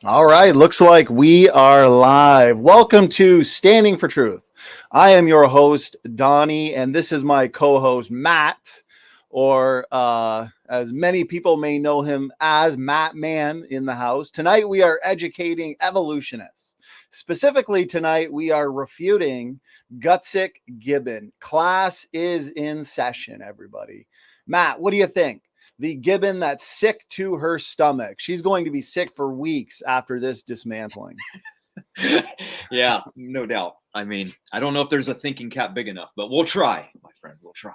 All right, looks like we are live. Welcome to Standing for Truth. I am your host, Donny, and this is my co-host, Matt, or as many people may know him as Matt Man in the house. Tonight, we are educating evolutionists. Specifically, tonight, we are refuting Gutsick Gibbon. Class is in session, everybody. Matt, what do you think? The gibbon that's sick to her stomach. She's going to be sick for weeks after this dismantling. Yeah, no doubt. I mean, I don't know if there's a thinking cap big enough, but we'll try, my friend. We'll try.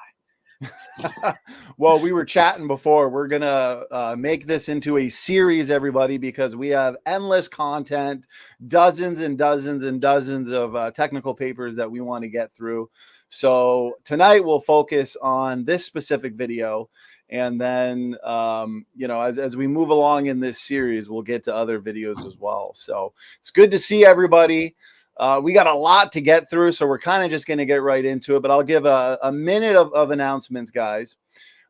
Well, we were chatting before. We're going to make this into a series, everybody, because we have endless content, dozens and dozens and dozens of technical papers that we want to get through. So tonight we'll focus on this specific video. And then, as we move along in this series, we'll get to other videos as well. So it's good to see everybody. We got a lot to get through, so we're kind of just going to get right into it. But I'll give a minute of announcements, guys.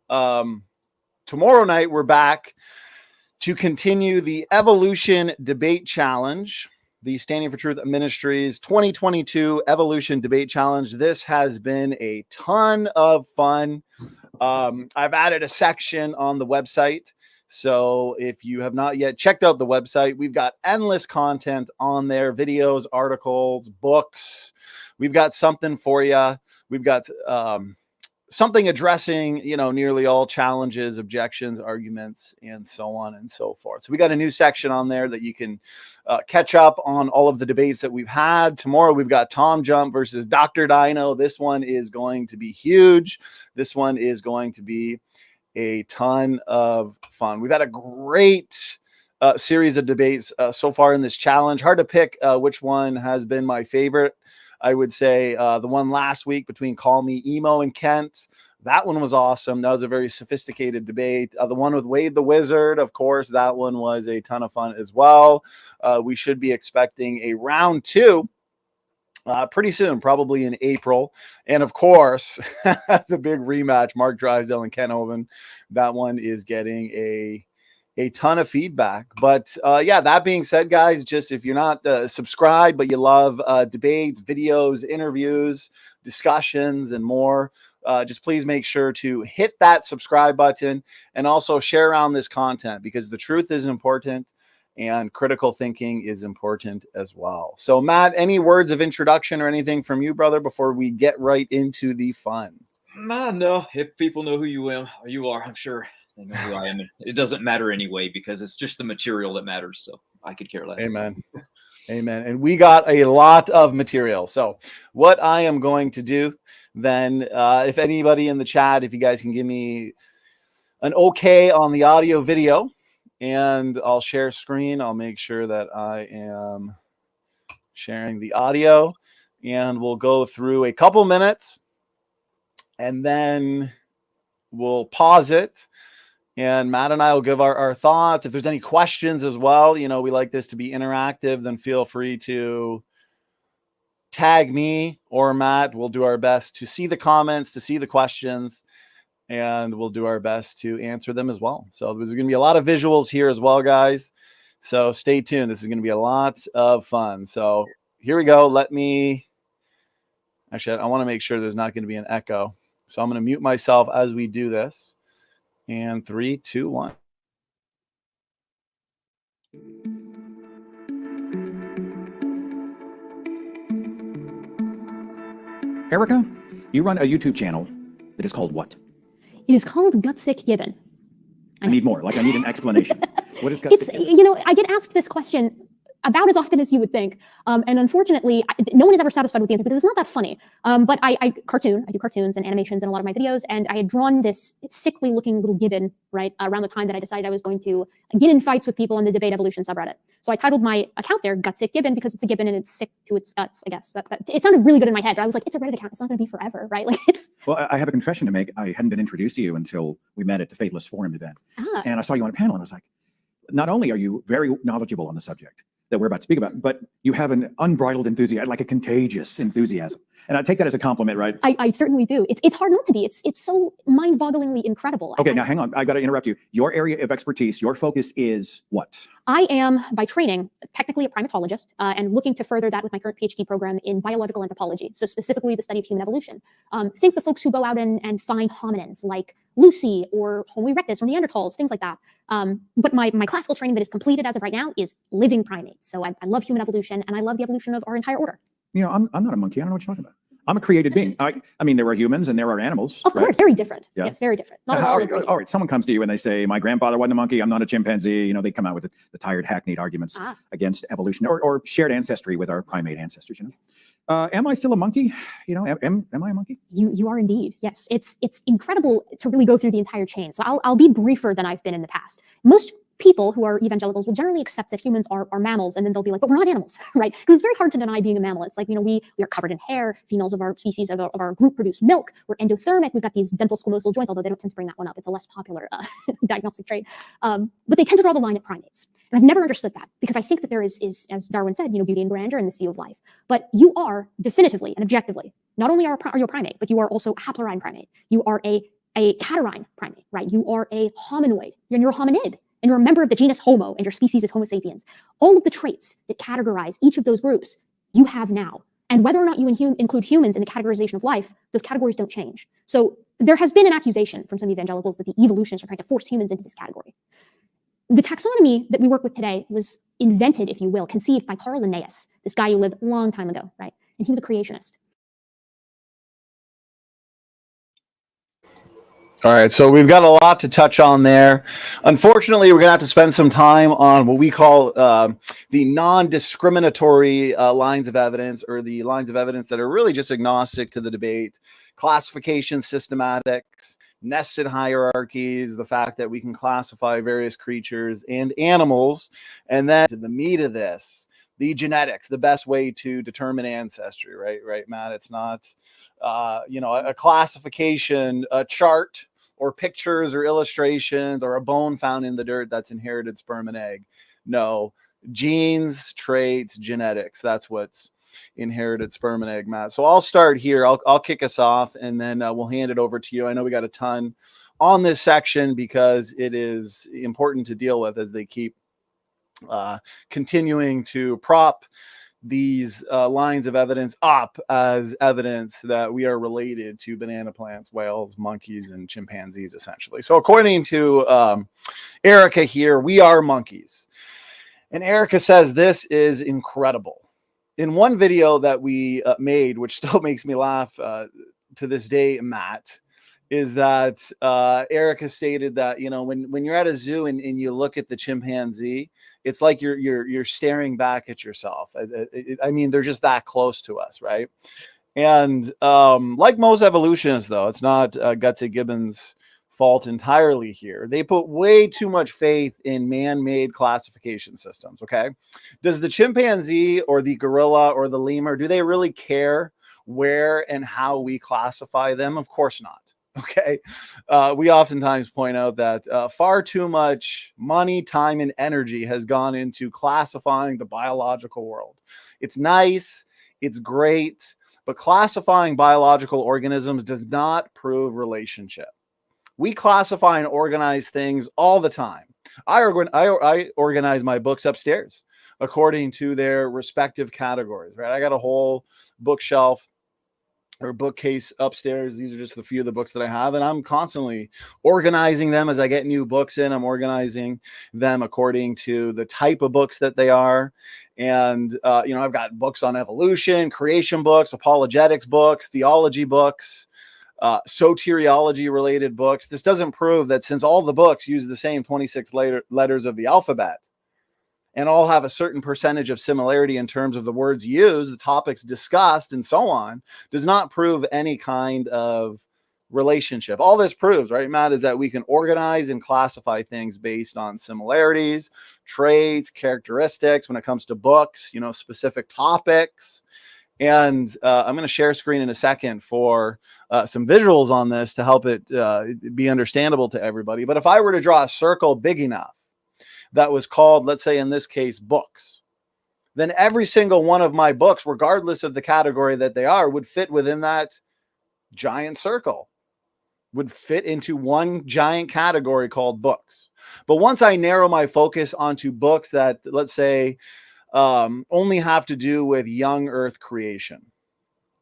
Tomorrow night, we're back to continue the Evolution Debate Challenge, the Standing for Truth Ministries 2022 Evolution Debate Challenge. This has been a ton of fun. I've added a section on the website. So if you have not yet checked out the website, we've got endless content on there, videos, articles, books. We've got something for you. We've got something addressing, nearly all challenges, objections, arguments, and so on and so forth. So we got a new section on there that you can catch up on all of the debates that we've had. Tomorrow we've got Tom Jump versus Dr. Dino. This one is going to be huge. This one is going to be a ton of fun. We've had a great series of debates so far in this challenge. Hard to pick which one has been my favorite. I would say the one last week between Call Me Emo and Kent. That one was awesome. That was a very sophisticated debate. The one with Wade the Wizard, of course, that one was a ton of fun as well. We should be expecting a round two pretty soon, probably in April. And of course, the big rematch, Mark Drysdale and Ken Hovind. That one is getting a ton of feedback. But that being said, guys, just if you're not subscribed, but you love debates, videos, interviews, discussions, and more, just please make sure to hit that subscribe button and also share around this content, because the truth is important and critical thinking is important as well. So, Matt, any words of introduction or anything from you, brother, before we get right into the fun? No. If people know who you are, I'm sure they know who I am. It doesn't matter anyway, because it's just the material that matters. So I could care less. Amen. Amen. And we got a lot of material. So what I am going to do then, if anybody in the chat, if you guys can give me an okay on the audio video, and I'll share screen. I'll make sure that I am sharing the audio, and we'll go through a couple minutes, and then we'll pause it. And Matt and I will give our thoughts. If there's any questions as well, we like this to be interactive, then feel free to tag me or Matt. We'll do our best to see the comments, to see the questions, and we'll do our best to answer them as well. So there's going to be a lot of visuals here as well, guys. So stay tuned. This is going to be a lot of fun. So here we go. Actually, I want to make sure there's not going to be an echo. So I'm going to mute myself as we do this. And 3, 2, 1. Erika, you run a YouTube channel that is called what? It is called Gutsick Gibbon. I need more. I need an explanation. What is Gutsick Gibbon? I get asked this question about as often as you would think. And unfortunately, no one is ever satisfied with the answer because it's not that funny. But I do cartoons and animations in a lot of my videos. And I had drawn this sickly looking little gibbon, right, around the time that I decided I was going to get in fights with people in the debate evolution subreddit. So I titled my account there Gutsick Gibbon because it's a gibbon and it's sick to its guts, I guess. It sounded really good in my head. But I was like, it's a Reddit account. It's not going to be forever, right? Well, I have a confession to make. I hadn't been introduced to you until we met at the Faithless Forum event. And I saw you on a panel and I was like, not only are you very knowledgeable on the subject that we're about to speak about, but you have an unbridled enthusiasm, like a contagious enthusiasm And I take that as a compliment, right? I certainly do. It's hard not to be. It's so mind-bogglingly incredible. Okay, now hang on. I got to interrupt you. Your area of expertise, your focus is what? I am, by training, technically a primatologist, and looking to further that with my current PhD program in biological anthropology, so specifically the study of human evolution. Think the folks who go out and find hominins like Lucy or Homo erectus or Neanderthals, things like that. But my classical training that is completed as of right now is living primates. So I love human evolution, and I love the evolution of our entire order. You know, I'm not a monkey. I don't know what you're talking about. I'm a created being. I mean, there are humans and there are animals. Of course, very different. Yeah. Yes, very different. Not All all right, someone comes to you and they say, my grandfather wasn't a monkey, I'm not a chimpanzee. You know, they come out with the tired, hackneyed arguments against evolution or shared ancestry with our primate ancestors, you know. Am I still a monkey? You know, am I a monkey? You are indeed. Yes, it's incredible to really go through the entire chain. So I'll be briefer than I've been in the past. Most people who are evangelicals will generally accept that humans are mammals, and then they'll be like, but we're not animals, right? Because it's very hard to deny being a mammal. It's like, you know, we are covered in hair. Females of our species, of our group, produce milk. We're endothermic. We've got these dental squamosal joints, although they don't tend to bring that one up. It's a less popular diagnostic trait. But they tend to draw the line at primates. And I've never understood that, because I think that there is, as Darwin said, you know, beauty and grandeur in this view of life. But you are definitively and objectively, not only are you a primate, but you are also a haplorine primate. You are a catarrhine primate, right? You are a hominoid. You're a hominid. And you're a member of the genus Homo, and your species is Homo sapiens. All of the traits that categorize each of those groups, you have now. And whether or not you include humans in the categorization of life, those categories don't change. So there has been an accusation from some evangelicals that the evolutionists are trying to force humans into this category. The taxonomy that we work with today was invented, if you will, conceived by Carl Linnaeus, this guy who lived a long time ago, right? And he was a creationist. All right, so we've got a lot to touch on there. Unfortunately, we're going to have to spend some time on what we call the non-discriminatory lines of evidence, or the lines of evidence that are really just agnostic to the debate: classification systematics, nested hierarchies, the fact that we can classify various creatures and animals, and then the meat of this, the genetics, the best way to determine ancestry, right, Matt? It's not, you know, a classification, a chart, or pictures or illustrations, or a bone found in the dirt that's inherited sperm and egg. No, genes, traits, genetics. That's what's inherited sperm and egg, Matt. So I'll start here. I'll kick us off, and then we'll hand it over to you. I know we got a ton on this section because it is important to deal with as they keep continuing to prop these lines of evidence up as evidence that we are related to banana plants, whales, monkeys, and chimpanzees, essentially. So according to Erika here, we are monkeys. And Erika says this is incredible. In one video that we made, which still makes me laugh to this day, Matt, is that Erika stated that, you know, when you're at a zoo and you look at the chimpanzee, it's like you're staring back at yourself. I mean, they're just that close to us, right? And like most evolutionists, though, it's not Gutsick Gibbon's fault entirely here. They put way too much faith in man-made classification systems, okay? Does the chimpanzee or the gorilla or the lemur, do they really care where and how we classify them? Of course not. Okay. We oftentimes point out that far too much money, time, and energy has gone into classifying the biological world. It's nice, it's great, but classifying biological organisms does not prove relationship. We classify and organize things all the time. I organize my books upstairs according to their respective categories, right? I got a whole bookshelf or bookcase upstairs. These are just a few of the books that I have, and I'm constantly organizing them as I get new books in. I'm organizing them according to the type of books that they are. And, you know, I've got books on evolution, creation books, apologetics books, theology books, soteriology related books. This doesn't prove that since all the books use the same 26 letters of the alphabet and all have a certain percentage of similarity in terms of the words used, the topics discussed, and so on, does not prove any kind of relationship. All this proves, right, Matt, is that we can organize and classify things based on similarities, traits, characteristics when it comes to books, you know, specific topics. And I'm going to share screen in a second for some visuals on this to help it be understandable to everybody. But if I were to draw a circle big enough that was called, let's say in this case, books, then every single one of my books, regardless of the category that they are, would fit within that giant circle, would fit into one giant category called books. But once I narrow my focus onto books that, let's say, only have to do with young Earth creation,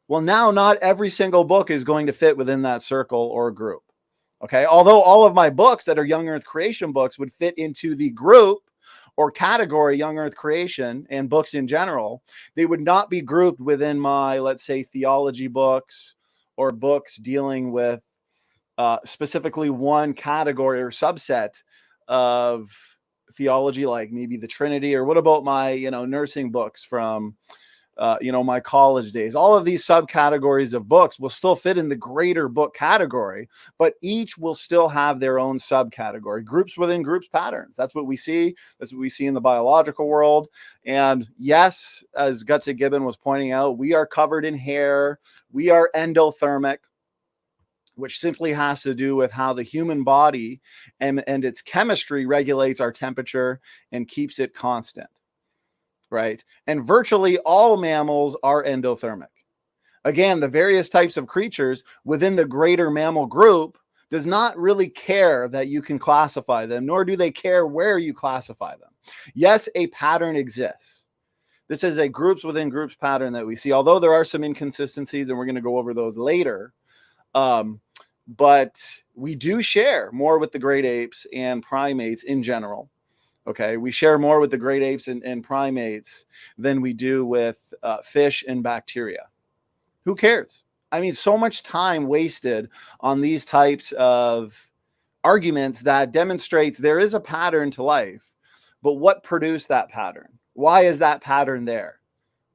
well, now not every single book is going to fit within that circle or group. Okay. Although all of my books that are young Earth creation books would fit into the group or category young Earth creation and books in general, they would not be grouped within my, let's say, theology books or books dealing with specifically one category or subset of theology, like maybe the Trinity, or what about my, nursing books from, my college days. All of these subcategories of books will still fit in the greater book category, but each will still have their own subcategory, groups within groups patterns. That's what we see. That's what we see in the biological world. And yes, as Gutsick Gibbon was pointing out, we are covered in hair. We are endothermic, which simply has to do with how the human body and its chemistry regulates our temperature and keeps it constant. Right. And virtually all mammals are endothermic. Again, the various types of creatures within the greater mammal group does not really care that you can classify them, nor do they care where you classify them. Yes, a pattern exists. This is a groups within groups pattern that we see, although there are some inconsistencies, and we're going to go over those later. But we do share more with the great apes and primates in general. Okay, we share more with the great apes and primates than we do with fish and bacteria. Who cares? I mean, so much time wasted on these types of arguments that demonstrates there is a pattern to life, but what produced that pattern? Why is that pattern there?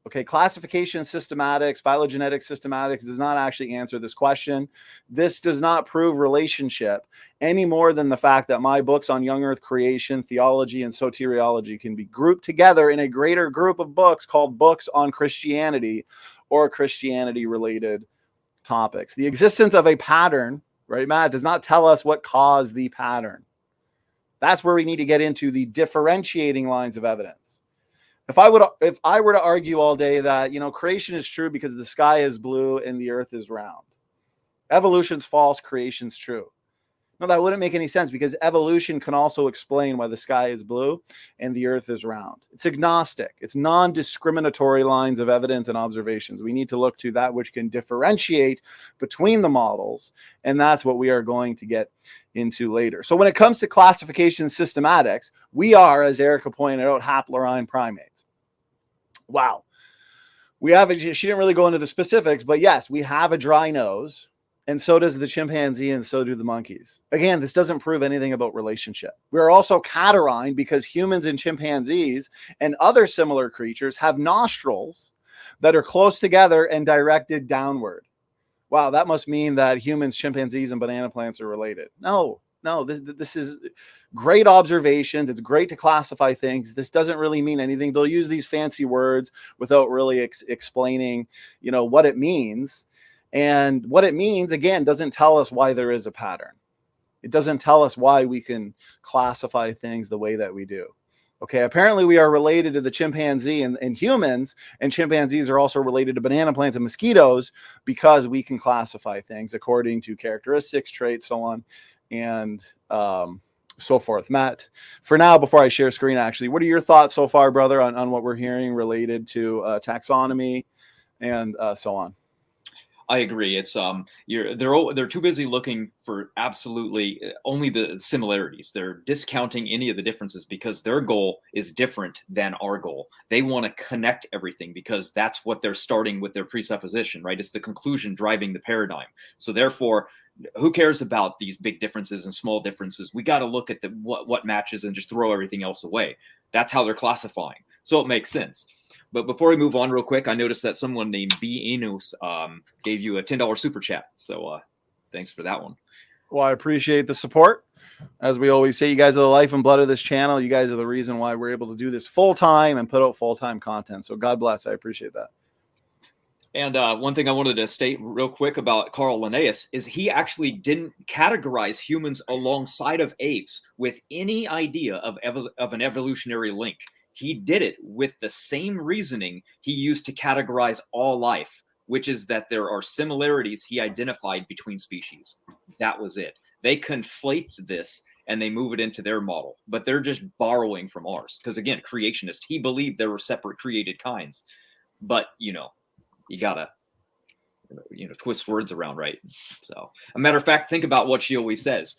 Okay, classification systematics, phylogenetic systematics does not actually answer this question. This does not prove relationship any more than the fact that my books on young Earth creation, theology, and soteriology can be grouped together in a greater group of books called books on Christianity or Christianity-related topics. The existence of a pattern, right, Matt, does not tell us what caused the pattern. That's where we need to get into the differentiating lines of evidence. If I were to argue all day that, creation is true because the sky is blue and the earth is round, evolution's false, creation's true. No, that wouldn't make any sense, because evolution can also explain why the sky is blue and the earth is round. It's agnostic. It's non-discriminatory lines of evidence and observations. We need to look to that which can differentiate between the models, and that's what we are going to get into later. So when it comes to classification systematics, we are, as Erika pointed out, haplorhine primates. Wow. She didn't really go into the specifics, but yes, we have a dry nose, and so does the chimpanzee, and so do the monkeys. Again, this doesn't prove anything about relationship. We're also catarrhine because humans and chimpanzees and other similar creatures have nostrils that are close together and directed downward. Wow, that must mean that humans, chimpanzees, and banana plants are related. No, this is great observations. It's great to classify things. This doesn't really mean anything. They'll use these fancy words without really explaining, what it means. And what it means, again, doesn't tell us why there is a pattern. It doesn't tell us why we can classify things the way that we do. Okay, apparently we are related to the chimpanzee and humans, and chimpanzees are also related to banana plants and mosquitoes because we can classify things according to characteristics, traits, so on, and so forth. Matt, for now, before I share screen, actually, what are your thoughts so far, brother, on what we're hearing related to taxonomy and so on? I agree. It's they're too busy looking for absolutely only the similarities. They're discounting any of the differences because their goal is different than our goal. They want to connect everything because that's what they're starting with their presupposition, right? It's the conclusion driving the paradigm. So therefore, who cares about these big differences and small differences? We got to look at what matches and just throw everything else away. That's how they're classifying. So it makes sense. But before we move on real quick, I noticed that someone named B. Enos gave you a $10 super chat. So thanks for that one. Well, I appreciate the support. As we always say, you guys are the life and blood of this channel. You guys are the reason why we're able to do this full time and put out full-time content. So God bless. I appreciate that. And one thing I wanted to state real quick about Carl Linnaeus is he actually didn't categorize humans alongside of apes with any idea of an evolutionary link. he did it with the same reasoning he used to categorize all life, which is that there are similarities he identified between species. That was it. They conflate this and they move it into their model, but they're just borrowing from ours. Because again, creationist, he believed there were separate created kinds, but you gotta, twist words around, right? So, a matter of fact, think about what she always says.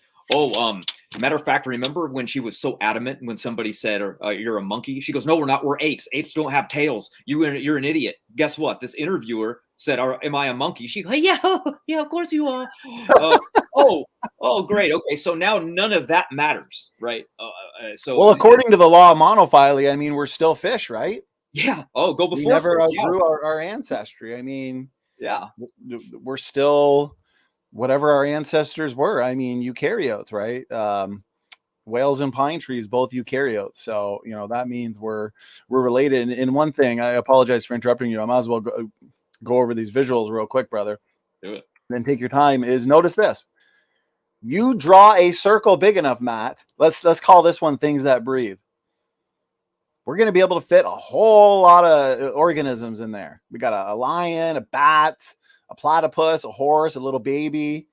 Matter of fact, remember when she was so adamant when somebody said, you're a monkey? She goes, no, we're not. We're apes. Apes don't have tails. You're an idiot. Guess what? This interviewer said, am I a monkey? She goes, yeah, of course you are. Great. Okay, so now none of that matters, right? Well, according to the law of monophyly, I mean, we're still fish, right? Yeah. Oh, go before. We never outgrew our ancestry. I mean, yeah, we're still whatever our ancestors were. I mean, eukaryotes, right? Whales and pine trees, both eukaryotes. So, that means we're related. And one thing, I apologize for interrupting you. I might as well go over these visuals real quick, brother. Do it. Then take your time. Notice this. You draw a circle big enough, Matt. Let's call this one things that breathe. We're going to be able to fit a whole lot of organisms in there. We got a lion, a bat, a platypus, a horse, a little baby,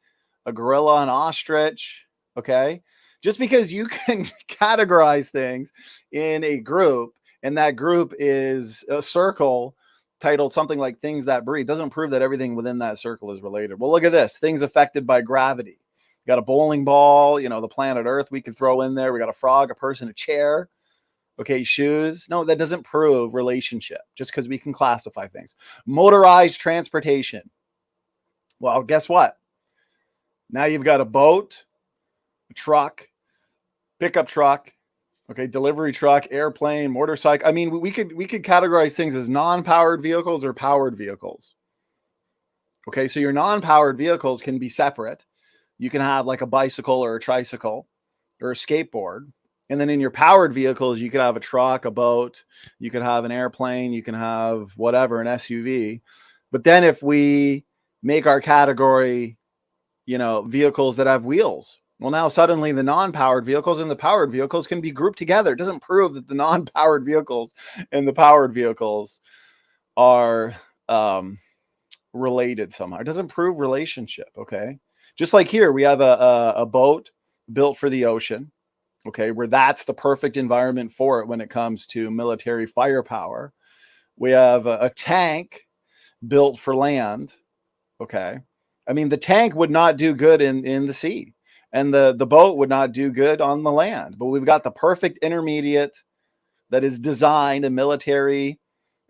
a gorilla, an ostrich. Okay. Just because you can categorize things in a group, and that group is a circle titled something like things that breathe, doesn't prove that everything within that circle is related. Well, look at this. Things affected by gravity. You got a bowling ball, the planet Earth we could throw in there. We got a frog, a person, a chair. Okay, shoes. No, that doesn't prove relationship just because we can classify things. Motorized transportation. Well, guess what? Now you've got a boat, a truck, pickup truck, okay, delivery truck, airplane, motorcycle. I mean, we could categorize things as non-powered vehicles or powered vehicles. Okay, so your non-powered vehicles can be separate. You can have like a bicycle or a tricycle or a skateboard. And then in your powered vehicles, you could have a truck, a boat, you could have an airplane, you can have whatever, an SUV. But then if we make our category, vehicles that have wheels, well, now suddenly the non-powered vehicles and the powered vehicles can be grouped together. It doesn't prove that the non-powered vehicles and the powered vehicles are related somehow. It doesn't prove relationship, okay? Just like here, we have a boat built for the ocean. Okay, where that's the perfect environment for it when it comes to military firepower. We have a tank built for land. Okay, I mean, the tank would not do good in the sea, and the boat would not do good on the land. But we've got the perfect intermediate that is designed, a military,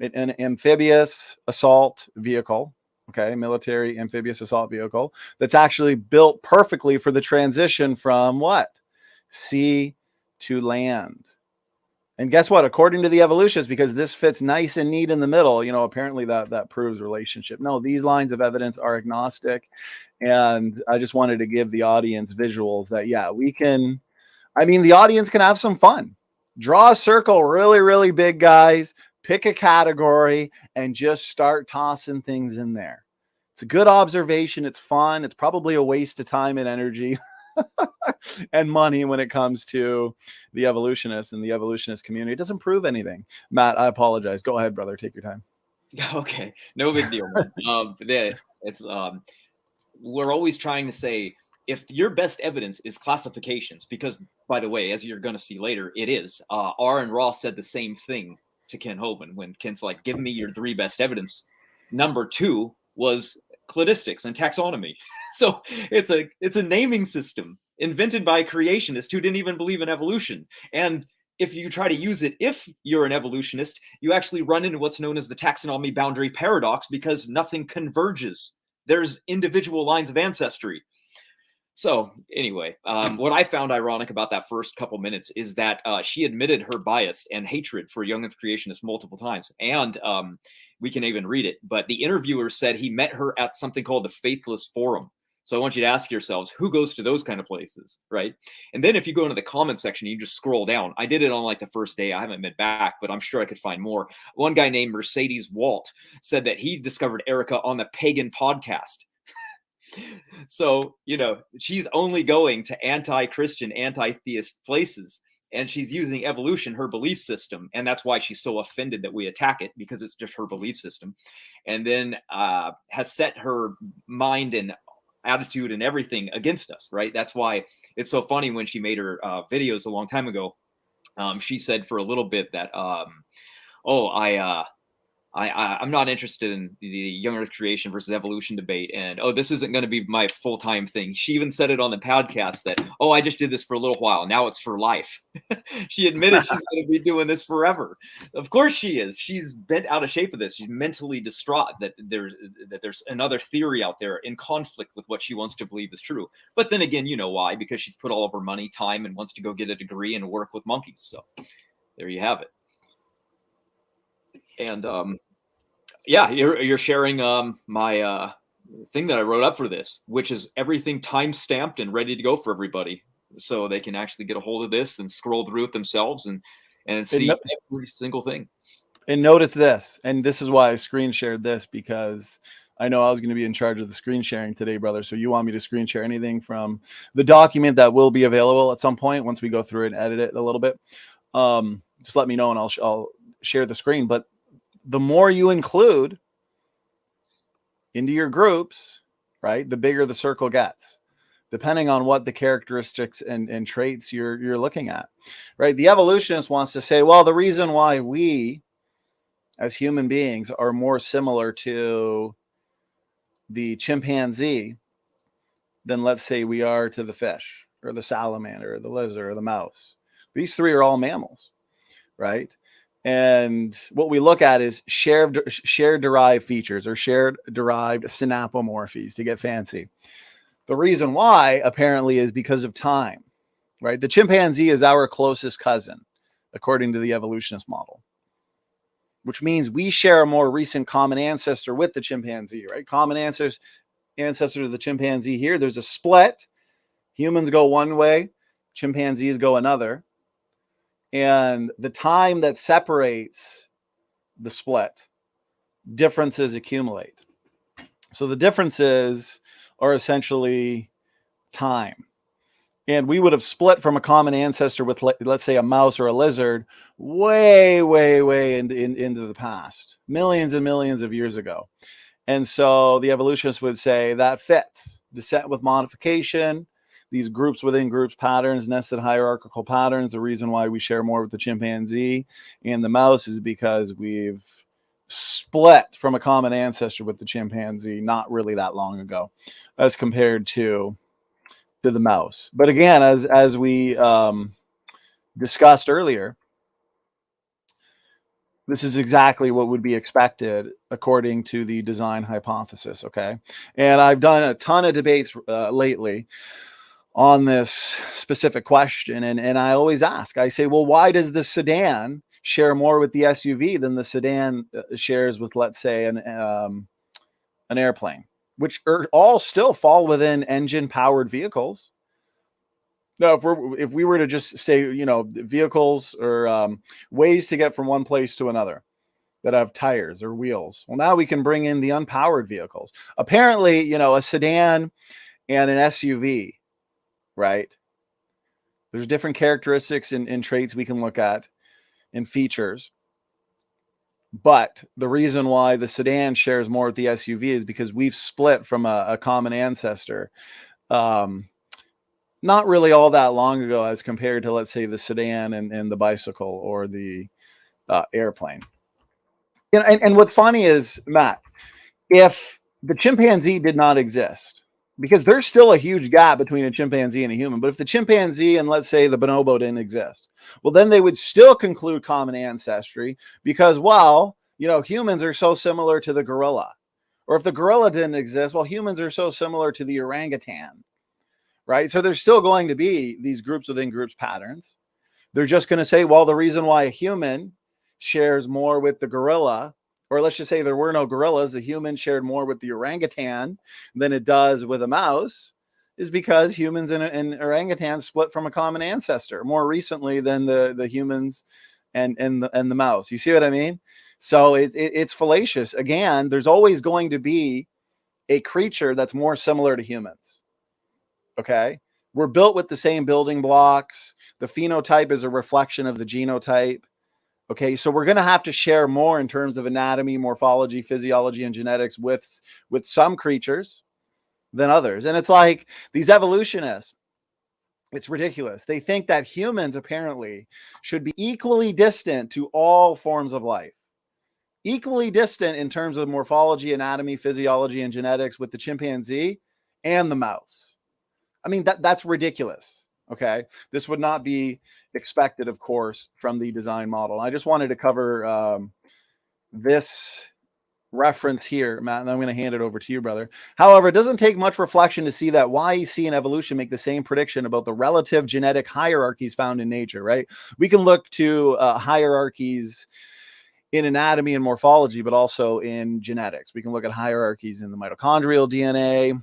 an amphibious assault vehicle. Okay, military amphibious assault vehicle that's actually built perfectly for the transition from what? Sea to land. And guess what? According to the evolutionists, because this fits nice and neat in the middle, apparently that proves relationship. No, these lines of evidence are agnostic. And I just wanted to give the audience visuals that, yeah, the audience can have some fun. Draw a circle really, really big, guys. Pick a category and just start tossing things in there. It's a good observation. It's fun. It's probably a waste of time and energy and money when it comes to the evolutionists and the evolutionist community. It doesn't prove anything. Matt, I apologize. Go ahead, brother. Take your time. Okay, no big deal. We're always trying to say, if your best evidence is classifications, because by the way, as you're going to see later, it is. R. and Ross said the same thing to Ken Hovind when Ken's like, give me your 3 best evidence. Number 2 was cladistics and taxonomy. So it's a naming system invented by creationists who didn't even believe in evolution. And if you try to use it, if you're an evolutionist, you actually run into what's known as the taxonomy boundary paradox, because nothing converges. There's individual lines of ancestry. So anyway, what I found ironic about that first couple minutes is that she admitted her bias and hatred for Young Earth creationists multiple times. And we can even read it. But the interviewer said he met her at something called the Faithless Forum. So I want you to ask yourselves, who goes to those kind of places, right? And then if you go into the comment section, you just scroll down. I did it on like the first day. I haven't been back, but I'm sure I could find more. One guy named Mercedes Walt said that he discovered Erika on the Pagan podcast. So, she's only going to anti-Christian, anti-theist places. and she's using evolution, her belief system, and that's why she's so offended that we attack it, because it's just her belief system, and then has set her mind and attitude and everything against us, right? That's why it's so funny when she made her videos a long time ago. She said for a little bit that, I'm not interested in the young Earth creation versus evolution debate, and this isn't going to be my full-time thing. She even said it on the podcast that, I just did this for a little while, now it's for life. She admitted she's going to be doing this forever. Of course she is. She's bent out of shape of this. She's mentally distraught that there's another theory out there in conflict with what she wants to believe is true. But then again, you know why? Because she's put all of her money, time, and wants to go get a degree and work with monkeys. So there you have it. And yeah, you're sharing my thing that I wrote up for this, which is everything time stamped and ready to go for everybody, so they can actually get a hold of this and scroll through it themselves and see every single thing. And notice this, and this is why I screen shared this, because I know I was going to be in charge of the screen sharing today, brother. So you want me to screen share anything from the document that will be available at some point once we go through it and edit it a little bit. Just let me know and I'll share the screen. But the more you include into your groups, right, the bigger the circle gets, depending on what the characteristics and traits you're looking at, right? The evolutionist wants to say, well, the reason why we as human beings are more similar to the chimpanzee than, let's say, we are to the fish or the salamander or the lizard or the mouse. These three are all mammals, right? And what we look at is shared derived features or shared derived synapomorphies, to get fancy. The reason why apparently is because of time, right? The chimpanzee is our closest cousin, according to the evolutionist model, which means we share a more recent common ancestor with the chimpanzee, right? Common ancestor to the chimpanzee here. There's a split. Humans go one way, chimpanzees go another. And the time that separates the split, differences accumulate. So the differences are essentially time. And we would have split from a common ancestor with, let's say, a mouse or a lizard way, way, way into the past, millions and millions of years ago. And so the evolutionists would say that fits. Descent with modification, these groups within groups patterns, nested hierarchical patterns. The reason why we share more with the chimpanzee and the mouse is because we've split from a common ancestor with the chimpanzee not really that long ago as compared to the mouse. But again, as we discussed earlier, this is exactly what would be expected according to the design hypothesis, okay? And I've done a ton of debates lately on this specific question, and I always ask, I say, well, why does the sedan share more with the SUV than the sedan shares with, let's say, an airplane, which are all still fall within engine-powered vehicles? Now, if we were to just say, vehicles or ways to get from one place to another that have tires or wheels, well, now we can bring in the unpowered vehicles. Apparently, a sedan and an SUV, right? There's different characteristics and traits we can look at and features. But the reason why the sedan shares more with the SUV is because we've split from a common ancestor. Not really all that long ago as compared to, let's say, the sedan and the bicycle or the airplane. And what's funny is, Matt, if the chimpanzee did not exist, because there's still a huge gap between a chimpanzee and a human, but if the chimpanzee and, let's say, the bonobo didn't exist, well, then they would still conclude common ancestry because, well, humans are so similar to the gorilla. Or if the gorilla didn't exist, well, humans are so similar to the orangutan. Right? So there's still going to be these groups within groups patterns. They're just going to say, well, the reason why a human shares more with the gorilla, or let's just say there were no gorillas, the human shared more with the orangutan than it does with a mouse, is because humans and orangutans split from a common ancestor more recently than the humans and the mouse. You see what I mean? So it's fallacious. Again, there's always going to be a creature that's more similar to humans. Okay, we're built with the same building blocks. The phenotype is a reflection of the genotype. Okay, so we're going to have to share more in terms of anatomy, morphology, physiology, and genetics with some creatures than others. And it's like these evolutionists, it's ridiculous. They think that humans apparently should be equally distant to all forms of life, equally distant in terms of morphology, anatomy, physiology, and genetics with the chimpanzee and the mouse. I mean, that's ridiculous. Okay, this would not be expected, of course, from the design model. I just wanted to cover this reference here, Matt, and I'm going to hand it over to you, brother. However, it doesn't take much reflection to see that YEC and evolution make the same prediction about the relative genetic hierarchies found in nature, right? We can look to hierarchies in anatomy and morphology, but also in genetics. We can look at hierarchies in the mitochondrial DNA.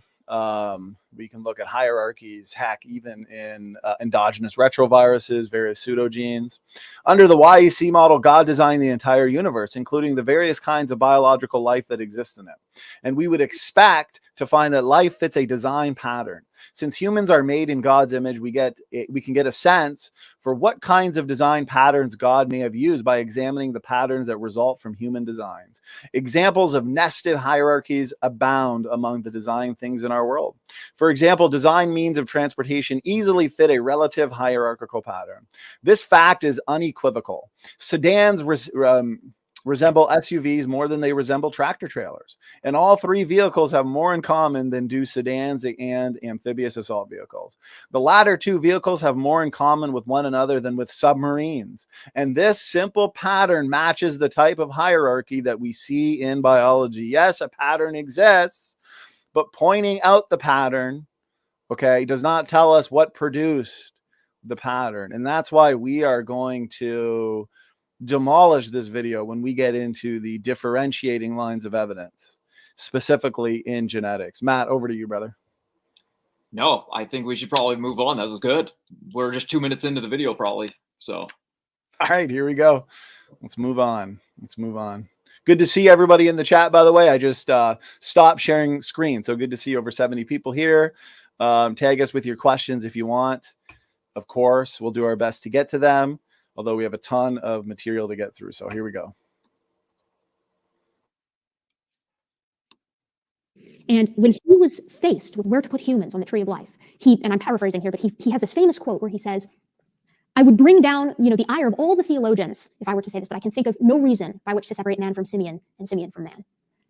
We can look at hierarchies, heck, even in endogenous retroviruses, various pseudogenes. Under the YEC model, God designed the entire universe, including the various kinds of biological life that exist in it. And we would expect to find that life fits a design pattern. Since humans are made in God's image, we can get a sense for what kinds of design patterns God may have used by examining the patterns that result from human designs. Examples of nested hierarchies abound among the design things in our world. For example, design means of transportation easily fit a relative hierarchical pattern. This fact is unequivocal. Sedans resemble SUVs more than they resemble tractor trailers. And all three vehicles have more in common than do sedans and amphibious assault vehicles. The latter two vehicles have more in common with one another than with submarines. And this simple pattern matches the type of hierarchy that we see in biology. Yes, a pattern exists, but pointing out the pattern, okay, does not tell us what produced the pattern. And that's why we are going to demolish this video when we get into the differentiating lines of evidence, specifically in genetics. Matt, over to you, brother. No, I think we should probably move on. That was good. We're just 2 minutes into the video, probably. So, all right, here we go. Let's move on. Good to see everybody in the chat, by the way. I just stopped sharing screen. So good to see over 70 people here. Tag us with your questions if you want. Of course, we'll do our best to get to them, although we have a ton of material to get through. So here we go. And when he was faced with where to put humans on the tree of life, and I'm paraphrasing here, but he has this famous quote where he says, I would bring down, the ire of all the theologians, if I were to say this, but I can think of no reason by which to separate man from simian and simian from man. And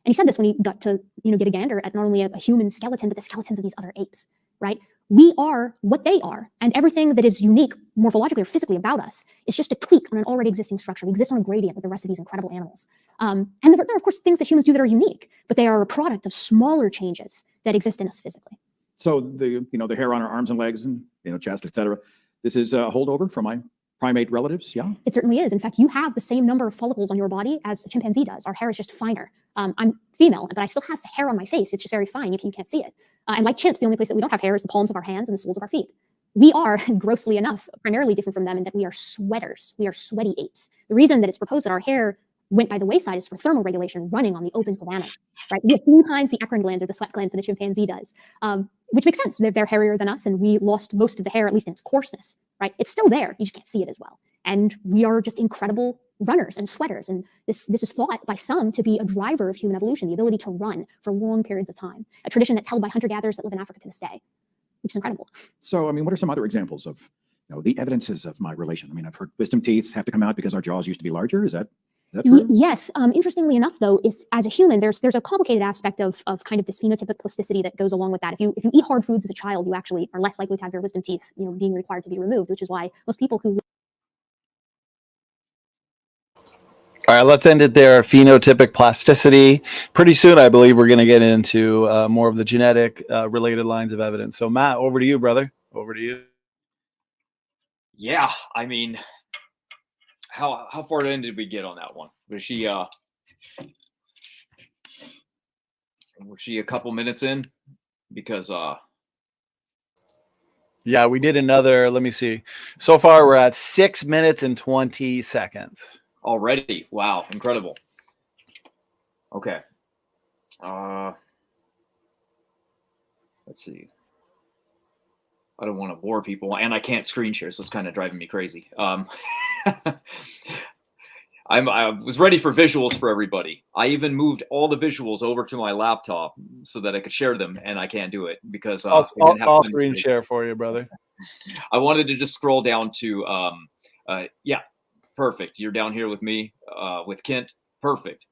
he said this when he got to, get a gander at not only a human skeleton, but the skeletons of these other apes, right? We are what they are, and everything that is unique morphologically or physically about us is just a tweak on an already existing structure. We exist on a gradient with the rest of these incredible animals. And there are, of course, things that humans do that are unique, but they are a product of smaller changes that exist in us physically. So the hair on our arms and legs and chest, etc. This is a holdover from my primate relatives, yeah? It certainly is. In fact, you have the same number of follicles on your body as a chimpanzee does. Our hair is just finer. I'm female, but I still have hair on my face. It's just very fine. You can't see it. And like chimps, the only place that we don't have hair is the palms of our hands and the soles of our feet. We are, grossly enough, primarily different from them in that we are sweaters. We are sweaty apes. The reason that it's proposed that our hair went by the wayside is for thermal regulation running on the open savannas, right? We have 3 times the eccrine glands or the sweat glands that a chimpanzee does, which makes sense. They're hairier than us, and we lost most of the hair, at least in its coarseness, right? It's still there. You just can't see it as well. And we are just incredible runners and sweaters. And this is thought by some to be a driver of human evolution, the ability to run for long periods of time, a tradition that's held by hunter-gatherers that live in Africa to this day, which is incredible. So, what are some other examples of the evidences of my relation? I've heard wisdom teeth have to come out because our jaws used to be larger. Is that true? Yes. Interestingly enough, though, if as a human, there's a complicated aspect of kind of this phenotypic plasticity that goes along with that. If you eat hard foods as a child, you actually are less likely to have your wisdom teeth, being required to be removed, which is why most people who. All right, let's end it there. Phenotypic plasticity. Pretty soon, I believe we're going to get into more of the genetic related lines of evidence. So, Matt, over to you, brother. Over to you. Yeah, how far in did we get on that one? Was she a couple minutes in? Because yeah, we did another. Let me see. So far, we're at 6 minutes and 20 seconds. Already. Wow, incredible. Okay. Let's see. I don't want to bore people, and I can't screen share, so it's kind of driving me crazy. I was ready for visuals for everybody. I even moved all the visuals over to my laptop so that I could share them, and I can't do it because I'll I didn't have time to screen do it. share for you, brother. I wanted to just scroll down to, yeah, perfect. You're down here with me, with Kent. Perfect.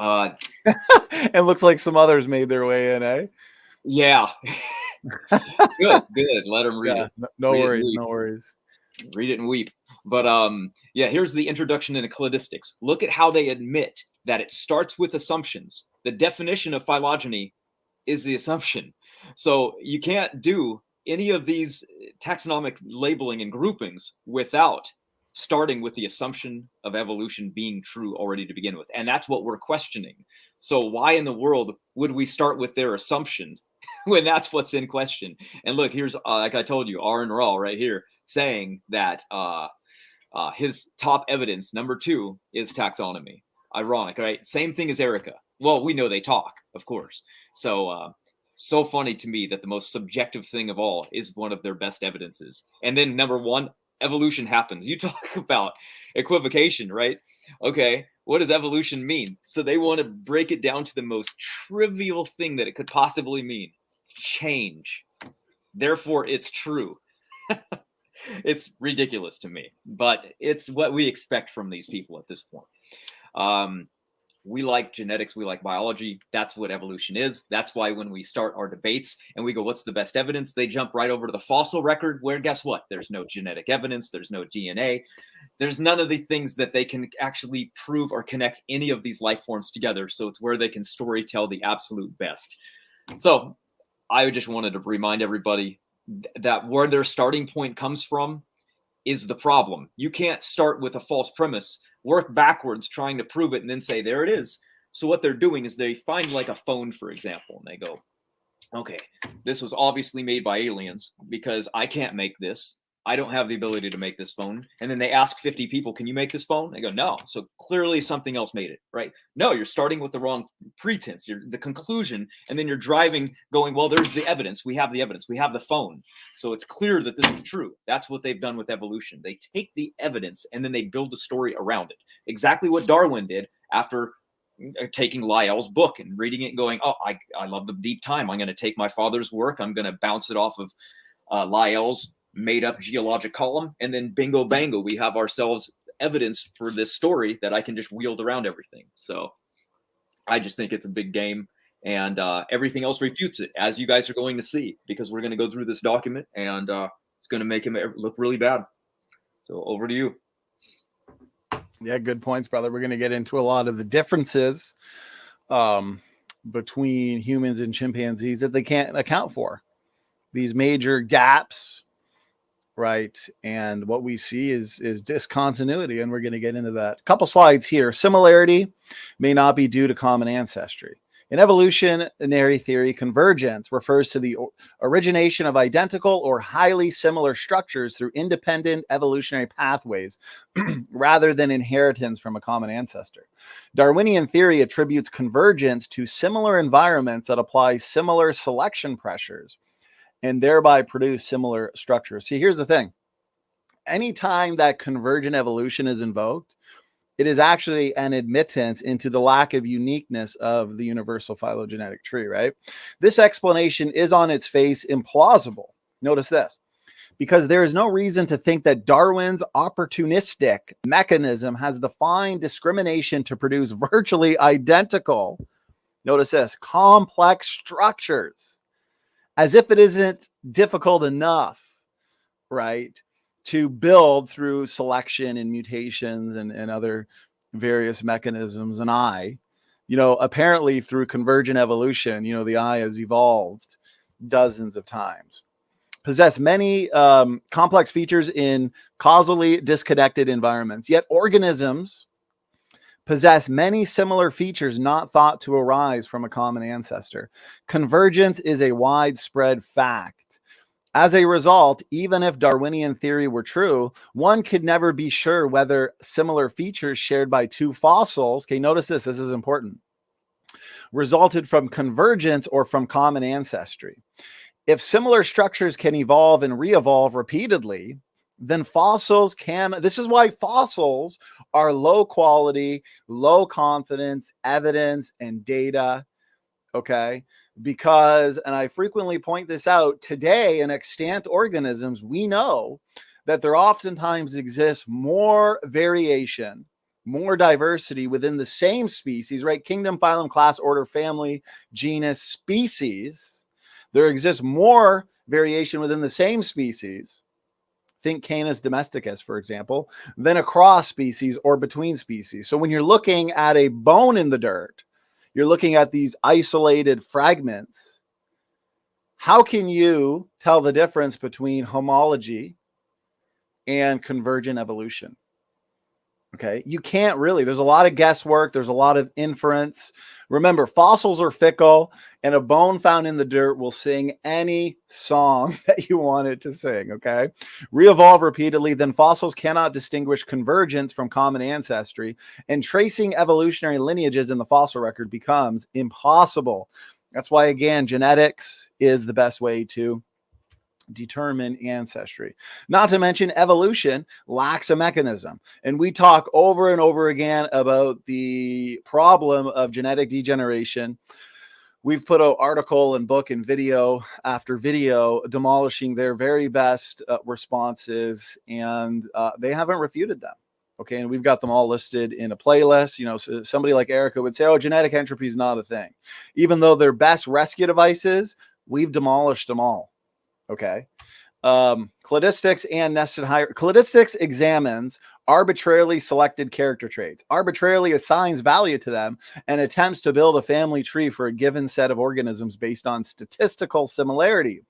It looks like some others made their way in, eh? Yeah. Good. Let them read Yeah, it. no Read it worries, and no worries. Read it and weep. But yeah, here's the introduction into cladistics. Look at how they admit that it starts with assumptions. The definition of phylogeny is the assumption. So you can't do any of these taxonomic labeling and groupings without starting with the assumption of evolution being true already to begin with. And that's what we're questioning. So why in the world would we start with their assumption when that's what's in question? And look, here's, like I told you, R and Raw right here saying that his top evidence, number 2, is taxonomy. Ironic, right? Same thing as Erika. Well, we know they talk, of course. So, so funny to me that the most subjective thing of all is one of their best evidences. And then number 1, evolution happens. You talk about equivocation, right? Okay, what does evolution mean? So they want to break it down to the most trivial thing that it could possibly mean. Change. Therefore, it's true. It's ridiculous to me, but it's what we expect from these people at this point. We like genetics, we like biology. That's what evolution is. That's why when we start our debates and we go, what's the best evidence? They jump right over to the fossil record, where guess what? There's no genetic evidence. There's no DNA. There's none of the things that they can actually prove or connect any of these life forms together. So it's where they can story tell the absolute best. So I just wanted to remind everybody that where their starting point comes from is the problem. You can't start with a false premise, work backwards trying to prove it, and then say, there it is. So what they're doing is they find like a phone, for example, and they go, okay, this was obviously made by aliens because I can't make this. I don't have the ability to make this phone. And then they ask 50 people, can you make this phone? They go, no. So clearly something else made it, right? No, you're starting with the wrong pretense. You're the conclusion. And then you're driving going, well, there's the evidence. We have the evidence. We have the phone. So it's clear that this is true. That's what they've done with evolution. They take the evidence and then they build a story around it. Exactly what Darwin did after taking Lyell's book and reading it and going, oh, I love the deep time. I'm going to take my father's work. I'm going to bounce it off of Lyell's made up geologic column, and then bingo bango, we have ourselves evidence for this story that I can just wield around everything. So I just think it's a big game, and everything else refutes it, as you guys are going to see, because we're going to go through this document and it's going to make him look really bad. So over to you. Yeah, good points, brother. We're going to get into a lot of the differences between humans and chimpanzees that they can't account for. These major gaps, right? And what we see is discontinuity, and we're going to get into that. A couple slides here. Similarity may not be due to common ancestry. In evolutionary theory, convergence refers to the origination of identical or highly similar structures through independent evolutionary pathways rather than inheritance from a common ancestor. Darwinian theory attributes convergence to similar environments that apply similar selection pressures and thereby produce similar structures. See, here's the thing. Anytime that convergent evolution is invoked, it is actually an admittance into the lack of uniqueness of the universal phylogenetic tree, right? This explanation is on its face implausible. Notice this, because there is no reason to think that Darwin's opportunistic mechanism has the fine discrimination to produce virtually identical, notice this, complex structures, as if it isn't difficult enough, right, to build through selection and mutations and other various mechanisms. And apparently through convergent evolution, the eye has evolved dozens of times, possess many complex features in causally disconnected environments, yet organisms possess many similar features not thought to arise from a common ancestor. Convergence is a widespread fact. As a result, even if Darwinian theory were true, one could never be sure whether similar features shared by two fossils, okay, notice this is important, resulted from convergence or from common ancestry. If similar structures can evolve and re-evolve repeatedly, then fossils can. This is why fossils are low quality, low confidence evidence and data. Okay. Because, and I frequently point this out, today in extant organisms, we know that there oftentimes exists more variation, more diversity within the same species, right? Kingdom, phylum, class, order, family, genus, species. There exists more variation within the same species. Think Canis domesticus, for example, than across species or between species. So when you're looking at a bone in the dirt, you're looking at these isolated fragments. How can you tell the difference between homology and convergent evolution? Okay, you can't really. There's a lot of guesswork. There's a lot of inference. Remember, fossils are fickle, and a bone found in the dirt will sing any song that you want it to sing. Okay, re-evolve repeatedly, then fossils cannot distinguish convergence from common ancestry, and tracing evolutionary lineages in the fossil record becomes impossible. That's why, again, genetics is the best way to determine ancestry. Not to mention evolution lacks a mechanism. And we talk over and over again about the problem of genetic degeneration. We've put out article and book and video after video demolishing their very best responses, and they haven't refuted them. Okay, and we've got them all listed in a playlist. You know, so somebody like Erika would say, oh, genetic entropy is not a thing. Even though their best rescue devices, we've demolished them all. Okay. Cladistics and nested hierarchy. Cladistics examines arbitrarily selected character traits, arbitrarily assigns value to them, and attempts to build a family tree for a given set of organisms based on statistical similarity.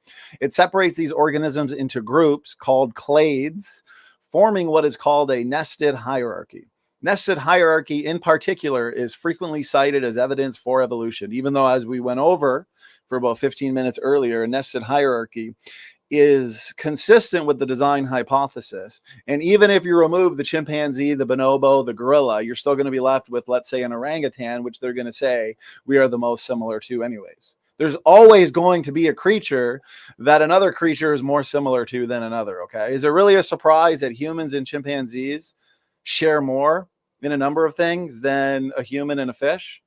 It separates these organisms into groups called clades, forming what is called a nested hierarchy. Nested hierarchy in particular is frequently cited as evidence for evolution, even though, as we went over for about 15 minutes earlier, a nested hierarchy is consistent with the design hypothesis. And even if you remove the chimpanzee, the bonobo, the gorilla, you're still going to be left with, let's say, an orangutan, which they're going to say we are the most similar to anyways. There's always going to be a creature that another creature is more similar to than another, okay? Is it really a surprise that humans and chimpanzees share more in a number of things than a human and a fish?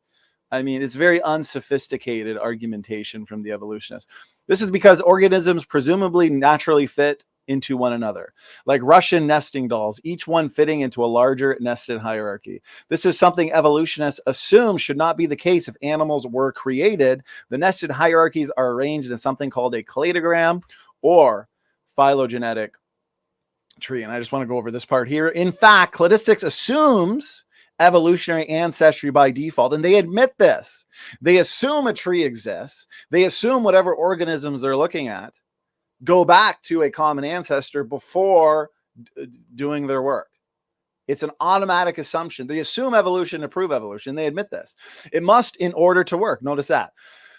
I mean, it's very unsophisticated argumentation from the evolutionists. This is because organisms presumably naturally fit into one another, like Russian nesting dolls, each one fitting into a larger nested hierarchy. This is something evolutionists assume should not be the case if animals were created. The nested hierarchies are arranged in something called a cladogram or phylogenetic tree. And I just want to go over this part here. In fact, cladistics assumes evolutionary ancestry by default, and they admit this. They assume a tree exists. They assume whatever organisms they're looking at go back to a common ancestor before doing their work. It's an automatic assumption. They assume evolution to prove evolution. They admit this. It must in order to work. Notice that.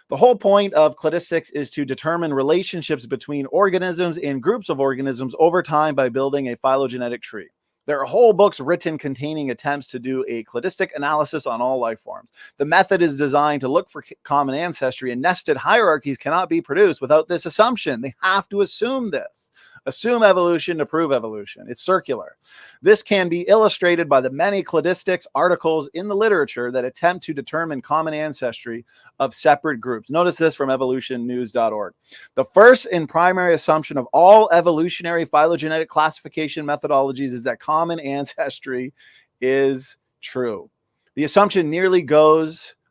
The whole point of cladistics is to determine relationships between organisms and groups of organisms over time by building a phylogenetic tree. There are whole books written containing attempts to do a cladistic analysis on all life forms. The method is designed to look for common ancestry, and nested hierarchies cannot be produced without this assumption. They have to assume this. Assume evolution to prove evolution. It's circular. This can be illustrated by the many cladistics articles in the literature that attempt to determine common ancestry of separate groups. Notice this from evolutionnews.org. The first and primary assumption of all evolutionary phylogenetic classification methodologies is that common ancestry is true. The assumption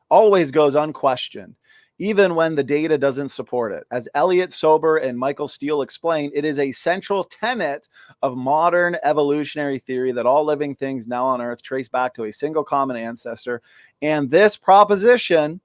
always goes unquestioned, even when the data doesn't support it. As Elliot Sober and Michael Steele explained, it is a central tenet of modern evolutionary theory that all living things now on Earth trace back to a single common ancestor. And this proposition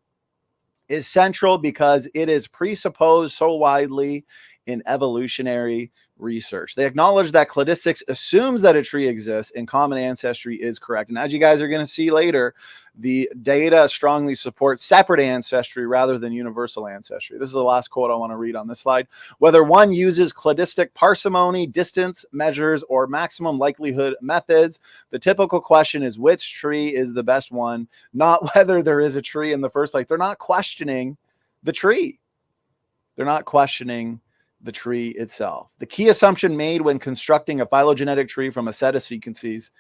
is central because it is presupposed so widely in evolutionary research. They acknowledge that cladistics assumes that a tree exists and common ancestry is correct. And as you guys are going to see later, the data strongly supports separate ancestry rather than universal ancestry. This is the last quote I want to read on this slide. Whether one uses cladistic parsimony, distance measures, or maximum likelihood methods, the typical question is which tree is the best one, not whether there is a tree in the first place. They're not questioning the tree. They're not questioning the tree itself. The key assumption made when constructing a phylogenetic tree from a set of sequences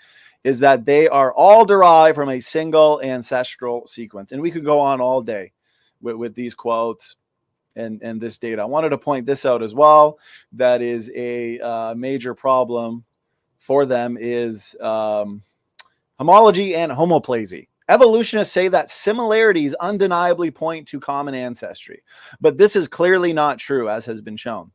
is that they are all derived from a single ancestral sequence. And we could go on all day with these quotes and this data. I wanted to point this out as well. That is a major problem for them is homology and homoplasy. Evolutionists say that similarities undeniably point to common ancestry, but this is clearly not true, as has been shown.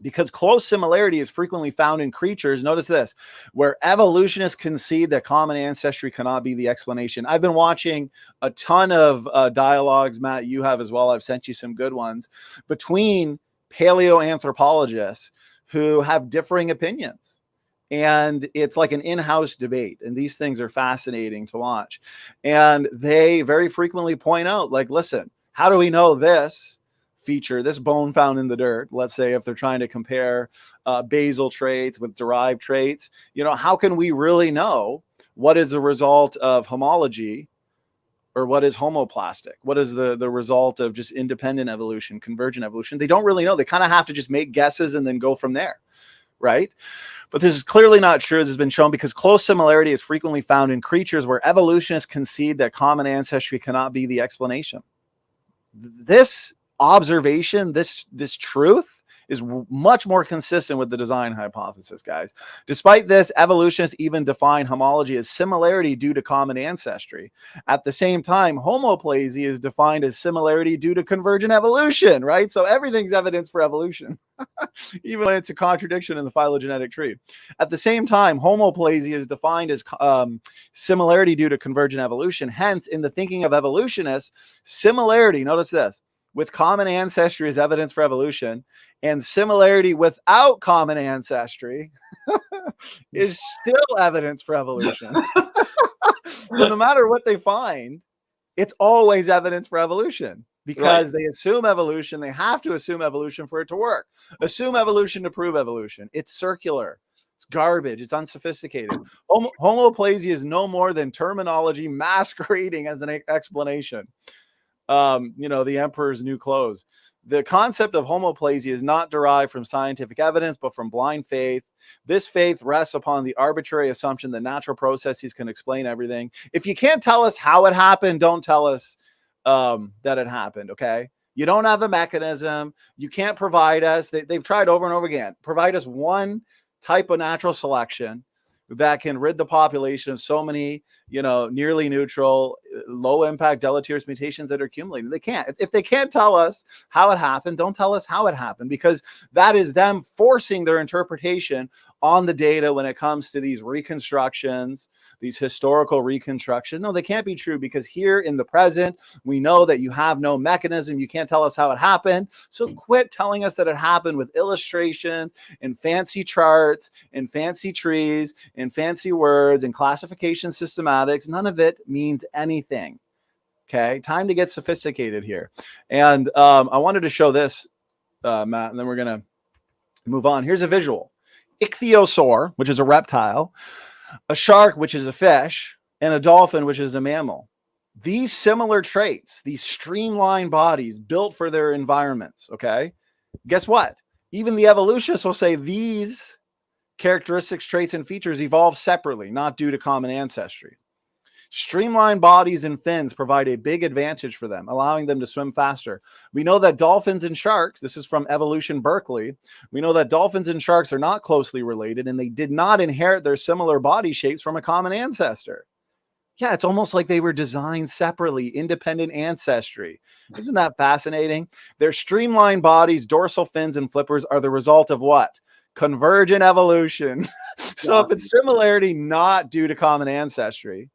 Because close similarity is frequently found in creatures, notice this, where evolutionists concede that common ancestry cannot be the explanation. I've been watching a ton of dialogues, Matt, you have as well, I've sent you some good ones, between paleoanthropologists who have differing opinions. And it's like an in-house debate. And these things are fascinating to watch. And they very frequently point out, like, listen, how do we know this feature, this bone found in the dirt, let's say if they're trying to compare basal traits with derived traits, you know, how can we really know what is the result of homology or what is homoplastic? What is the result of just independent evolution, convergent evolution? They don't really know. They kind of have to just make guesses and then go from there, right? But this is clearly not true, as has been shown, because close similarity is frequently found in creatures where evolutionists concede that common ancestry cannot be the explanation. This observation, this truth is much more consistent with the design hypothesis, guys. Despite this, evolutionists even define homology as similarity due to common ancestry. At the same time, homoplasy is defined as similarity due to convergent evolution, right? So everything's evidence for evolution, even when it's a contradiction in the phylogenetic tree. At the same time, homoplasy is defined as similarity due to convergent evolution. Hence, in the thinking of evolutionists, similarity, notice this, with common ancestry is evidence for evolution, and similarity without common ancestry is still evidence for evolution. So no matter what they find, it's always evidence for evolution, because they assume evolution. They have to assume evolution for it to work. Assume evolution to prove evolution. It's circular. It's garbage. It's unsophisticated. Homoplasy is no more than terminology masquerading as an explanation. You know, the emperor's new clothes. The concept of homoplasy is not derived from scientific evidence, but from blind faith. This faith rests upon the arbitrary assumption that natural processes can explain everything. If you can't tell us how it happened, don't tell us that it happened, okay? You don't have a mechanism. You can't provide us. They've tried over and over again. Provide us one type of natural selection that can rid the population of so many, you know, nearly neutral, low impact, deleterious mutations that are accumulating. They can't. If they can't tell us how it happened, don't tell us how it happened, because that is them forcing their interpretation on the data when it comes to these reconstructions, these historical reconstructions. No, they can't be true, because here in the present, we know that you have no mechanism. You can't tell us how it happened. So quit telling us that it happened with illustrations and fancy charts and fancy trees and fancy words and classification systematics. None of it means anything. Okay, time to get sophisticated here. And I wanted to show this, Matt, and then we're going to move on. Here's a visual. Ichthyosaur, which is a reptile, a shark, which is a fish, and a dolphin, which is a mammal. These similar traits, these streamlined bodies built for their environments, okay? Guess what? Even the evolutionists will say these characteristics, traits, and features evolve separately, not due to common ancestry. Streamlined bodies and fins provide a big advantage for them, allowing them to swim faster. We know that dolphins and sharks, this is from Evolution Berkeley, we know that dolphins and sharks are not closely related, and they did not inherit their similar body shapes from a common ancestor. Yeah, it's almost like they were designed separately, independent ancestry. Isn't that fascinating? Their streamlined bodies, dorsal fins, and flippers are the result of what? Convergent evolution. So if it's similarity not due to common ancestry,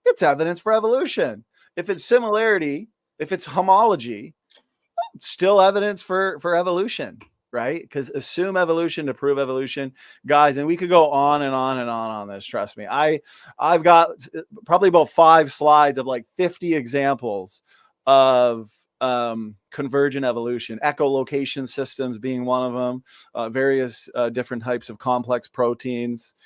it's evidence for evolution. If it's similarity, if it's homology, still evidence for evolution, right? Because assume evolution to prove evolution, guys. And we could go on and on and on this. Trust me. I've got probably about 5 slides of like 50 examples of convergent evolution, echolocation systems being one of them, various different types of complex proteins.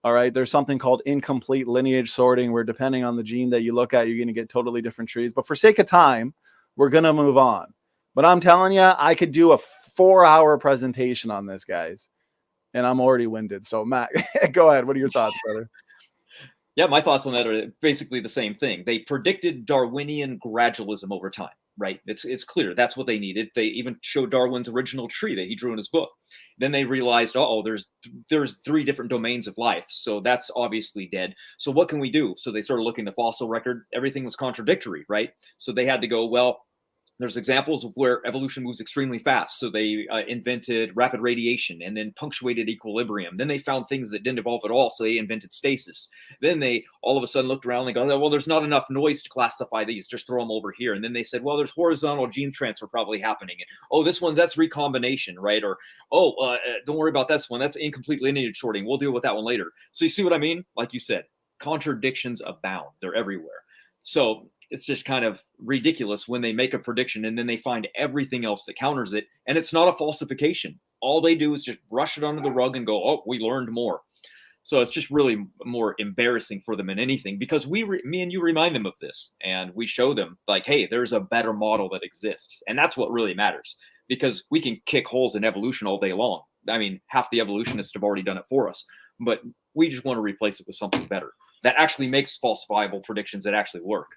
All right. There's something called incomplete lineage sorting, where depending on the gene that you look at, you're going to get totally different trees. But for sake of time, we're going to move on. But I'm telling you, I could do a 4-hour presentation on this, guys. And I'm already winded. So Matt, go ahead. What are your thoughts, brother? Yeah, my thoughts on that are basically the same thing. They predicted Darwinian gradualism over time, right? It's clear that's what they needed. They even showed Darwin's original tree that he drew in his book. Then they realized, oh, there's 3 different domains of life, so that's obviously dead. So what can we do? So they started looking at the fossil record. Everything was contradictory, right? So they had to go, well, there's examples of where evolution moves extremely fast. So they invented rapid radiation and then punctuated equilibrium. Then they found things that didn't evolve at all. So they invented stasis. Then they all of a sudden looked around and go, well, there's not enough noise to classify these. Just throw them over here. And then they said, well, there's horizontal gene transfer probably happening. And, oh, this one, that's recombination, right? Or, oh, don't worry about this one. That's incomplete lineage sorting. We'll deal with that one later. So you see what I mean? Like you said, contradictions abound. They're everywhere. So it's just kind of ridiculous when they make a prediction and then they find everything else that counters it. And it's not a falsification. All they do is just brush it under the rug and go, oh, we learned more. So it's just really more embarrassing for them than anything, because me and you remind them of this, and we show them like, hey, there's a better model that exists. And that's what really matters, because we can kick holes in evolution all day long. I mean, half the evolutionists have already done it for us, but we just want to replace it with something better that actually makes falsifiable predictions that actually work.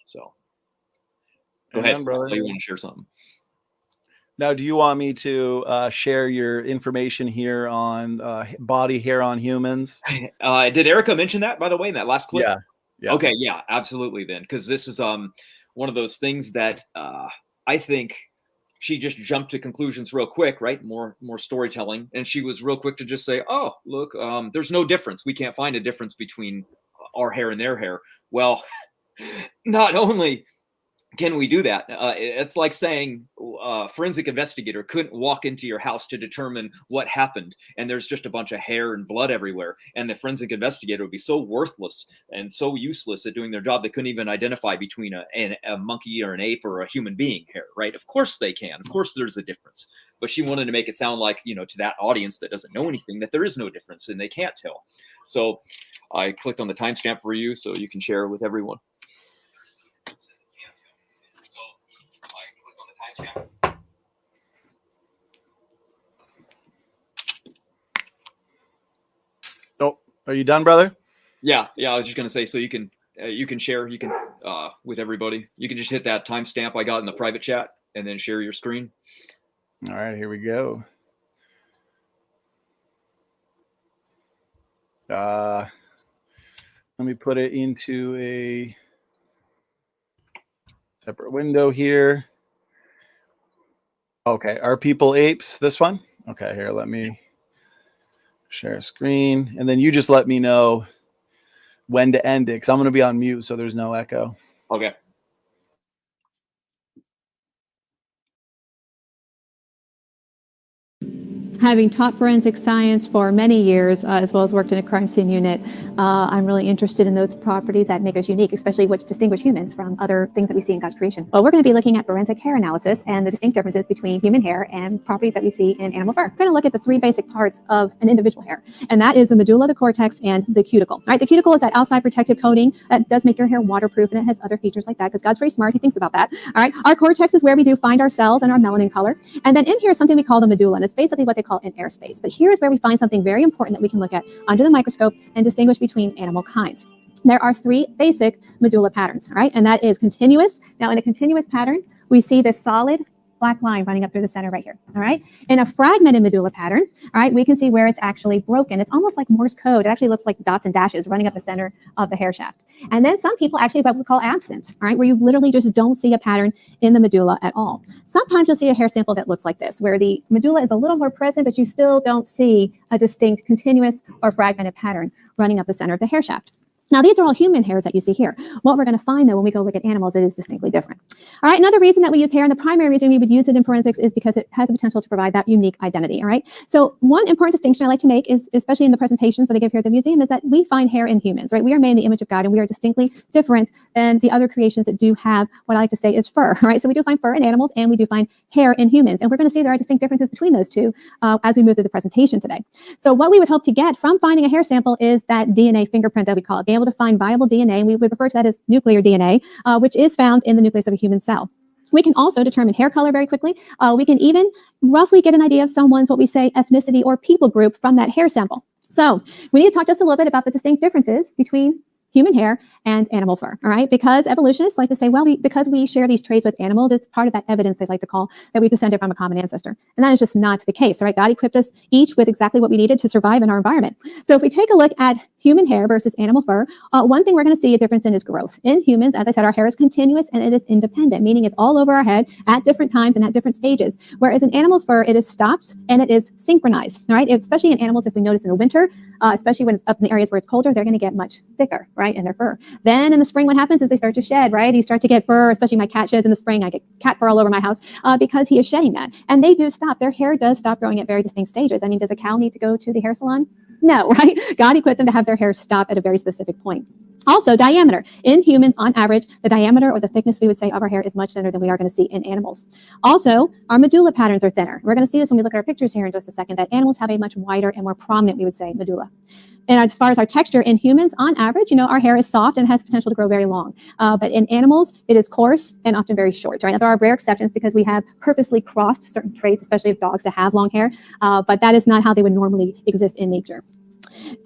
So go ahead, brother. So you want to share something? Now, do you want me to share your information here on body hair on humans? Did Erika mention that, by the way, in that last clip? Yeah. Okay, yeah, absolutely then. Because this is one of those things that I think she just jumped to conclusions real quick, right? More storytelling. And she was real quick to just say, oh, look, there's no difference. We can't find a difference between our hair and their hair. Well, not only can we do that, it's like saying a forensic investigator couldn't walk into your house to determine what happened, and there's just a bunch of hair and blood everywhere, and the forensic investigator would be so worthless and so useless at doing their job they couldn't even identify between a monkey or an ape or a human being hair, right? Of course they can. Of course there's a difference. But she wanted to make it sound like, to that audience that doesn't know anything, that there is no difference and they can't tell. So I clicked on the timestamp for you so you can share with everyone. Oh, are you done, brother? Yeah. I was just gonna say, so you can share, with everybody. You can just hit that timestamp I got in the private chat and then share your screen. All right, here we go. Let me put it into a separate window here. Okay, are people apes? This one? Okay, here, let me share a screen. And then you just let me know when to end it, because I'm going to be on mute so there's no echo. Okay. Having taught forensic science for many years, as well as worked in a crime scene unit, I'm really interested in those properties that make us unique, especially which distinguish humans from other things that we see in God's creation. Well, we're going to be looking at forensic hair analysis and the distinct differences between human hair and properties that we see in animal fur. We're going to look at the 3 basic parts of an individual hair, and that is the medulla, the cortex, and the cuticle. All right, the cuticle is that outside protective coating that does make your hair waterproof, and it has other features like that because God's very smart. He thinks about that. All right, our cortex is where we do find our cells and our melanin color, and then in here is something we call the medulla, and it's basically what they call an airspace. But here's where we find something very important that we can look at under the microscope and distinguish between animal kinds. There are 3 basic medulla patterns, all right? And that is continuous. Now, in a continuous pattern, we see this solid black line running up through the center right here, all right? In a fragmented medulla pattern, all right, we can see where it's actually broken. It's almost like Morse code. It actually looks like dots and dashes running up the center of the hair shaft. And then some people actually what we call absent, all right, where you literally just don't see a pattern in the medulla at all. Sometimes you'll see a hair sample that looks like this, where the medulla is a little more present, but you still don't see a distinct continuous or fragmented pattern running up the center of the hair shaft. Now, these are all human hairs that you see here. What we're going to find, though, when we go look at animals, it is distinctly different. All right, another reason that we use hair, and the primary reason we would use it in forensics, is because it has the potential to provide that unique identity, all right? So one important distinction I like to make is, especially in the presentations that I give here at the museum, is that we find hair in humans, right? We are made in the image of God, and we are distinctly different than the other creations that do have what I like to say is fur, right? So we do find fur in animals, and we do find hair in humans, and we're going to see there are distinct differences between those two as we move through the presentation today. So what we would hope to get from finding a hair sample is that DNA fingerprint that we call it, be able to find viable DNA, and we would refer to that as nuclear DNA, which is found in the nucleus of a human cell. We can also determine hair color very quickly. We can even roughly get an idea of someone's, what we say, ethnicity or people group from that hair sample. So we need to talk just a little bit about the distinct differences between human hair and animal fur, all right? Because evolutionists like to say, well, because we share these traits with animals, it's part of that evidence, they like to call, that we descended from a common ancestor. And that is just not the case, all right? God equipped us each with exactly what we needed to survive in our environment. So if we take a look at human hair versus animal fur, one thing we're going to see a difference in is growth. In humans, as I said, our hair is continuous and it is independent, meaning it's all over our head at different times and at different stages. Whereas in animal fur, it is stopped and it is synchronized, all right? Especially in animals, if we notice in the winter, especially when it's up in the areas where it's colder, they're going to get much thicker, right, in their fur. Then in the spring, what happens is they start to shed, right? You start to get fur, especially my cat sheds in the spring. I get cat fur all over my house because he is shedding that. And they do stop. Their hair does stop growing at very distinct stages. I mean, does a cow need to go to the hair salon? No, right? God equipped them to have their hair stop at a very specific point. Also, diameter. In humans, on average, the diameter or the thickness, we would say, of our hair is much thinner than we are going to see in animals. Also, our medulla patterns are thinner. We're going to see this when we look at our pictures here in just a second, that animals have a much wider and more prominent, we would say, medulla. And as far as our texture, in humans, on average, our hair is soft and has potential to grow very long. But in animals, it is coarse and often very short, right? Now, there are rare exceptions because we have purposely crossed certain traits, especially of dogs, to have long hair. But that is not how they would normally exist in nature.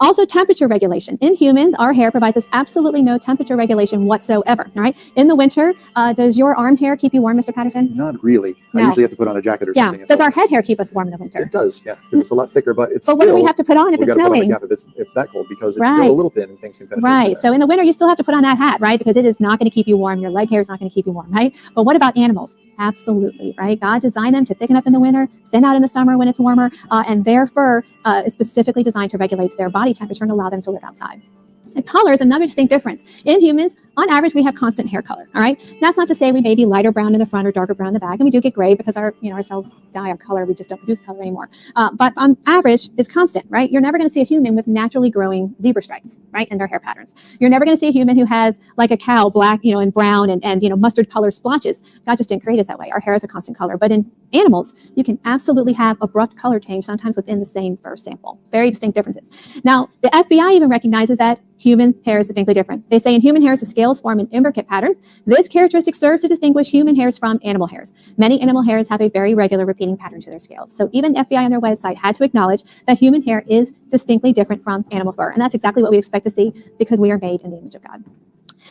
Also, temperature regulation. In humans, our hair provides us absolutely no temperature regulation whatsoever, all right? In the winter, does your arm hair keep you warm, Mr. Patterson? Not really. No. I usually have to put on a jacket or something. Does our head hair keep us warm in the winter? It does, yeah, because it's a lot thicker, but it's But what do we have to put on if we it's gotta put on a snowing? cap if it's that cold, because it's still a little thin and things can penetrate. Right. So in the winter, you still have to put on that hat, right? Because it is not going to keep you warm. Your leg hair is not going to keep you warm, right? But what about animals? Absolutely, right? God designed them to thicken up in the winter, thin out in the summer when it's warmer, and their fur is specifically designed to regulate their body temperature and allow them to live outside. And color is another distinct difference. In humans, on average, we have constant hair color, all right? That's not to say we may be lighter brown in the front or darker brown in the back, and we do get gray because our cells die of color. We just don't produce color anymore. But on average, it's constant, right? You're never going to see a human with naturally growing zebra stripes, right, in their hair patterns. You're never going to see a human who has, like a cow, black, and brown and mustard color splotches. God just didn't create us that way. Our hair is a constant color. But in animals, you can absolutely have abrupt color change, sometimes within the same fur sample. Very distinct differences. Now, the FBI even recognizes that human hair is distinctly different. They say in human hairs, the scales form an imbricate pattern. This characteristic serves to distinguish human hairs from animal hairs. Many animal hairs have a very regular repeating pattern to their scales. So even FBI on their website had to acknowledge that human hair is distinctly different from animal fur. And that's exactly what we expect to see because we are made in the image of God.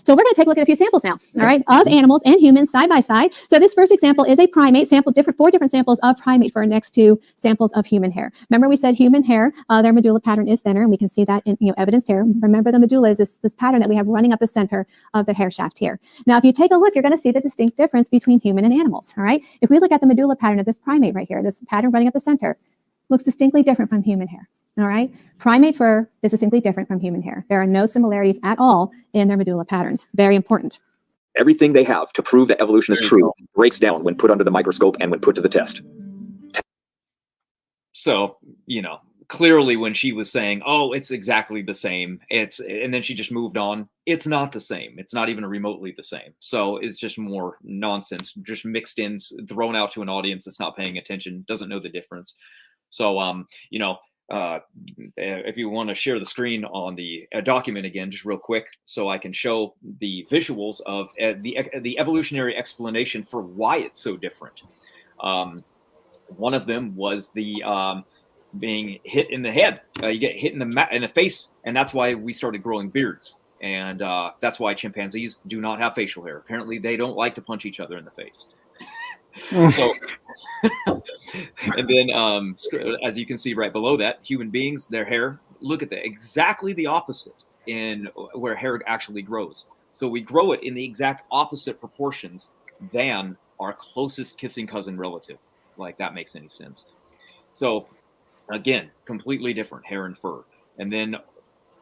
So we're going to take a look at a few samples now, all right, of animals and humans side by side. So this first example is a primate sample, four different samples of primate fur next to samples of human hair. Remember we said human hair, their medulla pattern is thinner, and we can see that in evidenced here. Remember the medulla is this pattern that we have running up the center of the hair shaft here. Now, if you take a look, you're going to see the distinct difference between human and animals, all right? If we look at the medulla pattern of this primate right here, this pattern running up the center looks distinctly different from human hair. All right. Primate fur is distinctly different from human hair. There are no similarities at all in their medulla patterns. Very important. Everything they have to prove that evolution is true breaks down when put under the microscope and when put to the test. So, clearly when she was saying, oh, it's exactly the same, and then she just moved on, it's not the same. It's not even remotely the same. So it's just more nonsense, just mixed in, thrown out to an audience that's not paying attention, doesn't know the difference. So, if you want to share the screen on the document again, just real quick, so I can show the visuals of the evolutionary explanation for why it's so different. One of them was the being hit in the head. You get hit in the face, and that's why we started growing beards. And that's why chimpanzees do not have facial hair. Apparently, they don't like to punch each other in the face. So, and then as you can see right below that, human beings, their hair, look at that, exactly the opposite in where hair actually grows. So we grow it in the exact opposite proportions than our closest kissing cousin relative. Like that makes any sense. So again, completely different hair and fur. And then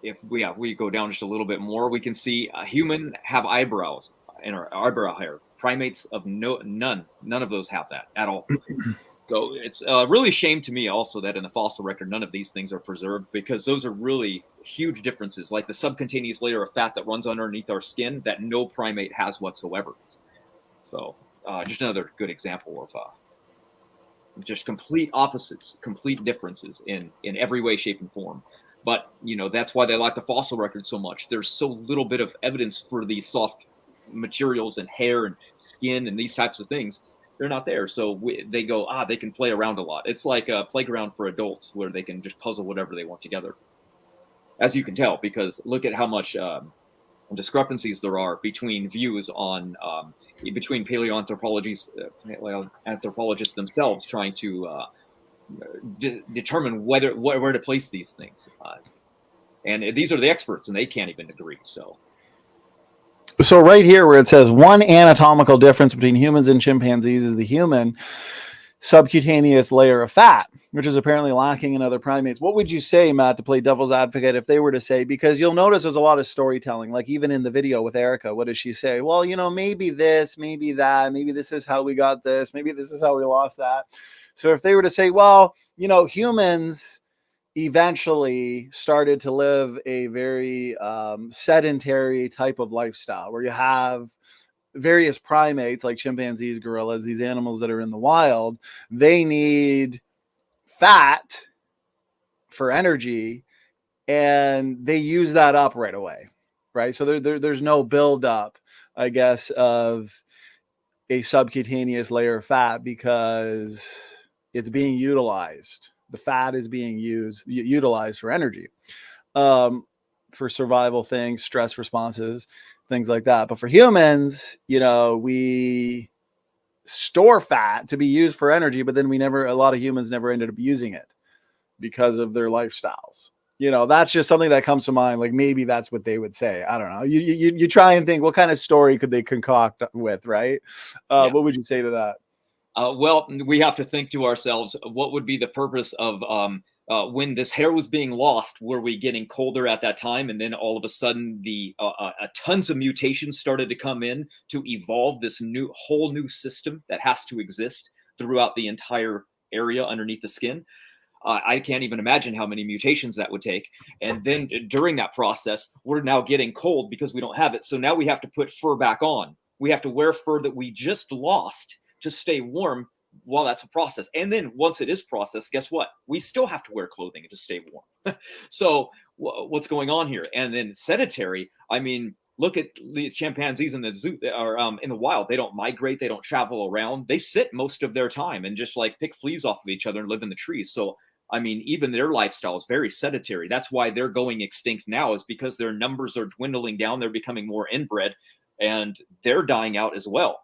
if we go down just a little bit more, we can see a human have eyebrows in our eyebrow hair. Primates of none of those have that at all. So it's really a shame to me also that in the fossil record, none of these things are preserved, because those are really huge differences, like the subcutaneous layer of fat that runs underneath our skin that no primate has whatsoever. So just another good example of just complete opposites, complete differences in every way, shape, and form. But, that's why they like the fossil record so much. There's so little bit of evidence for these soft materials and hair and skin and these types of things, they're not there. So they go, they can play around a lot. It's like a playground for adults where they can just puzzle whatever they want together. As you can tell, because look at how much discrepancies there are between views on between paleoanthropologists themselves trying to determine where to place these things. And these are the experts, and they can't even agree. So right here where it says one anatomical difference between humans and chimpanzees is the human subcutaneous layer of fat, which is apparently lacking in other primates. What would you say, Matt, to play devil's advocate, if they were to say, because you'll notice there's a lot of storytelling, like even in the video with Erika, what does she say? Well, maybe this, maybe that, maybe this is how we got this, maybe this is how we lost that. So if they were to say, well, humans eventually started to live a very sedentary type of lifestyle where you have various primates like chimpanzees, gorillas, these animals that are in the wild, they need fat for energy and they use that up right away, right? So there's no buildup, I guess, of a subcutaneous layer of fat because it's being utilized. The fat is being utilized for energy, for survival things, stress responses, things like that. But for humans, we store fat to be used for energy, but then a lot of humans never ended up using it because of their lifestyles. That's just something that comes to mind. Like maybe that's what they would say. I don't know. You try and think, what kind of story could they concoct with, right? What would you say to that? Well, we have to think to ourselves, what would be the purpose of when this hair was being lost? Were we getting colder at that time? And then all of a sudden, the tons of mutations started to come in to evolve this whole new system that has to exist throughout the entire area underneath the skin. I can't even imagine how many mutations that would take. And then during that process, we're now getting cold because we don't have it. So now we have to put fur back on. We have to wear fur that we just lost to stay warm while that's a process. And then once it is processed, guess what? We still have to wear clothing to stay warm. So what's going on here? And then sedentary, I mean, look at the chimpanzees in the zoo or in the wild. They don't migrate. They don't travel around. They sit most of their time and just like pick fleas off of each other and live in the trees. So, I mean, even their lifestyle is very sedentary. That's why they're going extinct now, is because their numbers are dwindling down. They're becoming more inbred and they're dying out as well.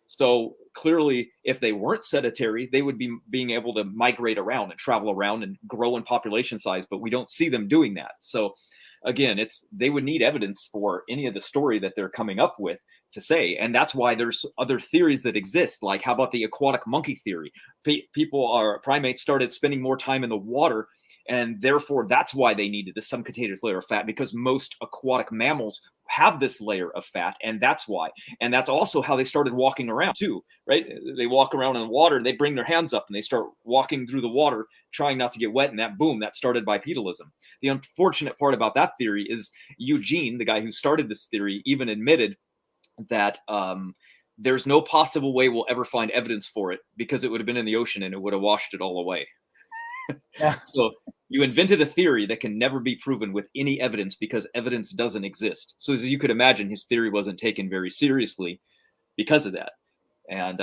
So clearly, if they weren't sedentary, they would be being able to migrate around and travel around and grow in population size, but we don't see them doing that. So again, they would need evidence for any of the story that they're coming up with to say. And that's why there's other theories that exist. Like, how about the aquatic monkey theory? Primates started spending more time in the water, and therefore that's why they needed this subcutaneous layer of fat, because most aquatic mammals have this layer of fat, and that's why. And that's also how they started walking around too, right? They walk around in the water and they bring their hands up and they start walking through the water, trying not to get wet, and that started bipedalism. The unfortunate part about that theory is Eugene, the guy who started this theory, even admitted that there's no possible way we'll ever find evidence for it, because it would have been in the ocean and it would have washed it all away. Yeah. So you invented a theory that can never be proven with any evidence, because evidence doesn't exist. So as you could imagine, his theory wasn't taken very seriously because of that. And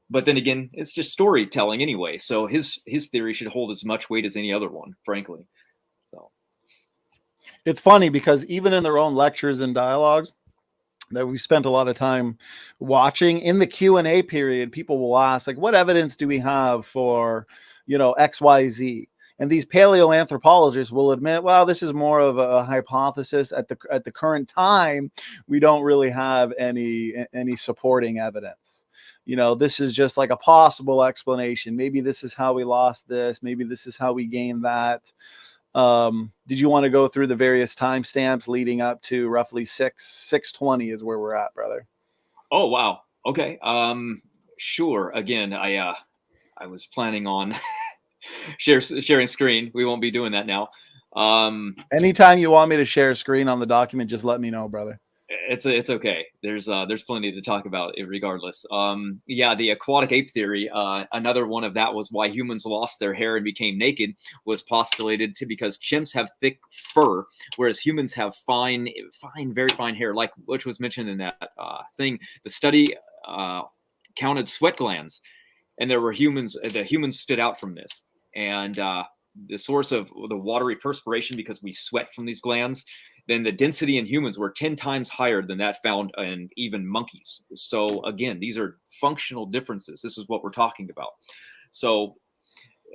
but then again, it's just storytelling anyway. So his theory should hold as much weight as any other one, frankly. So it's funny because even in their own lectures and dialogues that we spent a lot of time watching, in the Q&A period, people will ask, like, what evidence do we have for, XYZ? And these paleoanthropologists will admit, well, this is more of a hypothesis. At the current time, we don't really have any supporting evidence. This is just like a possible explanation. Maybe this is how we lost this. Maybe this is how we gained that. Did you want to go through the various timestamps leading up to roughly 620 is where we're at, brother? Oh, wow. Okay. Sure. Again, I was planning on sharing screen. We won't be doing that now. Anytime you want me to share a screen on the document, just let me know, brother. It's okay. There's plenty to talk about regardless. Yeah, the aquatic ape theory. Another one of that was why humans lost their hair and became naked. Was postulated to because chimps have thick fur, whereas humans have fine, very fine hair, like which was mentioned in that thing. The study counted sweat glands, and there were humans. The humans stood out from this, and the source of the watery perspiration because we sweat from these glands. Then the density in humans were 10 times higher than that found in even monkeys. So again, these are functional differences. This is what we're talking about. So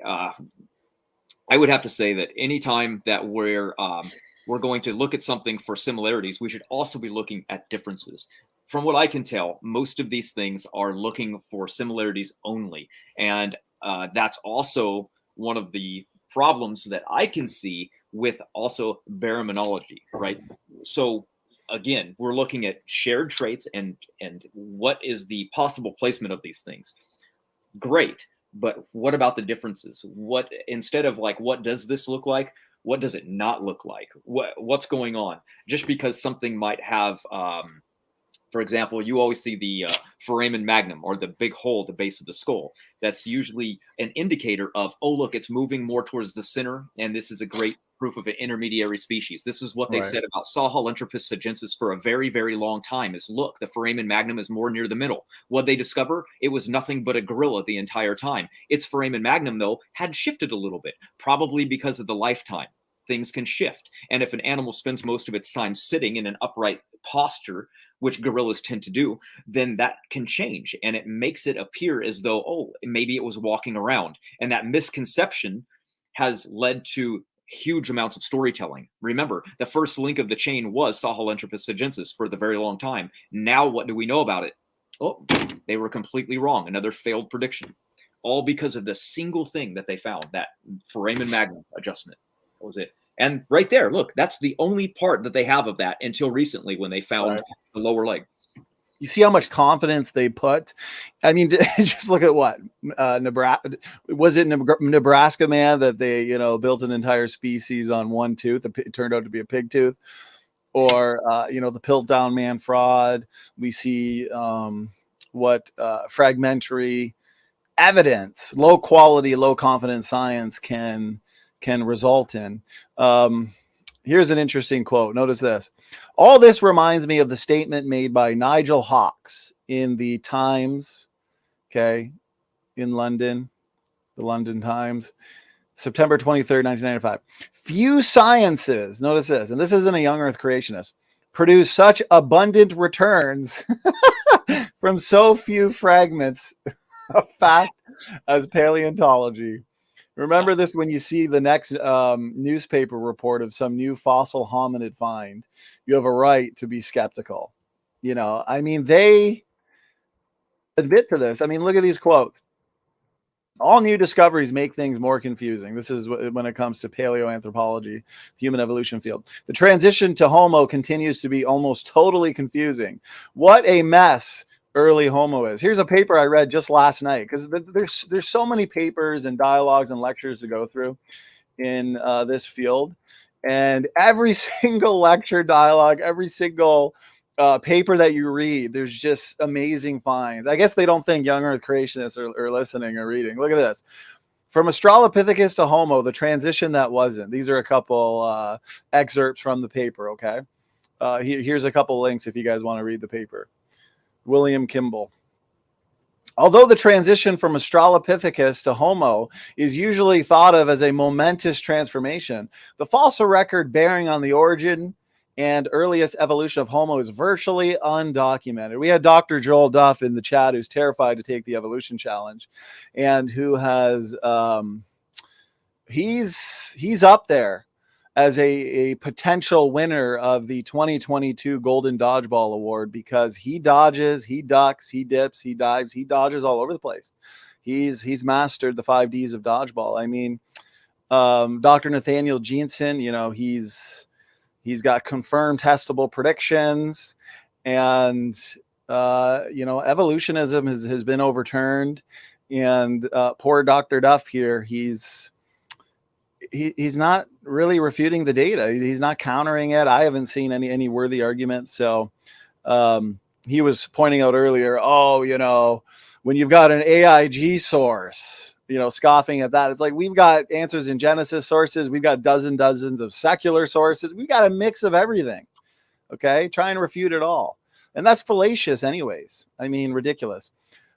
I would have to say that anytime that we're going to look at something for similarities, we should also be looking at differences. From what I can tell, most of these things are looking for similarities only. And that's also one of the problems that I can see with also baraminology, right? So again, we're looking at shared traits and what is the possible placement of these things. Great, but what about the differences? What, instead of like, what does this look like? What does it not look like? What's going on? Just because something might have, for example, you always see the foramen magnum, or the big hole at the base of the skull. That's usually an indicator of, oh, look, it's moving more towards the center, and this is a great proof of an intermediary species. This is what they said about Sahelanthropus sagensis for a very, very long time, is look, the foramen magnum is more near the middle. What they discover? It was nothing but a gorilla the entire time. Its foramen magnum, though, had shifted a little bit, probably because of the lifetime. Things can shift. And if an animal spends most of its time sitting in an upright posture, which gorillas tend to do, then that can change. And it makes it appear as though, oh, maybe it was walking around. And that misconception has led to huge amounts of storytelling. Remember, the first link of the chain was Sahelanthropus sagensis for the very long time. Now, what do we know about it? Oh, they were completely wrong. Another failed prediction. All because of the single thing that they found, that foramen magnum adjustment. That was it. And right there, look, that's the only part that they have of that until recently when they found the lower leg. You see how much confidence they put? I mean, just look at what Nebraska, was it Nebraska, man, that they, built an entire species on one tooth. It turned out to be a pig tooth. Or, the Piltdown Man fraud. We see what fragmentary evidence, low quality, low confidence science can result in. Here's an interesting quote. Notice this. All this reminds me of the statement made by Nigel Hawkes in the Times, in London, the London Times, September 23rd, 1995. Few sciences, notice this, and this isn't a young earth creationist, produce such abundant returns from so few fragments of fact as paleontology. Remember this when you see the next newspaper report of some new fossil hominid find. You have a right to be skeptical. I mean, they admit to this. I mean, look at these quotes. All new discoveries make things more confusing. This is when it comes to paleoanthropology, human evolution field. The transition to Homo continues to be almost totally confusing. What a mess early Homo is. Here's a paper I read just last night, because there's so many papers and dialogues and lectures to go through in this field, and every single lecture, dialogue, every single paper that you read, there's just amazing finds. I guess they don't think young earth creationists are listening or reading. Look at this. From Australopithecus to Homo, the transition that wasn't. These are a couple excerpts from the paper, okay? Here's a couple links if you guys want to read the paper. William Kimball. Although the transition from Australopithecus to Homo is usually thought of as a momentous transformation, the fossil record bearing on the origin and earliest evolution of Homo is virtually undocumented. We had Dr. Joel Duff in the chat, who's terrified to take the evolution challenge, and who has he's up there as a potential winner of the 2022 Golden Dodgeball Award, because he dodges, he ducks, he dips, he dives, he dodges all over the place. He's mastered the 5 Ds of dodgeball. I mean, Dr. Nathaniel Jensen, he's got confirmed testable predictions, and evolutionism has been overturned. And poor Dr. Duff here, he's not really refuting the data. He's not countering it. I haven't seen any worthy arguments. So He was pointing out earlier, oh, you know, when you've got an AIG source, you know, scoffing at that. It's like, we've got answers in Genesis sources. We've got dozens of secular sources. We've got a mix of everything. Okay. Try and refute it all. And that's fallacious anyways. I mean, ridiculous.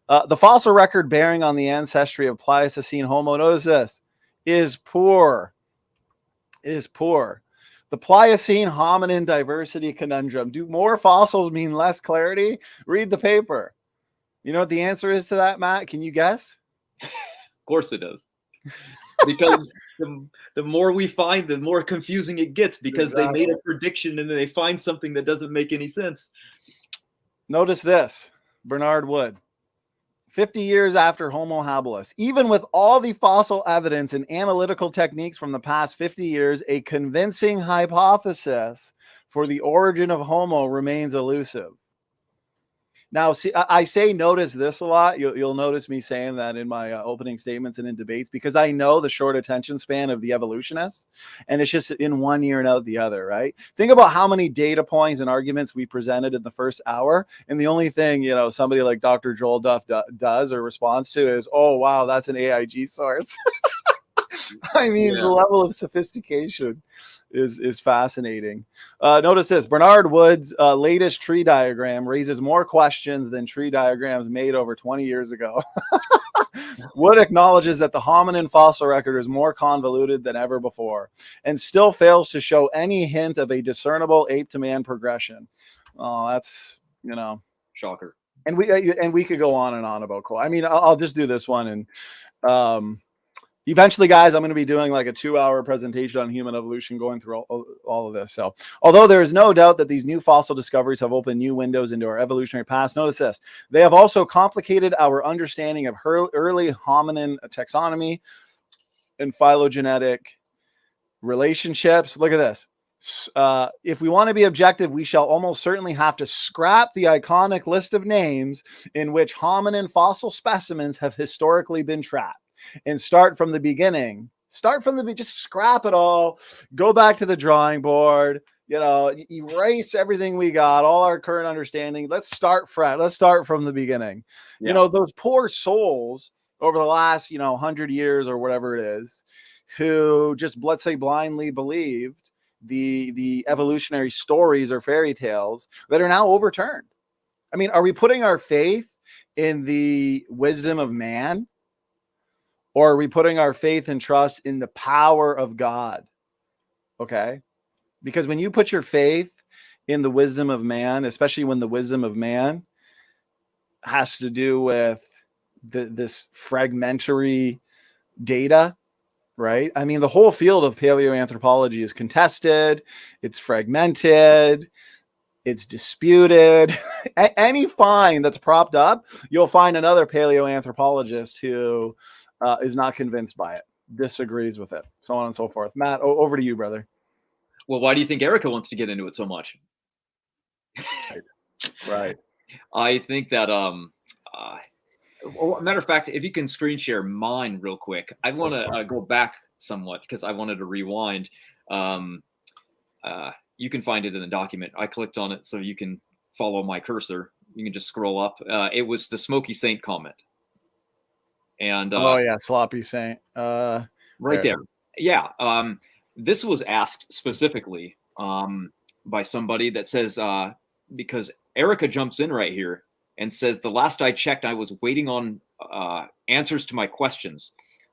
The fossil record bearing on the ancestry of Pleistocene Homo, notice this, is poor. The Pliocene hominin diversity conundrum. Do more fossils mean less clarity? Read the paper. You know what the answer is to that, Matt? Can you guess? Of course it does. Because the more we find, the more confusing it gets, because they made a prediction and then they find something that doesn't make any sense. Notice this, Bernard Wood. 50 years after Homo habilis, even with all the fossil evidence and analytical techniques from the past 50 years, a convincing hypothesis for the origin of Homo remains elusive. Now, see, I say notice this a lot. You'll notice me saying that in my opening statements and in debates, because I know the short attention span of the evolutionists, and it's just in one ear and out the other, right? Think about how many data points and arguments we presented in the first hour, and the only thing, you know, somebody like Dr. Joel Duff does or responds to is, oh, wow, that's an AIG source. I mean, the level of sophistication is fascinating. Notice this, Bernard Wood's latest tree diagram raises more questions than tree diagrams made over 20 years ago. Wood acknowledges that the hominin fossil record is more convoluted than ever before and still fails to show any hint of a discernible ape-to-man progression. Oh, that's, you know, shocker. And we could go on and on about I mean, I'll just do this one, and eventually, guys, I'm going to be doing like a 2-hour presentation on human evolution, going through all of this. So, although there is no doubt that these new fossil discoveries have opened new windows into our evolutionary past, notice this. They have also complicated our understanding of early hominin taxonomy and phylogenetic relationships. Look at this. If we want to be objective, we shall almost certainly have to scrap the iconic list of names in which hominin fossil specimens have historically been trapped. And start from the beginning. Just scrap it all. Go back to the drawing board. You know, erase everything we got, all our current understanding. Let's start fresh. Let's start from the beginning. Yeah. You know, those poor souls over the last, 100 years or whatever it is, who just, let's say, blindly believed the evolutionary stories or fairy tales that are now overturned. I mean, are we putting our faith in the wisdom of man? Or are we putting our faith and trust in the power of God? Okay. Because when you put your faith in the wisdom of man, especially when the wisdom of man has to do with this fragmentary data, right? I mean, the whole field of paleoanthropology is contested. It's fragmented. It's disputed. Any find that's propped up, you'll find another paleoanthropologist who is not convinced by it, disagrees with it, so on and so forth. Matt, over to you, brother. Well, why do you think Erika wants to get into it so much? Right. I think that, well, matter of fact, if you can screen share mine real quick, I want to go back somewhat because I wanted to rewind. You can find it in the document. I clicked on it so you can follow my cursor. You can just scroll up. It was the Smoky Saint comment. And oh yeah, sloppy saint. Right there. Yeah. This was asked specifically by somebody that says, because Erika jumps in right here and says, the last I checked, I was waiting on answers to my questions.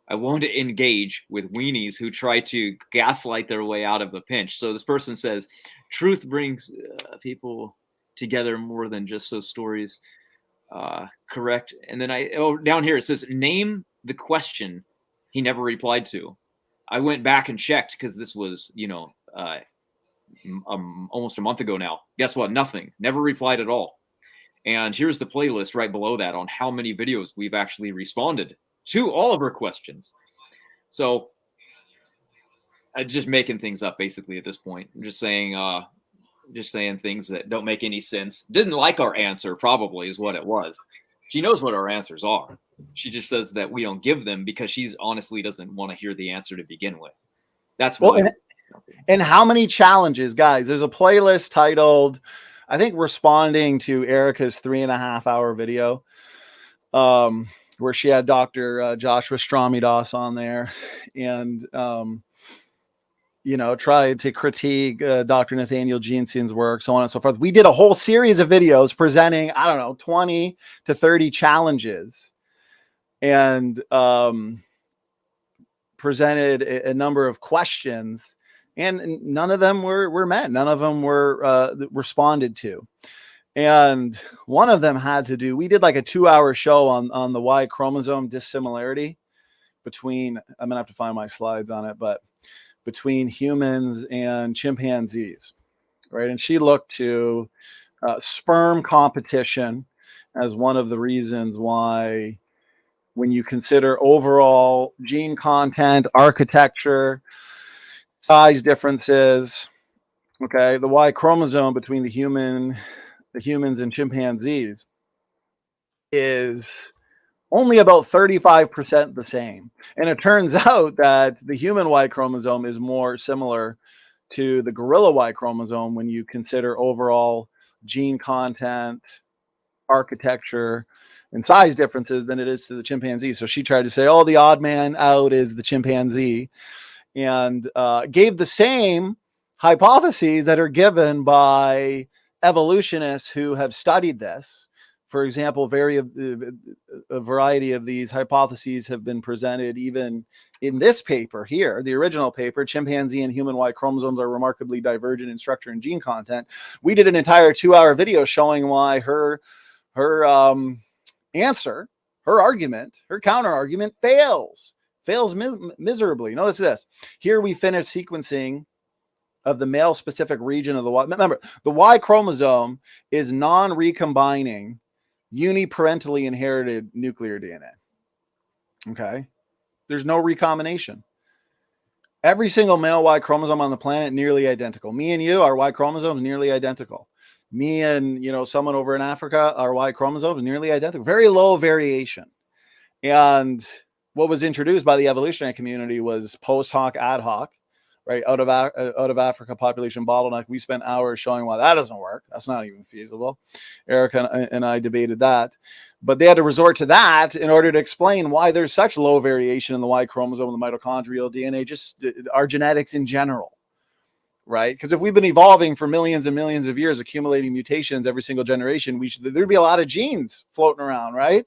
I wanted to engage with weenies who try to gaslight their way out of the pinch. So this person says, truth brings people together more than just those stories. Correct. And then down here it says, name the question he never replied to. I went back and checked because this was, almost a month ago now. Guess what? Nothing. Never replied at all. And here's the playlist right below that on how many videos we've actually responded to all of her questions. So just making things up basically at this point. I'm just saying things that don't make any sense. Didn't like our answer, probably, is what it was. She knows what our answers are. She just says that we don't give them because she's honestly doesn't want to hear the answer to begin with. That's what. And how many challenges, guys? There's a playlist titled I think responding to Erika's 3.5-hour video, where she had Dr. Joshua Stramidas on there, and tried to critique Dr. Nathaniel Jensen's work, so on and so forth. We did a whole series of videos presenting, 20 to 30 challenges, and presented a number of questions, and none of them were met. None of them were responded to. And one of them had to do, we did like a 2-hour show on the Y chromosome dissimilarity between, I'm gonna have to find my slides on it, but between humans and chimpanzees, right? And she looked to sperm competition as one of the reasons why, when you consider overall gene content, architecture, size differences, okay, the Y chromosome between the humans and chimpanzees is only about 35% the same. And it turns out that the human Y chromosome is more similar to the gorilla Y chromosome when you consider overall gene content, architecture, and size differences than it is to the chimpanzee. So she tried to say, oh, the odd man out is the chimpanzee, and gave the same hypotheses that are given by evolutionists who have studied this. For example, a variety of these hypotheses have been presented even in this paper here, the original paper, Chimpanzee and Human Y Chromosomes are remarkably divergent in structure and gene content. We did an entire 2-hour video showing why her answer, her argument, her counter argument fails miserably. Notice this. Here we finish sequencing of the male specific region of the Y. Remember, the Y chromosome is non-recombining, uniparentally inherited nuclear DNA. Okay. There's no recombination. Every single male Y chromosome on the planet, nearly identical. Me and you, our Y chromosome is nearly identical. Me and, someone over in Africa, our Y chromosome is nearly identical. Very low variation. And what was introduced by the evolutionary community was post hoc, ad hoc, right? Out of Africa population bottleneck. We spent hours showing why that doesn't work. That's not even feasible. Erika and I debated that. But they had to resort to that in order to explain why there's such low variation in the Y chromosome, the mitochondrial DNA, just our genetics in general. Right? Because if we've been evolving for millions and millions of years, accumulating mutations every single generation, there'd be a lot of genes floating around, right?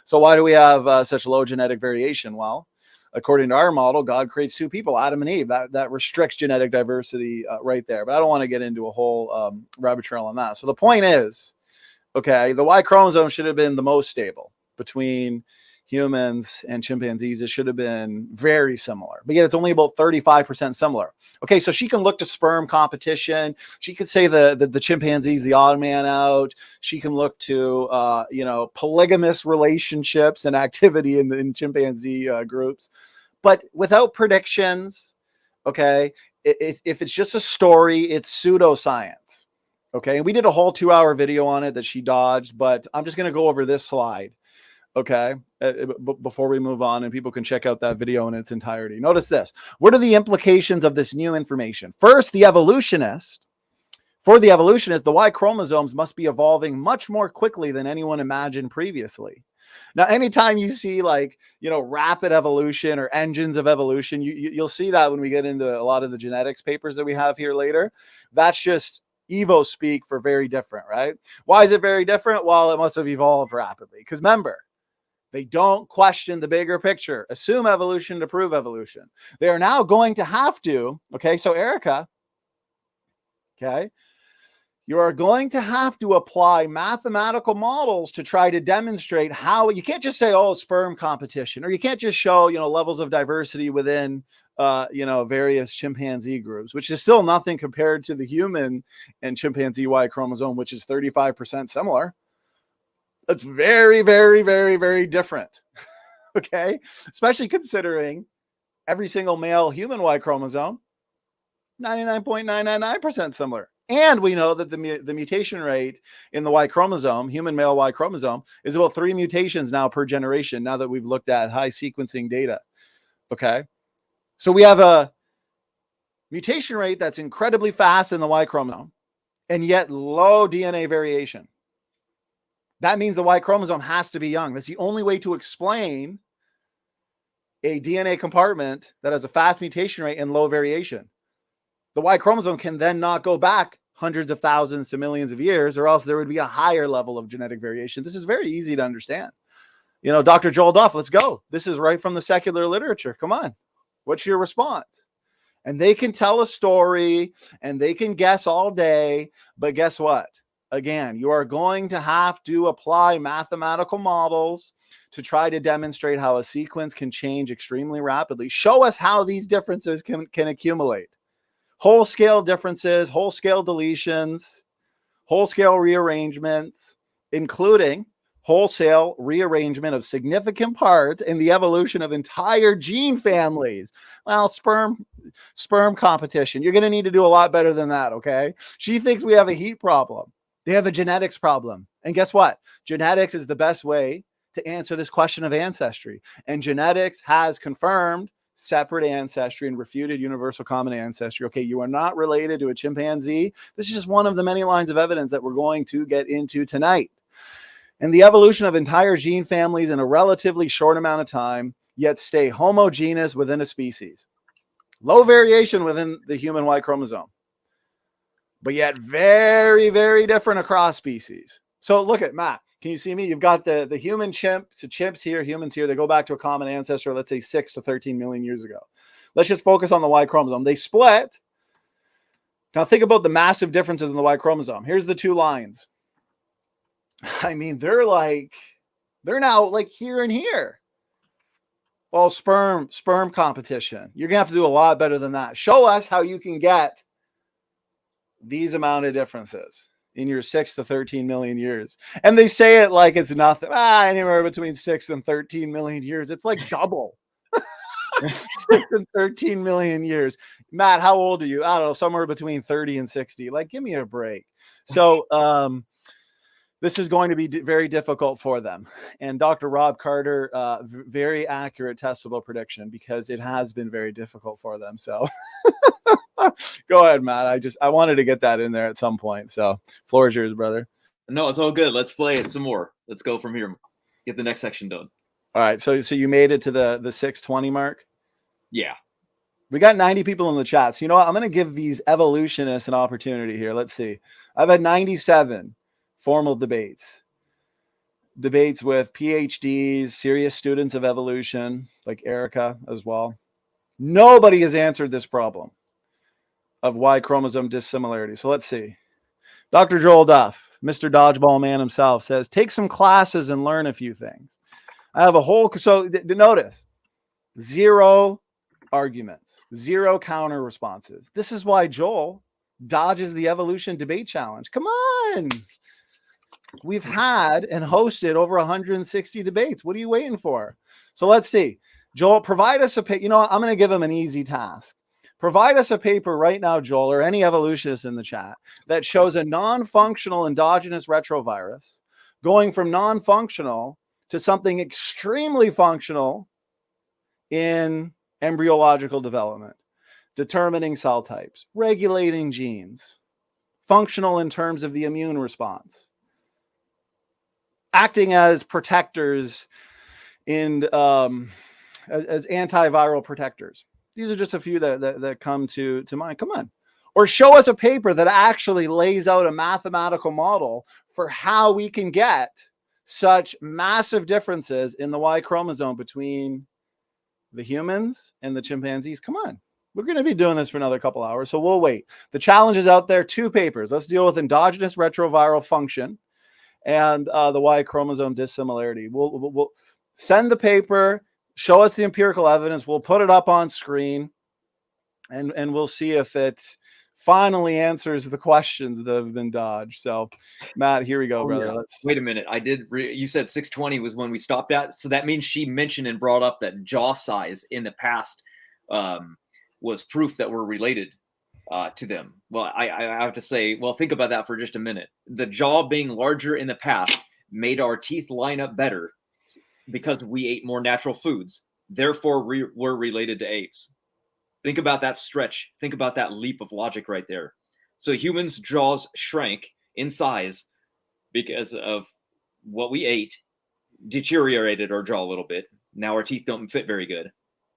So why do we have such low genetic variation? Well, according to our model, God creates two people, Adam and Eve. That restricts genetic diversity right there. But I don't want to get into a whole rabbit trail on that. So the point is, okay, the Y chromosome should have been the most stable between humans and chimpanzees. It should have been very similar, but yet it's only about 35% similar. Okay, so she can look to sperm competition. She could say the chimpanzee's the odd man out. She can look to polygamous relationships and activity in chimpanzee groups, but without predictions. Okay, if it's just a story, it's pseudoscience. Okay, and we did a whole 2-hour video on it that she dodged, but I'm just going to go over this slide. Okay, before we move on, and people can check out that video in its entirety. Notice this. What are the implications of this new information? First, for the evolutionist, the Y chromosomes must be evolving much more quickly than anyone imagined previously. Now, anytime you see rapid evolution or engines of evolution, you'll see that when we get into a lot of the genetics papers that we have here later. That's just Evo speak for very different, right? Why is it very different? Well, it must have evolved rapidly. Because remember, they don't question the bigger picture. Assume evolution to prove evolution. They are now going to have to, okay, so Erika, okay, you are going to have to apply mathematical models to try to demonstrate how. You can't just say, oh, sperm competition, or you can't just show, levels of diversity within, various chimpanzee groups, which is still nothing compared to the human and chimpanzee Y chromosome, which is 35% similar. That's very, very, very, very different. Okay. Especially considering every single male human Y chromosome, 99.999% similar. And we know that the mutation rate in the Y chromosome, human male Y chromosome, is about 3 mutations now per generation, now that we've looked at high sequencing data. Okay. So we have a mutation rate that's incredibly fast in the Y chromosome. and yet low DNA variation. That means the Y chromosome has to be young. That's the only way to explain a DNA compartment that has a fast mutation rate and low variation. The Y chromosome can then not go back hundreds of thousands to millions of years, or else there would be a higher level of genetic variation. This is very easy to understand. You know, Dr. Joel Duff, let's go. This is right from the secular literature. Come on. What's your response? And they can tell a story and they can guess all day, but guess what? Again, you are going to have to apply mathematical models to try to demonstrate how a sequence can change extremely rapidly. Show us how these differences can accumulate. Whole scale differences, whole scale deletions, whole scale rearrangements, including wholesale rearrangement of significant parts in the evolution of entire gene families. Well, sperm competition. You're going to need to do a lot better than that, okay? She thinks we have a heat problem. They have a genetics problem. And guess what? Genetics is the best way to answer this question of ancestry. And genetics has confirmed separate ancestry and refuted universal common ancestry. Okay, you are not related to a chimpanzee. This is just one of the many lines of evidence that we're going to get into tonight. And the evolution of entire gene families in a relatively short amount of time, yet stay homogeneous within a species. Low variation within the human Y chromosome, but yet very, very different across species. So look at Matt. Can you see me? You've got the human chimp, so chimps here, humans here. They go back to a common ancestor, let's say 6 to 13 million years ago. Let's just focus on the Y chromosome. They split. Now think about the massive differences in the Y chromosome. Here's the two lines. I mean, they're now like here and here. Well, sperm competition. You're gonna have to do a lot better than that. Show us how you can get these amount of differences in your 6 to 13 million years. And they say it like it's nothing. Anywhere between 6 and 13 million years. It's like double. 6 and 13 million years. Matt, how old are you? I don't know, somewhere between 30 and 60. Like, give me a break. So this is going to be very difficult for them. And Dr. Rob Carter, very accurate testable prediction, because it has been very difficult for them. So go ahead, Matt. I wanted to get that in there at some point. So floor is yours, brother. No, it's all good. Let's play it some more. Let's go from here. Get the next section done. All right. So you made it to the 620 mark. Yeah. We got 90 people in the chat. So you know what? I'm going to give these evolutionists an opportunity here. Let's see. I've had 97 formal debates with PhDs, serious students of evolution, like Erika as well. Nobody has answered this problem of Y chromosome dissimilarity. So let's see. Dr. Joel Duff, Mr. Dodgeball Man himself, says, take some classes and learn a few things. I have a whole, so notice, 0 arguments, 0 counter responses. This is why Joel dodges the evolution debate challenge. Come on. We've had and hosted over 160 debates. What are you waiting for? So let's see. Joel, provide us a paper. You know what? I'm going to give him an easy task. Provide us a paper right now, Joel, or any evolutionist in the chat, that shows a non-functional endogenous retrovirus going from non-functional to something extremely functional in embryological development, determining cell types, regulating genes, functional in terms of the immune response, acting as protectors in as antiviral protectors. These are just a few that come to mind. Come on. Or show us a paper that actually lays out a mathematical model for how we can get such massive differences in the Y chromosome between the humans and the chimpanzees. Come on. We're going to be doing this for another couple hours, so we'll wait. The challenge is out there. 2 papers. Let's deal with endogenous retroviral function and the Y chromosome dissimilarity. We'll send the paper, show us the empirical evidence. We'll put it up on screen, and we'll see if it finally answers the questions that have been dodged. So, Matt, here we go, brother. Yeah. Let's wait a minute. You said 620 was when we stopped at. So that means she mentioned and brought up that jaw size in the past was proof that we're related to them. Well, I have to say, well, think about that for just a minute. The jaw being larger in the past made our teeth line up better because we ate more natural foods. Therefore, we're related to apes. Think about that stretch. Think about that leap of logic right there. So humans' jaws shrank in size because of what we ate, deteriorated our jaw a little bit. Now our teeth don't fit very good.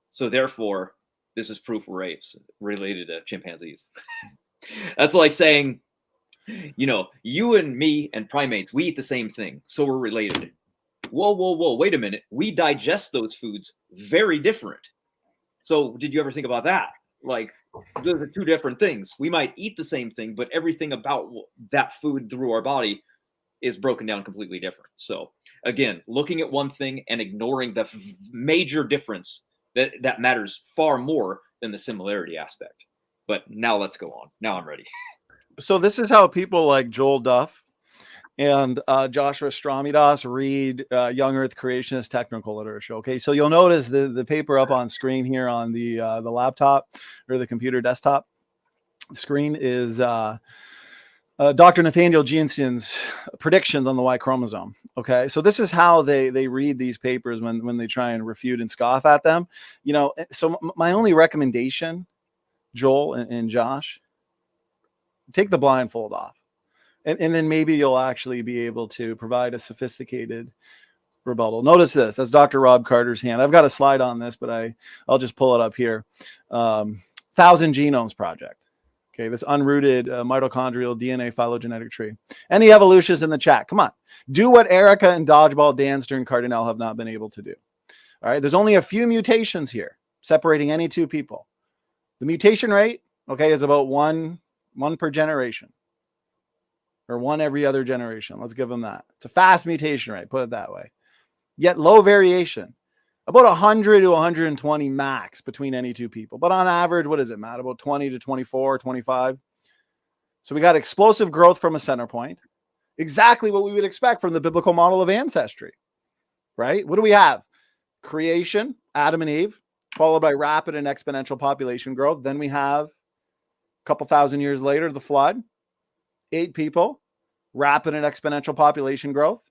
So therefore, this is proof we're apes related to chimpanzees. That's like saying, you and me and primates, we eat the same thing, so we're related. Whoa, wait a minute. We digest those foods very different. So did you ever think about that? Like, those are two different things. We might eat the same thing, but everything about that food through our body is broken down completely different. So again, looking at one thing and ignoring the major difference that matters far more than the similarity aspect. But now let's go on. Now I'm ready. So this is how people like Joel Duff and Joshua Stramidas read young Earth creationist technical literature. Okay, so you'll notice the paper up on screen here on the laptop or the computer desktop screen is Dr. Nathaniel Jensen's predictions on the Y chromosome. Okay, so this is how they read these papers when they try and refute and scoff at them. So my only recommendation, Joel and Josh, take the blindfold off. And then maybe you'll actually be able to provide a sophisticated rebuttal. Notice this. That's Dr. Rob Carter's hand. I've got a slide on this, but I'll just pull it up here. 1,000 Genomes Project. Okay, this unrooted mitochondrial DNA phylogenetic tree. Any evolutionists in the chat? Come on. Do what Erika and Dodgeball Dan Stern Cardinal have not been able to do. All right, there's only a few mutations here separating any two people. The mutation rate, okay, is about one per generation. Or one every other generation. Let's give them that. It's a fast mutation rate, put it that way. Yet low variation. About 100 to 120 max between any two people. But on average, what is it, Matt? About 20 to 24, 25. So we got explosive growth from a center point. Exactly what we would expect from the biblical model of ancestry. Right? What do we have? Creation, Adam and Eve, followed by rapid and exponential population growth. Then we have, a couple thousand years later, the flood. 8 people, rapid and exponential population growth.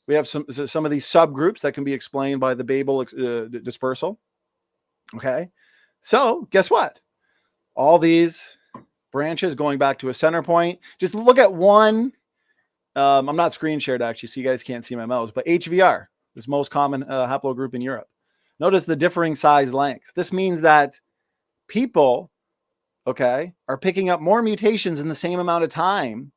We have some of these subgroups that can be explained by the Babel dispersal. Okay. So guess what? All these branches going back to a center point. Just look at one. I'm not screen shared actually, so you guys can't see my mouse, but HVR is most common haplogroup in Europe. Notice the differing size lengths. This means that people, okay, are picking up more mutations in the same amount of time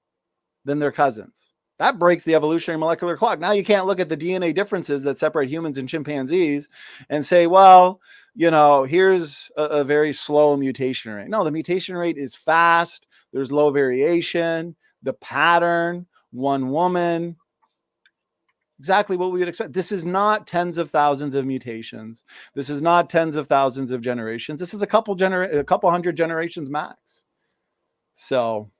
than their cousins. That breaks the evolutionary molecular clock. Now you can't look at the DNA differences that separate humans and chimpanzees and say, well, here's a very slow mutation rate. No, the mutation rate is fast. There's low variation. The pattern, one woman, exactly what we would expect. This is not tens of thousands of mutations. This is not tens of thousands of generations. This is a couple hundred generations max. So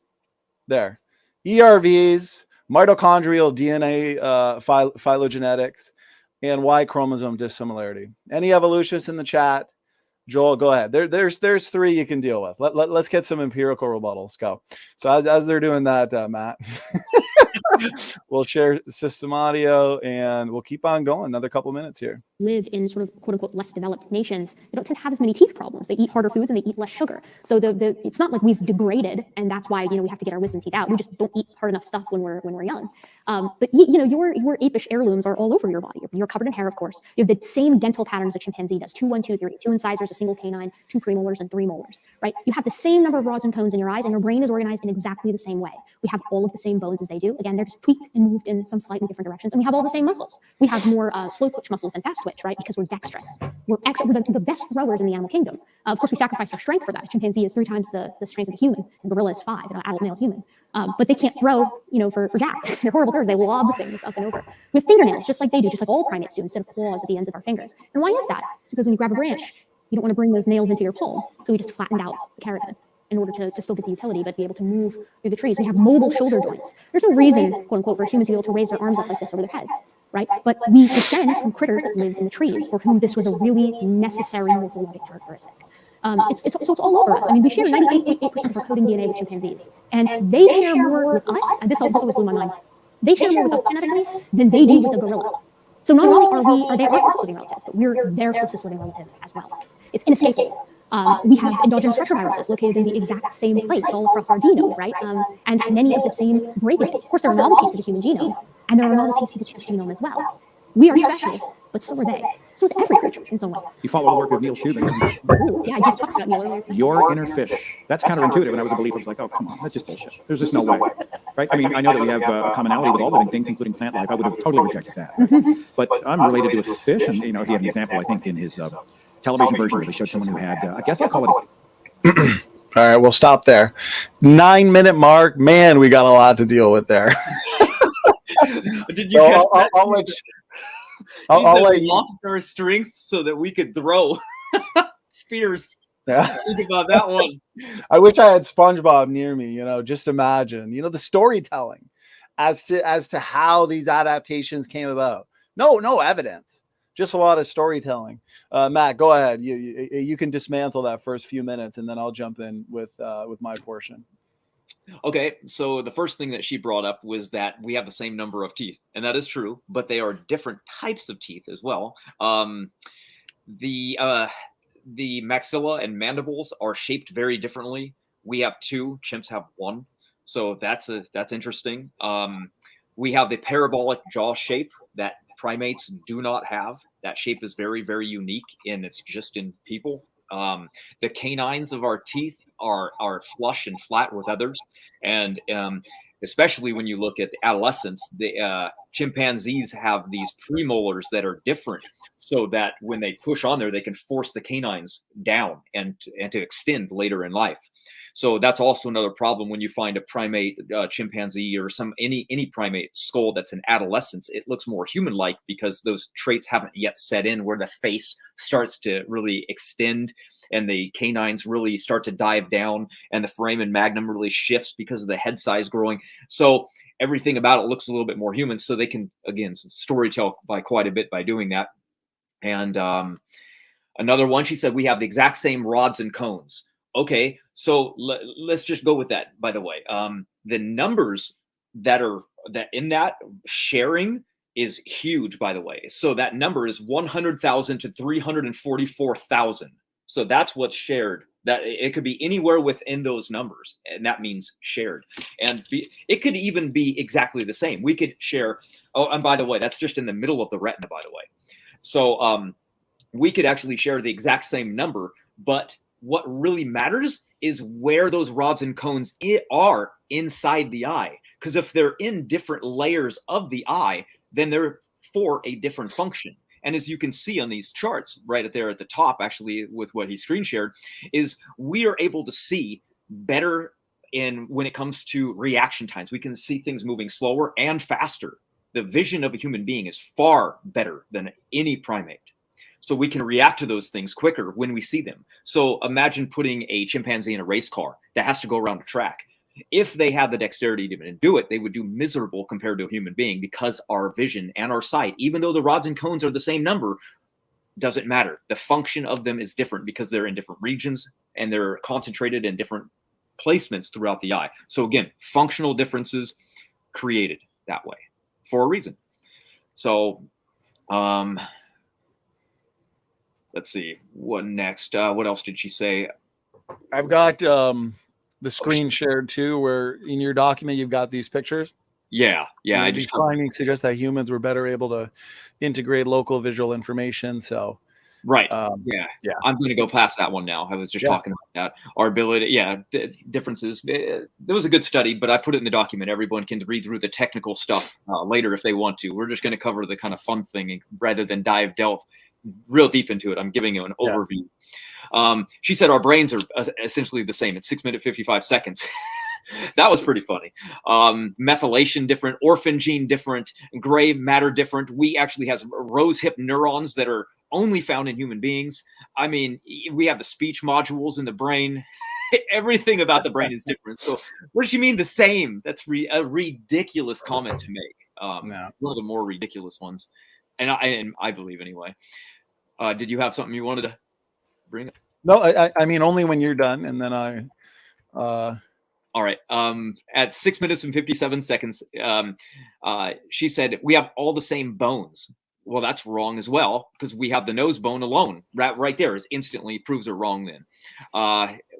there. ERVs, mitochondrial DNA phylogenetics, and Y chromosome dissimilarity. Any evolutionists in the chat? Joel, go ahead. There's 3 you can deal with. Let's get some empirical rebuttals. Go. So as they're doing that, Matt, we'll share system audio and we'll keep on going another couple minutes here. Live in sort of quote unquote less developed nations, they don't tend to have as many teeth problems. They eat harder foods and they eat less sugar. So it's not like we've degraded and that's why we have to get our wisdom teeth out. We just don't eat hard enough stuff when we're young. But your apish heirlooms are all over your body. You're covered in hair, of course. You have the same dental patterns a chimpanzee does: 2, 1, 2, 3. 2 incisors, a single canine, 2 premolars, and 3 molars. Right? You have the same number of rods and cones in your eyes, and your brain is organized in exactly the same way. We have all of the same bones as they do. Again, they're just tweaked and moved in some slightly different directions, and we have all the same muscles. We have more slow twitch muscles than fast twitch, right? Because we're dexterous. We're the best throwers in the animal kingdom. Of course, we sacrificed our strength for that. A chimpanzee is 3 times the strength of a human, and gorilla is 5, an adult male human. But they can't throw, for jack. They're horrible throwers. They lob things up and over. We have fingernails, just like they do, just like all primates do, instead of claws at the ends of our fingers. And why is that? It's because when you grab a branch, you don't want to bring those nails into your palm. So we just flattened out the keratin in order to still get the utility, but be able to move through the trees. We have mobile shoulder joints. There's no reason, quote unquote, for humans to be able to raise their arms up like this over their heads, right? But we descend from critters that lived in the trees, for whom this was a really necessary morphologic characteristic. It's all over us. I mean, we share 98% of our coding DNA with chimpanzees, and they share more with us. And this always blew my mind. They share more with us genetically than they do with the gorilla. So not only are they our closest living relative, but we're their closest living relative as well. It's inescapable. We have endogenous retroviruses located in the exact same place all across our genome, right? And many of the same breakages. Of course, there are novelties to the human genome, and there are novelties to the chimp genome as well. We are special, but so are they. So is every creature in some way. You follow the work of Neil Shubin. Ooh, yeah, I just talked about Neil earlier. Your inner fish. That's counterintuitive. When I was a believer, I was like, oh, come on, that's just bullshit. There's just no way. Right? I mean, I know that we have a commonality with all living things, including plant life. I would have totally rejected that. But I'm related to a fish, and he had an example, I think, in his television version where they showed someone who had, I guess I'll call it. All right, we'll stop there. 9-minute mark. Man, we got a lot to deal with there. Did you catch that? I'll let you. Lost our strength so that we could throw spears. Yeah. Think about that one. I wish I had SpongeBob near me. Just imagine. The storytelling as to how these adaptations came about. No evidence. Just a lot of storytelling. Matt, go ahead. You can dismantle that first few minutes, and then I'll jump in with my portion. Okay, so the first thing that she brought up was that we have the same number of teeth, and that is true, but they are different types of teeth as well. The maxilla and mandibles are shaped very differently. We have 2, chimps have 1, so that's interesting. We have the parabolic jaw shape that primates do not have. That shape is very, very unique, and it's just in people. The canines of our teeth are flush and flat with others, and especially when you look at adolescents, the chimpanzees have these premolars that are different, so that when they push on there, they can force the canines down and to extend later in life. So that's also another problem when you find a primate, chimpanzee, or any primate skull that's in adolescence. It looks more human-like because those traits haven't yet set in, where the face starts to really extend and the canines really start to dive down, and the foramen magnum really shifts because of the head size growing. So everything about it looks a little bit more human. So they can, again, storytell by quite a bit by doing that. And another one, she said, we have the exact same rods and cones. Okay, so let's just go with that. By the way, the numbers that in that sharing is huge, by the way. So that number is 100,000 to 344,000. So that's what's shared. That it could be anywhere within those numbers, and that means shared. And it could even be exactly the same. We could share. Oh, and by the way, that's just in the middle of the retina, by the way. So we could actually share the exact same number, but what really matters is where those rods and cones are inside the eye. Because if they're in different layers of the eye, then they're for a different function. And as you can see on these charts right there at the top, actually, with what he screen shared, is we are able to see better when it comes to reaction times. We can see things moving slower and faster. The vision of a human being is far better than any primate. So we can react to those things quicker when we see them. So imagine putting a chimpanzee in a race car that has to go around a track. If they had the dexterity to do it, they would do miserable compared to a human being, because our vision and our sight, even though the rods and cones are the same number, doesn't matter. The function of them is different because they're in different regions and they're concentrated in different placements throughout the eye. So again, functional differences created that way for a reason. So, let's see what next. What else did she say? I've got the screen shared too, where in your document you've got these pictures. Yeah. I these just findings suggest that humans were better able to integrate local visual information. So, right. Yeah. I'm going to go past that one now. I was just talking about that. Our ability, differences. It was a good study, but I put it in the document. Everyone can read through the technical stuff later if they want to. We're just going to cover the kind of fun thing rather than delve real deep into it. I'm giving you an overview. She said our brains are essentially the same. It's 6 minutes 55 seconds. That was pretty funny. Methylation different, orphan gene different, gray matter different. We actually have rose hip neurons that are only found in human beings. I mean, we have the speech modules in the brain. Everything about the brain is different. So what does she mean the same? That's a ridiculous comment to make. One of the more ridiculous ones. And I believe anyway. Did you have something you wanted to bring up? No, I mean, only when you're done, and then all right. At 6 minutes and 57 seconds, she said we have all the same bones. Well, that's wrong as well, because we have the nose bone alone. Right there is instantly proves it wrong then.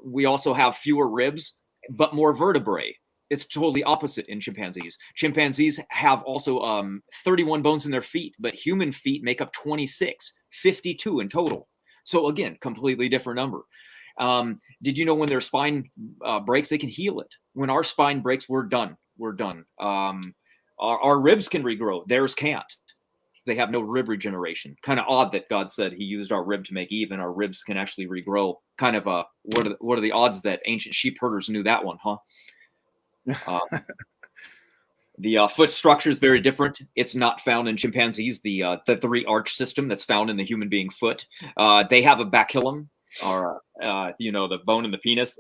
We also have fewer ribs, but more vertebrae. It's totally opposite in chimpanzees. Chimpanzees have also 31 bones in their feet, but human feet make up 26, 52 in total. So again, completely different number. Did you know when their spine breaks, they can heal it? When our spine breaks, we're done. We're done. Our ribs can regrow. Theirs can't. They have no rib regeneration. Kind of odd that God said he used our rib to make Eve, and our ribs can actually regrow. Kind of what are the odds that ancient sheep herders knew that one, huh? The foot structure is very different. It's not found in chimpanzees. The three arch system that's found in the human being foot. They have a bacillum, or the bone in the penis.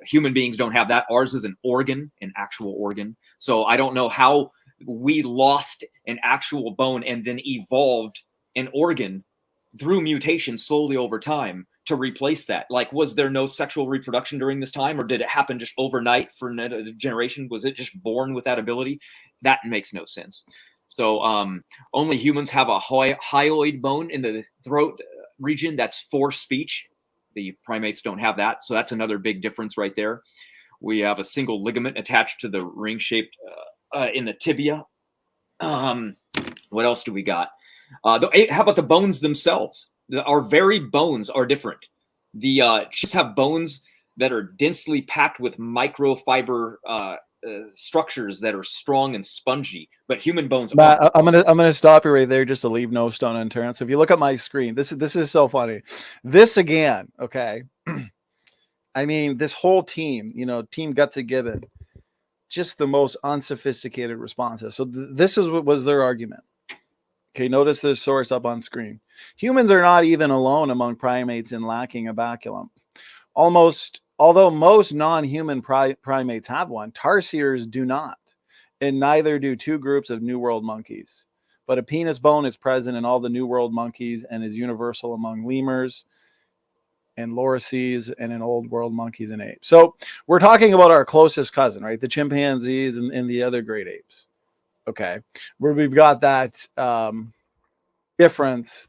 Human beings don't have that. Ours is an organ, an actual organ. So I don't know how we lost an actual bone and then evolved an organ through mutation slowly over time to replace that. Like, was there no sexual reproduction during this time, or did it happen just overnight for a generation? Was it just born with that ability? That makes no sense. So only humans have a hyoid bone in the throat region that's for speech. The primates don't have that. So that's another big difference right there. We have a single ligament attached to the ring-shaped in the tibia. What else do we got? How about the bones themselves? Our very bones are different. The chimps have bones that are densely packed with microfiber structures that are strong and spongy, but human bones Matt, aren't. I'm gonna stop you right there just to leave no stone unturned. So if you look at my screen, this is so funny. This again, okay. I mean, this whole team, Team Gutsick Gibbon, just the most unsophisticated responses. So this is what was their argument. Okay, notice this source up on screen. Humans are not even alone among primates in lacking a baculum. Although most non-human primates have one, tarsiers do not, and neither do two groups of New World monkeys. But a penis bone is present in all the New World monkeys and is universal among lemurs and lorises and in Old World monkeys and apes. So we're talking about our closest cousin, right? The chimpanzees and the other great apes. Okay, where we've got that difference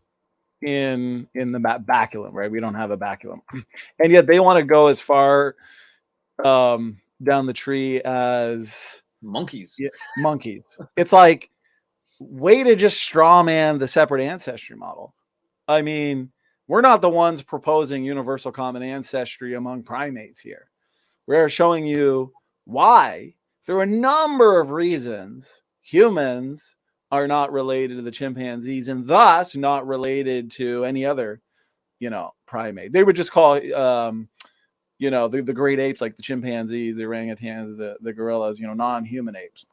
in the baculum, right? We don't have a baculum, and yet they want to go as far down the tree as monkeys. Yeah, monkeys. It's like, way to just straw man the separate ancestry model. I mean, we're not the ones proposing universal common ancestry among primates here. We're showing you why, through a number of reasons, humans are not related to the chimpanzees and thus not related to any other, primate. They would just call, the great apes, like the chimpanzees, the orangutans, the gorillas, non-human apes.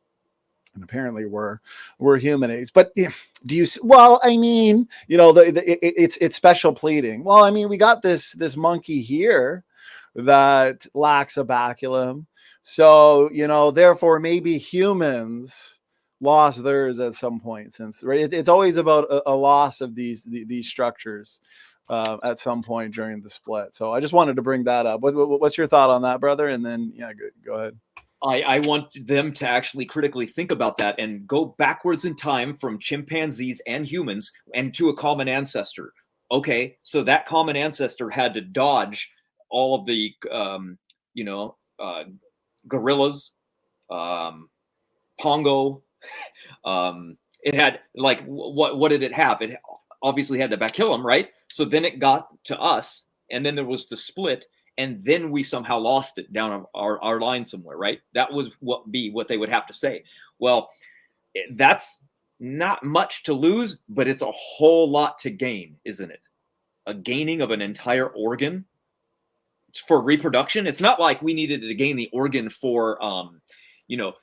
And apparently we're human apes. But do you? Well, I mean, it's special pleading. Well, I mean, we got this monkey here that lacks a baculum, so therefore maybe humans lost theirs at some point. Since right, it's always about a loss of these structures at some point during the split. So I just wanted to bring that up. What's your thought on that, brother? And then go ahead. I want them to actually critically think about that and go backwards in time from chimpanzees and humans and to a common ancestor. Okay, so that common ancestor had to dodge all of the, gorillas, Pongo. It had, like, what did it have? It obviously had the baculum, right? So then it got to us, and then there was the split. And then we somehow lost it down our line somewhere, right? That was what they would have to say. Well, that's not much to lose, but it's a whole lot to gain, isn't it? A gaining of an entire organ for reproduction. It's not like we needed to gain the organ for,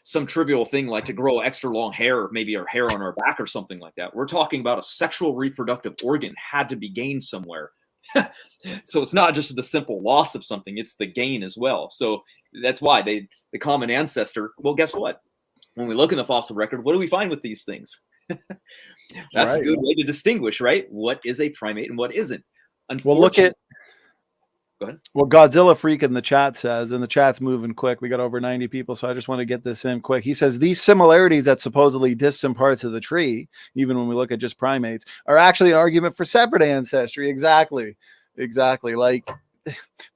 some trivial thing like to grow extra long hair, maybe our hair on our back or something like that. We're talking about a sexual reproductive organ had to be gained somewhere. So it's not just the simple loss of something, it's the gain as well. So that's why the common ancestor, well, guess what? When we look in the fossil record, what do we find with these things? That's a good way to distinguish, right? What is a primate and what isn't? Well, look at Go ahead. Well, Godzilla Freak in the chat says, and the chat's moving quick. We got over 90 people, so I just want to get this in quick. He says these similarities that supposedly distant parts of the tree, even when we look at just primates, are actually an argument for separate ancestry. Exactly. Like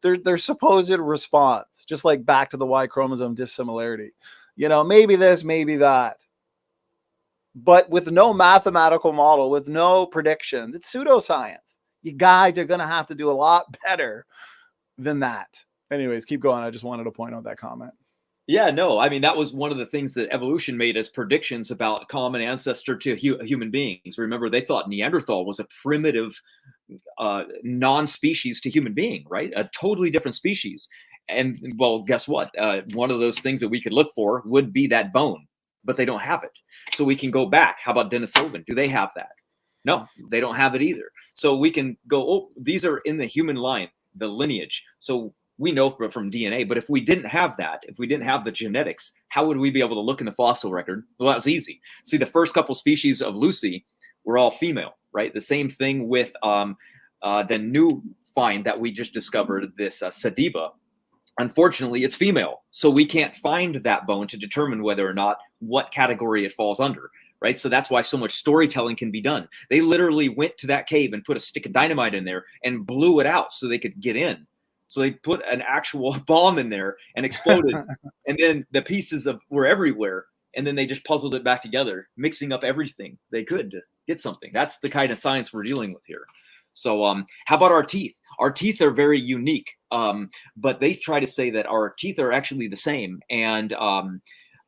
their supposed response, just like back to the Y chromosome dissimilarity. Maybe this, maybe that. But with no mathematical model, with no predictions, it's pseudoscience. You guys are going to have to do a lot better than that. Anyways, keep going. I just wanted to point out that comment. Yeah, no, I mean, that was one of the things that evolution made as predictions about common ancestor to human beings. Remember, they thought Neanderthal was a primitive non-species to human being, right? A totally different species. And well, guess what? One of those things that we could look for would be that bone, but they don't have it. So we can go back. How about Denisovan? Do they have that? No, they don't have it either. So we can go, oh, these are in the human line, the lineage. So we know from DNA, but if we didn't have that, if we didn't have the genetics, how would we be able to look in the fossil record? Well, that was easy. See, the first couple species of Lucy were all female, right? The same thing with the new find that we just discovered, this Sediba. Unfortunately, it's female. So we can't find that bone to determine whether or not what category it falls under, right? So that's why so much storytelling can be done. They literally went to that cave and put a stick of dynamite in there and blew it out so they could get in. So they put an actual bomb in there and exploded. And then the pieces were everywhere. And then they just puzzled it back together, mixing up everything they could to get something. That's the kind of science we're dealing with here. So how about our teeth? Our teeth are very unique, but they try to say that our teeth are actually the same. And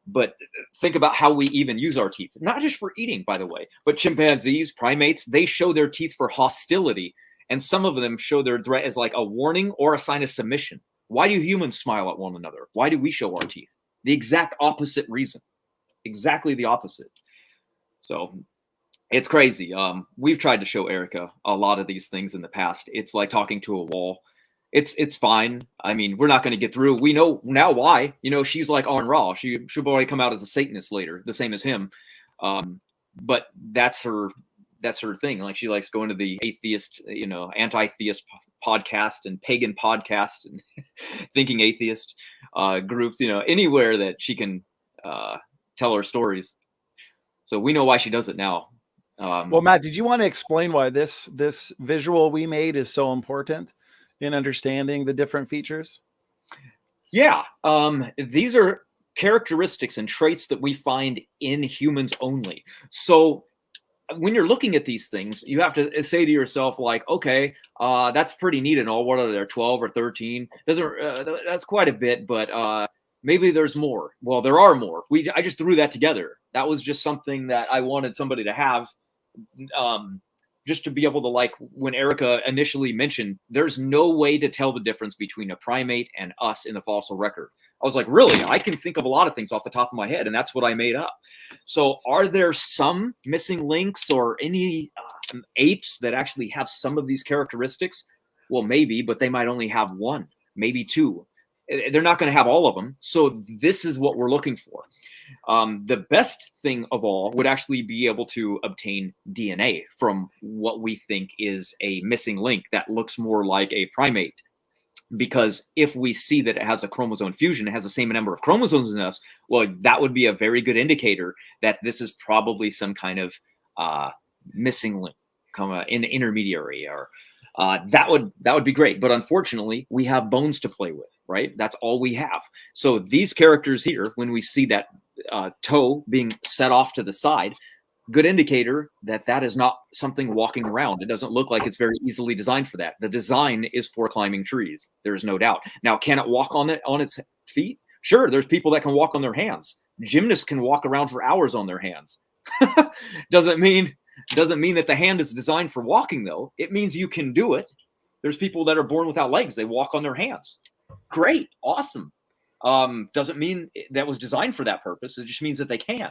but think about how we even use our teeth, not just for eating, by the way, but chimpanzees, primates, they show their teeth for hostility. And some of them show their threat as like a warning or a sign of submission. Why do humans smile at one another? Why do we show our teeth? The exact opposite reason. Exactly the opposite. So it's crazy. We've tried to show Erika a lot of these things in the past. It's like talking to a wall. It's fine. I mean, we're not going to get through. We know now why. She's like on Raw. She'll probably come out as a Satanist later, the same as him. But that's her thing. Like, she likes going to the atheist, anti-theist podcast and pagan podcast and thinking atheist groups, anywhere that she can tell her stories. So we know why she does it now. Well, Matt, did you want to explain why this visual we made is so important in understanding the different features? Yeah. These are characteristics and traits that we find in humans only. So when you're looking at these things, you have to say to yourself, like, okay, that's pretty neat and all. What are there, 12 or 13? That's quite a bit, but maybe there's more. Well, there are more. I just threw that together. That was just something that I wanted somebody to have, just to be able to, like, when Erika initially mentioned, there's no way to tell the difference between a primate and us in the fossil record. I was like, really? I can think of a lot of things off the top of my head, and that's what I made up. So are there some missing links or any apes that actually have some of these characteristics? Well, maybe, but they might only have one, maybe two. They're not going to have all of them. So this is what we're looking for. The best thing of all would actually be able to obtain DNA from what we think is a missing link that looks more like a primate. Because if we see that it has a chromosome fusion, it has the same number of chromosomes in us, well, that would be a very good indicator that this is probably some kind of missing link, an intermediary, or that would be great. But unfortunately, we have bones to play with, right? That's all we have. So these characters here, when we see that toe being set off to the side, good indicator that that is not something walking around. It doesn't look like it's very easily designed for that. The design is for climbing trees. There's no doubt. Now, can it walk on its feet? Sure, there's people that can walk on their hands. Gymnasts can walk around for hours on their hands. Doesn't mean that the hand is designed for walking, though. It means you can do it. There's people that are born without legs. They walk on their hands. Great. Awesome. Doesn't mean that was designed for that purpose. It just means that they can.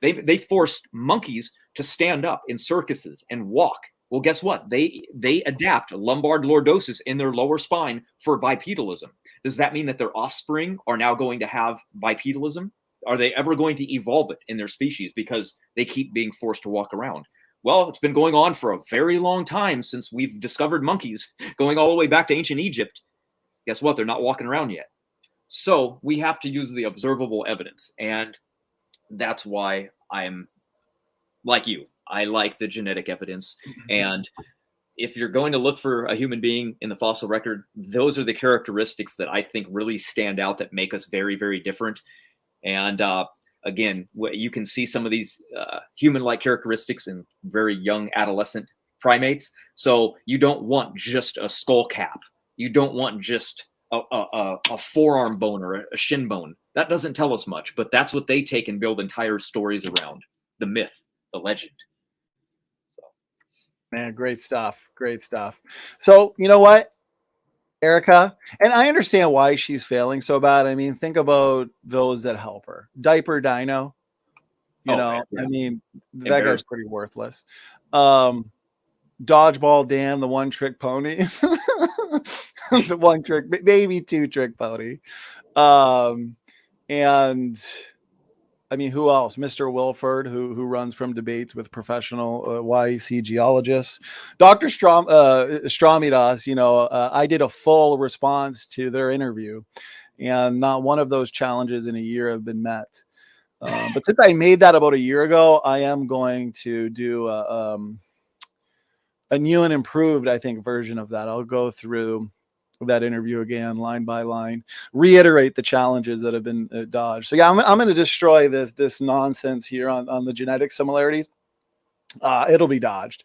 They forced monkeys to stand up in circuses and walk. Well, guess what? They adapt lumbar lordosis in their lower spine for bipedalism. Does that mean that their offspring are now going to have bipedalism? Are they ever going to evolve it in their species because they keep being forced to walk around? Well, it's been going on for a very long time since we've discovered monkeys, going all the way back to ancient Egypt. Guess what? They're not walking around yet. So we have to use the observable evidence. And that's why I'm like you. I like the genetic evidence. And if you're going to look for a human being in the fossil record, those are the characteristics that I think really stand out, that make us very, very different. And again, you can see some of these human-like characteristics in very young adolescent primates. So you don't want just a skull cap. You don't want just a forearm bone or a shin bone. That doesn't tell us much, but that's what they take and build entire stories around: the myth, the legend. So, man, great stuff. Great stuff. So, you know what, Erika, and I understand why she's failing so bad. I mean, think about those that help her. Diaper Dino, you know, man, yeah. I mean, that guy's pretty worthless. Dodgeball Dan, the one trick pony, the one trick, maybe two trick pony. And I mean, who else? Mr. Wilford, who runs from debates with professional YEC geologists. Dr. Stramidas, you know, I did a full response to their interview, and not one of those challenges in a year have been met. But since I made that about a year ago, I am going to do a new and improved, I think, version of that. I'll go through that interview again, line by line, reiterate the challenges that have been dodged. So yeah, I'm going to destroy this nonsense here on the genetic similarities. It'll be dodged.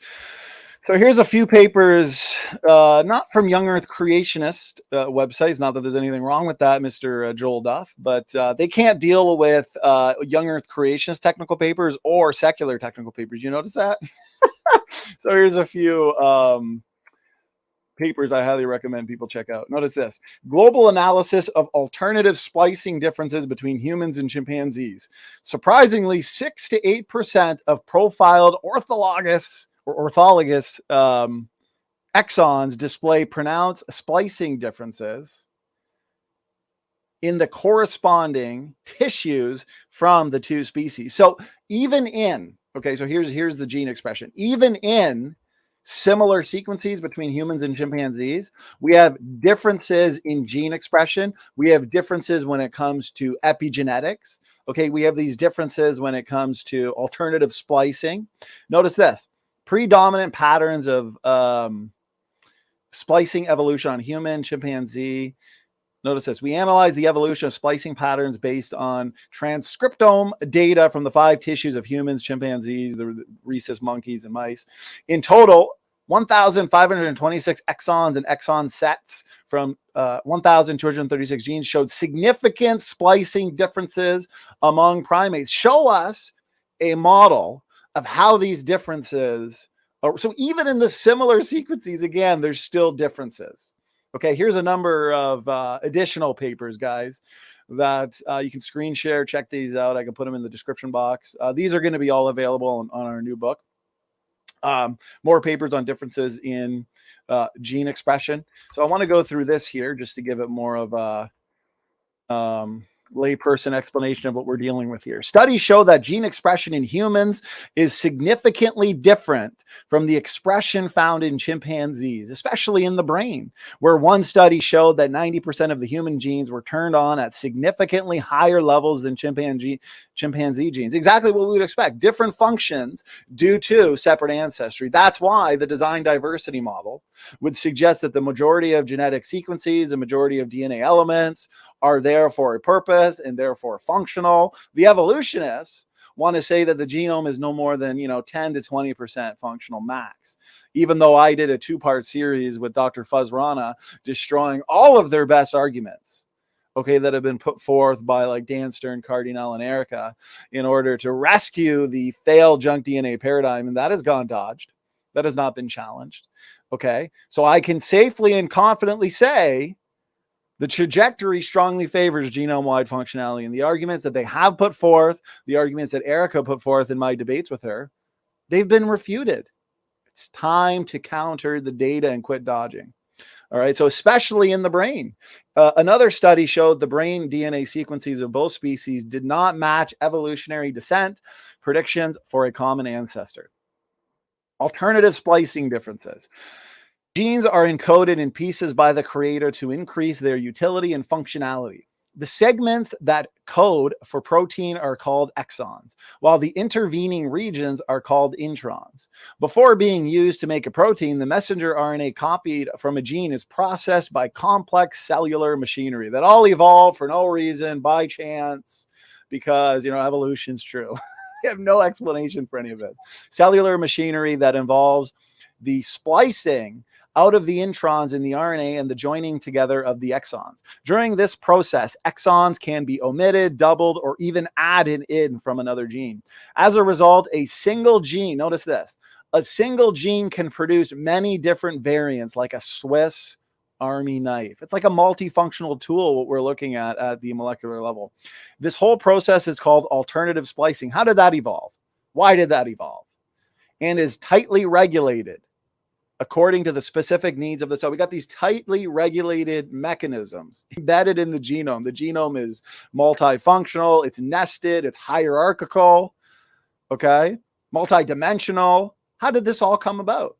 So here's a few papers, not from Young Earth Creationist websites, not that there's anything wrong with that, Mr. Joel Duff, but they can't deal with Young Earth Creationist technical papers or secular technical papers. You notice that? So here's a few papers I highly recommend people check out. Notice this: global analysis of alternative splicing differences between humans and chimpanzees. Surprisingly, 6 to 8% of profiled orthologous exons display pronounced splicing differences in the corresponding tissues from the two species. So even in, okay, so here's the gene expression. Even in similar sequences between humans and chimpanzees, we have differences in gene expression. We have differences when it comes to epigenetics. Okay, we have these differences when it comes to alternative splicing. Notice this: predominant patterns of splicing evolution on human, chimpanzee. Notice this: we analyze the evolution of splicing patterns based on transcriptome data from the 5 tissues of humans, chimpanzees, the rhesus monkeys, and mice. In total, 1,526 exons and exon sets from 1,236 genes showed significant splicing differences among primates. Show us a model of how these differences are. So even in the similar sequences, again, there's still differences. Okay, here's a number of additional papers, guys, that you can screen share. Check these out. I can put them in the description box. These are going to be all available on our new book. More papers on differences in gene expression. So I want to go through this here just to give it more of a layperson explanation of what we're dealing with here. Studies show that gene expression in humans is significantly different from the expression found in chimpanzees, especially in the brain, where one study showed that 90% of the human genes were turned on at significantly higher levels than chimpanzee genes. Exactly what we would expect. Different functions due to separate ancestry. That's why the design diversity model would suggest that the majority of genetic sequences, the majority of DNA elements are there for a purpose and therefore functional. The evolutionists want to say that the genome is no more than 10 to 20% functional max, even though I did a 2-part series with Dr. Fuzz Rana destroying all of their best arguments, okay, that have been put forth by like Dan Stern, Cardinal, and Erika in order to rescue the failed junk DNA paradigm, and that has gone dodged. That has not been challenged. Okay, so I can safely and confidently say the trajectory strongly favors genome-wide functionality, and the arguments that they have put forth, the arguments that Erika put forth in my debates with her, they've been refuted. It's time to counter the data and quit dodging. All right, so especially in the brain. Another study showed the brain DNA sequences of both species did not match evolutionary descent predictions for a common ancestor. Alternative splicing differences. Genes are encoded in pieces by the creator to increase their utility and functionality. The segments that code for protein are called exons, while the intervening regions are called introns. Before being used to make a protein, the messenger RNA copied from a gene is processed by complex cellular machinery that all evolved for no reason, by chance, because, evolution's true. They have no explanation for any of it. Cellular machinery that involves the splicing out of the introns in the RNA and the joining together of the exons. During this process, exons can be omitted, doubled, or even added in from another gene. As a result, a single gene, notice this, a single gene can produce many different variants, like a Swiss Army knife. It's like a multifunctional tool, what we're looking at the molecular level. This whole process is called alternative splicing. How did that evolve? Why did that evolve? And is tightly regulated according to the specific needs of the cell. We got these tightly regulated mechanisms embedded in the genome. The genome is multifunctional, it's nested, it's hierarchical, okay? Multidimensional. How did this all come about?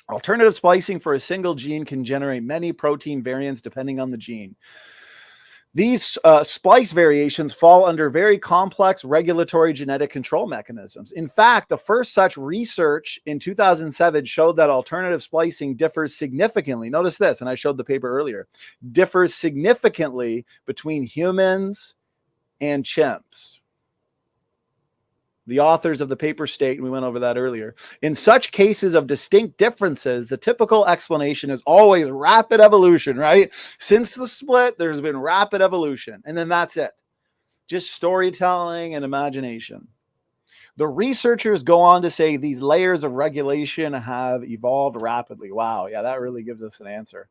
Alternative splicing for a single gene can generate many protein variants depending on the gene. These splice variations fall under very complex regulatory genetic control mechanisms. In fact, the first such research in 2007 showed that alternative splicing differs significantly. Notice this, and I showed the paper earlier, differs significantly between humans and chimps. The authors of the paper state, and we went over that earlier, in such cases of distinct differences, the typical explanation is always rapid evolution, right? Since the split, there's been rapid evolution, and then that's it. Just storytelling and imagination. The researchers go on to say these layers of regulation have evolved rapidly. Wow, yeah, that really gives us an answer.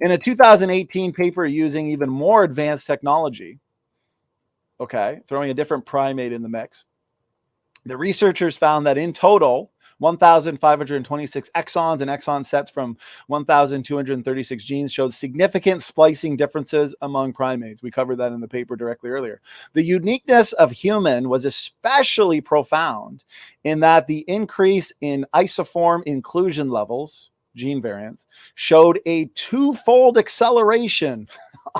In a 2018 paper using even more advanced technology, okay, throwing a different primate in the mix, the researchers found that in total, 1,526 exons and exon sets from 1,236 genes showed significant splicing differences among primates. We covered that in the paper directly earlier. The uniqueness of human was especially profound in that the increase in isoform inclusion levels, gene variants, showed a twofold acceleration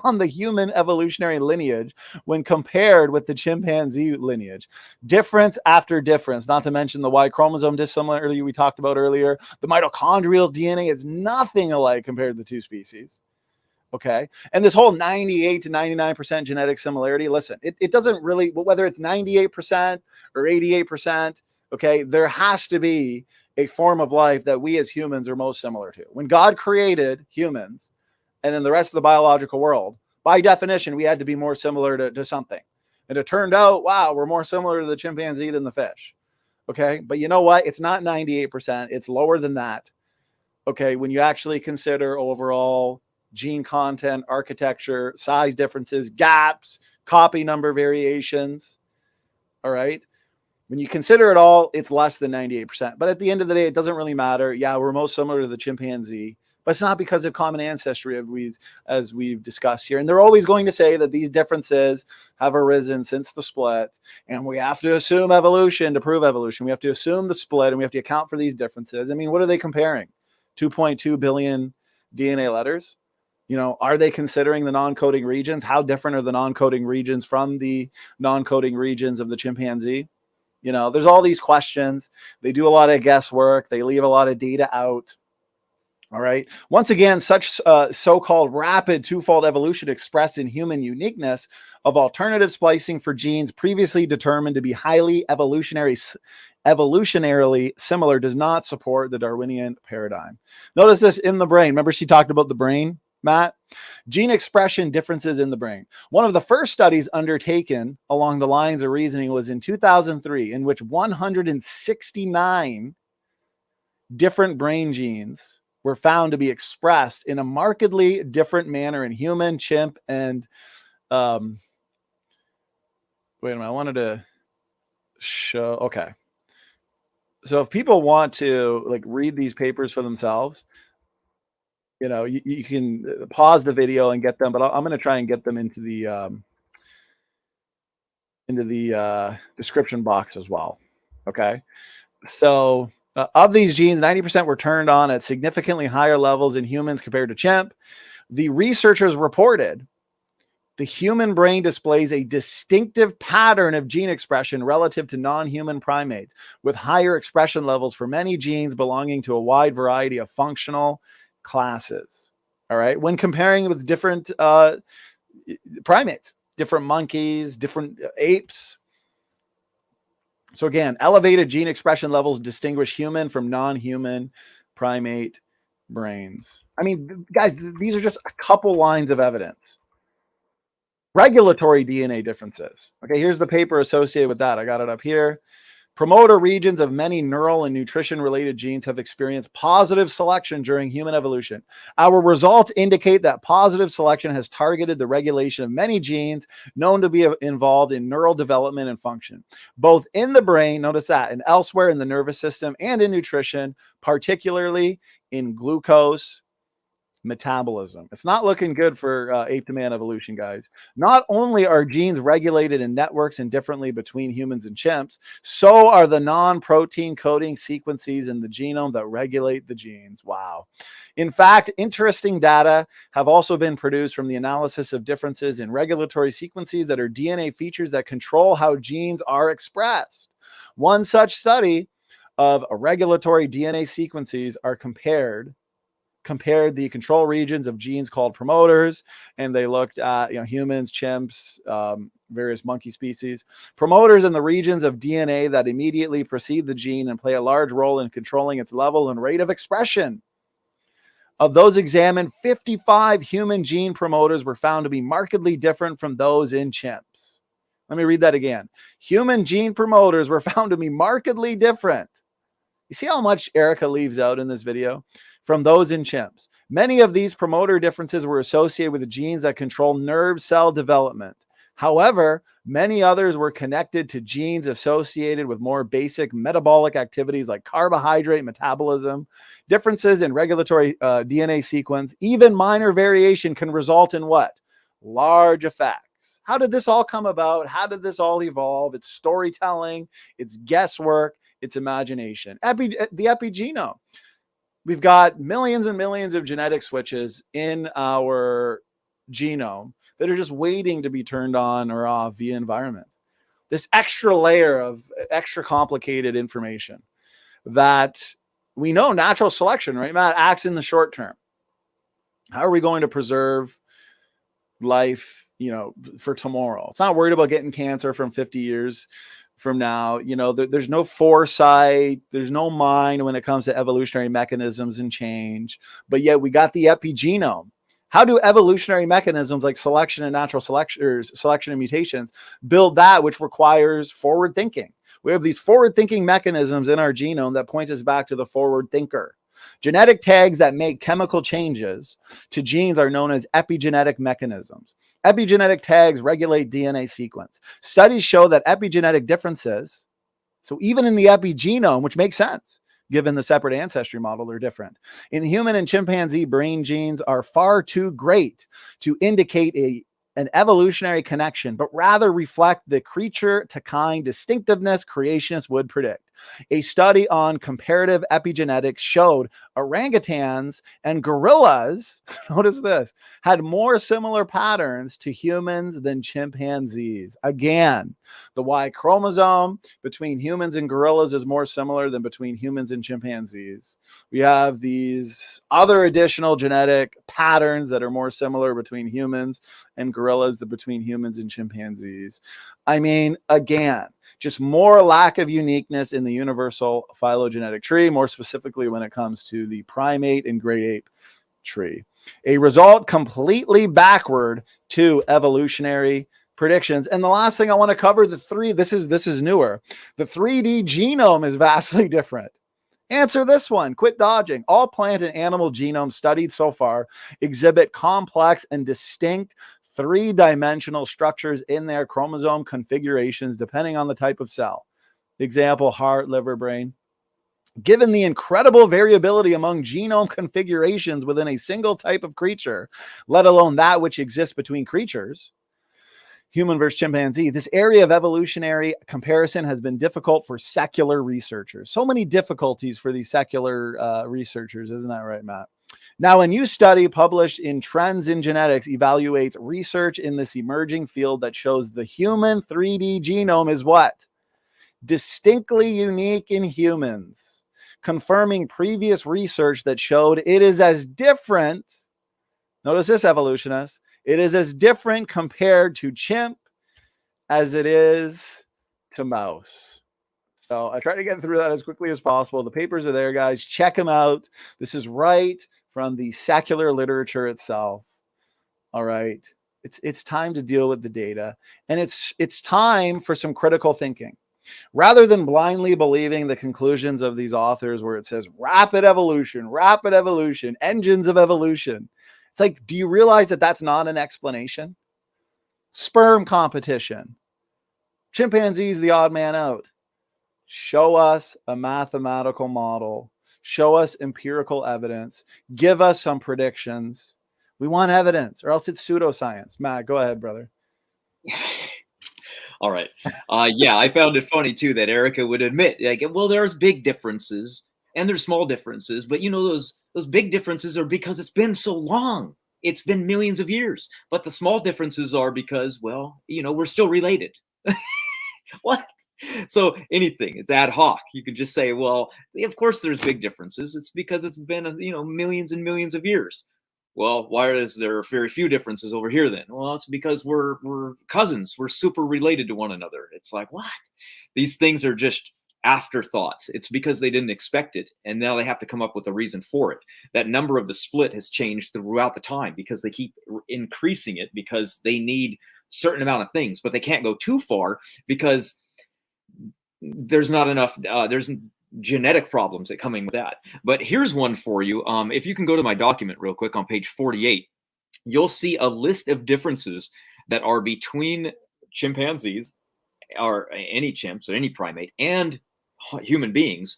on the human evolutionary lineage when compared with the chimpanzee lineage. Difference after difference, not to mention the Y chromosome dissimilarity we talked about earlier. The mitochondrial DNA is nothing alike compared to the two species. Okay. And this whole 98 to 99% genetic similarity, listen, it doesn't really, whether it's 98% or 88%, okay, there has to be a form of life that we as humans are most similar to. When God created humans and then the rest of the biological world, by definition, we had to be more similar to something. And it turned out, wow, we're more similar to the chimpanzee than the fish. Okay. But you know what? It's not 98%. It's lower than that. Okay. When you actually consider overall gene content, architecture, size differences, gaps, copy number variations. All right. When you consider it all, it's less than 98%. But at the end of the day, it doesn't really matter. Yeah, we're most similar to the chimpanzee, but it's not because of common ancestry, as we've discussed here. And they're always going to say that these differences have arisen since the split, and we have to assume evolution to prove evolution. We have to assume the split, and we have to account for these differences. I mean, what are they comparing? 2.2 billion DNA letters? You know, are they considering the non-coding regions? How different are the non-coding regions from the non-coding regions of the chimpanzee? You know, there's all these questions. They do a lot of guesswork. They leave a lot of data out. All right. Once again, such so-called rapid twofold evolution expressed in human uniqueness of alternative splicing for genes previously determined to be highly evolutionarily similar does not support the Darwinian paradigm. Notice this in the brain. Remember she talked about the brain, Matt? Gene expression differences in the brain. One of the first studies undertaken along the lines of reasoning was in 2003, in which 169 different brain genes were found to be expressed in a markedly different manner in human, chimp, and wait a minute, I wanted to show, okay. So if people want to like read these papers for themselves, you know, you can pause the video and get them, but I'm going to try and get them into the description box as well. Okay. So Of these genes, 90% were turned on at significantly higher levels in humans compared to chimp. The researchers reported the human brain displays a distinctive pattern of gene expression relative to non-human primates, with higher expression levels for many genes belonging to a wide variety of functional classes. All right. When comparing with different primates, different monkeys, different apes. So again, elevated gene expression levels distinguish human from non-human primate brains. I mean, guys, these are just a couple lines of evidence. Regulatory DNA differences. Okay, here's the paper associated with that. I got it up here. Promoter regions of many neural and nutrition-related genes have experienced positive selection during human evolution. Our results indicate that positive selection has targeted the regulation of many genes known to be involved in neural development and function, both in the brain, notice that, and elsewhere in the nervous system and in nutrition, particularly in glucose metabolism. It's not looking good for ape-to-man evolution, guys. Not only are genes regulated in networks and differently between humans and chimps, so are the non-protein coding sequences in the genome that regulate the genes. Wow. In fact, interesting data have also been produced from the analysis of differences in regulatory sequences that are DNA features that control how genes are expressed. One such study of regulatory DNA sequences are compared the control regions of genes called promoters, and they looked at humans, chimps, various monkey species. Promoters in the regions of DNA that immediately precede the gene and play a large role in controlling its level and rate of expression. Of those examined, 55 human gene promoters were found to be markedly different from those in chimps. Let me read that again. Human gene promoters were found to be markedly different. You see how much Erika leaves out in this video? From those in chimps. Many of these promoter differences were associated with the genes that control nerve cell development. However, many others were connected to genes associated with more basic metabolic activities like carbohydrate metabolism. Differences in regulatory DNA sequence, even minor variation, can result in what? Large effects. How did this all come about? How did this all evolve? It's storytelling, it's guesswork, it's imagination. The epigenome. We've got millions and millions of genetic switches in our genome that are just waiting to be turned on or off via environment. This extra layer of extra complicated information that we know natural selection, right, Matt, acts in the short term. How are we going to preserve life, for tomorrow? It's not worried about getting cancer from 50 years from now. There's no foresight, there's no mind when it comes to evolutionary mechanisms and change, but yet we got the epigenome. How do evolutionary mechanisms like selection and natural selection and mutations build that which requires forward thinking? We have these forward thinking mechanisms in our genome that points us back to the forward thinker. Genetic tags that make chemical changes to genes are known as epigenetic mechanisms. Epigenetic tags regulate DNA sequence. Studies show that epigenetic differences, so even in the epigenome, which makes sense, given the separate ancestry model, they're different. In human and chimpanzee brain genes are far too great to indicate an evolutionary connection, but rather reflect the creature to kind distinctiveness creationists would predict. A study on comparative epigenetics showed orangutans and gorillas, notice this, had more similar patterns to humans than chimpanzees. Again, the Y chromosome between humans and gorillas is more similar than between humans and chimpanzees. We have these other additional genetic patterns that are more similar between humans and gorillas than between humans and chimpanzees. I mean, again, just more lack of uniqueness in the universal phylogenetic tree, more specifically when it comes to the primate and great ape tree. A result completely backward to evolutionary predictions. And the last thing I want to cover, this is newer. The 3D genome is vastly different. Answer this one. Quit dodging. All plant and animal genomes studied so far exhibit complex and distinct three-dimensional structures in their chromosome configurations depending on the type of cell. Example, heart, liver, brain. Given the incredible variability among genome configurations within a single type of creature, let alone that which exists between creatures, human versus chimpanzee, this area of evolutionary comparison has been difficult for secular researchers. So many difficulties for these secular researchers. Isn't that right, Matt? Now, a new study published in Trends in Genetics evaluates research in this emerging field that shows the human 3D genome is what? Distinctly unique in humans, confirming previous research that showed it is as different. Notice this, evolutionists. It is as different compared to chimp as it is to mouse. So I try to get through that as quickly as possible. The papers are there, guys. Check them out. This is right from the secular literature itself. All right. It's time to deal with the data. And it's time for some critical thinking. Rather than blindly believing the conclusions of these authors where it says rapid evolution, engines of evolution. It's like, do you realize that that's not an explanation? Sperm competition. Chimpanzee's the odd man out. Show us a mathematical model. Show us empirical evidence. Give us some predictions. We want evidence, or else it's pseudoscience. Matt, go ahead, brother. All right. Yeah, I found it funny too that Erika would admit, like, well, there's big differences and there's small differences, but you know, those big differences are because it's been so long. It's been millions of years. But the small differences are because, well, you know, we're still related. What? So anything, it's ad hoc. You can just say, well, of course there's big differences. It's because it's been, you know, millions and millions of years. Well, why is there very few differences over here then? Well, it's because we're cousins. We're super related to one another. It's like, what? These things are just afterthoughts. It's because they didn't expect it, and now they have to come up with a reason for it. That number of the split has changed throughout the time because they keep increasing it because they need certain amount of things, but they can't go too far because there's not enough, there's genetic problems that coming with that. But here's one for you. If you can go to my document real quick on page 48, you'll see a list of differences that are between chimpanzees or any chimps or any primate and human beings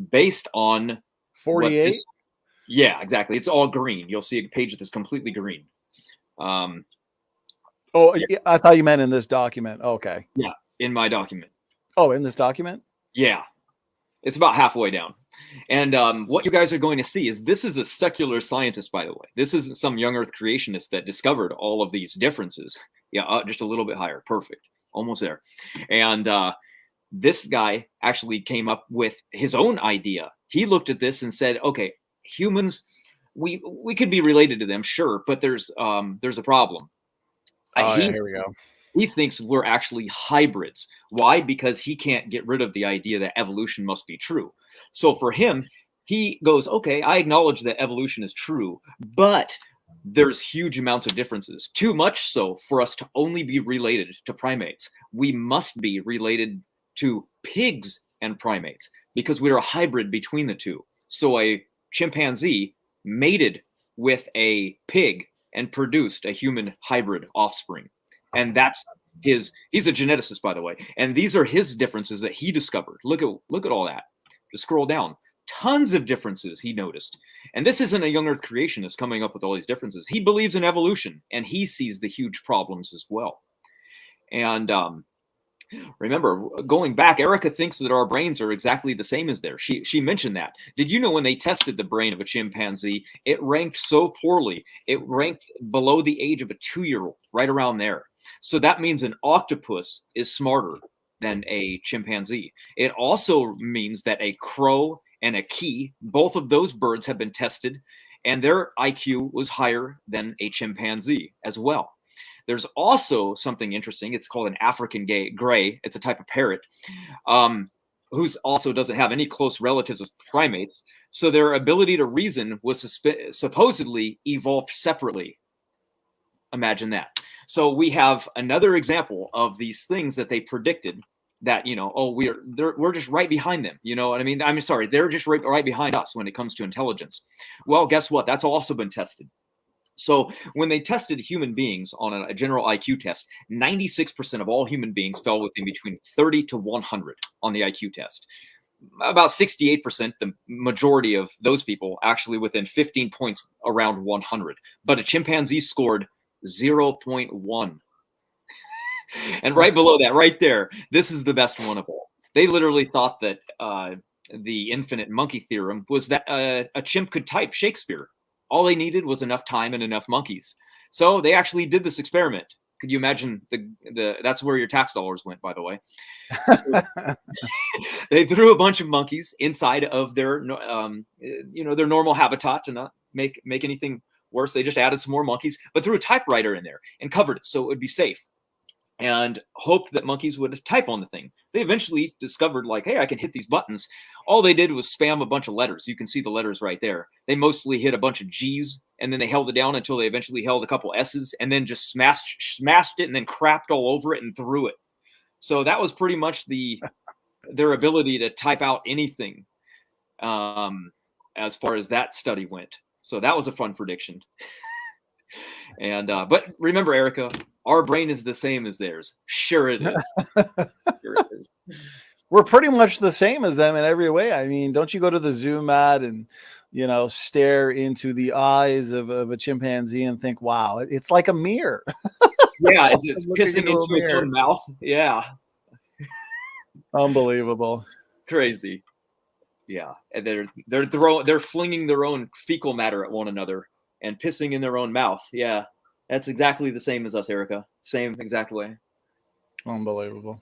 based on 48. Yeah, exactly. It's all green. You'll see a page that's completely green. Oh, yeah, I thought you meant in this document. Okay. Yeah, in my document. Oh, in this document? Yeah. It's about halfway down. And what you guys are going to see is this is a secular scientist, by the way. This isn't some young earth creationist that discovered all of these differences. Yeah, just a little bit higher. Perfect. Almost there. And this guy actually came up with his own idea. He looked at this and said, okay, humans, we could be related to them, sure, but there's a problem. Here we go. He thinks we're actually hybrids. Why? Because he can't get rid of the idea that evolution must be true. So for him, he goes, okay, I acknowledge that evolution is true, but there's huge amounts of differences. Too much so for us to only be related to primates. We must be related to pigs and primates because we're a hybrid between the two. So a chimpanzee mated with a pig and produced a human hybrid offspring. And that's he's a geneticist, by the way. And these are his differences that he discovered. Look at all that. Just scroll down. Tons of differences he noticed. And this isn't a young earth creationist coming up with all these differences. He believes in evolution and he sees the huge problems as well. And remember, going back, Erika thinks that our brains are exactly the same as theirs. She mentioned that. Did you know when they tested the brain of a chimpanzee, it ranked so poorly? It ranked below the age of a 2-year-old, right around there. So that means an octopus is smarter than a chimpanzee. It also means that a crow and a key, both of those birds have been tested, and their IQ was higher than a chimpanzee as well. There's also something interesting. It's called an African gray. It's a type of parrot who also doesn't have any close relatives with primates. So their ability to reason was supposedly evolved separately. Imagine that. So we have another example of these things that they predicted that, you know, oh, we're just right behind them. You know what I mean? I'm sorry, they're just right behind us when it comes to intelligence. Well, guess what? That's also been tested. So when they tested human beings on a general IQ test, 96% of all human beings fell within between 30 to 100 on the IQ test. About 68%, the majority of those people, actually within 15 points around 100. But a chimpanzee scored 0.1. And right below that, right there, this is the best one of all. They literally thought that the infinite monkey theorem was that a chimp could type Shakespeare. All they needed was enough time and enough monkeys. So they actually did this experiment. Could you imagine that's where your tax dollars went, by the way. So they threw a bunch of monkeys inside of their, their normal habitat to not make anything worse. They just added some more monkeys, but threw a typewriter in there and covered it so it would be safe, and hoped that monkeys would type on the thing. They eventually discovered, like, hey, I can hit these buttons. All they did was spam a bunch of letters. You can see the letters right there. They mostly hit a bunch of G's, and then they held it down until they eventually held a couple S's, and then just smashed it and then crapped all over it and threw it. So that was pretty much their ability to type out anything, as far as that study went. So that was a fun prediction. And but remember, Erika, our brain is the same as theirs. Sure it is. Sure it is. We're pretty much the same as them in every way. I mean, don't you go to the zoo, Matt, and stare into the eyes of a chimpanzee and think, wow, it's like a mirror. Yeah, it's pissing into its own mouth. Yeah. Unbelievable. Crazy. Yeah. And they're flinging their own fecal matter at one another and pissing in their own mouth. Yeah. That's exactly the same as us, Erika. Same exact way. Unbelievable.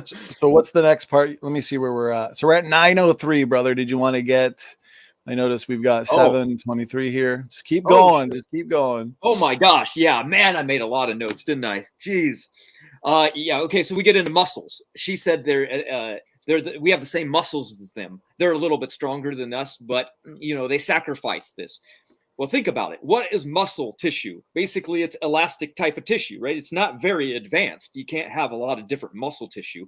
So what's the next part? Let me see where we're at. So we're at 9:03, brother. Did you want to get? I noticed we've got 7:23 here. Just keep going. Just keep going. Oh my gosh. Yeah, man, I made a lot of notes, didn't I? Jeez. Yeah. Okay. So we get into muscles. She said we have the same muscles as them. They're a little bit stronger than us, but they sacrifice this. Well, think about it. What is muscle tissue? Basically, it's elastic type of tissue, right? It's not very advanced. You can't have a lot of different muscle tissue.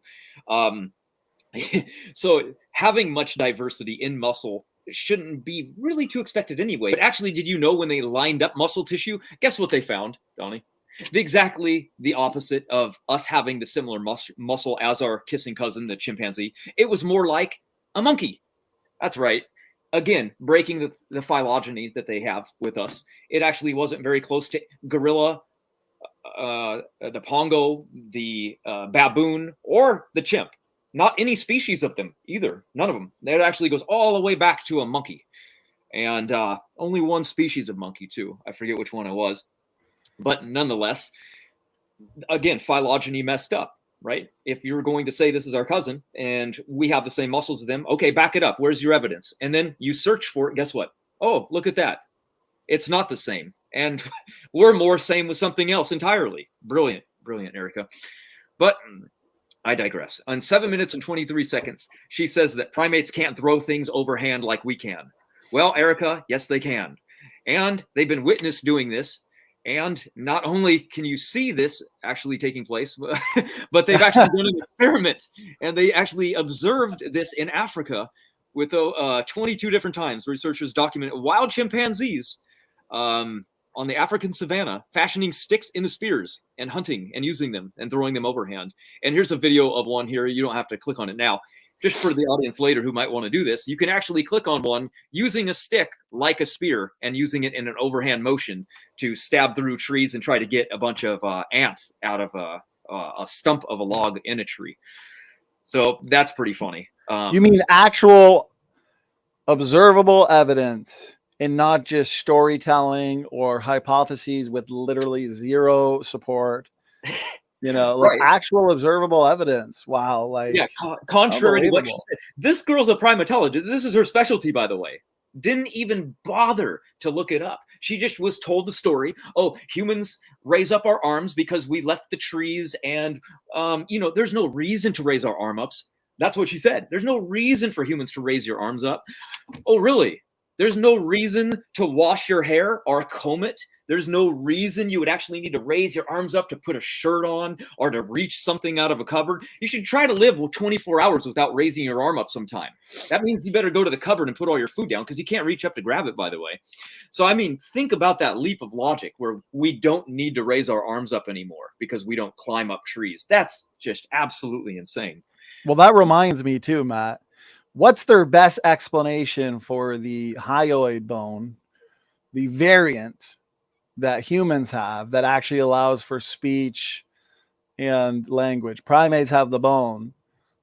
So having much diversity in muscle shouldn't be really too expected anyway. But actually, did you know when they lined up muscle tissue, guess what they found, Donnie? Exactly the opposite of us having the similar muscle as our kissing cousin, the chimpanzee. It was more like a monkey. That's right. Again, breaking the phylogeny that they have with us. It actually wasn't very close to gorilla, the pongo, the baboon, or the chimp. Not any species of them either. None of them. That actually goes all the way back to a monkey. And only one species of monkey, too. I forget which one it was. But nonetheless, again, phylogeny messed up. Right? If you're going to say this is our cousin and we have the same muscles as them, okay, back it up. Where's your evidence? And then you search for it. Guess what? Oh, look at that. It's not the same. And we're more same with something else entirely. Brilliant, brilliant, Erika. But I digress. On 7 minutes and 23 seconds, she says that primates can't throw things overhand like we can. Well, Erika, yes, they can. And they've been witnessed doing this. And not only can you see this actually taking place, but they've actually done an experiment, and they actually observed this in Africa with 22 different times. Researchers documented wild chimpanzees on the African savanna fashioning sticks into spears and hunting and using them and throwing them overhand. And here's a video of one here. You don't have to click on it now. Just for the audience later who might want to do this, you can actually click on one using a stick like a spear and using it in an overhand motion to stab through trees and try to get a bunch of ants out of a stump of a log in a tree. So that's pretty funny. You mean actual observable evidence and not just storytelling or hypotheses with literally zero support? Like actual observable evidence. Wow. Like, yeah, contrary to what she said. This girl's a primatologist. This is her specialty, by the way. Didn't even bother to look it up. She just was told the story. Oh, humans raise up our arms because we left the trees, and there's no reason to raise our arm ups. That's what she said. There's no reason for humans to raise your arms up. Oh, really? There's no reason to wash your hair or comb it. There's no reason you would actually need to raise your arms up to put a shirt on or to reach something out of a cupboard. You should try to live 24 hours without raising your arm up sometime. That means you better go to the cupboard and put all your food down because you can't reach up to grab it, by the way. So, I mean, think about that leap of logic where we don't need to raise our arms up anymore because we don't climb up trees. That's just absolutely insane. Well, that reminds me too, Matt. What's their best explanation for the hyoid bone, the variant that humans have that actually allows for speech and language. Primates have the bone,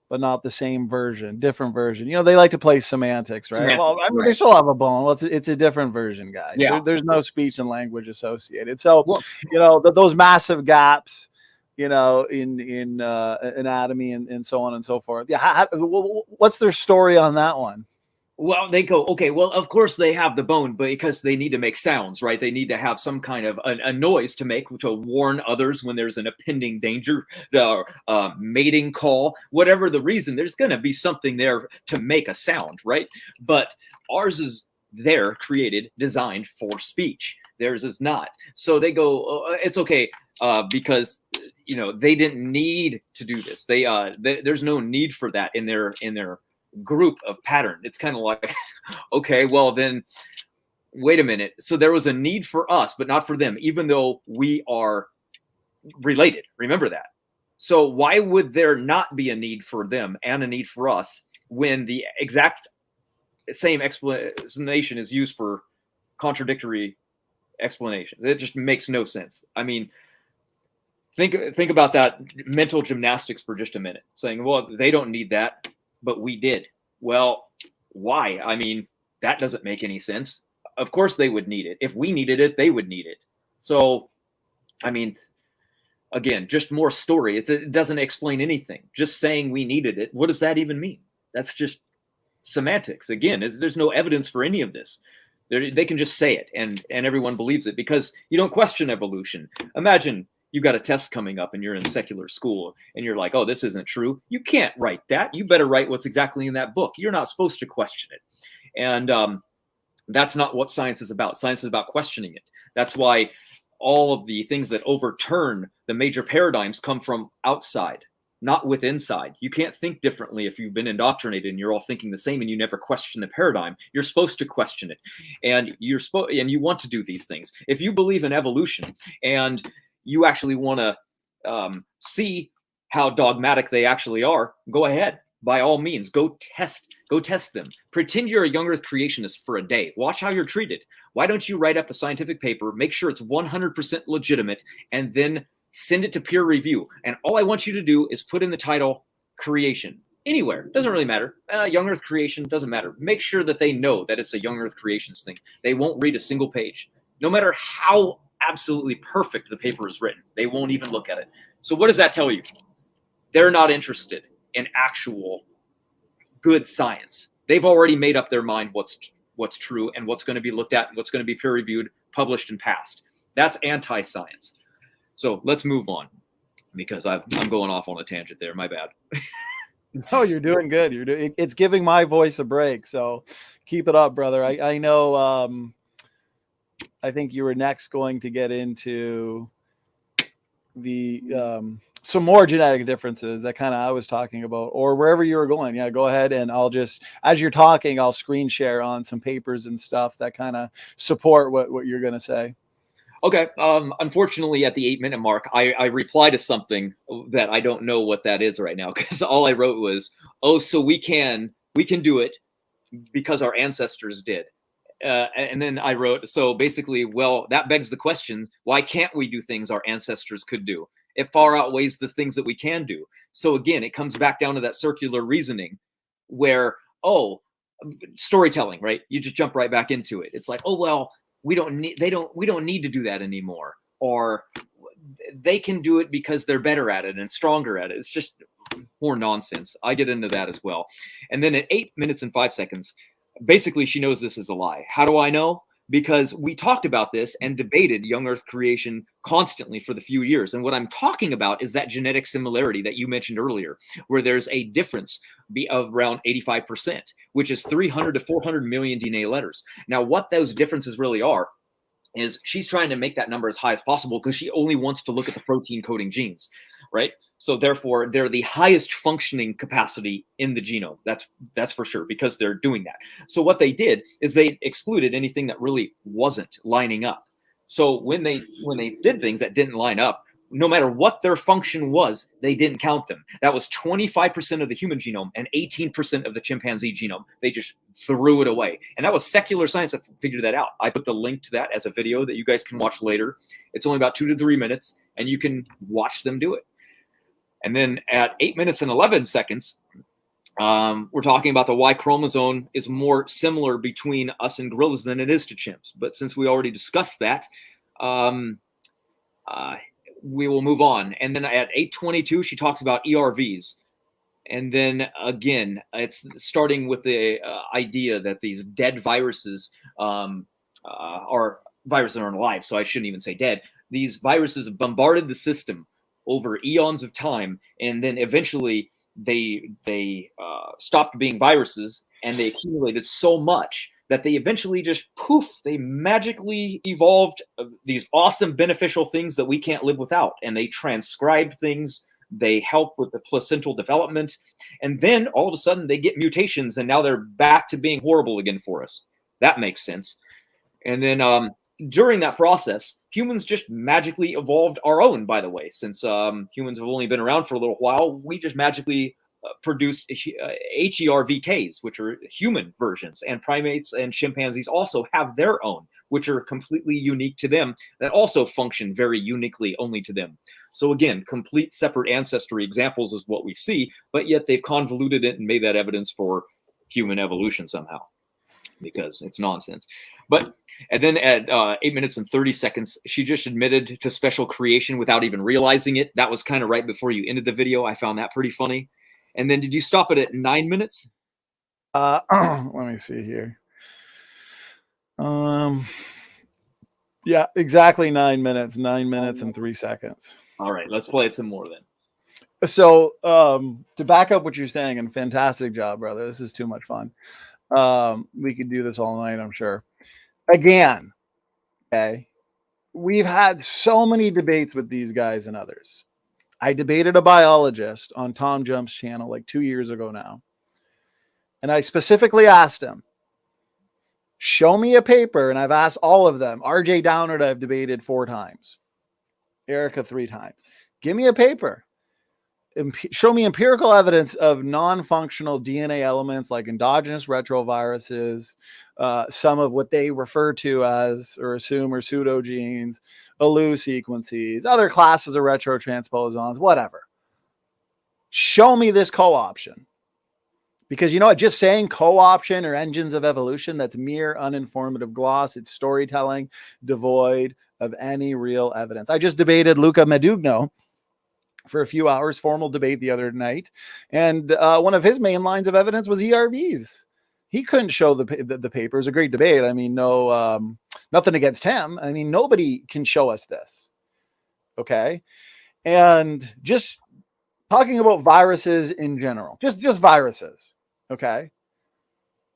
but not the same version, different version. They like to play semantics, right? Well, I mean, they still have a bone. Well, it's a different version, guys. Yeah. There's no speech and language associated. So, those massive gaps, in anatomy and so on and so forth. Yeah. What's their story on that one? Well, they go, okay, well, of course they have the bone, but because they need to make sounds, right? They need to have some kind of a noise to make to warn others when there's an impending danger, mating call, whatever the reason, there's going to be something there to make a sound, right? But ours is there, created, designed for speech. Theirs is not. So they go, it's okay, because they didn't need to do this. There's no need for that in their group of pattern. It's kind of like, okay, well then wait a minute. So there was a need for us, but not for them, even though we are related. Remember that. So why would there not be a need for them and a need for us when the exact same explanation is used for contradictory explanations? It just makes no sense. I mean, think about that mental gymnastics for just a minute, saying, well, they don't need that, but we did. Well, why? I mean, that doesn't make any sense. Of course they would need it. If we needed it, they would need it. So, I mean, again, just more story. It doesn't explain anything. Just saying we needed it, what does that even mean? That's just semantics. Again, there's no evidence for any of this. They can just say it and everyone believes it because you don't question evolution. Imagine you've got a test coming up and you're in secular school and you're like, oh, this isn't true. You can't write that. You better write what's exactly in that book. You're not supposed to question it. And that's not what science is about. Science is about questioning it. That's why all of the things that overturn the major paradigms come from outside, not with inside. You can't think differently if you've been indoctrinated and you're all thinking the same and you never question the paradigm. You're supposed to question it. And you want to do these things. If you believe in evolution and you actually want to see how dogmatic they actually are, go ahead. By all means, go test them. Pretend you're a young earth creationist for a day. Watch how you're treated. Why don't you write up a scientific paper, make sure it's 100% legitimate, and then send it to peer review. And all I want you to do is put in the title creation. Anywhere. Doesn't really matter. Young earth creation doesn't matter. Make sure that they know that it's a young earth creations thing. They won't read a single page. No matter how absolutely perfect the paper is written, they won't even look at it. So what does that tell you? They're not interested in actual good science. They've already made up their mind what's true and what's going to be looked at and what's going to be peer reviewed, published, and passed. That's anti-science. So let's move on because I'm going off on a tangent there. My bad. No, you're doing good. It's giving my voice a break. So keep it up, brother. I know. I think you were next going to get into the some more genetic differences that kind of I was talking about, or wherever you were going. Yeah, go ahead, and I'll just, as you're talking, I'll screen share on some papers and stuff that kind of support what you're going to say. Okay. Unfortunately, at the 8-minute mark, I replied to something that I don't know what that is right now because all I wrote was, "Oh, so we can do it because our ancestors did." And then I wrote, so basically, well, that begs the question, why can't we do things our ancestors could do? It far outweighs the things that we can do. So again, it comes back down to that circular reasoning where, oh, storytelling, right? You just jump right back into it. It's like, oh, well, we don't need to do that anymore. Or they can do it because they're better at it and stronger at it. It's just more nonsense. I get into that as well. And then at 8 minutes and 5 seconds, basically, she knows this is a lie. How do I know? Because we talked about this and debated young earth creation constantly for the few years. And what I'm talking about is that genetic similarity that you mentioned earlier, where there's a difference of around 85%, which is 300 to 400 million DNA letters. Now, what those differences really are is she's trying to make that number as high as possible because she only wants to look at the protein coding genes, right? So therefore, they're the highest functioning capacity in the genome. That's for sure, because they're doing that. So what they did is they excluded anything that really wasn't lining up. So when they did things that didn't line up, no matter what their function was, they didn't count them. That was 25% of the human genome and 18% of the chimpanzee genome. They just threw it away. And that was secular science that figured that out. I put the link to that as a video that you guys can watch later. It's only about 2 to 3 minutes, and you can watch them do it. And then at 8 minutes and 11 seconds, we're talking about the Y chromosome is more similar between us and gorillas than it is to chimps. But since we already discussed that, we will move on. And then at 8:22, she talks about ERVs. And then again, it's starting with the idea that these dead viruses are viruses aren't alive, so I shouldn't even say dead. These viruses bombarded the system over eons of time, and then eventually they stopped being viruses, and they accumulated so much that they eventually just poof, they magically evolved these awesome beneficial things that we can't live without, and they transcribe things. They help with the placental development, and then all of a sudden they get mutations, and now they're back to being horrible again for us. That makes sense. And then during that process, humans just magically evolved our own, by the way. Since humans have only been around for a little while, we just magically produced HERVKs, which are human versions, and primates and chimpanzees also have their own, which are completely unique to them, that also function very uniquely only to them. So again, complete separate ancestry examples is what we see, but yet they've convoluted it and made that evidence for human evolution somehow, because it's nonsense. But, and then at 8 minutes and 30 seconds, she just admitted to special creation without even realizing it. That was kind of right before you ended the video. I found that pretty funny. And then did you stop it at 9 minutes? Let me see here. Yeah, exactly 9 minutes, 9 minutes and 3 seconds. All right, let's play it some more then. So to back up what you're saying, and fantastic job, brother. This is too much fun. We could do this all night, I'm sure. Again, okay, we've had so many debates with these guys and others. I debated a biologist on Tom Jump's channel like 2 years ago now. And I specifically asked him, show me a paper, and I've asked all of them. RJ Downard I've debated 4 times. Erika 3 times. Give me a paper. Show me empirical evidence of non-functional DNA elements like endogenous retroviruses, some of what they refer to as or assume are pseudogenes, ALU sequences, other classes of retrotransposons, whatever. Show me this co-option. Because you know what, just saying co-option or engines of evolution, that's mere uninformative gloss. It's storytelling devoid of any real evidence. I just debated Luca Medugno for a few hours, formal debate the other night. And one of his main lines of evidence was ERVs. He couldn't show the paper. It was a great debate. I mean, no, nothing against him. I mean, nobody can show us this. Okay. And just talking about viruses in general, just viruses. Okay.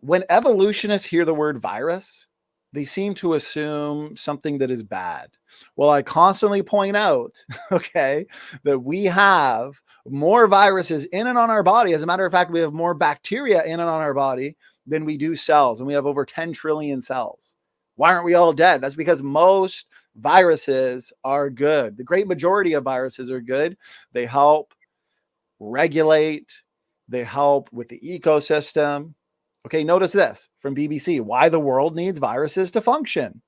When evolutionists hear the word virus, they seem to assume something that is bad. Well, I constantly point out, okay, that we have more viruses in and on our body. As a matter of fact, we have more bacteria in and on our body than we do cells. And we have over 10 trillion cells. Why aren't we all dead? That's because most viruses are good. The great majority of viruses are good. They help regulate. They help with the ecosystem. Okay, notice this from BBC, why the world needs viruses to function.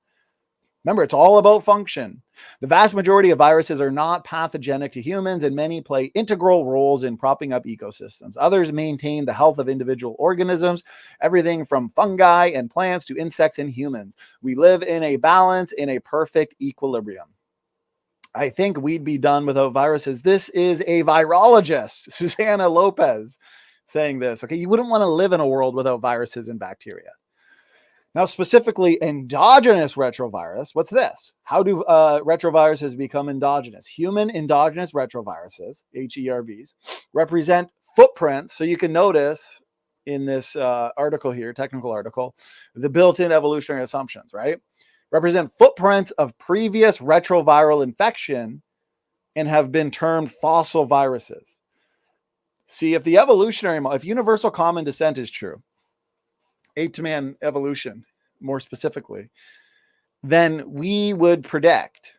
Remember, it's all about function. The vast majority of viruses are not pathogenic to humans, and many play integral roles in propping up ecosystems. Others maintain the health of individual organisms, everything from fungi and plants to insects and humans. We live in a balance, in a perfect equilibrium. I think we'd be done without viruses. This is a virologist, Susanna Lopez, saying this. Okay, you wouldn't want to live in a world without viruses and bacteria. Now, specifically, endogenous retrovirus. What's this? How do retroviruses become endogenous? Human endogenous retroviruses, HERVs, represent footprints. So you can notice in this article here, technical article, the built-in evolutionary assumptions, right? Represent footprints of previous retroviral infection and have been termed fossil viruses. See, if the evolutionary, if universal common descent is true, ape-to-man evolution, more specifically, then we would predict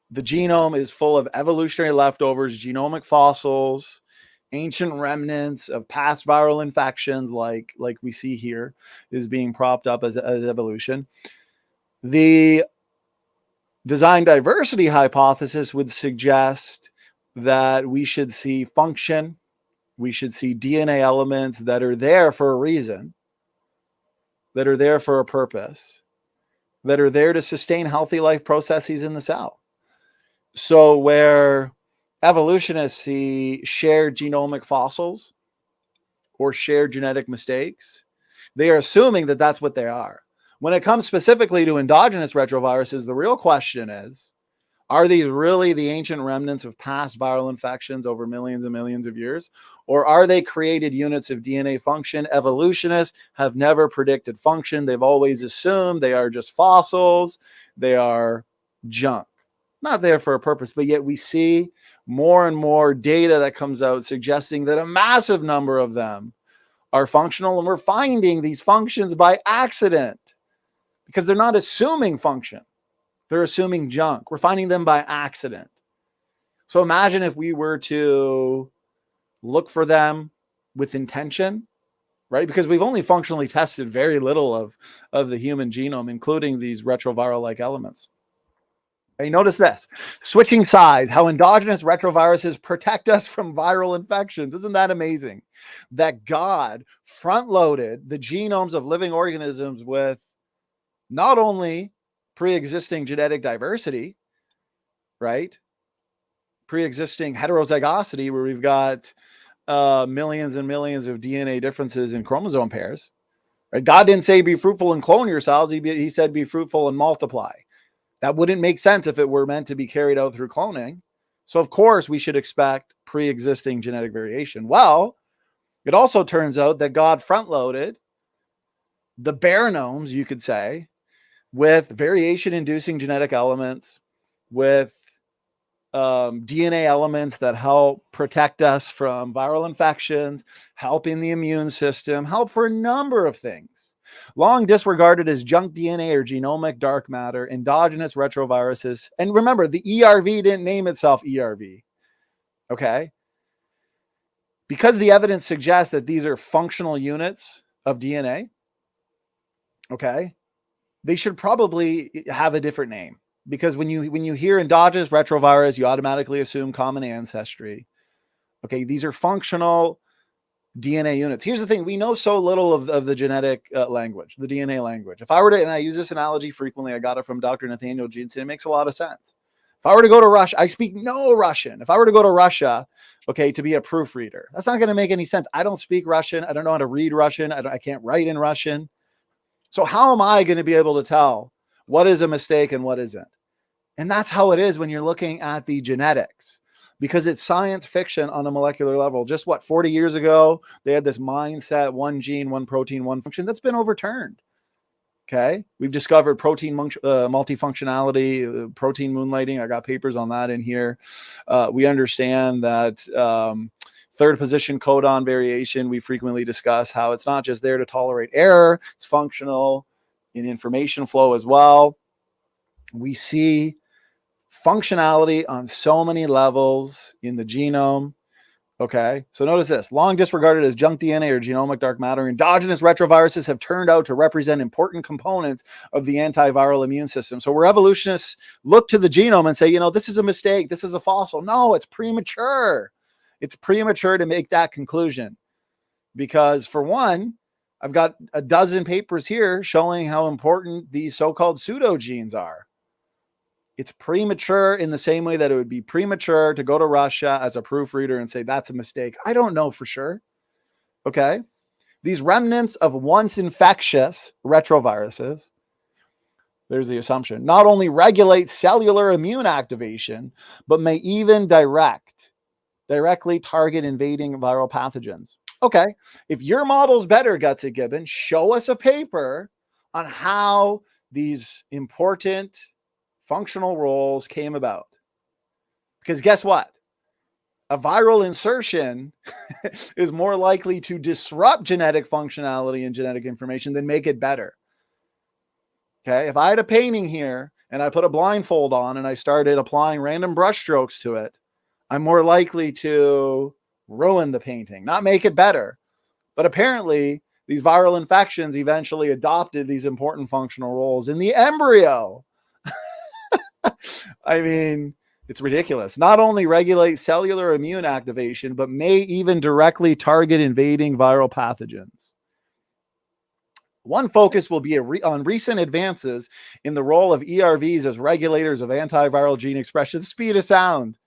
the genome is full of evolutionary leftovers, genomic fossils, ancient remnants of past viral infections, like we see here is being propped up as evolution. The design diversity hypothesis would suggest that we should see function. We should see DNA elements that are there for a reason, that are there for a purpose, that are there to sustain healthy life processes in the cell. So where evolutionists see shared genomic fossils or shared genetic mistakes, they are assuming that that's what they are. When it comes specifically to endogenous retroviruses, the real question is, are these really the ancient remnants of past viral infections over millions and millions of years? Or are they created units of DNA function? Evolutionists have never predicted function. They've always assumed they are just fossils. They are junk, not there for a purpose. But yet we see more and more data that comes out suggesting that a massive number of them are functional. And we're finding these functions by accident because they're not assuming function. They're assuming junk. We're finding them by accident. So imagine if we were to look for them with intention, right? Because we've only functionally tested very little of the human genome, including these retroviral-like elements. Okay, notice this. Switching sides, how endogenous retroviruses protect us from viral infections. Isn't that amazing? That God front-loaded the genomes of living organisms with not only pre-existing genetic diversity, right? Pre-existing heterozygosity, where we've got millions and millions of DNA differences in chromosome pairs. Right? God didn't say be fruitful and clone yourselves. He said be fruitful and multiply. That wouldn't make sense if it were meant to be carried out through cloning. So of course we should expect pre-existing genetic variation. Well, it also turns out that God front-loaded the bare gnomes, you could say, with variation-inducing genetic elements, with DNA elements that help protect us from viral infections, helping the immune system, help for a number of things. Long disregarded as junk DNA or genomic dark matter, endogenous retroviruses. And remember, the ERV didn't name itself ERV. Okay? Because the evidence suggests that these are functional units of DNA, okay, they should probably have a different name, because when you hear endogenous retrovirus, you automatically assume common ancestry. Okay, these are functional DNA units. Here's the thing. We know so little of the genetic language, the DNA language. If I were to, and I use this analogy frequently, I got it from Dr. Nathaniel Jeanson, it makes a lot of sense. If I were to go to Russia, I speak no Russian. If I were to go to Russia, okay, to be a proofreader, that's not going to make any sense. I don't speak Russian. I don't know how to read Russian. I can't write in Russian. So how am I going to be able to tell what is a mistake and what isn't? And that's how it is when you're looking at the genetics, because it's science fiction on a molecular level. Just 40 years ago, they had this mindset, one gene, one protein, one function. That's been overturned. Okay. We've discovered protein multifunctionality, protein moonlighting. I got papers on that in here. We understand that third position codon variation, we frequently discuss how it's not just there to tolerate error, it's functional in information flow as well. We see functionality on so many levels in the genome. Okay, so notice this. Long disregarded as junk DNA or genomic dark matter, endogenous retroviruses have turned out to represent important components of the antiviral immune system. So where evolutionists look to the genome and say, you know, this is a mistake, this is a fossil. No, it's premature. It's premature to make that conclusion, because for one, I've got a dozen papers here showing how important these so-called pseudogenes are. It's premature in the same way that it would be premature to go to Russia as a proofreader and say that's a mistake. I don't know for sure. Okay. These remnants of once infectious retroviruses, there's the assumption, not only regulate cellular immune activation, but may even directly target invading viral pathogens. Okay. If your model's better, Gutsick Gibbon, show us a paper on how these important functional roles came about. Because guess what? A viral insertion is more likely to disrupt genetic functionality and genetic information than make it better. Okay, if I had a painting here and I put a blindfold on and I started applying random brush strokes to it, I'm more likely to ruin the painting, not make it better. But apparently, these viral infections eventually adopted these important functional roles in the embryo. I mean, It's ridiculous. Not only regulate cellular immune activation, but may even directly target invading viral pathogens. One focus will be on recent advances in the role of ERVs as regulators of antiviral gene expression. Speed of sound.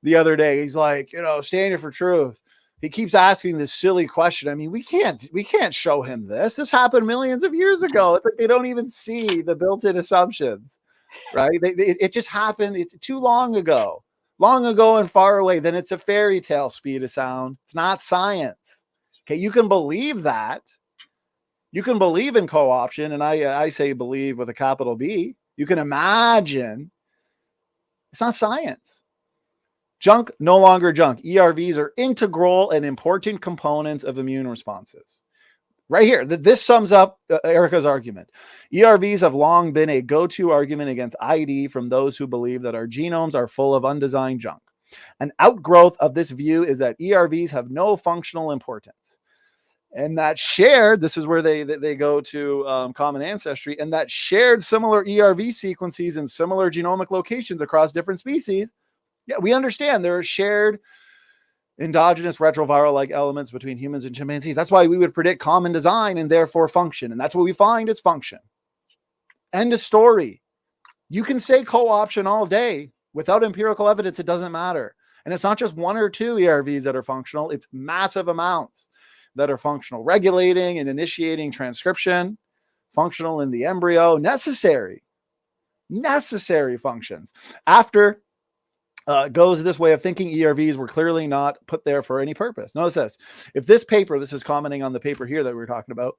The other day, he's like, Standing for Truth. He keeps asking this silly question. I mean, we can't show him this. This happened millions of years ago. It's like they don't even see the built-in assumptions, right? It just happened. It's too long ago and far away. Then it's a fairy tale. Speed of sound. It's not science. Okay, you can believe that. You can believe in co-option, and I say believe with a capital B. You can imagine. It's not science. Junk, no longer junk. ERVs are integral and important components of immune responses. Right here, this sums up Erika's argument. ERVs have long been a go-to argument against ID from those who believe that our genomes are full of undesigned junk. An outgrowth of this view is that ERVs have no functional importance. And that shared, this is where they go to common ancestry, and that shared similar ERV sequences in similar genomic locations across different species. Yeah, we understand there are shared endogenous retroviral-like elements between humans and chimpanzees. That's why we would predict common design and therefore function. And that's what we find is function. End of story. You can say co-option all day. Without empirical evidence, it doesn't matter. And it's not just one or two ERVs that are functional. It's massive amounts that are functional. Regulating and initiating transcription, functional in the embryo, necessary functions. After goes this way of thinking, ERVs were clearly not put there for any purpose. Notice this. If this paper, this is commenting on the paper here that we were talking about.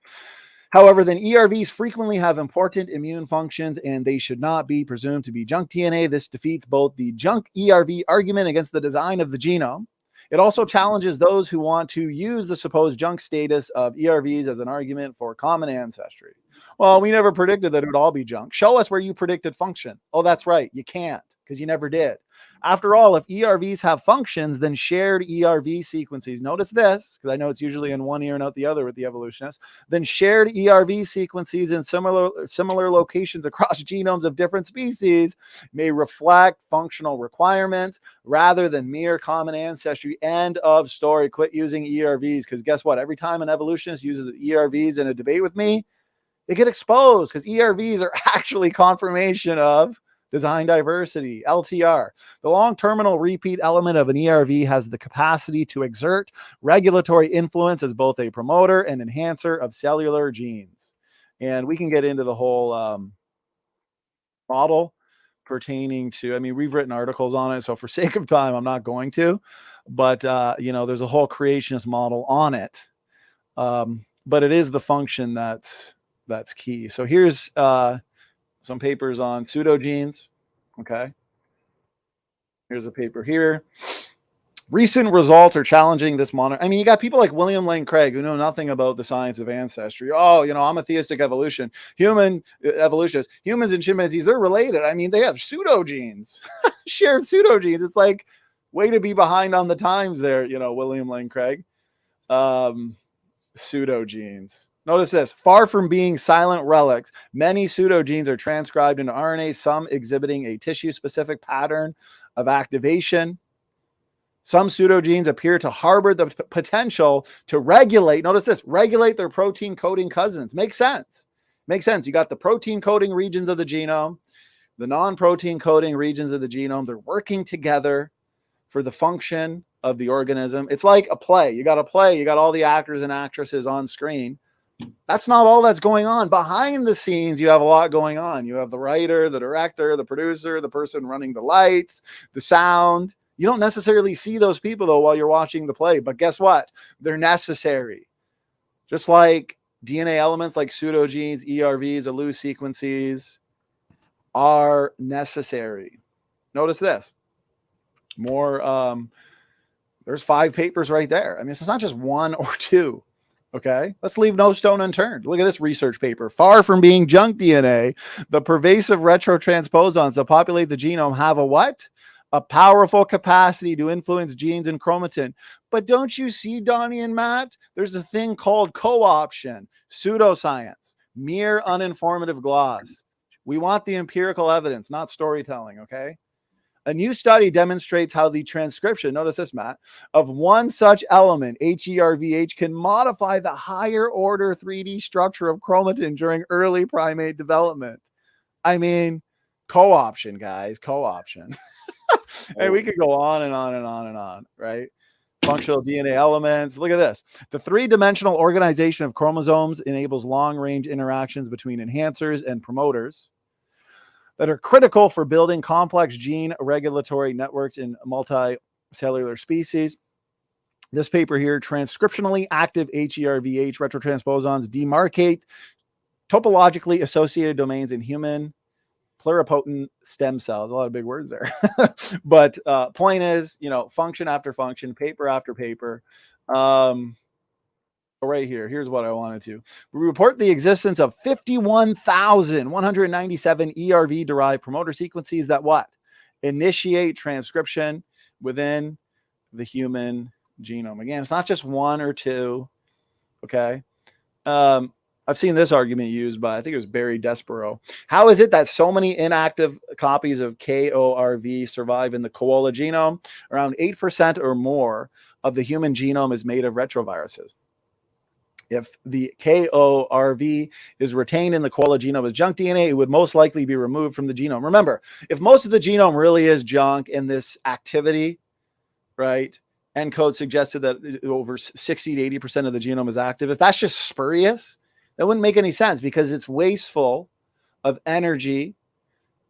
However, then ERVs frequently have important immune functions and they should not be presumed to be junk DNA. This defeats both the junk ERV argument against the design of the genome. It also challenges those who want to use the supposed junk status of ERVs as an argument for common ancestry. Well, we never predicted that it would all be junk. Show us where you predicted function. Oh, that's right. You can't, because you never did. After all, if ERVs have functions, then shared ERV sequences, notice this, because I know it's usually in one ear and out the other with the evolutionists, then shared ERV sequences in similar locations across genomes of different species may reflect functional requirements rather than mere common ancestry. End of story. Quit using ERVs, because guess what? Every time an evolutionist uses ERVs in a debate with me, they get exposed, because ERVs are actually confirmation of design diversity, LTR. The long terminal repeat element of an ERV has the capacity to exert regulatory influence as both a promoter and enhancer of cellular genes. And we can get into the whole model pertaining to, I mean, we've written articles on it, so for sake of time, I'm not going to, but, there's a whole creationist model on it. But it is the function that's key. So here's some papers on pseudogenes. Okay. Here's a paper here. Recent results are challenging this monitor. I mean, you got people like William Lane Craig who know nothing about the science of ancestry. Oh, I'm a theistic evolution. Human evolutionists, humans and chimpanzees, they're related. I mean, they have pseudogenes, shared pseudogenes. It's like way to be behind on the times there, William Lane Craig. Pseudogenes. Notice this. Far from being silent relics, many pseudogenes are transcribed into RNA, some exhibiting a tissue-specific pattern of activation. Some pseudogenes appear to harbor the potential to regulate, notice this, regulate their protein coding cousins. Makes sense. You got the protein coding regions of the genome, the non-protein coding regions of the genome. They're working together for the function of the organism. It's like a play. You got a play. You got all the actors and actresses on screen. That's not all that's going on. Behind the scenes, you have a lot going on. You have the writer, the director, the producer, the person running the lights, the sound. You don't necessarily see those people, though, while you're watching the play. But guess what? They're necessary. Just like DNA elements like pseudogenes, ERVs, ALU sequences are necessary. Notice this. More, there's 5 papers right there. I mean, it's not just 1 or 2. Okay, let's leave no stone unturned. Look at this research paper. Far from being junk DNA, the pervasive retrotransposons that populate the genome have a what? A powerful capacity to influence genes and chromatin. But don't you see, Donny and Matt? There's a thing called co-option, pseudoscience, mere uninformative gloss. We want the empirical evidence, not storytelling, okay? A new study demonstrates how the transcription, notice this, Matt, of one such element, HERVH, can modify the higher order 3D structure of chromatin during early primate development. I mean, co-option, guys, co-option. And we could go on and on and on and on, right? Functional DNA elements. Look at this. The three-dimensional organization of chromosomes enables long-range interactions between enhancers and promoters that are critical for building complex gene regulatory networks in multicellular species. This paper here, transcriptionally active HERVH retrotransposons demarcate topologically associated domains in human pluripotent stem cells. A lot of big words there. But point is, function after function, paper after paper. Right here, here's what I wanted to. We report the existence of 51,197 ERV-derived promoter sequences that what? Initiate transcription within the human genome. Again, it's not just one or two, okay? I've seen this argument used by, I think it was Barry Despero. How is it that so many inactive copies of KORV survive in the koala genome? Around 8% or more of the human genome is made of retroviruses. If the KORV is retained in the koala genome as junk DNA, it would most likely be removed from the genome. Remember, if most of the genome really is junk in this activity, right? ENCODE suggested that over 60 to 80% of the genome is active. If that's just spurious, that wouldn't make any sense because it's wasteful of energy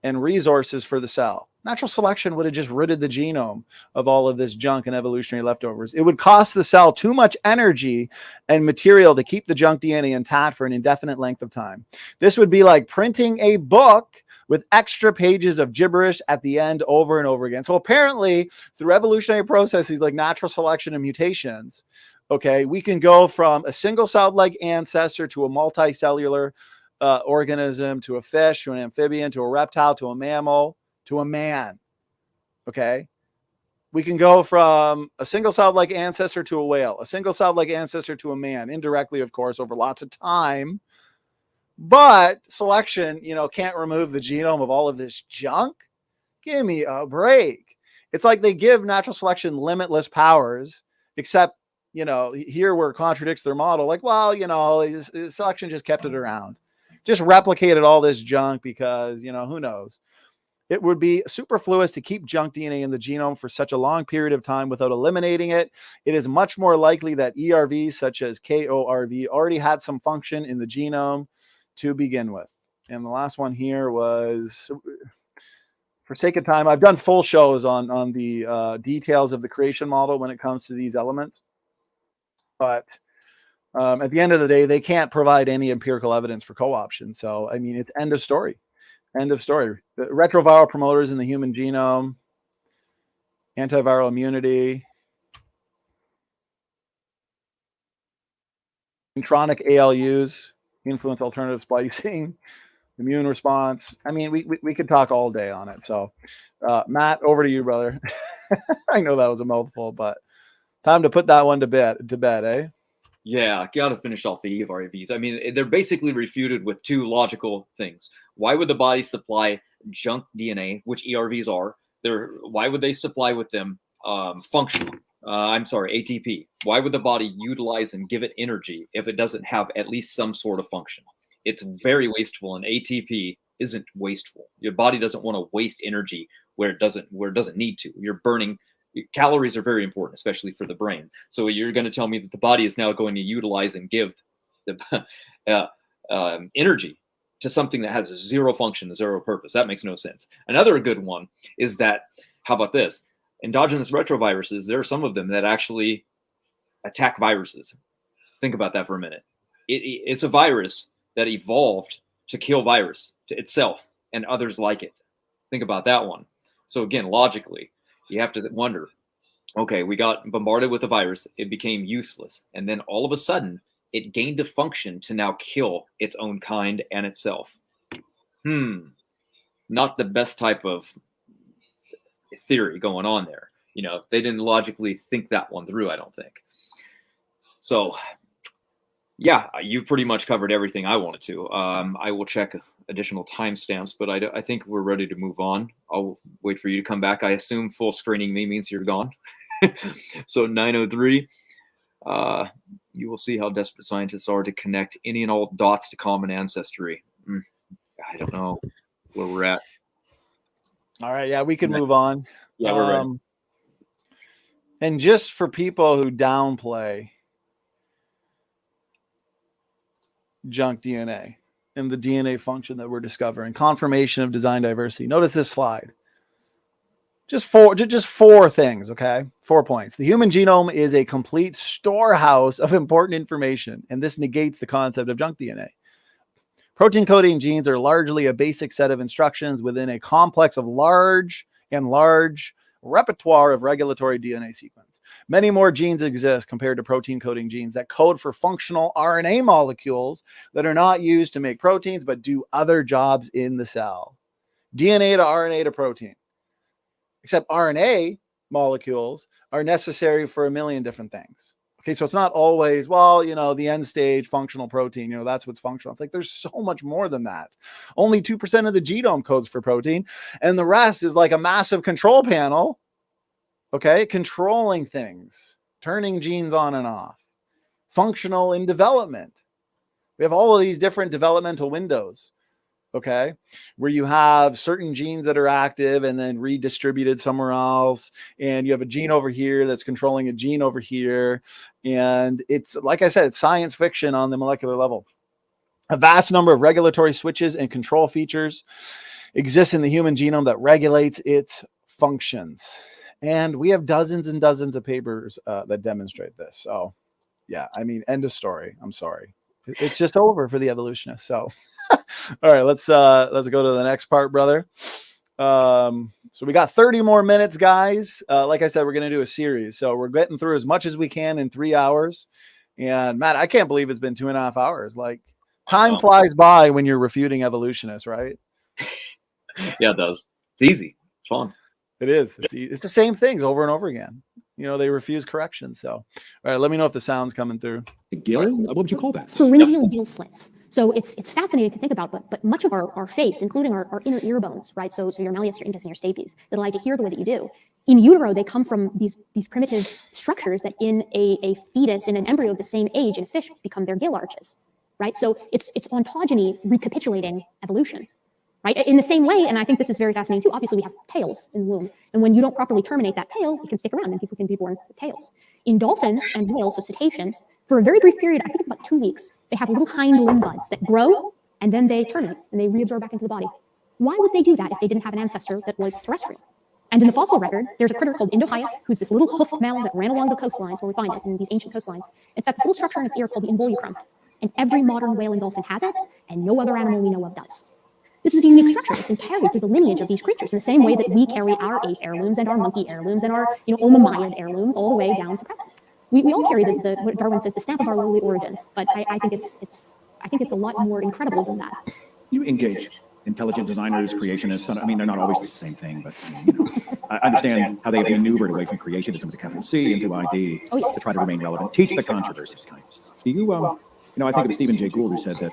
and resources for the cell. Natural selection would have just ridded the genome of all of this junk and evolutionary leftovers. It would cost the cell too much energy and material to keep the junk DNA intact for an indefinite length of time. This would be like printing a book with extra pages of gibberish at the end over and over again. So apparently, through evolutionary processes like natural selection and mutations, okay, we can go from a single-celled-like ancestor to a multicellular organism, to a fish, to an amphibian, to a reptile, to a mammal, to a man, okay? We can go from a single-celled-like ancestor to a whale, a single-celled-like ancestor to a man, indirectly, of course, over lots of time. But selection, can't remove the genome of all of this junk. Give me a break. It's like they give natural selection limitless powers, except, here where it contradicts their model. Like, well, selection just kept it around. Just replicated all this junk because, who knows? It would be superfluous to keep junk DNA in the genome for such a long period of time without eliminating it. It is much more likely that ERVs such as KORV already had some function in the genome to begin with. And the last one here was, for sake of time, I've done full shows on the details of the creation model when it comes to these elements. But at the end of the day, they can't provide any empirical evidence for co-option. So, I mean, it's end of story. End of story. The retroviral promoters in the human genome, antiviral immunity, intronic ALUs, influence alternative splicing, immune response. I mean, we could talk all day on it. So, Matt, over to you, brother. I know that was a mouthful, but time to put that one to bed, eh? Yeah, got to finish off the ERVs. I mean, they're basically refuted with two logical things. Why would the body supply junk DNA, which ERVs are? Why would they supply with them functional? ATP. Why would the body utilize and give it energy if it doesn't have at least some sort of function? It's very wasteful, and ATP isn't wasteful. Your body doesn't want to waste energy where it doesn't need to. You're burning. Calories are very important, especially for the brain. So you're going to tell me that the body is now going to utilize and give the energy to something that has zero function, zero purpose. That makes no sense. Another good one is that, how about this? Endogenous retroviruses, there are some of them that actually attack viruses. Think about that for a minute. It's a virus that evolved to kill virus to itself and others like it. Think about that one. So again, logically, you have to wonder, okay, we got bombarded with a virus. It became useless. And then all of a sudden, it gained a function to now kill its own kind and itself. Not the best type of theory going on there. They didn't logically think that one through, I don't think. So, yeah, you pretty much covered everything I wanted to. I will check additional timestamps, but I think we're ready to move on. I'll wait for you to come back. I assume full screening me means you're gone. So 9:03, you will see how desperate scientists are to connect any and all dots to common ancestry. I don't know where we're at. All right, yeah, we can move on. Yeah, we're ready. And just for people who downplay junk DNA and the DNA function that we're discovering, confirmation of design diversity. Notice this slide. Just four things, okay? 4 points. The human genome is a complete storehouse of important information, and this negates the concept of junk DNA. Protein coding genes are largely a basic set of instructions within a complex of large repertoire of regulatory DNA sequence. Many more genes exist compared to protein coding genes that code for functional RNA molecules that are not used to make proteins but do other jobs in the cell. DNA to RNA to protein. Except RNA molecules are necessary for a million different things. Okay, so it's not always, well, the end stage functional protein, that's what's functional. It's like there's so much more than that. Only 2% of the genome codes for protein, and the rest is like a massive control panel, okay, controlling things, turning genes on and off, functional in development. We have all of these different developmental windows. Okay, where you have certain genes that are active and then redistributed somewhere else. And you have a gene over here that's controlling a gene over here. And it's, like I said, it's science fiction on the molecular level. A vast number of regulatory switches and control features exist in the human genome that regulates its functions. And we have dozens and dozens of papers that demonstrate this. So yeah, I mean, end of story. I'm sorry. It's just over for the evolutionists. So, all right, let's go to the next part, brother. So we got 30 more minutes, guys. Like I said, we're going to do a series. So we're getting through as much as we can in 3 hours. And Matt, I can't believe it's been 2.5 hours. Like time flies by when you're refuting evolutionists, right? Yeah, it does. It's easy. It's fun. It is. It's the same things over and over again. They refuse correction. So, all right, let me know if the sound's coming through. A gill? What would you call that? Pharyngeal gill slits. So it's fascinating to think about, but much of our face, including our inner ear bones, right? So your malleus, your incus, and your stapes, that allow you to hear the way that you do. In utero, they come from these primitive structures that in a fetus, in an embryo of the same age in fish, become their gill arches, right? So it's ontogeny recapitulating evolution. Right? In the same way, and I think this is very fascinating too, obviously we have tails in the womb. And when you don't properly terminate that tail, it can stick around and people can be born with tails. In dolphins and whales, so cetaceans, for a very brief period, I think it's about 2 weeks, they have little hind limb buds that grow and then they terminate and they reabsorb back into the body. Why would they do that if they didn't have an ancestor that was terrestrial? And in the fossil record, there's a critter called Indohyus, who's this little hoof mammal that ran along the coastlines where we find it in these ancient coastlines. It's got this little structure in its ear called the involucrum. And every modern whale and dolphin has it, and no other animal we know of does. This is a unique structure. It's been carried through the lineage of these creatures in the same way that we carry our ape heirlooms and our monkey heirlooms and our Omamyid heirlooms all the way down to present. We all carry the what Darwin says, the stamp of our lowly origin. But I think it's a lot more incredible than that. You engage intelligent designers, creationists. I mean, they're not always the same thing, but I understand how they have maneuvered away from creationism with a capital C into ID to try to remain relevant, teach the controversies kind of stuff. Do you, I think of Stephen Jay Gould, who said that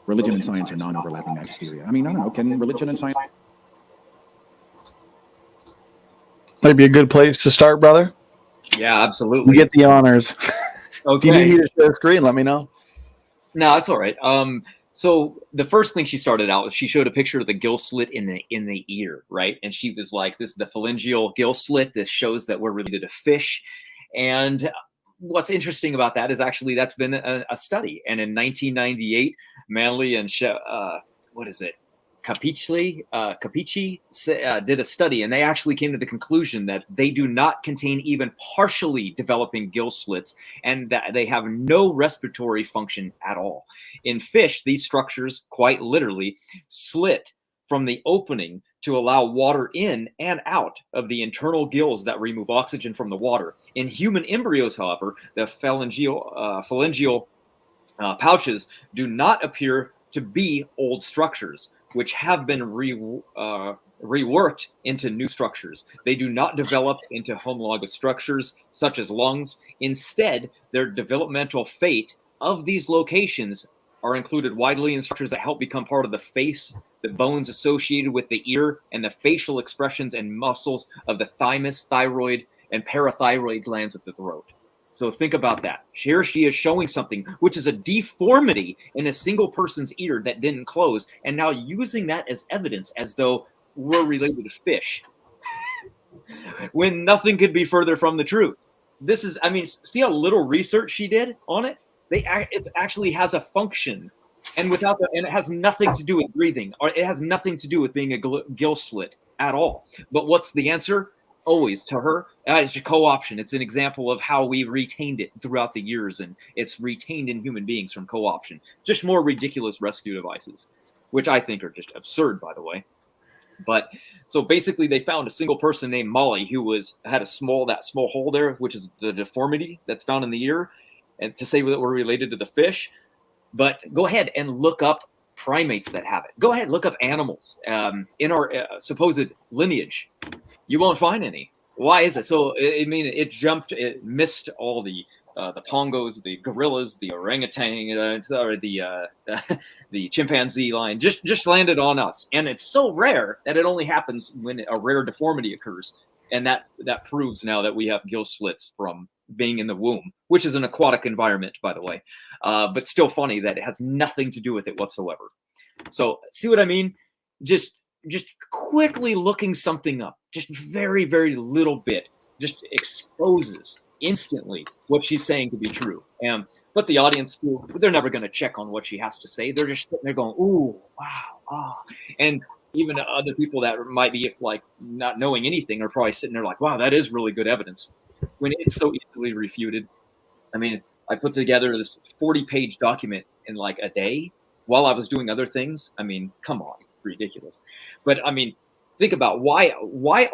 religion and science are non-overlapping magisteria. I mean, I don't know, can religion and science... Might be a good place to start, brother. Yeah, absolutely. You get the honors. Okay. If you need me to share the screen, let me know. No, it's all right. So the first thing she started out with, she showed a picture of the gill slit in the ear, right? And she was like, this is the pharyngeal gill slit. This shows that we're related to fish. And what's interesting about that is actually that's been a study. And in 1998, Manley and Capici did a study, and they actually came to the conclusion that they do not contain even partially developing gill slits, and that they have no respiratory function at all. In fish, these structures quite literally slit from the opening to allow water in and out of the internal gills that remove oxygen from the water. In human embryos, however, the phalangeal pouches do not appear to be old structures, which have been reworked into new structures. They do not develop into homologous structures such as lungs. Instead, their developmental fate of these locations are included widely in structures that help become part of the face, the bones associated with the ear, and the facial expressions and muscles of the thymus, thyroid, and parathyroid glands of the throat. So think about that. Here she is showing something which is a deformity in a single person's ear that didn't close, and now using that as evidence as though we're related to fish, when nothing could be further from the truth. This is, I mean, see how little research she did on it? It actually has a function, and and it has nothing to do with breathing, or it has nothing to do with being a gill slit at all. But what's the answer? Always to her, it's a co-option. It's an example of how we retained it throughout the years, and it's retained in human beings from co-option. Just more ridiculous rescue devices, which I think are just absurd, by the way. But so basically, they found a single person named Molly who had that small hole there, which is the deformity that's found in the ear, and to say that we're related to the fish. But go ahead and look up primates that have it. Go ahead, look up animals in our supposed lineage. You won't find any. Why is it? So I mean, it missed all the pongos, the gorillas, the orangutan, or the chimpanzee line. Just landed on us, and it's so rare that it only happens when a rare deformity occurs, and that proves now that we have gill slits from being in the womb, which is an aquatic environment, by the way. But still funny that it has nothing to do with it whatsoever. So see what I mean? Just quickly looking something up, just very, very little bit, just exposes instantly what she's saying to be true. But the audience, they're never going to check on what she has to say. They're just sitting there going, ooh, wow, ah. And even other people that might be like not knowing anything are probably sitting there like, wow, that is really good evidence, when it's so easily refuted. I mean, I put together this 40-page document in like a day while I was doing other things. I mean, come on, it's ridiculous. But I mean, think about why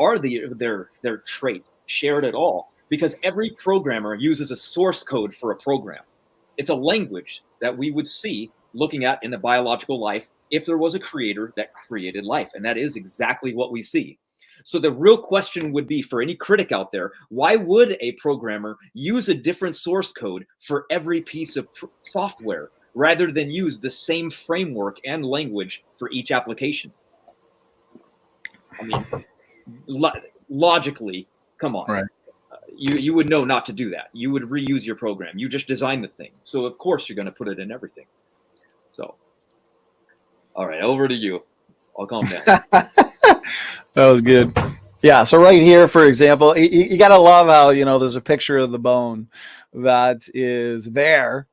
are their traits shared at all? Because every programmer uses a source code for a program. It's a language that we would see looking at in the biological life if there was a creator that created life. And that is exactly what we see. So the real question would be for any critic out there, why would a programmer use a different source code for every piece of software rather than use the same framework and language for each application? I mean, logically, come on. Right. You would know not to do that. You would reuse your program. You just designed the thing. So of course you're going to put it in everything. So, all right, over to you. I'll calm down. That was good. Yeah. So right here, for example, you got to love how, there's a picture of the bone that is there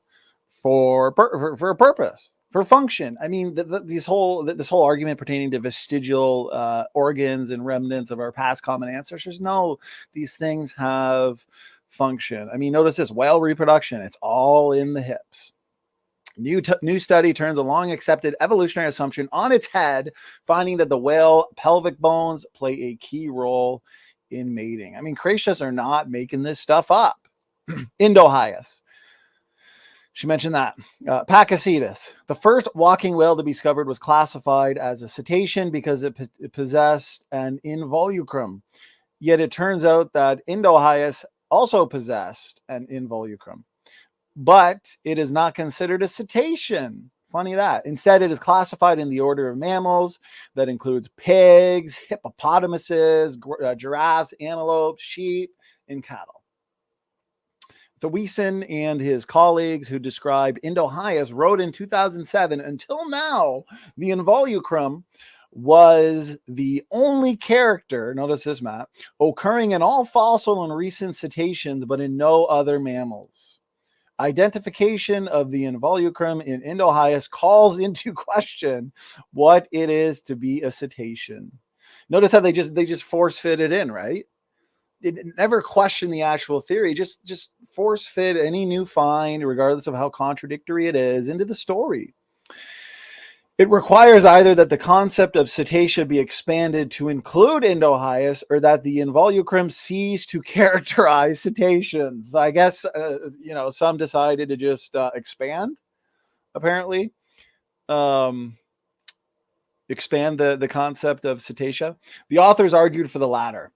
for a purpose, for function. I mean, this whole argument pertaining to vestigial organs and remnants of our past common ancestors. No, these things have function. I mean, notice this: whale reproduction. It's all in the hips. New study turns a long accepted evolutionary assumption on its head, finding that the whale pelvic bones play a key role in mating. I mean, creationists are not making this stuff up. Indohyus. She mentioned that. Pakicetus. The first walking whale to be discovered was classified as a cetacean because it possessed an involucrum. Yet it turns out that Indohyus also possessed an involucrum, but it is not considered a cetacean. Funny that. Instead, it is classified in the order of mammals that includes pigs, hippopotamuses, giraffes, antelopes, sheep, and cattle. Thewison and his colleagues who described Indohyus wrote in 2007, until now, the involucrum was the only character, notice this, Matt, occurring in all fossil and recent cetaceans, but in no other mammals. Identification of the involucrum in Indohyus calls into question what it is to be a cetacean. Notice how they just force fit it in, right? It never question the actual theory, just force fit any new find, regardless of how contradictory it is, into the story. It requires either that the concept of cetacea be expanded to include Indohyus, or that the involucrum cease to characterize cetaceans. I guess, some decided to just expand, apparently. Expand the concept of cetacea. The authors argued for the latter.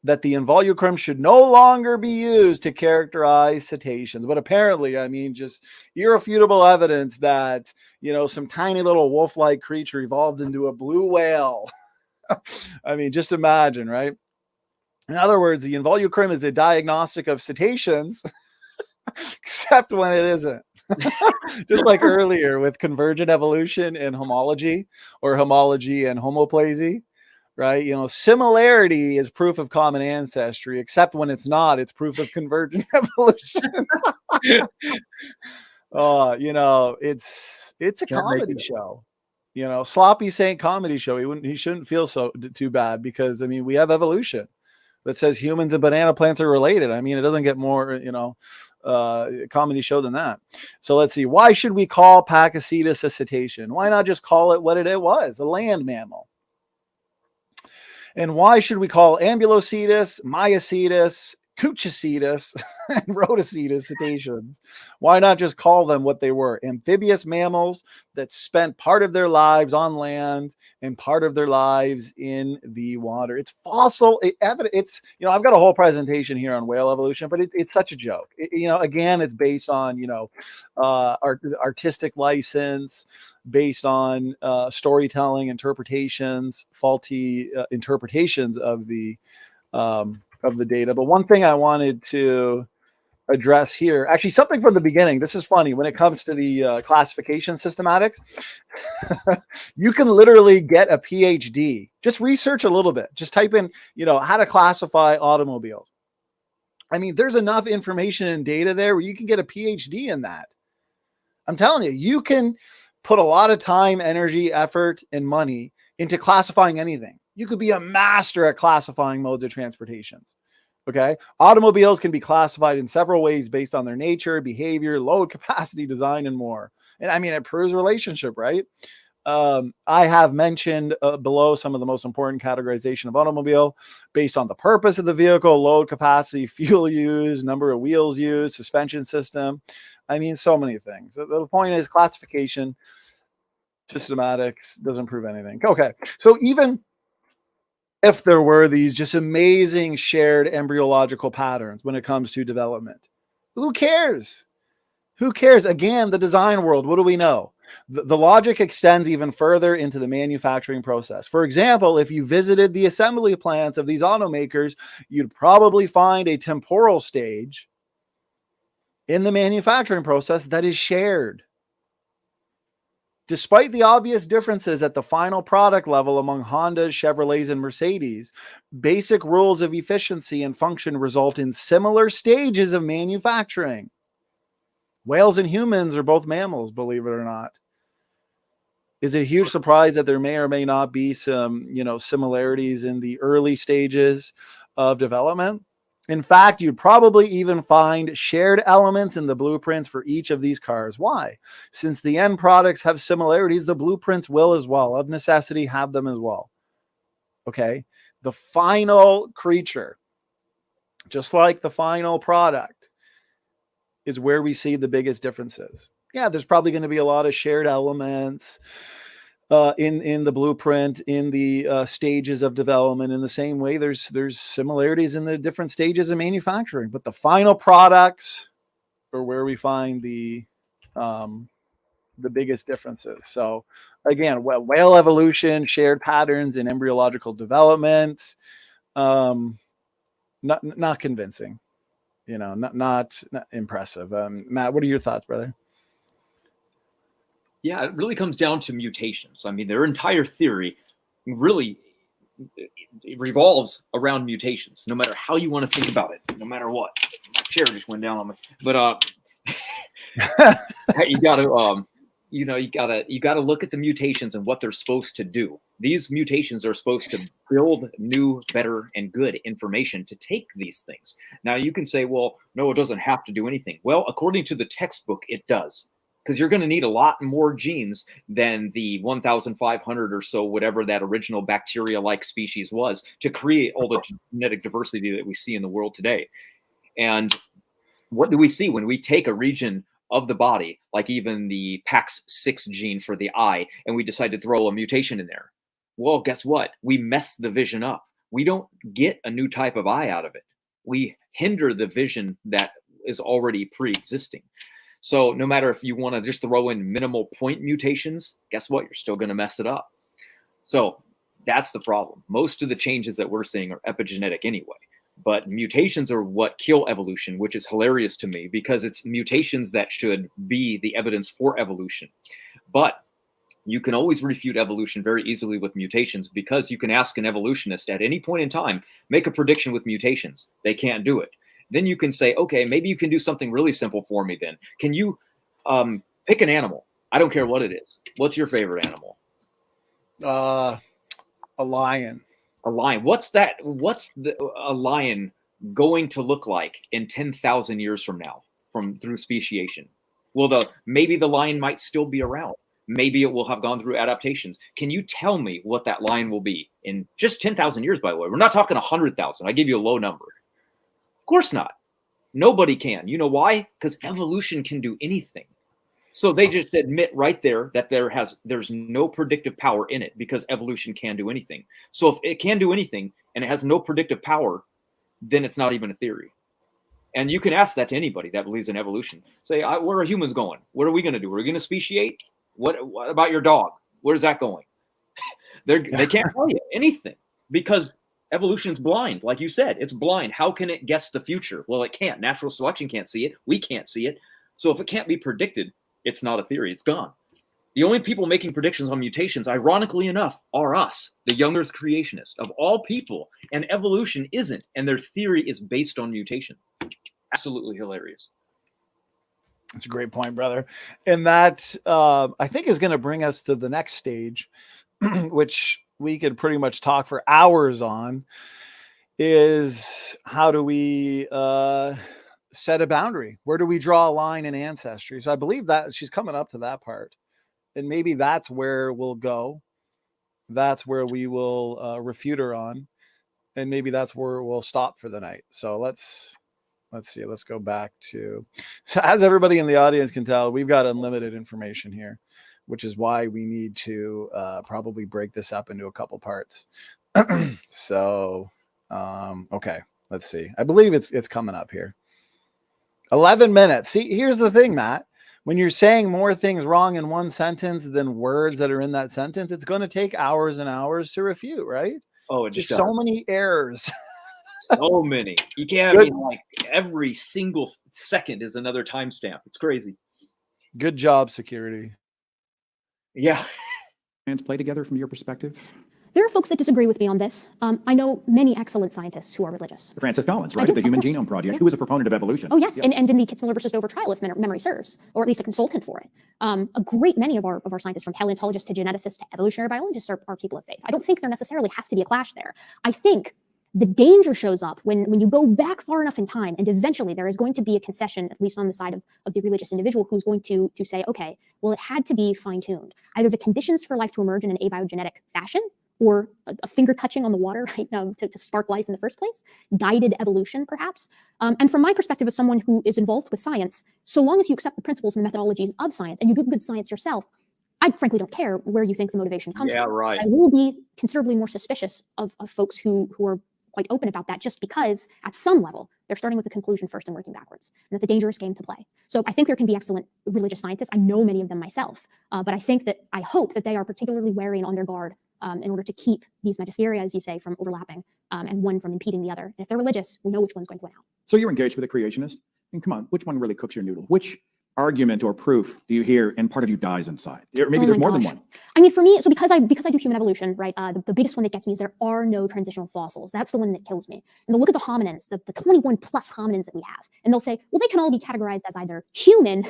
that the involucrum should no longer be used to characterize cetaceans. But apparently, I mean, just irrefutable evidence that, you know, some tiny little wolf-like creature evolved into a blue whale. I mean, just imagine, right? In other words, the involucrum is a diagnostic of cetaceans, except when it isn't. Just like earlier with convergent evolution and homology, or homology and homoplasy, right? You know, similarity is proof of common ancestry, except when it's not, it's proof of convergent evolution. You know, it's a comedy show. You know, sloppy Saint comedy show. He shouldn't feel so too bad, because I mean, we have evolution that says humans and banana plants are related. I mean, it doesn't get more, you know, comedy show than that. So let's see. Why should we call Pakicetus a cetacean? Why not just call it what it was, a land mammal? And why should we call Ambulocetus, Myocetus, Cuchicetus, and Rhodocetus cetaceans? Why not just call them what they were? Amphibious mammals that spent part of their lives on land and part of their lives in the water. It's fossil evidence. It's, you know, I've got a whole presentation here on whale evolution, but it's such a joke. You know, again, it's based on, you know, artistic license, based on storytelling interpretations, faulty interpretations of the data. But one thing I wanted to address here, actually something from the beginning, this is funny, when it comes to the classification systematics, you can literally get a PhD. Just research a little bit. Just type in, you know, how to classify automobiles. I mean, there's enough information and data there where you can get a PhD in that. I'm telling you, you can put a lot of time, energy, effort, and money into classifying anything. You could be a master at classifying modes of transportations. Okay. Automobiles can be classified in several ways based on their nature, behavior, load capacity, design, and more. And I mean, it proves relationship, right? I have mentioned below some of the most important categorization of automobile based on the purpose of the vehicle, load capacity, fuel used, number of wheels used, suspension system. I mean, so many things. The point is classification systematics doesn't prove anything. Okay. So even if there were these just amazing shared embryological patterns when it comes to development, who cares? Who cares? Again, the design world, what do we know? The logic extends even further into the manufacturing process. For example, if you visited the assembly plants of these automakers, you'd probably find a temporal stage in the manufacturing process that is shared. Despite the obvious differences at the final product level among Hondas, Chevrolets, and Mercedes, basic rules of efficiency and function result in similar stages of manufacturing. Whales and humans are both mammals, believe it or not. Is it a huge surprise that there may or may not be some, you know, similarities in the early stages of development? In fact, you'd probably even find shared elements in the blueprints for each of these cars. Why? Since the end products have similarities, the blueprints will as well, of necessity, have them as well. Okay? The final creature, just like the final product, is where we see the biggest differences. Yeah, there's probably going to be a lot of shared elements in the blueprint, in the stages of development. In the same way, there's similarities in the different stages of manufacturing, but the final products are where we find the biggest differences. So again, whale evolution, shared patterns in embryological development, not convincing, you know, not impressive. Matt, what are your thoughts, brother? Yeah, it really comes down to mutations. I mean, their entire theory really it revolves around mutations, no matter how you want to think about it, no matter what. My chair just went down on me. But you gotta you gotta look at the mutations and what they're supposed to do. These mutations are supposed to build new, better, and good information to take these things. Now you can say, well, no, it doesn't have to do anything. Well, according to the textbook, it does. Because you're going to need a lot more genes than the 1,500 or so, whatever that original bacteria-like species was, to create all the genetic diversity that we see in the world today. And what do we see when we take a region of the body, like even the PAX6 gene for the eye, and we decide to throw a mutation in there? Well, guess what? We mess the vision up. we don't get a new type of eye out of it. We hinder the vision that is already pre-existing. So no matter if you want to just throw in minimal point mutations, guess what? You're still going to mess it up. So that's the problem. Most of the changes that we're seeing are epigenetic anyway. But mutations are what kill evolution, which is hilarious to me because it's mutations that should be the evidence for evolution. But you can always refute evolution very easily with mutations because you can ask an evolutionist at any point in time, make a prediction with mutations. They can't do it. Then you can say, okay, maybe you can do something really simple for me then. Can you pick an animal? I don't care what it is. What's your favorite animal? A lion. A lion. What's a lion going to look like in 10,000 years from now through speciation? Well, maybe the lion might still be around. Maybe it will have gone through adaptations. Can you tell me what that lion will be in just 10,000 years, by the way? We're not talking 100,000. I give you a low number. Of course not. Nobody can. You know why? Because evolution can do anything. So they just admit right there that there's no predictive power in it because evolution can do anything. So if it can do anything and it has no predictive power, then it's not even a theory. And you can ask that to anybody that believes in evolution. Say, where are humans going? What are we going to do? Are we going to speciate? What about your dog? Where's that going? They can't tell you anything because evolution's blind. Like you said, it's blind. How can it guess the future? Well, it can't. Natural selection can't see it. We can't see it. So if it can't be predicted, it's not a theory. It's gone. The only people making predictions on mutations, ironically enough, are us, the young Earth creationists of all people. And evolution isn't. And their theory is based on mutation. Absolutely hilarious. That's a great point, brother. And that, I think, is going to bring us to the next stage, which we could pretty much talk for hours on, is how do we set a boundary? Where do we draw a line in ancestry? So I believe that she's coming up to that part. And maybe that's where we'll go. That's where we will refute her on. And maybe that's where we'll stop for the night. So let's see. Let's go back to, so as everybody in the audience can tell, we've got unlimited information here, which is why we need to probably break this up into a couple parts. So, okay, let's see. I believe it's coming up here. 11 minutes. See, here's the thing, Matt. When you're saying more things wrong in one sentence than words that are in that sentence, it's going to take hours and hours to refute, right? Oh, it just so many errors. So many. You can't. I mean, like every single second is another timestamp. It's crazy. Good job, security. Yeah. And play together from your perspective. There are folks that disagree with me on this. I know many excellent scientists who are religious. Francis Collins, right? The Human Genome Project. Who was a proponent of evolution. Oh, yes. Yep. And in the Kitzmiller versus Dover trial, if memory serves, or at least a consultant for it. A great many of our scientists, from paleontologists to geneticists to evolutionary biologists, are people of faith. I don't think there necessarily has to be a clash there. I think the danger shows up when you go back far enough in time, and eventually there is going to be a concession, at least on the side of the religious individual, who's going to say, okay, well, it had to be fine-tuned. Either the conditions for life to emerge in an abiogenetic fashion, or a finger touching on the water, right, to spark life in the first place, guided evolution, perhaps. And from my perspective as someone who is involved with science, so long as you accept the principles and the methodologies of science, and you do good science yourself, I frankly don't care where you think the motivation comes from. Right. I will be considerably more suspicious of folks who are quite open about that, just because at some level they're starting with the conclusion first and working backwards, and that's a dangerous game to play. So I think there can be excellent religious scientists. I know many of them myself, but I hope that they are particularly wary and on their guard in order to keep these metasteria, as you say, from overlapping and one from impeding the other. And if they're religious, we know which one's going to win out. So you're engaged with a creationist, and come on, which one really cooks your noodle? Which argument or proof do you hear and part of you dies inside? Or maybe there's more than one. I mean, for me, so because I do human evolution, right, the biggest one that gets me is there are no transitional fossils. That's the one that kills me. And they'll look at the hominins, the 21 plus hominins that we have, and they'll say, well, they can all be categorized as either human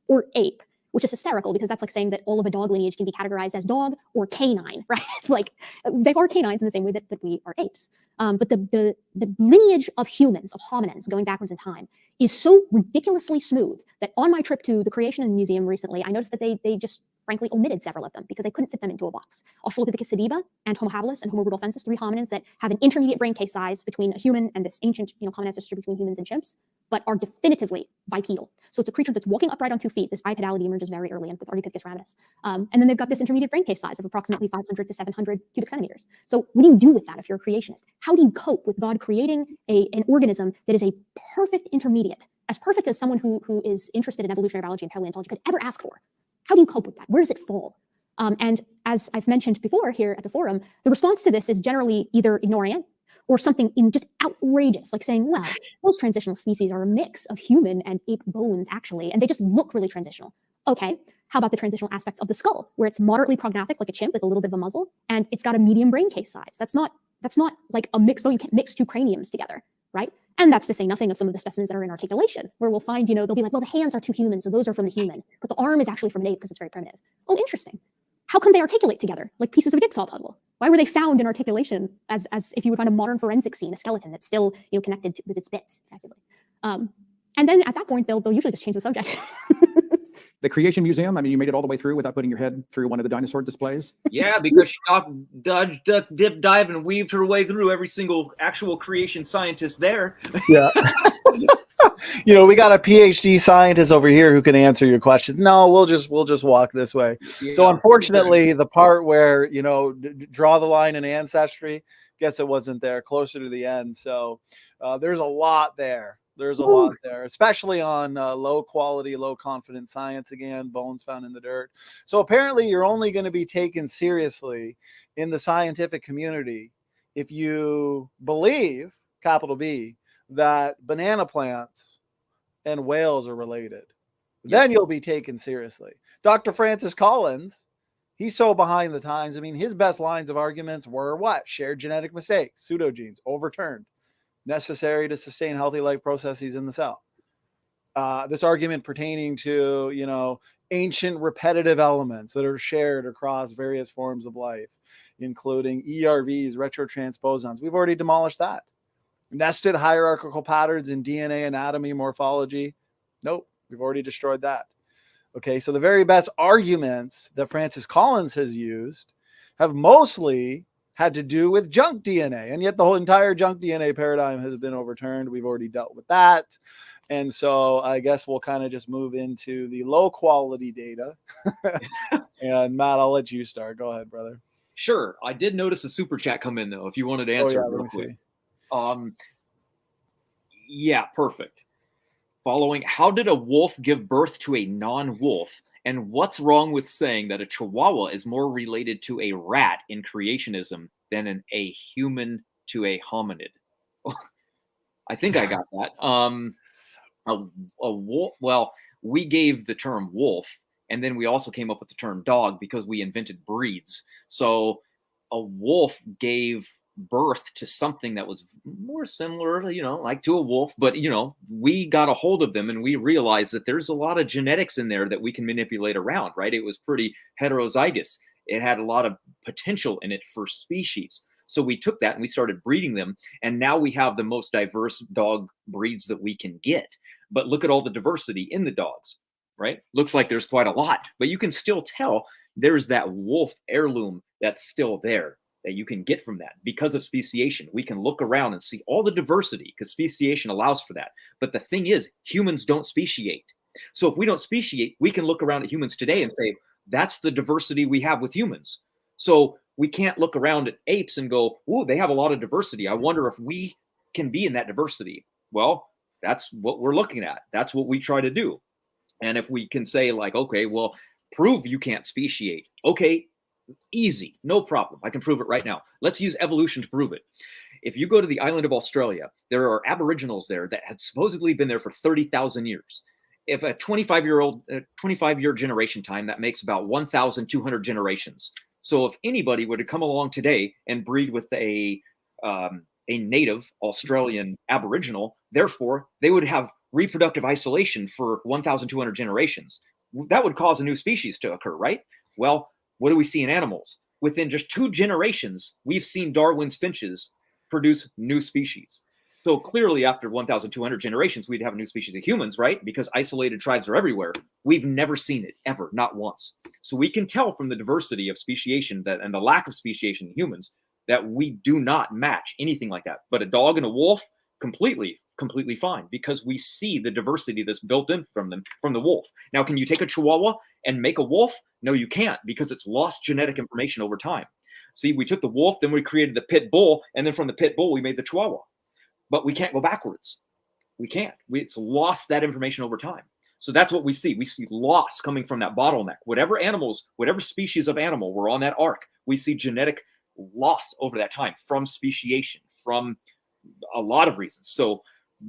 or ape, which is hysterical because that's like saying that all of a dog lineage can be categorized as dog or canine, right? It's like they are canines in the same way that we are apes. But the lineage of humans, of hominins, going backwards in time, is so ridiculously smooth that on my trip to the Creation Museum recently, I noticed that they just frankly omitted several of them because they couldn't fit them into a box. Australopithecus sediba and Homo habilis and Homo rudolfensis, 3 hominins that have an intermediate brain case size between a human and this ancient, common ancestor between humans and chimps, but are definitively bipedal. So it's a creature that's walking upright on 2 feet. This bipedality emerges very early in with Ardipithecus ramidus. And then they've got this intermediate brain case size of approximately 500 to 700 cubic centimeters. So what do you do with that if you're a creationist? How do you cope with God creating an organism that is a perfect intermediate, as perfect as someone who is interested in evolutionary biology and paleontology could ever ask for? How do you cope with that? Where does it fall? And as I've mentioned before here at the forum, the response to this is generally either ignoring it or something just outrageous, like saying, well, those transitional species are a mix of human and ape bones, actually, and they just look really transitional. Okay, how about the transitional aspects of the skull, where it's moderately prognathic, like a chimp with a little bit of a muzzle, and it's got a medium brain case size? That's not like a mixed bone. You can't mix two craniums together, right? And that's to say nothing of some of the specimens that are in articulation, where we'll find, they'll be like, well, the hands are too human, so those are from the human, but the arm is actually from an ape because it's very primitive. Oh, interesting. How come they articulate together like pieces of a jigsaw puzzle? Why were they found in articulation as if you would find a modern forensic scene, a skeleton that's still connected with its bits, effectively? And then at that point, they'll usually just change the subject. The Creation Museum, I mean, you made it all the way through without putting your head through one of the dinosaur displays? Yeah, because she dodged, duck, dip, dive, and weaved her way through every single actual creation scientist there. Yeah. We got a PhD scientist over here who can answer your questions. No, we'll just walk this way. Yeah, so unfortunately, the part where, draw the line in ancestry, guess it wasn't there, closer to the end. So there's a lot there. There's a lot there, especially on low quality, low confidence science. Again, bones found in the dirt. So apparently you're only going to be taken seriously in the scientific community if you believe, capital B, that banana plants and whales are related. Then you'll be taken seriously. Dr. Francis Collins, he's so behind the times. I mean, his best lines of arguments were what? Shared genetic mistakes, pseudogenes, overturned, necessary to sustain healthy life processes in the cell. This argument pertaining to, ancient repetitive elements that are shared across various forms of life, including ERVs, retrotransposons. We've already demolished that. Nested hierarchical patterns in DNA, anatomy, morphology. Nope, we've already destroyed that. Okay, so the very best arguments that Francis Collins has used have mostly had to do with junk DNA, and yet the whole entire junk DNA paradigm has been overturned. We've already dealt with that. And so I guess we'll kind of just move into the low quality data. And Matt, I'll let you start. Go ahead, brother. Sure. I did notice a super chat come in, though, if you wanted to answer it real quick. Yeah, perfect. Following, how did a wolf give birth to a non-wolf? And what's wrong with saying that a chihuahua is more related to a rat in creationism than a human to a hominid? I think I got that. A wolf. Well, we gave the term wolf, and then we also came up with the term dog because we invented breeds. So a wolf gave birth to something that was more similar, like to a wolf, but we got a hold of them and we realized that there's a lot of genetics in there that we can manipulate around, right? It was pretty heterozygous. It had a lot of potential in it for species. So we took that and we started breeding them, and now we have the most diverse dog breeds that we can get. But look at all the diversity in the dogs, right? Looks like there's quite a lot, but you can still tell there's that wolf heirloom that's still there that you can get from that because of speciation. We can look around and see all the diversity because speciation allows for that. But the thing is, humans don't speciate. So if we don't speciate, we can look around at humans today and say, that's the diversity we have with humans. So we can't look around at apes and go, oh, they have a lot of diversity. I wonder if we can be in that diversity. Well, that's what we're looking at. That's what we try to do. And if we can say like, okay, well, prove you can't speciate. Okay, easy, no problem. I can prove it right now. Let's use evolution to prove it. If you go to the island of Australia, there are aboriginals there that had supposedly been there for 30,000 years. If a 25-year generation time, that makes about 1,200 generations. So if anybody were to come along today and breed with a native Australian aboriginal, therefore they would have reproductive isolation for 1,200 generations. That would cause a new species to occur, right? Well, what do we see in animals? Within just 2 generations, we've seen Darwin's finches produce new species. So clearly after 1,200 generations, we'd have a new species of humans, right? Because isolated tribes are everywhere. We've never seen it, ever, not once. So we can tell from the diversity of speciation that, and the lack of speciation in humans, that we do not match anything like that. But a dog and a wolf, completely completely fine because we see the diversity that's built in from them, from the wolf. Now, can you take a Chihuahua and make a wolf? No, you can't, because it's lost genetic information over time. See, we took the wolf, then we created the pit bull, and then from the pit bull, we made the Chihuahua. But we can't go backwards. We can't. It's lost that information over time. So that's what we see. We see loss coming from that bottleneck. Whatever animals, whatever species of animal were on that ark, we see genetic loss over that time from speciation, from a lot of reasons. So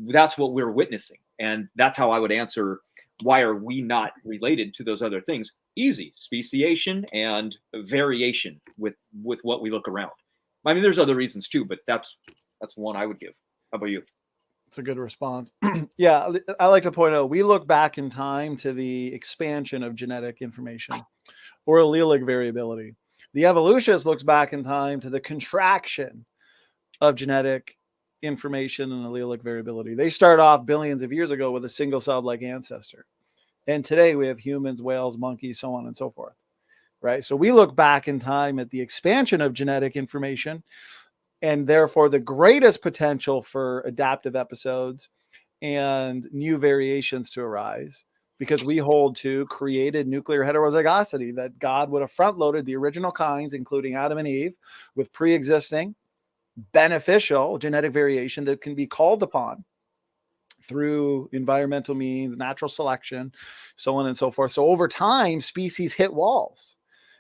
that's what we're witnessing. And that's how I would answer, why are we not related to those other things? Easy. Speciation and variation with what we look around. I mean, there's other reasons too, but that's one I would give. How about you? It's a good response. Yeah, I like to point out, we look back in time to the expansion of genetic information or allelic variability. The evolutionist looks back in time to the contraction of genetic information and allelic variability. They start off billions of years ago with a single-celled like ancestor. And today we have humans, whales, monkeys, so on and so forth, right? So we look back in time at the expansion of genetic information, and therefore the greatest potential for adaptive episodes and new variations to arise, because we hold to created nuclear heterozygosity, that God would have front-loaded the original kinds, including Adam and Eve, with pre-existing beneficial genetic variation that can be called upon through environmental means, natural selection, so on and so forth. So over time, species hit walls,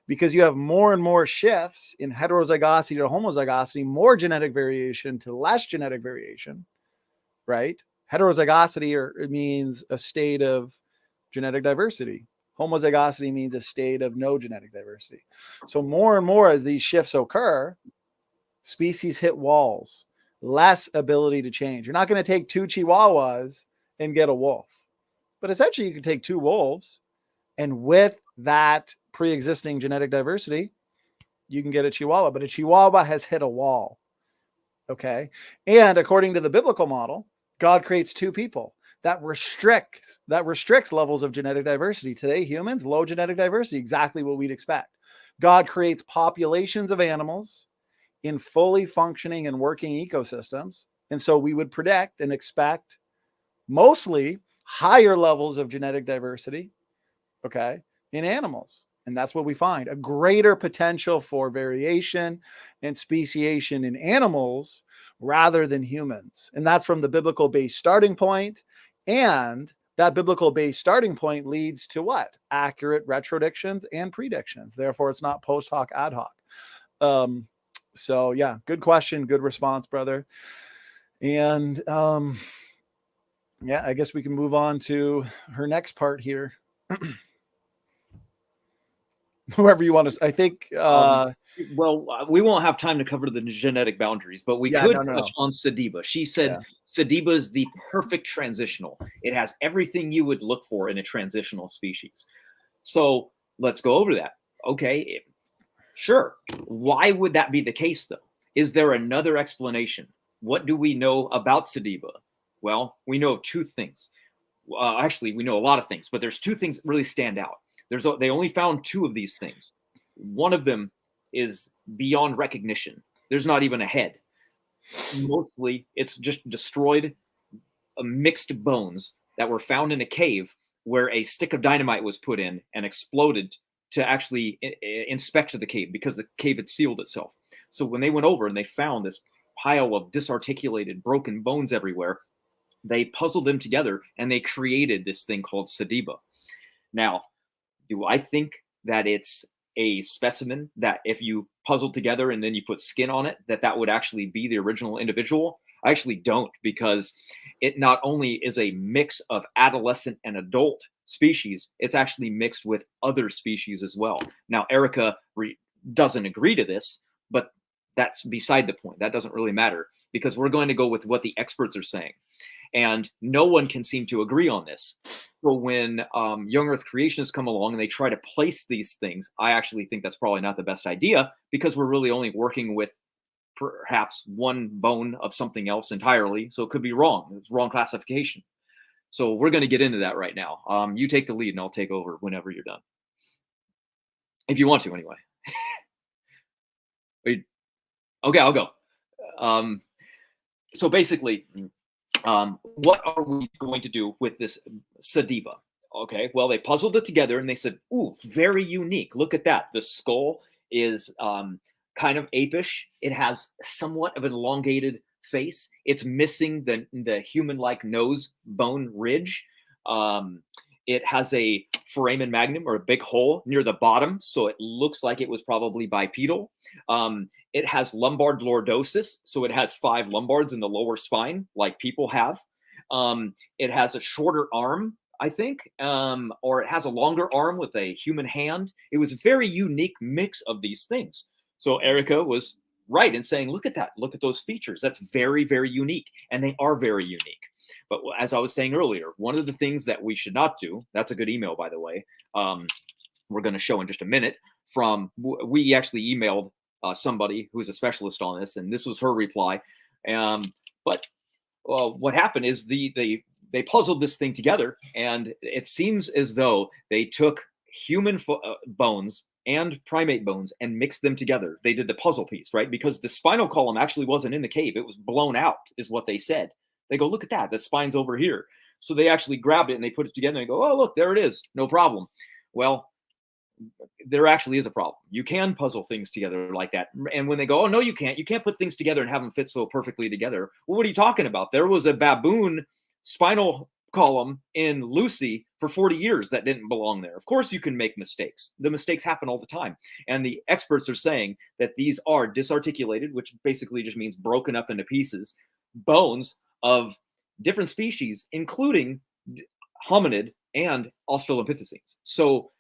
because you have more and more shifts in heterozygosity to homozygosity, more genetic variation to less genetic variation, right? Heterozygosity it means a state of genetic diversity. Homozygosity means a state of no genetic diversity. So more and more as these shifts occur, species hit walls, less ability to change. You're not going to take two Chihuahuas and get a wolf, but essentially you can take two wolves, and with that pre-existing genetic diversity, you can get a Chihuahua, but a Chihuahua has hit a wall. Okay. And according to the biblical model, God creates two people. That restricts levels of genetic diversity. Today, humans, low genetic diversity, exactly what we'd expect. God creates populations of animals in fully functioning and working ecosystems. And so we would predict and expect mostly higher levels of genetic diversity, okay, in animals. And that's what we find, a greater potential for variation and speciation in animals rather than humans. And that's from the biblical base starting point. And that biblical base starting point leads to what? Accurate retrodictions and predictions. Therefore, it's not post hoc ad hoc. So yeah, good question. Good response, brother. And yeah, I guess we can move on to her next part here. Whoever you want to, I think. Well, we won't have time to cover the genetic boundaries, but we could touch on Sediba. She said Sediba is the perfect transitional. It has everything you would look for in a transitional species. So let's go over that. Okay, sure. Why would that be the case, though? Is there another explanation? What do we know about Sediba? Well, we know of two things. Actually, we know a lot of things, but there's two things that really stand out. They only found two of these things. One of them is beyond recognition. There's not even a head. Mostly, it's just destroyed mixed bones that were found in a cave where a stick of dynamite was put in and exploded to actually inspect the cave, because the cave had sealed itself. So when they went over and they found this pile of disarticulated, broken bones everywhere, they puzzled them together and they created this thing called Sediba. Now, do I think that it's a specimen that if you puzzle together and then you put skin on it, that would actually be the original individual? I actually don't, because it not only is a mix of adolescent and adult species, it's actually mixed with other species as well. Now, Erika doesn't agree to this, but that's beside the point. That doesn't really matter, because we're going to go with what the experts are saying. And no one can seem to agree on this. So when young earth creationists come along and they try to place these things, I actually think that's probably not the best idea, because we're really only working with perhaps one bone of something else entirely. So it could be wrong. It's wrong classification. So we're going to get into that right now. You take the lead and I'll take over whenever you're done. If you want to, anyway. Okay, I'll go. So basically, what are we going to do with this Sediba? Okay, well, they puzzled it together and they said, ooh, very unique. Look at that. The skull is kind of apish. It has somewhat of an elongated face. It's missing the human-like nose bone ridge. It has a foramen magnum, or a big hole near the bottom, so it looks like it was probably bipedal. It has lumbar lordosis, so it has 5 lumbards in the lower spine, like people have. It has a shorter arm, I think, or it has a longer arm with a human hand. It was a very unique mix of these things. So Erika was right in saying, look at that, look at those features. That's very, very unique, and they are very unique. But as I was saying earlier, one of the things that we should not do, that's a good email, by the way, we're going to show in just a minute, we actually emailed somebody who's a specialist on this, and this was her reply. But what happened is they puzzled this thing together, and it seems as though they took human bones and primate bones and mixed them together. They did the puzzle piece, right? Because the spinal column actually wasn't in the cave. It was blown out, is what they said. They go, look at that. The spine's over here. So they actually grabbed it and they put it together and go, oh, look, there it is. No problem. Well, there actually is a problem. You can puzzle things together like that. And when they go, oh, no, you can't. You can't put things together and have them fit so perfectly together. Well, what are you talking about? There was a baboon spinal column in Lucy for 40 years that didn't belong there. Of course, you can make mistakes. The mistakes happen all the time. And the experts are saying that these are disarticulated, which basically just means broken up into pieces, bones of different species, including hominid and Australopithecines. So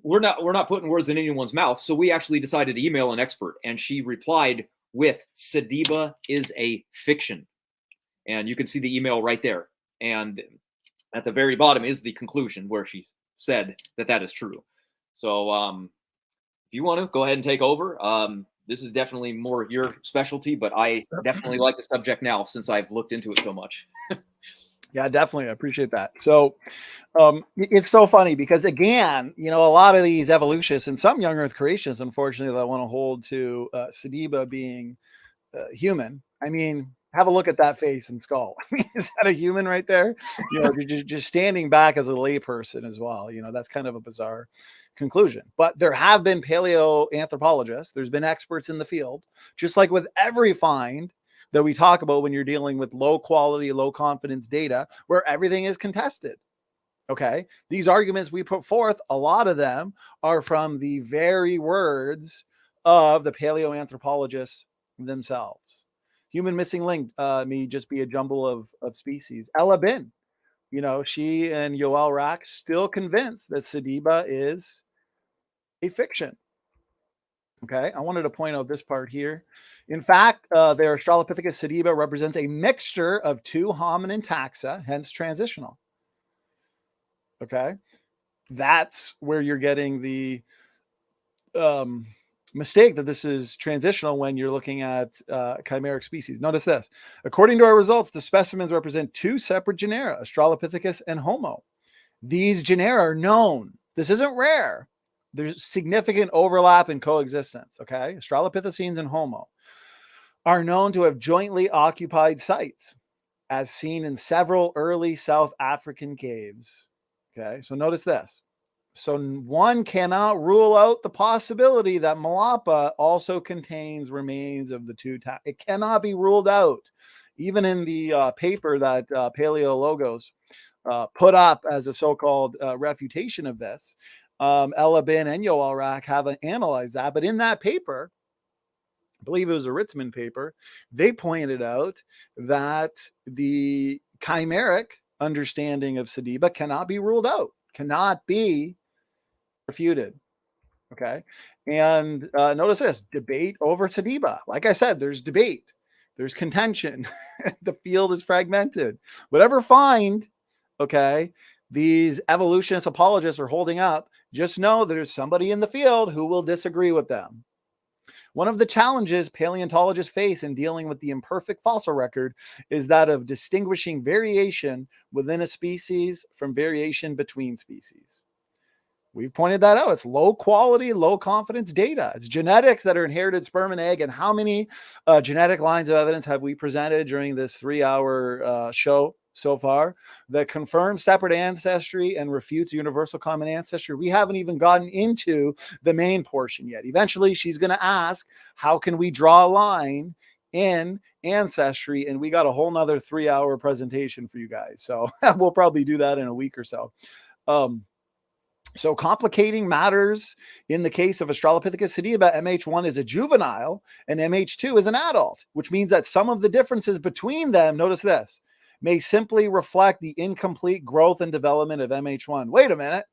we're not putting words in anyone's mouth. So we actually decided to email an expert, and she replied with, Sediba is a fiction. And you can see the email right there. And at the very bottom is the conclusion where she said that that is true. So if you want to go ahead and take over, this is definitely more your specialty, but I definitely like the subject now since I've looked into it so much. Yeah, definitely. I appreciate that. So it's so funny because, again, a lot of these evolutionists and some young earth creationists, unfortunately, that want to hold to Sediba being human. I mean, have a look at that face and skull. I mean, is that a human right there? Just standing back as a layperson as well. That's kind of a bizarre conclusion. But there have been paleoanthropologists. There's been experts in the field, just like with every find that we talk about when you're dealing with low quality, low confidence data where everything is contested. Okay. These arguments we put forth, a lot of them are from the very words of the paleoanthropologists themselves. Human missing link may just be a jumble of species. Ella Bin, she and Yoel Rack still convinced that Sediba is a fiction. Okay, I wanted to point out this part here. In fact, their Australopithecus sediba represents a mixture of 2 hominin taxa, hence transitional. Okay, that's where you're getting the mistake that this is transitional when you're looking at chimeric species. Notice this. According to our results, the specimens represent 2 separate genera, Australopithecus and Homo. These genera are known. This isn't rare. There's significant overlap in coexistence, okay? Australopithecines and Homo are known to have jointly occupied sites, as seen in several early South African caves, okay? So notice this. So one cannot rule out the possibility that Malapa also contains remains of the 2 it cannot be ruled out. Even in the paper that Paleologos put up as a so-called refutation of this, Ella Bin and Yoel Rack haven't analyzed that, but in that paper, I believe it was a Ritzman paper, they pointed out that the chimeric understanding of Sediba cannot be ruled out, cannot be refuted. Okay. And notice this, debate over Sediba. Like I said, there's debate, there's contention. The field is fragmented. Whatever find, okay, these evolutionist apologists are holding up, just know there's somebody in the field who will disagree with them. One of the challenges paleontologists face in dealing with the imperfect fossil record is that of distinguishing variation within a species from variation between species. We've pointed that out. It's low quality, low confidence data. It's genetics that are inherited sperm and egg. And how many genetic lines of evidence have we presented during this 3-hour show so far that confirm separate ancestry and refutes universal common ancestry? We haven't even gotten into the main portion yet. Eventually, she's going to ask, how can we draw a line in ancestry? And we got a whole nother 3-hour presentation for you guys. So we'll probably do that in a week or so. So complicating matters in the case of Australopithecus sediba, MH1 is a juvenile and MH2 is an adult, which means that some of the differences between them, notice this, may simply reflect the incomplete growth and development of MH1. Wait a minute.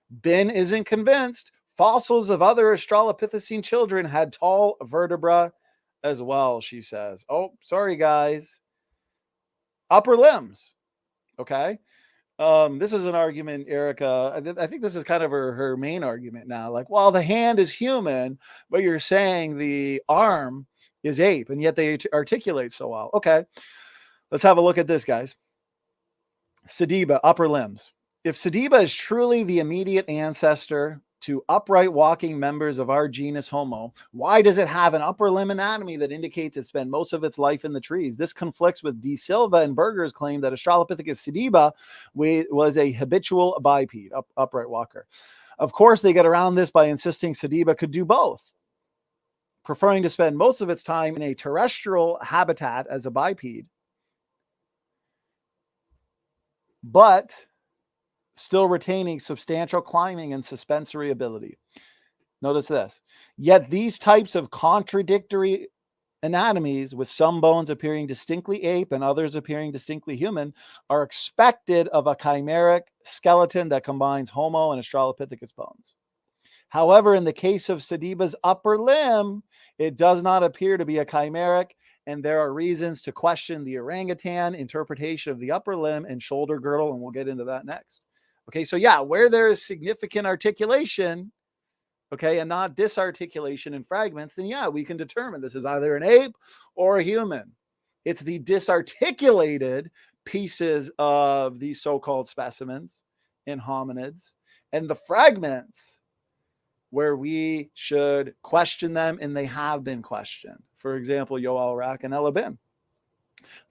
Ben isn't convinced. Fossils of other Australopithecine children had tall vertebra as well, she says. Oh, sorry, guys. Upper limbs. Okay. This is an argument, Erika. I think this is kind of her main argument now. Like, well, the hand is human, but you're saying the arm is ape, and yet they articulate so well. Okay, let's have a look at this, guys. Sediba, upper limbs. If Sediba is truly the immediate ancestor to upright walking members of our genus Homo, why does it have an upper limb anatomy that indicates it spent most of its life in the trees? This conflicts with D. Silva and Berger's claim that Australopithecus sediba was a habitual biped, upright walker. Of course, they get around this by insisting sediba could do both, preferring to spend most of its time in a terrestrial habitat as a biped, but still retaining substantial climbing and suspensory ability. Notice this. Yet these types of contradictory anatomies, with some bones appearing distinctly ape and others appearing distinctly human, are expected of a chimeric skeleton that combines Homo and Australopithecus bones. However, in the case of Sediba's upper limb, it does not appear to be a chimeric, and there are reasons to question the orangutan interpretation of the upper limb and shoulder girdle, and we'll get into that next. Okay, so yeah, where there is significant articulation, okay, and not disarticulation in fragments, then yeah, we can determine this is either an ape or a human. It's the disarticulated pieces of these so-called specimens in hominids and the fragments where we should question them, and they have been questioned. For example, Yoel Rak and Ella Bin.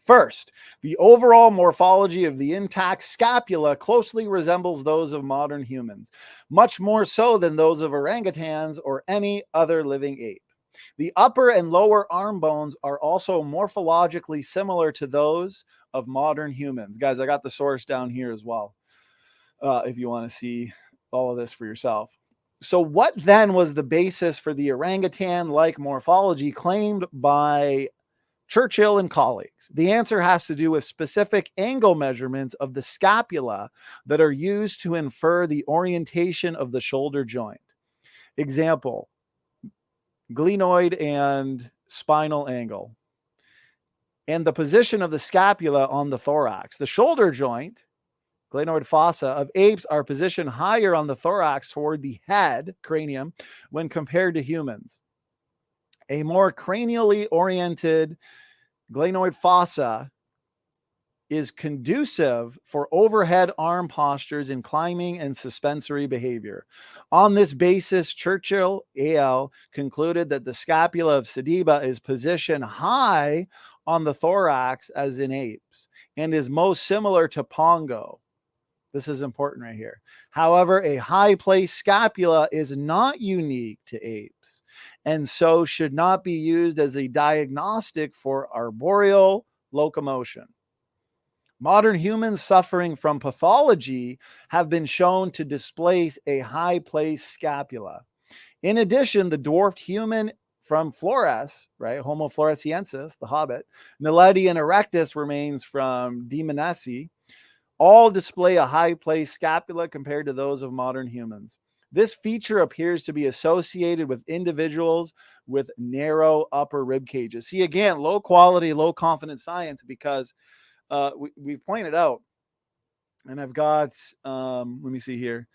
First, the overall morphology of the intact scapula closely resembles those of modern humans, much more so than those of orangutans or any other living ape. The upper and lower arm bones are also morphologically similar to those of modern humans. Guys, I got the source down here as well, if you want to see all of this for yourself. So what then was the basis for the orangutan-like morphology claimed by Churchill and colleagues? The answer has to do with specific angle measurements of the scapula that are used to infer the orientation of the shoulder joint. Example, glenoid and spinal angle, and the position of the scapula on the thorax. The shoulder joint, glenoid fossa, of apes are positioned higher on the thorax toward the head, cranium, when compared to humans. A more cranially oriented glenoid fossa is conducive for overhead arm postures in climbing and suspensory behavior. On this basis, Churchill al. concluded that the scapula of Sediba is positioned high on the thorax as in apes and is most similar to Pongo. This is important right here. However, a high-placed scapula is not unique to apes, and so should not be used as a diagnostic for arboreal locomotion. Modern humans suffering from pathology have been shown to displace a high-placed scapula. In addition, the dwarfed human from Flores, right, Homo floresiensis, the hobbit, Naledi and Erectus remains from Demonesi, all display a high-placed scapula compared to those of modern humans. This feature appears to be associated with individuals with narrow upper rib cages. See, again, low quality, low confidence science, because we've pointed out, and I've got, let me see here.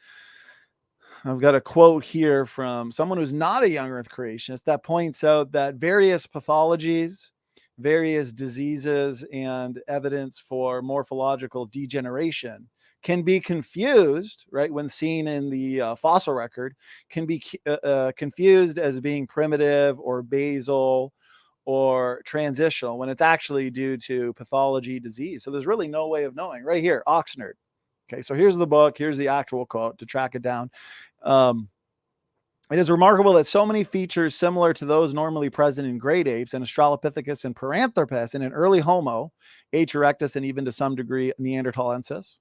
I've got a quote here from someone who's not a young earth creationist that points out that various pathologies, various diseases, and evidence for morphological degeneration can be confused, right, when seen in the fossil record, can be confused as being primitive or basal or transitional when it's actually due to pathology, disease. So there's really no way of knowing. Right here, Oxnard. Okay, so here's the book. Here's the actual quote to track it down. It is remarkable that so many features similar to those normally present in great apes and Australopithecus and Paranthropus and in early Homo, H. erectus, and even to some degree Neanderthalensis,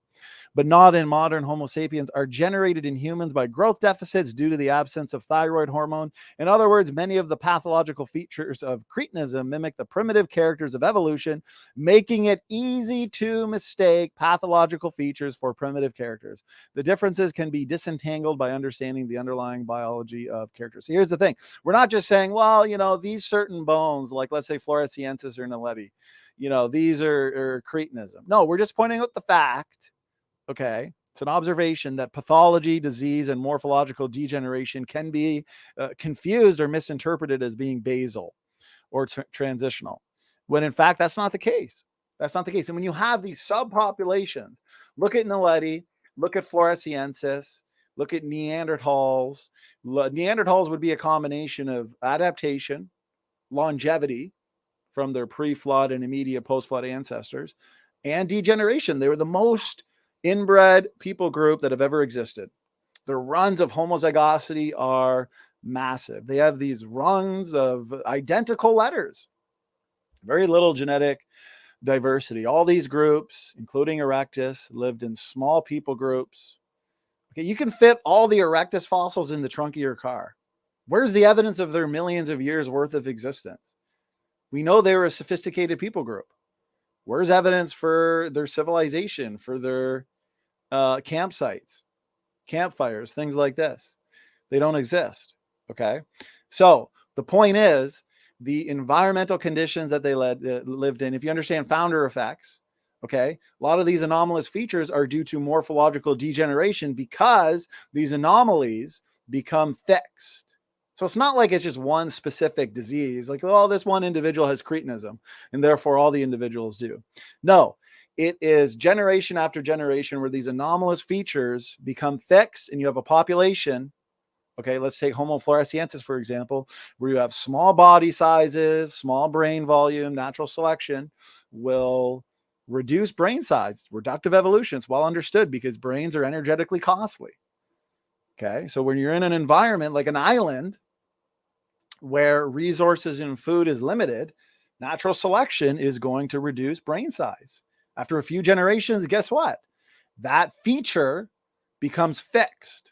but not in modern Homo sapiens, are generated in humans by growth deficits due to the absence of thyroid hormone. In other words, many of the pathological features of cretinism mimic the primitive characters of evolution, making it easy to mistake pathological features for primitive characters. The differences can be disentangled by understanding the underlying biology of characters. So here's the thing. We're not just saying, well, you know, these certain bones, like let's say Floresiensis or Naledi, you know, these are cretinism. No, we're just pointing out the fact. Okay, it's an observation that pathology, disease, and morphological degeneration can be confused or misinterpreted as being basal or transitional, when in fact that's not the case. That's not the case. And when you have these subpopulations, look at Naledi, look at Floresiensis, look at Neanderthals. Neanderthals would be a combination of adaptation, longevity from their pre-flood and immediate post-flood ancestors, and degeneration. They were the most inbred people group that have ever existed. The runs of homozygosity are massive. They have these rungs of identical letters, very little genetic diversity. All these groups, including Erectus, lived in small people groups. Okay, you can fit all the Erectus fossils in the trunk of your car. Where's the evidence of their millions of years worth of existence? We know they were a sophisticated people group. Where's evidence for their civilization, for their campsites, campfires, things like this? They don't exist. Okay. So the point is the environmental conditions that they lived in. If you understand founder effects, okay, a lot of these anomalous features are due to morphological degeneration because these anomalies become fixed. So it's not like it's just one specific disease, like, oh, this one individual has cretinism and therefore all the individuals do. No, it is generation after generation where these anomalous features become fixed and you have a population. Okay, let's take Homo floresiensis, for example, where you have small body sizes, small brain volume. Natural selection will reduce brain size. Reductive evolution, it's well understood because brains are energetically costly. Okay, so when you're in an environment like an island where resources and food is limited, natural selection is going to reduce brain size. After a few generations, guess what? That feature becomes fixed.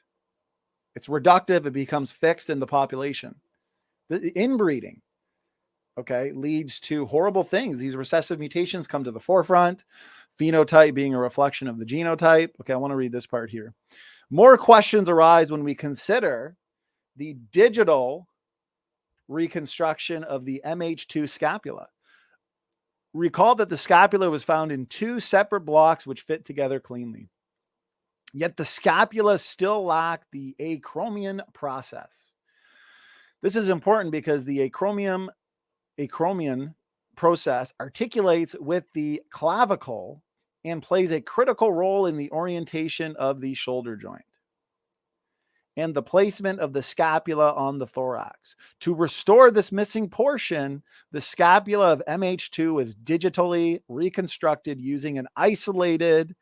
It's reductive. It becomes fixed in the population. The inbreeding, okay, leads to horrible things. These recessive mutations come to the forefront, phenotype being a reflection of the genotype. Okay, I want to read this part here. More questions arise when we consider the digital reconstruction of the MH2 scapula. Recall that the scapula was found in two separate blocks which fit together cleanly. Yet the scapula still lacked the acromion process. This is important because the acromion process articulates with the clavicle and plays a critical role in the orientation of the shoulder joint and the placement of the scapula on the thorax. To restore this missing portion, the scapula of MH2 was digitally reconstructed using an isolated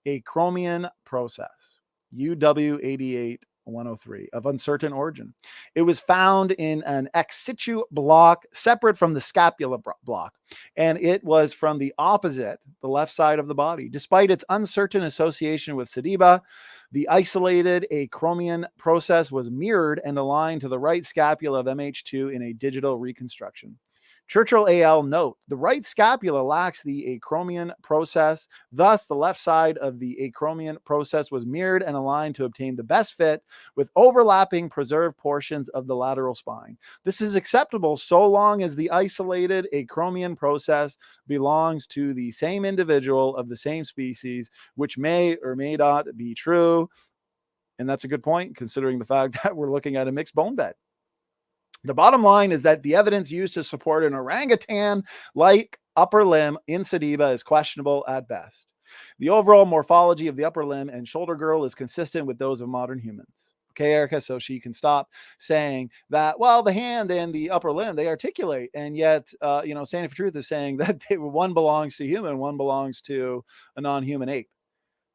acromion process, UW88103, of uncertain origin. It was found in an ex situ block separate from the scapula block, and it was from the opposite, the left side of the body. Despite its uncertain association with sediba, the isolated acromion process was mirrored and aligned to the right scapula of MH2 in a digital reconstruction. Churchill al. note, the right scapula lacks the acromion process. Thus, the left side of the acromion process was mirrored and aligned to obtain the best fit with overlapping preserved portions of the lateral spine. This is acceptable so long as the isolated acromion process belongs to the same individual of the same species, which may or may not be true. And that's a good point, considering the fact that we're looking at a mixed bone bed. The bottom line is that the evidence used to support an orangutan-like upper limb in sediba is questionable at best. The overall morphology of the upper limb and shoulder girdle is consistent with those of modern humans. Okay, Erika, so she can stop saying that, well, the hand and the upper limb, they articulate. And yet, Standing For Truth is saying that one belongs to human, one belongs to a non-human ape.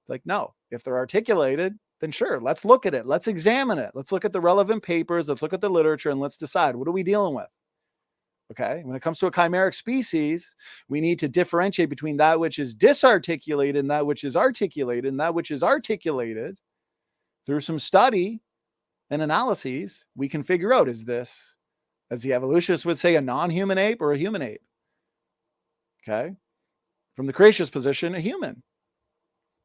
It's like, no, if they're articulated, then sure, let's look at it. Let's examine it. Let's look at the relevant papers. Let's look at the literature and let's decide, what are we dealing with? Okay, when it comes to a chimeric species, we need to differentiate between that which is disarticulated and that which is articulated, and that which is articulated through some study and analyses, we can figure out, is this, as the evolutionists would say, a non-human ape or a human ape? Okay, from the creationist position, a human,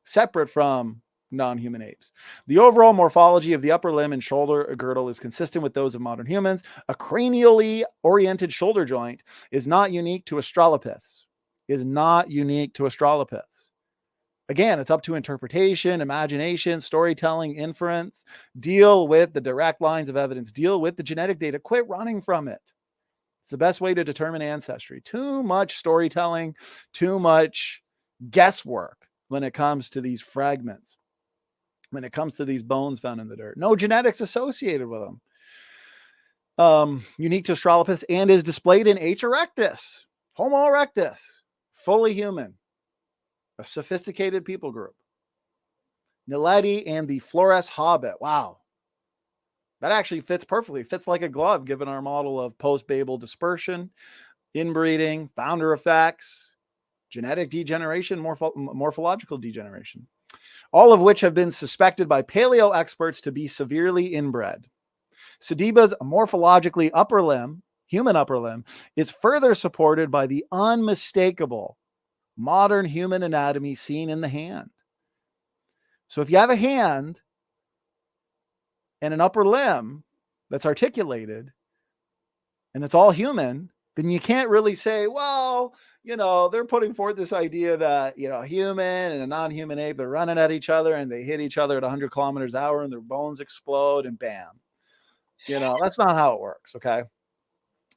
separate from non-human apes. The overall morphology of the upper limb and shoulder girdle is consistent with those of modern humans. A cranially oriented shoulder joint is not unique to Australopiths. Again, it's up to interpretation, imagination, storytelling, inference. Deal with the direct lines of evidence. Deal with the genetic data. Quit running from it. It's the best way to determine ancestry. Too much storytelling, too much guesswork when it comes to these fragments, when it comes to these bones found in the dirt. No genetics associated with them. Unique to Australopiths and is displayed in H. erectus, Homo erectus, fully human. A sophisticated people group. Naledi and the Flores hobbit. Wow. That actually fits perfectly. It fits like a glove, given our model of post-Babel dispersion, inbreeding, founder effects, genetic degeneration, morphological degeneration, all of which have been suspected by paleo experts to be severely inbred. Sediba's morphologically upper limb, human upper limb, is further supported by the unmistakable modern human anatomy seen in the hand. So if you have a hand and an upper limb that's articulated and it's all human, then you can't really say, well, they're putting forth this idea that, a human and a non-human ape, they're running at each other and they hit each other at 100 kilometers an hour and their bones explode and bam. That's not how it works. Okay.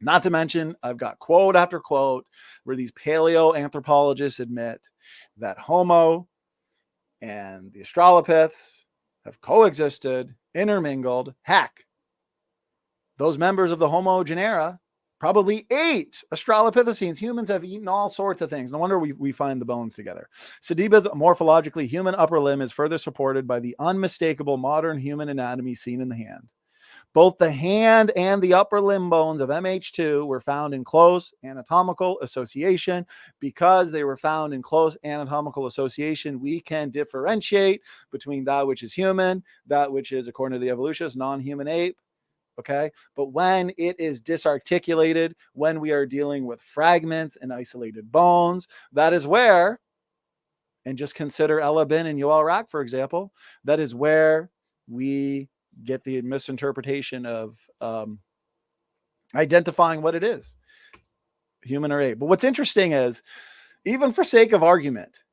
Not to mention, I've got quote after quote where these paleoanthropologists admit that Homo and the Australopiths have coexisted, intermingled. Heck, those members of the Homo genera probably ate Australopithecines. Humans have eaten all sorts of things. No wonder we find the bones together. Sediba's morphologically human upper limb is further supported by the unmistakable modern human anatomy seen in the hand. Both the hand and the upper limb bones of MH2 were found in close anatomical association. Because they were found in close anatomical association, we can differentiate between that which is human, that which is, according to the evolutionists, non-human ape. Okay. But when it is disarticulated, when we are dealing with fragments and isolated bones, that is where, and just consider Ella Bin and Yoel Rak, for example, that is where we get the misinterpretation of identifying what it is, human or ape. But what's interesting is, even for sake of argument,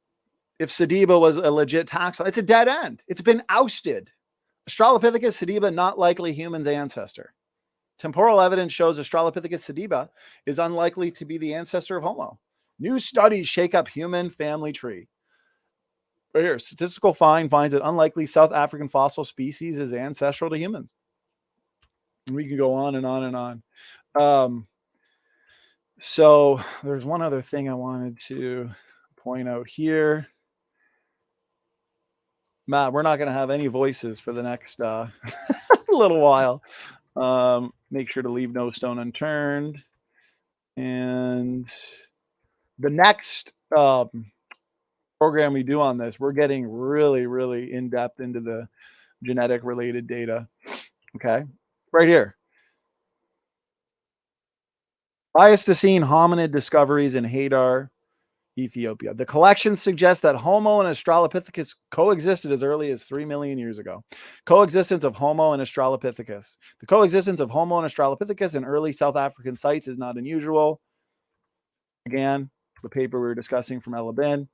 if Sediba was a legit taxon, it's a dead end. It's been ousted. Australopithecus sediba, not likely human's ancestor. Temporal evidence shows Australopithecus sediba is unlikely to be the ancestor of Homo. New studies shake up human family tree. Right here, statistical find finds it unlikely South African fossil species is ancestral to humans. And we can go on and on and on. So there's one other thing I wanted to point out here. Matt, we're not going to have any voices for the next little while. Make sure to leave no stone unturned. And the next program we do on this, we're getting really, really in depth into the genetic related data. Okay, right here. Pleistocene hominid discoveries in Hadar, Ethiopia. The collection suggests that Homo and Australopithecus coexisted as early as 3 million years ago. Coexistence of Homo and Australopithecus. The coexistence of Homo and Australopithecus in early South African sites is not unusual. Again, the paper we were discussing from Ella Bin.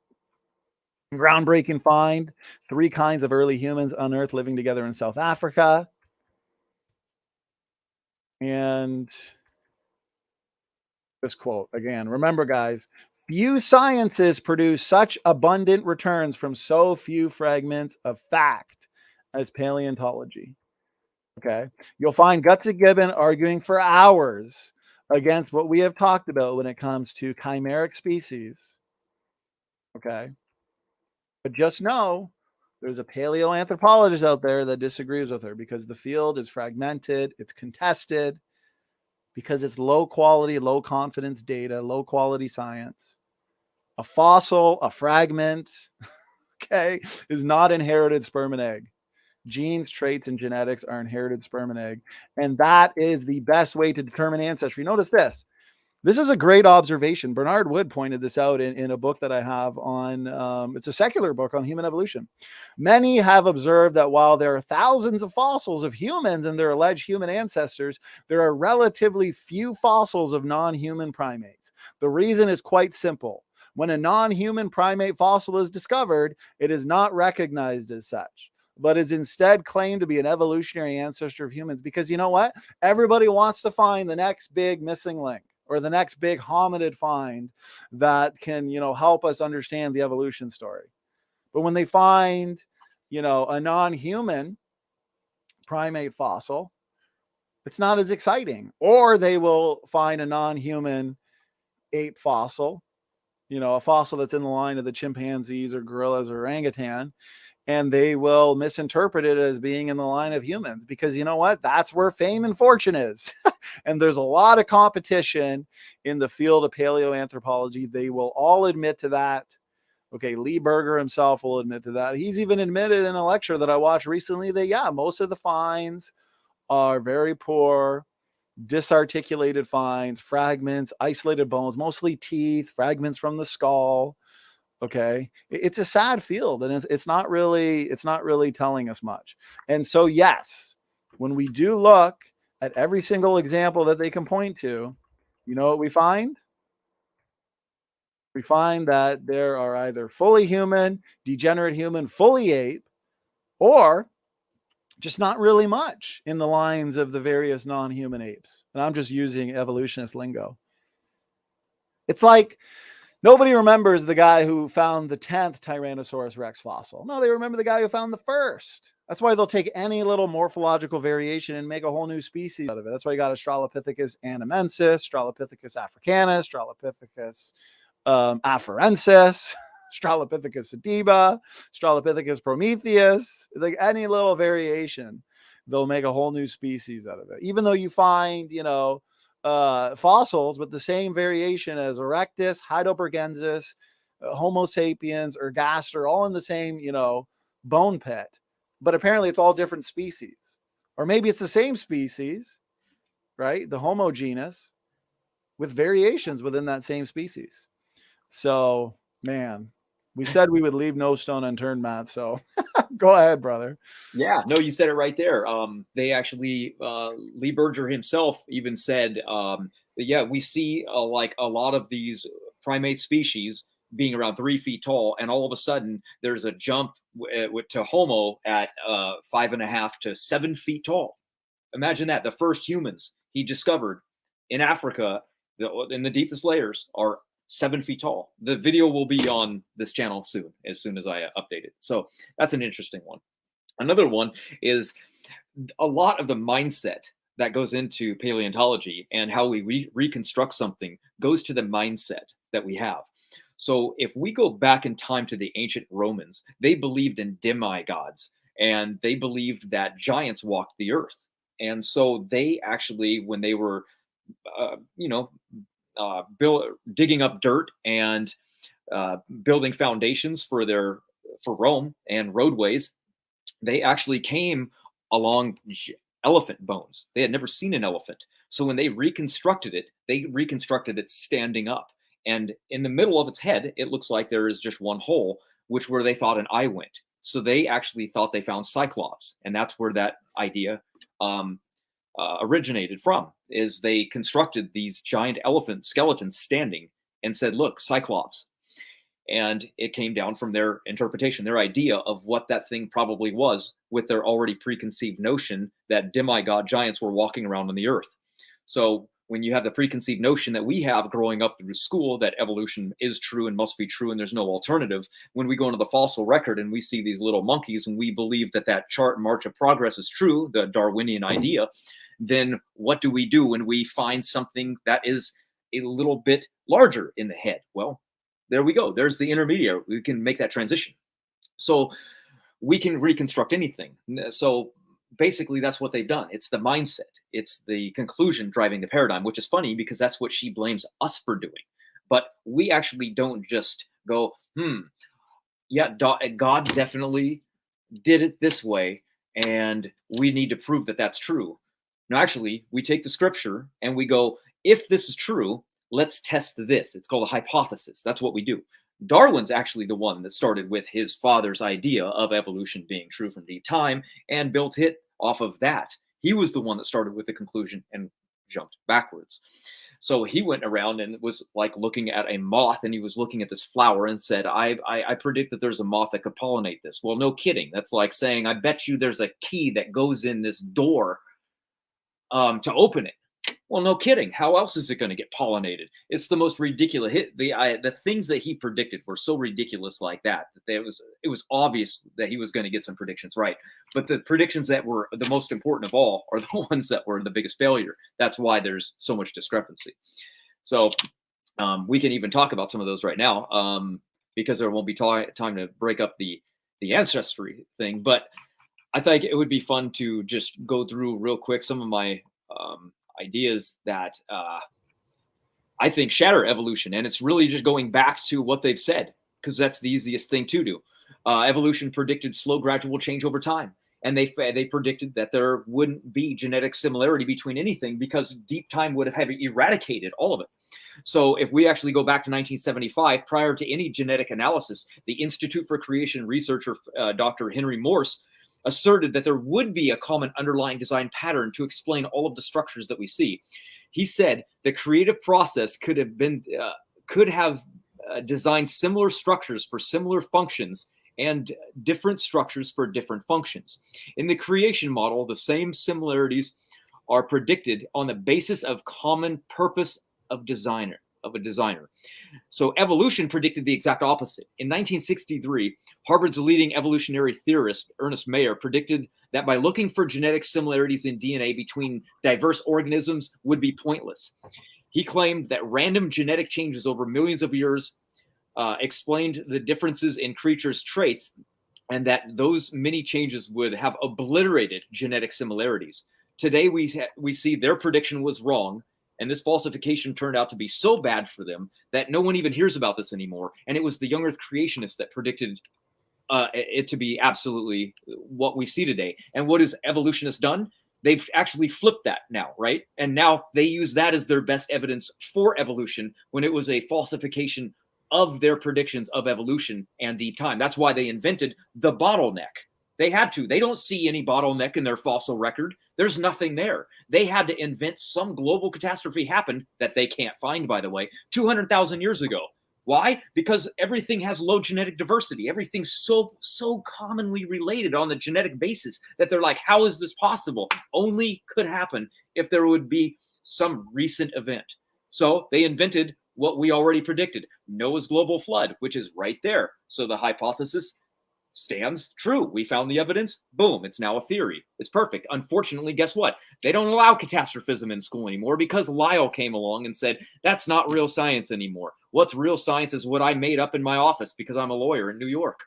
Groundbreaking find. 3 kinds of early humans unearthed living together in South Africa. And this quote again, remember guys, Few sciences produce such abundant returns from so few fragments of fact as paleontology. Okay. You'll find Gutsick Gibbon arguing for hours against what we have talked about when it comes to chimeric species. Okay. But just know there's a paleoanthropologist out there that disagrees with her because the field is fragmented, it's contested, because it's low quality, low confidence data, low quality science. A fossil, a fragment, okay, is not inherited sperm and egg. Genes, traits, and genetics are inherited sperm and egg. And that is the best way to determine ancestry. Notice this. This is a great observation. Bernard Wood pointed this out in a book that I have on, it's a secular book on human evolution. Many have observed that while there are thousands of fossils of humans and their alleged human ancestors, there are relatively few fossils of non-human primates. The reason is quite simple. When a non-human primate fossil is discovered, it is not recognized as such, but is instead claimed to be an evolutionary ancestor of humans. Because you know what? Everybody wants to find the next big missing link, or the next big hominid find that can, help us understand the evolution story. But when they find, a non-human primate fossil, it's not as exciting. Or they will find a non-human ape fossil, a fossil that's in the line of the chimpanzees or gorillas or orangutan, and they will misinterpret it as being in the line of humans, because you know what? That's where fame and fortune is. And there's a lot of competition in the field of paleoanthropology. They will all admit to that. Okay, Lee Berger himself will admit to that. He's even admitted in a lecture that I watched recently that, yeah, most of the finds are very poor, disarticulated finds, fragments, isolated bones, mostly teeth, fragments from the skull. Okay, it's a sad field, and it's not really telling us much. And so, yes, when we do look at every single example that they can point to, you know what we find? We find that there are either fully human, degenerate human, fully ape, or just not really much in the lines of the various non-human apes. And I'm just using evolutionist lingo. It's like nobody remembers the guy who found the 10th Tyrannosaurus Rex fossil. No, they remember the guy who found the first. That's why they'll take any little morphological variation and make a whole new species out of it. That's why you got Australopithecus anamensis, Australopithecus africanus, Australopithecus afarensis, Australopithecus sediba, Australopithecus prometheus. It's like any little variation, they'll make a whole new species out of it. Even though you find, fossils with the same variation as Erectus, Heidelbergensis, Homo sapiens, ergaster, all in the same, bone pit. But apparently it's all different species. Or maybe it's the same species, right? The Homogenous, with variations within that same species. So, man, we said we would leave no stone unturned, Matt. So go ahead, brother. Yeah, no, you said it right there. They actually, Lee Berger himself even said, yeah, we see like a lot of these primate species being around 3 feet tall, and all of a sudden there's a jump to Homo at 5.5 to 7 feet tall. Imagine that. The first humans he discovered in Africa, in the deepest layers, are 7 feet tall. The video will be on this channel soon as I update it. So that's an interesting one. Another one is a lot of the mindset that goes into paleontology and how we reconstruct something goes to the mindset that we have. So if we go back in time to the ancient Romans, they believed in demigods, and they believed that giants walked the earth. And so they actually, when they were, digging up dirt and building foundations for Rome and roadways, they actually came along elephant bones. They had never seen an elephant. So when they reconstructed it standing up. And in the middle of its head, it looks like there is just one hole, where they thought an eye went. So they actually thought they found Cyclops. And that's where that idea originated from, is they constructed these giant elephant skeletons standing and said, look, Cyclops. And it came down from their interpretation, their idea of what that thing probably was, with their already preconceived notion that demigod giants were walking around on the earth. So when you have the preconceived notion that we have growing up through school that evolution is true and must be true and there's no alternative, when we go into the fossil record and we see these little monkeys and we believe that that chart march of progress is true, the Darwinian idea, then what do we do when we find something that is a little bit larger in the head? Well, there we go. There's the intermediary. We can make that transition. So we can reconstruct anything. So basically that's what they've done. It's the mindset. It's the conclusion driving the paradigm, which is funny because that's what she blames us for doing. But we actually don't just go, yeah, God definitely did it this way, and we need to prove that that's true. No, actually, we take the scripture and we go, if this is true, let's test this. It's called a hypothesis. That's what we do. Darwin's actually the one that started with his father's idea of evolution being true from deep time and built it off of that. He was the one that started with the conclusion and jumped backwards. So he went around and was like looking at a moth, and he was looking at this flower and said, I predict that there's a moth that could pollinate this. Well, no kidding. That's like saying, I bet you there's a key that goes in this door to open it. Well, no kidding. How else is it going to get pollinated? It's the most ridiculous. The things that he predicted were so ridiculous like that it was obvious that he was going to get some predictions right. But the predictions that were the most important of all are the ones that were the biggest failure. That's why there's so much discrepancy. So we can even talk about some of those right now because there won't be time to break up the ancestry thing. But I think it would be fun to just go through real quick some of my ideas that I think shatter evolution. And it's really just going back to what they've said, because that's the easiest thing to do. Evolution predicted slow, gradual change over time. And they predicted that there wouldn't be genetic similarity between anything because deep time would have eradicated all of it. So if we actually go back to 1975, prior to any genetic analysis, the Institute for Creation researcher, Dr. Henry Morse, asserted that there would be a common underlying design pattern to explain all of the structures that we see. He said the creative process could have designed similar structures for similar functions and different structures for different functions. In the creation model, the same similarities are predicted on the basis of common purpose of a designer. So evolution predicted the exact opposite. In 1963, Harvard's leading evolutionary theorist, Ernest Mayr, predicted that by looking for genetic similarities in DNA between diverse organisms would be pointless. He claimed that random genetic changes over millions of years explained the differences in creatures' traits, and that those many changes would have obliterated genetic similarities. Today, we see their prediction was wrong, and this falsification turned out to be so bad for them that no one even hears about this anymore. And it was the young Earth creationists that predicted it to be absolutely what we see today. And what has evolutionists done? They've actually flipped that now, right? And now they use that as their best evidence for evolution when it was a falsification of their predictions of evolution and deep time. That's why they invented the bottleneck. They had to. They don't see any bottleneck in their fossil record. There's nothing there. They had to invent some global catastrophe happened that they can't find, by the way, 200,000 years ago. Why? Because everything has low genetic diversity. Everything's so commonly related on the genetic basis that they're like, how is this possible? Only could happen if there would be some recent event. So they invented what we already predicted, Noah's global flood, which is right there. So the hypothesis stands true. We found the evidence. Boom. It's now a theory. It's perfect. Unfortunately, guess what? They don't allow catastrophism in school anymore because Lyle came along and said, that's not real science anymore. What's real science is what I made up in my office because I'm a lawyer in New York.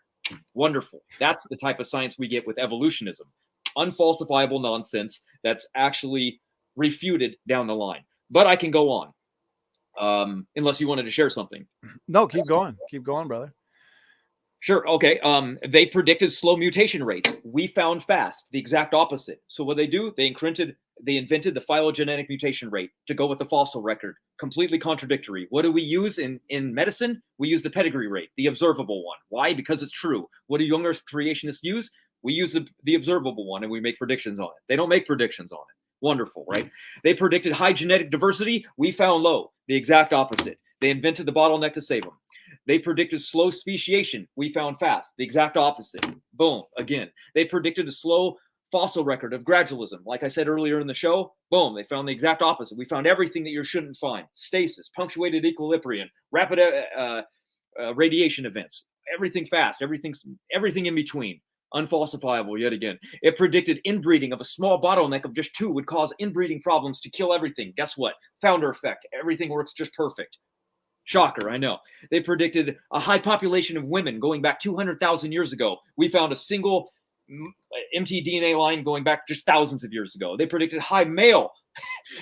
Wonderful. That's the type of science we get with evolutionism. Unfalsifiable nonsense that's actually refuted down the line. But I can go on. Unless you wanted to share something. No, keep going. Keep going, brother. Sure. Okay. They predicted slow mutation rates. We found fast, the exact opposite. So what they do, they invented the phylogenetic mutation rate to go with the fossil record. Completely contradictory. What do we use in medicine? We use the pedigree rate, the observable one. Why? Because it's true. What do young Earth creationists use? We use the observable one and we make predictions on it. They don't make predictions on it. Wonderful, right? They predicted high genetic diversity. We found low, the exact opposite. They invented the bottleneck to save them. They predicted slow speciation. We found fast, the exact opposite. Boom, again. They predicted a slow fossil record of gradualism. Like I said earlier in the show, boom, they found the exact opposite. We found everything that you shouldn't find. Stasis, punctuated equilibrium, rapid radiation events, everything fast, everything in between. Unfalsifiable yet again. It predicted inbreeding of a small bottleneck of just 2 would cause inbreeding problems to kill everything. Guess what? Founder effect. Everything works just perfect. Shocker, I know. They predicted a high population of women going back 200,000 years ago. We found a single mtDNA line going back just thousands of years ago. They predicted high male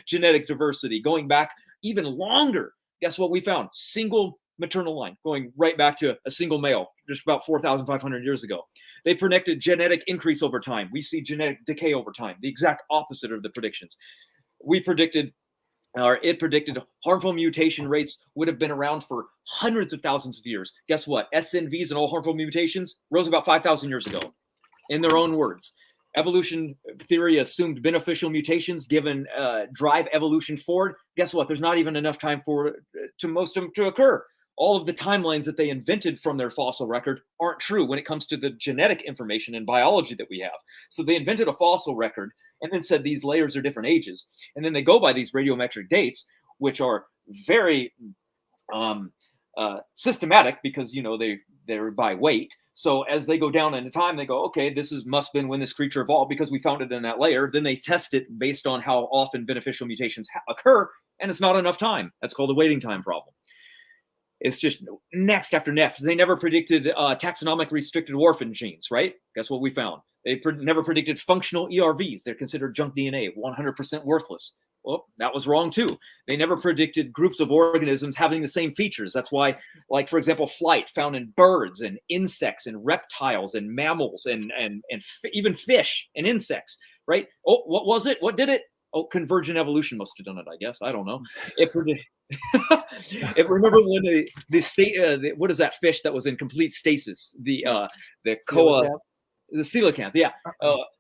genetic diversity going back even longer. Guess what we found? Single maternal line going right back to a single male just about 4,500 years ago. They predicted genetic increase over time. We see genetic decay over time, the exact opposite of the predictions. It predicted harmful mutation rates would have been around for hundreds of thousands of years. Guess what? SNVs and all harmful mutations rose about 5,000 years ago. In their own words, evolution theory assumed beneficial mutations given drive evolution forward. Guess what? There's not even enough time for most of them to occur. All of the timelines that they invented from their fossil record aren't true when it comes to the genetic information and biology that we have. So they invented a fossil record and then said these layers are different ages. And then they go by these radiometric dates, which are very systematic because, they're by weight. So as they go down into time, they go, okay, must have been when this creature evolved because we found it in that layer. Then they test it based on how often beneficial mutations occur, and it's not enough time. That's called a waiting time problem. It's just next after next. They never predicted taxonomic restricted orphan genes, right? Guess what we found? They never predicted functional ERVs. They're considered junk DNA, 100% worthless. Well, that was wrong too. They never predicted groups of organisms having the same features. That's why, like, for example, flight found in birds and insects and reptiles and mammals and even fish and insects, right? Oh, what was it? What did it? Oh, convergent evolution must have done it, I guess. I don't know. Remember when the state, what is that fish that was in complete stasis? The coelacanth, yeah.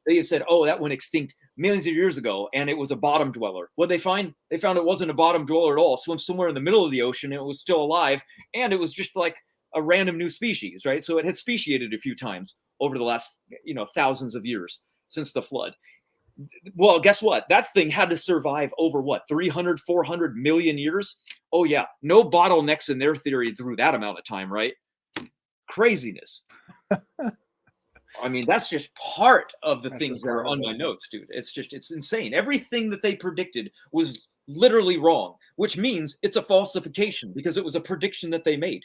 They said, oh, that went extinct millions of years ago, and it was a bottom dweller. What did they find? They found it wasn't a bottom dweller at all. It swam somewhere in the middle of the ocean, and it was still alive, and it was just like a random new species, right? So it had speciated a few times over the last, thousands of years since the flood. Well, guess what? That thing had to survive over 300, 400 million years? Oh, yeah. No bottlenecks in their theory through that amount of time, right? Craziness. I mean, that's just part of the things that are on my notes, dude. It's insane. Everything that they predicted was literally wrong, which means it's a falsification because it was a prediction that they made.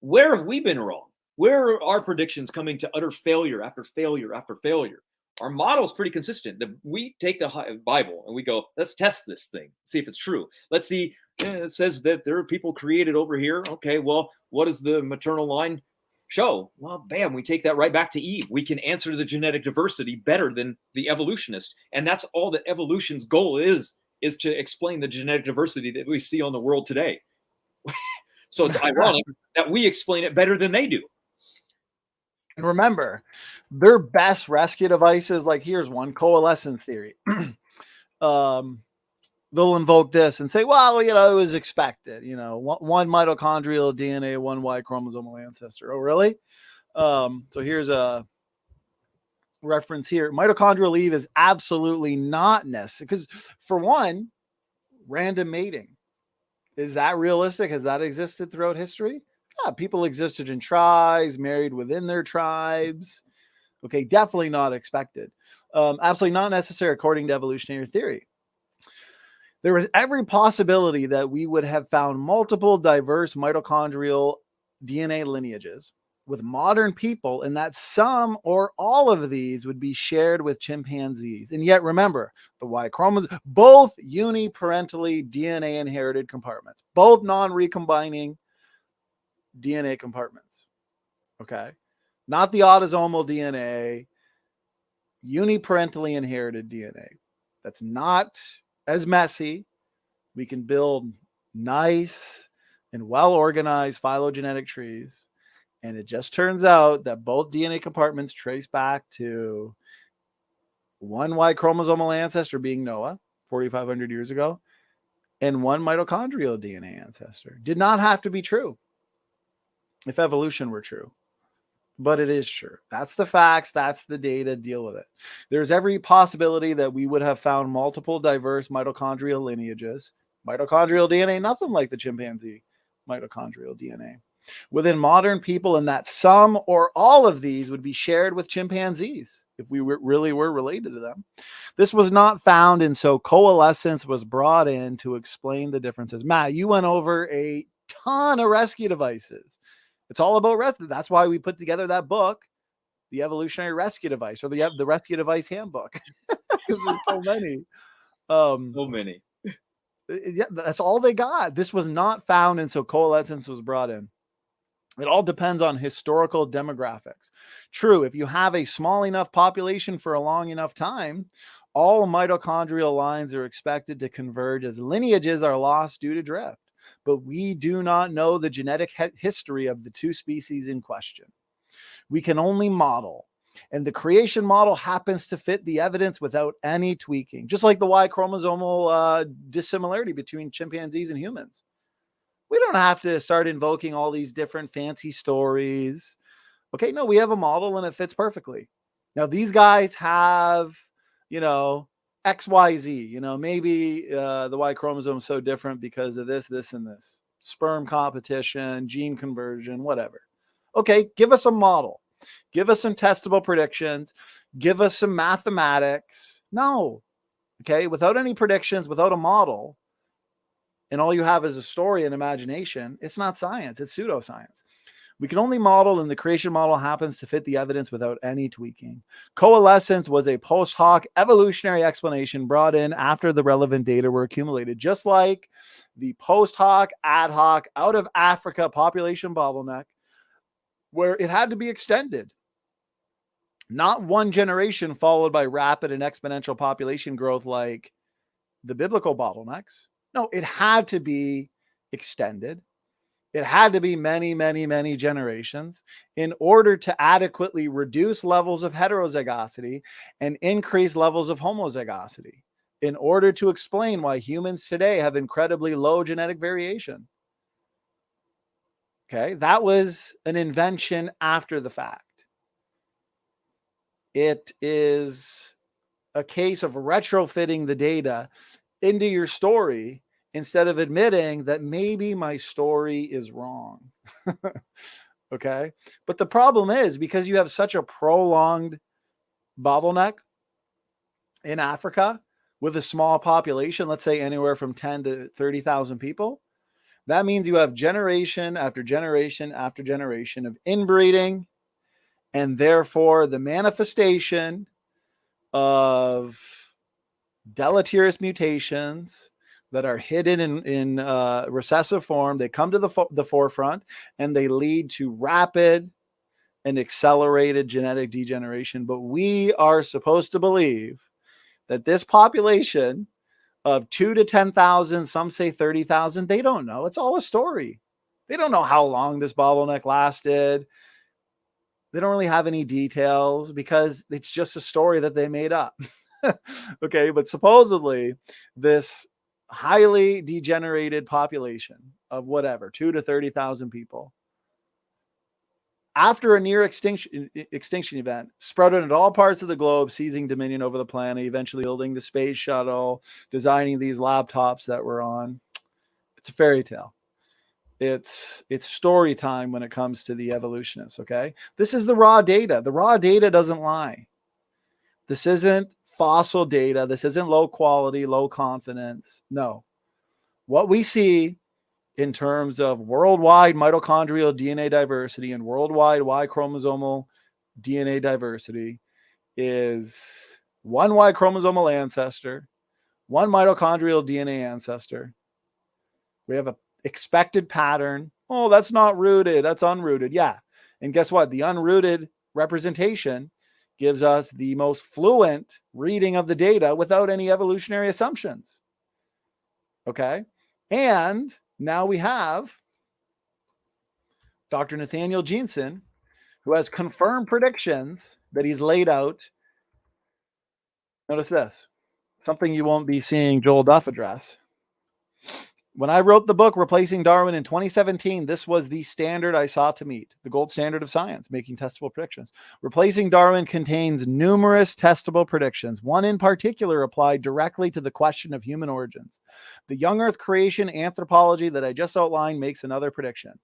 Where have we been wrong? Where are our predictions coming to utter failure after failure after failure? Our model is pretty consistent. We take the Bible and we go, let's test this thing, see if it's true. Let's see, it says that there are people created over here. Okay, well, what does the maternal line show? Well, bam, we take that right back to Eve. We can answer the genetic diversity better than the evolutionist. And that's all that evolution's goal is to explain the genetic diversity that we see on the world today. So it's ironic that we explain it better than they do. And remember, their best rescue devices, like here's one, coalescence theory. They'll invoke this and say, well, it was expected, one mitochondrial DNA, one Y chromosomal ancestor. Oh, really? So here's a reference here. Mitochondrial Eve is absolutely not necessary because, for one, random mating. Is that realistic? Has that existed throughout history? Yeah, people existed in tribes, married within their tribes. Okay, definitely not expected. Absolutely not necessary according to evolutionary theory. There was every possibility that we would have found multiple diverse mitochondrial DNA lineages with modern people, and that some or all of these would be shared with chimpanzees. And yet, remember, the Y chromosome, both uniparentally DNA inherited compartments, both non-recombining DNA compartments. Okay, not the autosomal DNA, uniparentally inherited DNA. That's not as messy. We can build nice and well-organized phylogenetic trees. And it just turns out that both DNA compartments trace back to one Y chromosomal ancestor being Noah 4,500 years ago and one mitochondrial DNA ancestor. Did not have to be true if evolution were true. but it is true. That's the facts. That's the data. Deal with it. There's every possibility that we would have found multiple diverse mitochondrial lineages. Mitochondrial DNA, nothing like the chimpanzee mitochondrial DNA within modern people, and that some or all of these would be shared with chimpanzees if we really were related to them. This was not found, and so coalescence was brought in to explain the differences. Matt, you went over a ton of rescue devices. It's all about rescue. That's why we put together that book, The Evolutionary Rescue Device, or the Rescue Device Handbook, because there's so many. So many. Yeah, that's all they got. This was not found, and so coalescence was brought in. It all depends on historical demographics. True, if you have a small enough population for a long enough time, all mitochondrial lines are expected to converge as lineages are lost due to drift. But we do not know the genetic history of the two species in question. We can only model, and the creation model happens to fit the evidence without any tweaking, just like the Y chromosomal dissimilarity between chimpanzees and humans. We don't have to start invoking all these different fancy stories. Okay, no, we have a model and it fits perfectly. Now, these guys have, XYZ, maybe the Y chromosome is so different because of this, and this. Sperm competition, gene conversion, whatever. Okay, give us a model. Give us some testable predictions. Give us some mathematics. No. Okay, without any predictions, without a model, and all you have is a story and imagination, it's not science, it's pseudoscience. We can only model, and the creation model happens to fit the evidence without any tweaking. Coalescence was a post hoc evolutionary explanation brought in after the relevant data were accumulated, just like the post hoc, ad hoc, out of Africa population bottleneck, where it had to be extended. Not one generation followed by rapid and exponential population growth like the biblical bottlenecks. No, it had to be extended. It had to be many, many, many generations in order to adequately reduce levels of heterozygosity and increase levels of homozygosity, in order to explain why humans today have incredibly low genetic variation. Okay, that was an invention after the fact. It is a case of retrofitting the data into your story instead of admitting that maybe my story is wrong. Okay. But the problem is, because you have such a prolonged bottleneck in Africa with a small population, let's say anywhere from 10 to 30,000 people, that means you have generation after generation after generation of inbreeding, and therefore the manifestation of deleterious mutations that are hidden in recessive form. They come to the forefront, and they lead to rapid and accelerated genetic degeneration. But we are supposed to believe that this population of 2 to 10,000, some say 30,000, they don't know. It's all a story. They don't know how long this bottleneck lasted. They don't really have any details because it's just a story that they made up. Okay, but supposedly this highly degenerated population of whatever, 2 to 30,000 people, after a near extinction event, spread out into all parts of the globe, seizing dominion over the planet, eventually building the space shuttle, designing these laptops that we're on. It's a fairy tale. It's story time when it comes to the evolutionists. Okay, this is the raw data. The raw data doesn't lie. This isn't fossil data. This isn't low quality, low confidence. No. What we see in terms of worldwide mitochondrial DNA diversity and worldwide Y chromosomal DNA diversity is one Y chromosomal ancestor, one mitochondrial DNA ancestor. We have an expected pattern. Oh, that's not rooted. That's unrooted. Yeah. And guess what? The unrooted representation gives us the most fluent reading of the data without any evolutionary assumptions. Okay. And now we have Dr. Nathaniel Jeanson, who has confirmed predictions that he's laid out. Notice this, something you won't be seeing Joel Duff address. When I wrote the book, Replacing Darwin in 2017, this was the standard I sought to meet, the gold standard of science, making testable predictions. Replacing Darwin contains numerous testable predictions. One in particular applied directly to the question of human origins. The young Earth creation anthropology that I just outlined makes another prediction.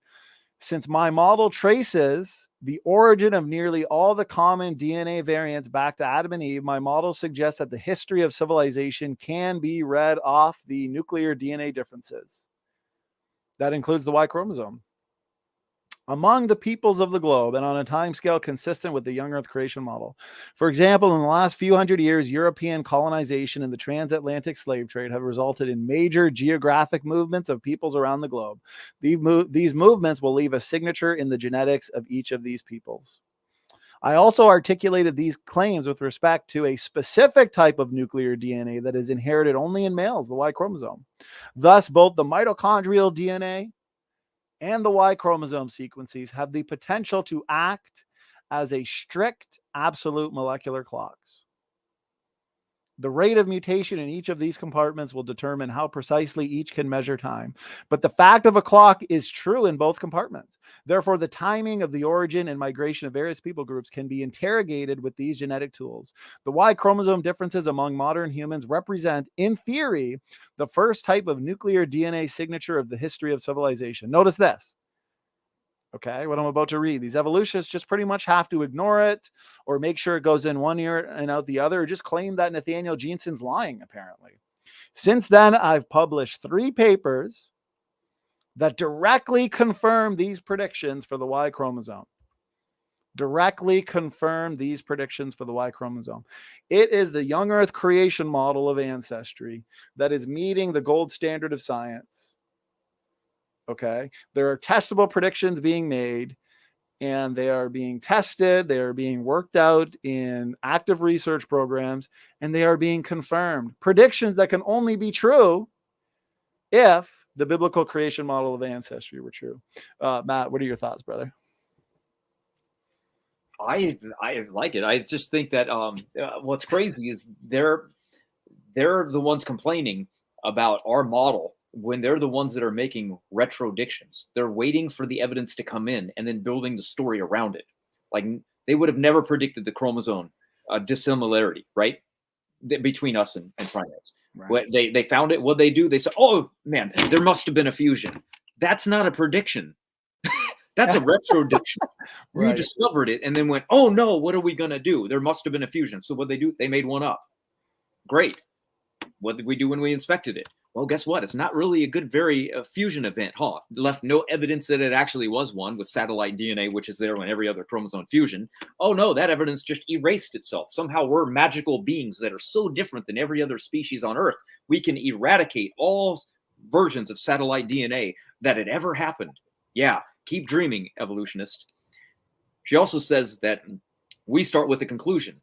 Since my model traces the origin of nearly all the common DNA variants back to Adam and Eve, my model suggests that the history of civilization can be read off the nuclear DNA differences. That includes the Y chromosome. Among the peoples of the globe and on a timescale consistent with the young Earth creation model. For example, in the last few hundred years, European colonization and the transatlantic slave trade have resulted in major geographic movements of peoples around the globe. These movements will leave a signature in the genetics of each of these peoples. I also articulated these claims with respect to a specific type of nuclear DNA that is inherited only in males, the Y chromosome. Thus, both the mitochondrial DNA and the Y chromosome sequences have the potential to act as a strict absolute molecular clocks. The rate of mutation in each of these compartments will determine how precisely each can measure time. But the fact of a clock is true in both compartments. Therefore, the timing of the origin and migration of various people groups can be interrogated with these genetic tools. The Y chromosome differences among modern humans represent, in theory, the first type of nuclear DNA signature of the history of civilization. Notice this. Okay, what I'm about to read. These evolutionists just pretty much have to ignore it or make sure it goes in one ear and out the other, or just claim that Nathaniel Jeanson's lying, apparently. Since then, I've published 3 papers that directly confirm these predictions for the Y chromosome. Directly confirm these predictions for the Y chromosome. It is the young Earth creation model of ancestry that is meeting the gold standard of science. Okay, there are testable predictions being made, and they are being tested. They are being worked out in active research programs, and they are being confirmed. Predictions that can only be true if the biblical creation model of ancestry were true. Matt, what are your thoughts, brother? I like it. I just think that what's crazy is they're the ones complaining about our model when they're the ones that are making retrodictions. They're waiting for the evidence to come in and then building the story around it. Like, they would have never predicted the chromosome dissimilarity, right? Between us and primates. Right. What they found it, what they do, they said, oh man, there must have been a fusion. That's not a prediction. That's a retrodiction. Right. You discovered it and then went, oh no, what are we going to do? There must have been a fusion. So what they do, they made one up. Great. What did we do when we inspected it? Well, guess what? It's not really a good, fusion event, huh? It left no evidence that it actually was one with satellite DNA, which is there when every other chromosome fusion. Oh no, that evidence just erased itself. Somehow we're magical beings that are so different than every other species on Earth. We can eradicate all versions of satellite DNA that had ever happened. Yeah, keep dreaming, evolutionist. She also says that we start with a conclusion.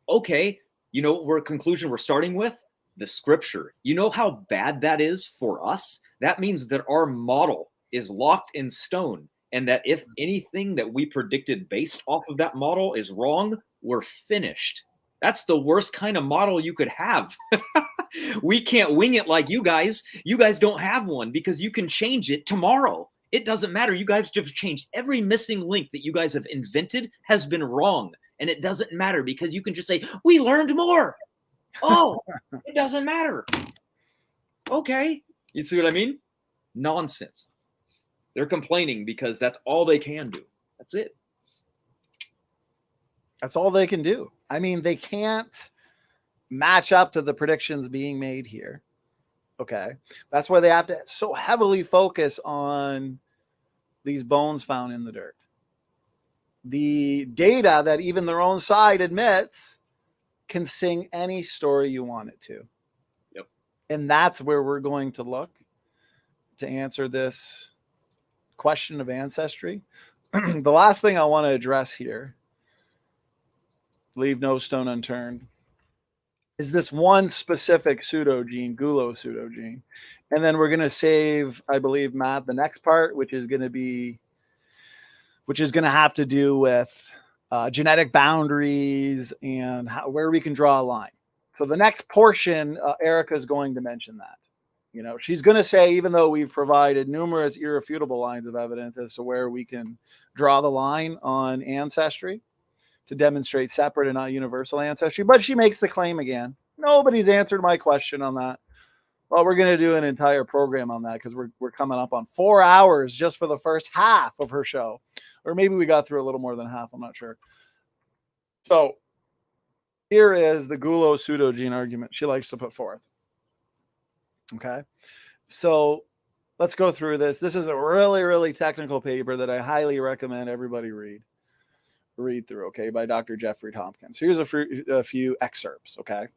Okay, you know what conclusion we're starting with? The scripture. You know how bad that is for us? That means that our model is locked in stone, and that if anything that we predicted based off of that model is wrong, we're finished. That's the worst kind of model you could have. We can't wing it like you guys. You guys don't have one because you can change it tomorrow. It doesn't matter. You guys have changed. Every missing link that you guys have invented has been wrong, and it doesn't matter because you can just say, we learned more. Oh, it doesn't matter. Okay. You see what I mean? Nonsense. They're complaining because that's all they can do. That's it. That's all they can do. I mean, they can't match up to the predictions being made here. Okay. That's why they have to so heavily focus on these bones found in the dirt. The data that even their own side admits can sing any story you want it to. Yep. And that's where we're going to look to answer this question of ancestry. The last thing I want to address here, leave no stone unturned, is this one specific pseudogene, gulo pseudogene. And then we're going to save, I believe, Matt, the next part, which is going to have to do with genetic boundaries and where we can draw a line. So the next portion, Erika is going to mention that. You know, she's going to say, even though we've provided numerous irrefutable lines of evidence as to where we can draw the line on ancestry to demonstrate separate and not universal ancestry, but she makes the claim again. Nobody's answered my question on that. Well, we're going to do an entire program on that because we're coming up on 4 hours just for the first half of her show. Or maybe we got through a little more than half. I'm not sure. So here is the Gulo pseudogene argument she likes to put forth. Okay. So let's go through this. This is a really, really technical paper that I highly recommend everybody read through. Okay. By Dr. Jeffrey Tompkins. Here's a few excerpts. Okay.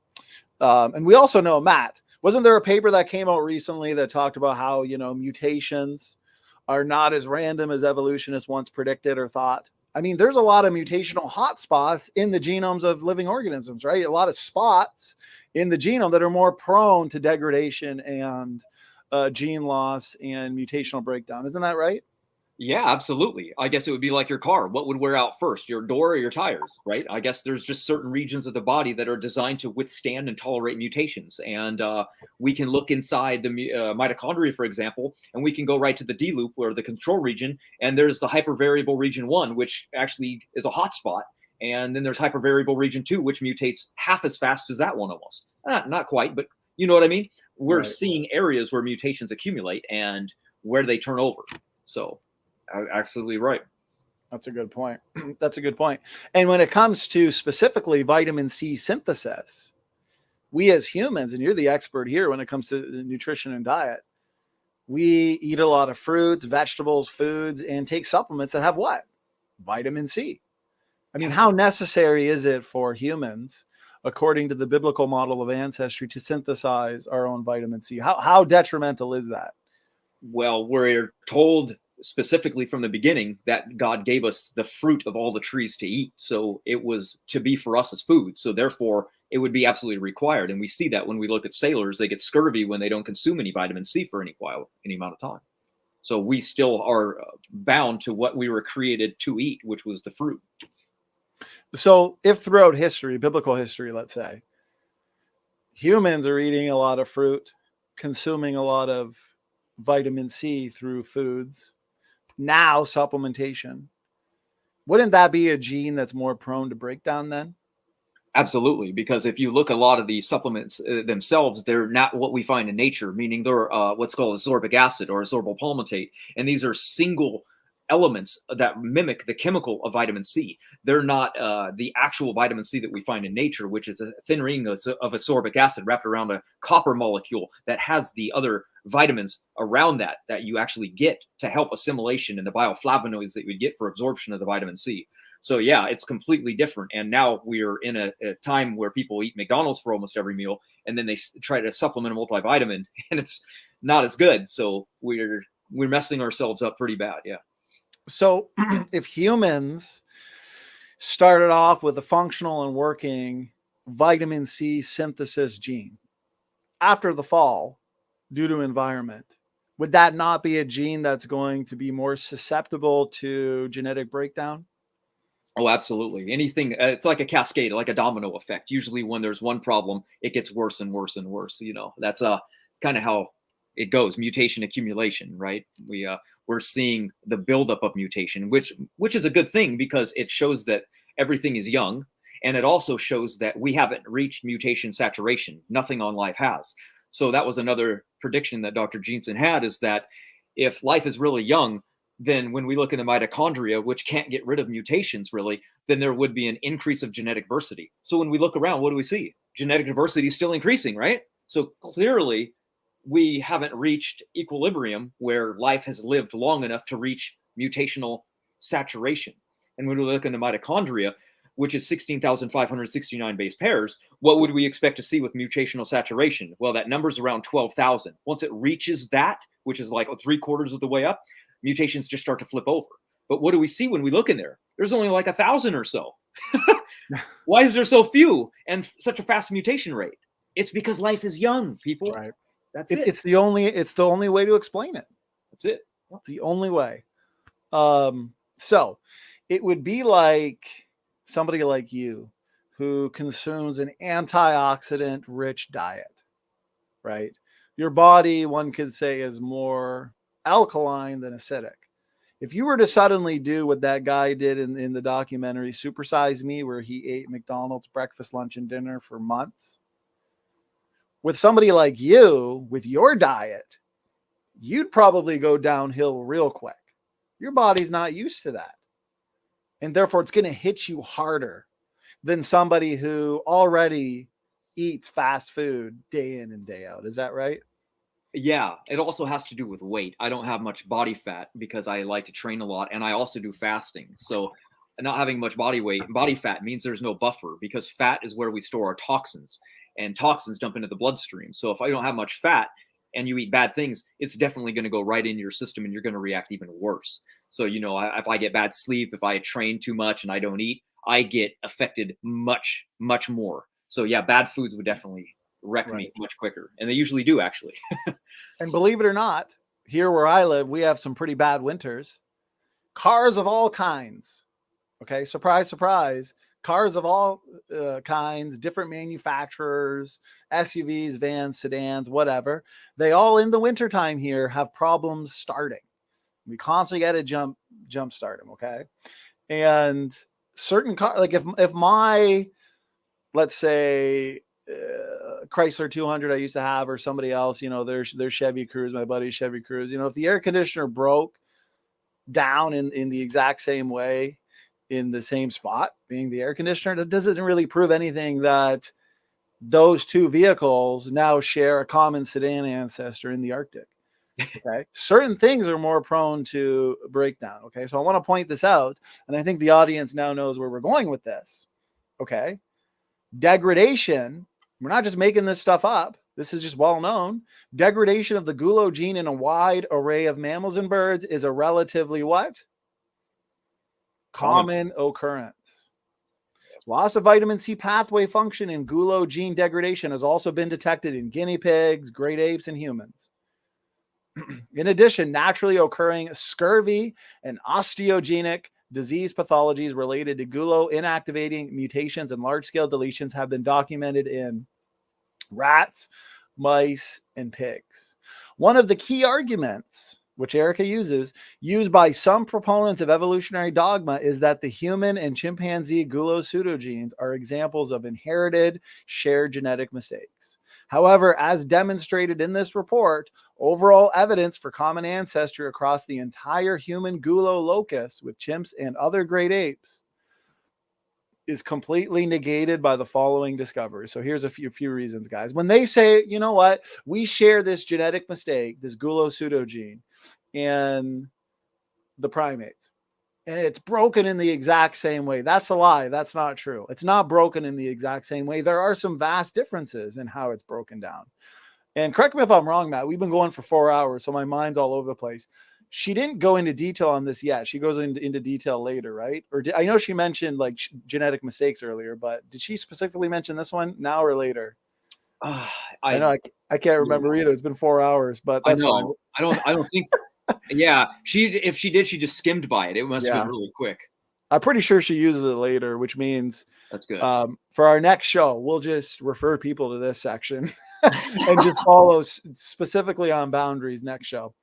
And we also know, Matt, wasn't there a paper that came out recently that talked about how, you know, mutations are not as random as evolutionists once predicted or thought? I mean, there's a lot of mutational hotspots in the genomes of living organisms, right? A lot of spots in the genome that are more prone to degradation and gene loss and mutational breakdown. Isn't that right? Yeah, absolutely. I guess it would be like your car. What would wear out first, your door or your tires, right? I guess there's just certain regions of the body that are designed to withstand and tolerate mutations. And we can look inside the mitochondria, for example, and we can go right to the D loop, or the control region. And there's the hypervariable region 1, which actually is a hotspot. And then there's hypervariable region 2, which mutates half as fast as that one almost. Not quite, but you know what I mean? We're seeing areas where mutations accumulate and where they turn over. So absolutely right. That's a good point. That's a good point. And when it comes to specifically vitamin C synthesis, we as humans, and you're the expert here when it comes to nutrition and diet, we eat a lot of fruits, vegetables, foods, and take supplements that have what? Vitamin C. I mean, how necessary is it for humans, according to the biblical model of ancestry, to synthesize our own vitamin C? How detrimental is that? Well, we're told specifically from the beginning that God gave us the fruit of all the trees to eat. So it was to be for us as food. So therefore, it would be absolutely required. And we see that when we look at sailors, they get scurvy when they don't consume any vitamin C for any amount of time. So we still are bound to what we were created to eat, which was the fruit. So if throughout history, biblical history, let's say, humans are eating a lot of fruit, consuming a lot of vitamin C through foods, now supplementation, wouldn't that be a gene that's more prone to breakdown then? Absolutely, because if you look, a lot of the supplements themselves, they're not what we find in nature, meaning they're what's called ascorbic acid or ascorbyl palmitate. And these are single elements that mimic the chemical of vitamin C. They're not the actual vitamin C that we find in nature, which is a thin ring of ascorbic acid wrapped around a copper molecule that has the other vitamins around that you actually get to help assimilation and the bioflavonoids that you get for absorption of the vitamin C. So yeah, it's completely different. And now we're in a time where people eat McDonald's for almost every meal, and then they try to supplement a multivitamin, and it's not as good. So we're messing ourselves up pretty bad. Yeah. So if humans started off with a functional and working vitamin C synthesis gene after the fall due to environment, would that not be a gene that's going to be more susceptible to genetic breakdown? Oh, absolutely. Anything, it's like a cascade, like a domino effect. Usually when there's one problem, it gets worse and worse and worse. You know, it's kind of how it goes. Mutation accumulation, right? We're seeing the buildup of mutation, which is a good thing because it shows that everything is young. And it also shows that we haven't reached mutation saturation. Nothing on life has. So that was another prediction that Dr. Jensen had, is that if life is really young, then when we look in the mitochondria, which can't get rid of mutations really, then there would be an increase of genetic diversity. So when we look around, what do we see? Genetic diversity is still increasing, right? So clearly we haven't reached equilibrium where life has lived long enough to reach mutational saturation. And when we look in the mitochondria, which is 16,569 base pairs, what would we expect to see with mutational saturation? Well, that number's around 12,000. Once it reaches that, which is like 3/4 of the way up, mutations just start to flip over. But what do we see when we look in there? There's only like 1,000 or so. Why is there so few and such a fast mutation rate? It's because life is young, people. Right. That's it. It's the only way to explain it. That's it. It's the only way. So it would be like somebody like you who consumes an antioxidant rich diet, right? your body, one could say, is more alkaline than acidic. If you were to suddenly do what that guy did in the documentary Supersize Me, where he ate McDonald's breakfast, lunch, and dinner for months, with somebody like you, with your diet, you'd probably go downhill real quick. Your body's not used to that. And therefore, it's going to hit you harder than somebody who already eats fast food day in and day out. Is that right? Yeah, it also has to do with weight. I don't have much body fat because I like to train a lot, and I also do fasting. So not having much body fat means there's no buffer, because fat is where we store our toxins, and toxins dump into the bloodstream. So if I don't have much fat and you eat bad things, it's definitely going to go right into your system, and you're going to react even worse. So, if I get bad sleep, if I train too much and I don't eat, I get affected much, much more. So yeah, bad foods would definitely wreck me much quicker. And they usually do, actually. And believe it or not, here where I live, we have some pretty bad winters. Cars of all kinds. Okay, surprise, surprise. Cars of all kinds, different manufacturers, SUVs, vans, sedans, whatever. They all in the wintertime here have problems starting. We constantly got to jump start them, okay? And certain cars, like if my, let's say, Chrysler 200 I used to have, or somebody else, their Chevy Cruze, my buddy's Chevy Cruze, if the air conditioner broke down in the exact same way, in the same spot, being the air conditioner, that doesn't really prove anything that those two vehicles now share a common sedan ancestor in the Arctic. Okay. Certain things are more prone to breakdown. Okay. So I want to point this out, and I think the audience now knows where we're going with this. Okay. Degradation. We're not just making this stuff up. This is just well known. Degradation of the gulo gene in a wide array of mammals and birds is a relatively what? Common occurrence. Loss of vitamin C pathway function in gulo gene degradation has also been detected in guinea pigs, great apes, and humans. In addition, naturally occurring scurvy and osteogenic disease pathologies related to gulo inactivating mutations and large-scale deletions have been documented in rats, mice, and pigs. One of the key arguments, which Erika used by some proponents of evolutionary dogma, is that the human and chimpanzee gulo pseudogenes are examples of inherited shared genetic mistakes. However, as demonstrated in this report, overall evidence for common ancestry across the entire human gulo locus with chimps and other great apes is completely negated by the following discoveries. So here's a few reasons, guys. When they say, you know what, we share this genetic mistake, this gulo pseudogene in the primates, and it's broken in the exact same way. That's a lie. That's not true. It's not broken in the exact same way. There are some vast differences in how it's broken down. And correct me if I'm wrong, Matt. We've been going for 4 hours, so my mind's all over the place. She didn't go into detail on this yet. She goes into detail later, right? Or I know she mentioned like genetic mistakes earlier, but did she specifically mention this one now or later? I know I can't remember either. It's been 4 hours, but that's fine. I don't think. Yeah, if she did, she just skimmed by it. It must have been really quick. I'm pretty sure she uses it later, which means that's good. For our next show, we'll just refer people to this section and just follow specifically on boundaries next show.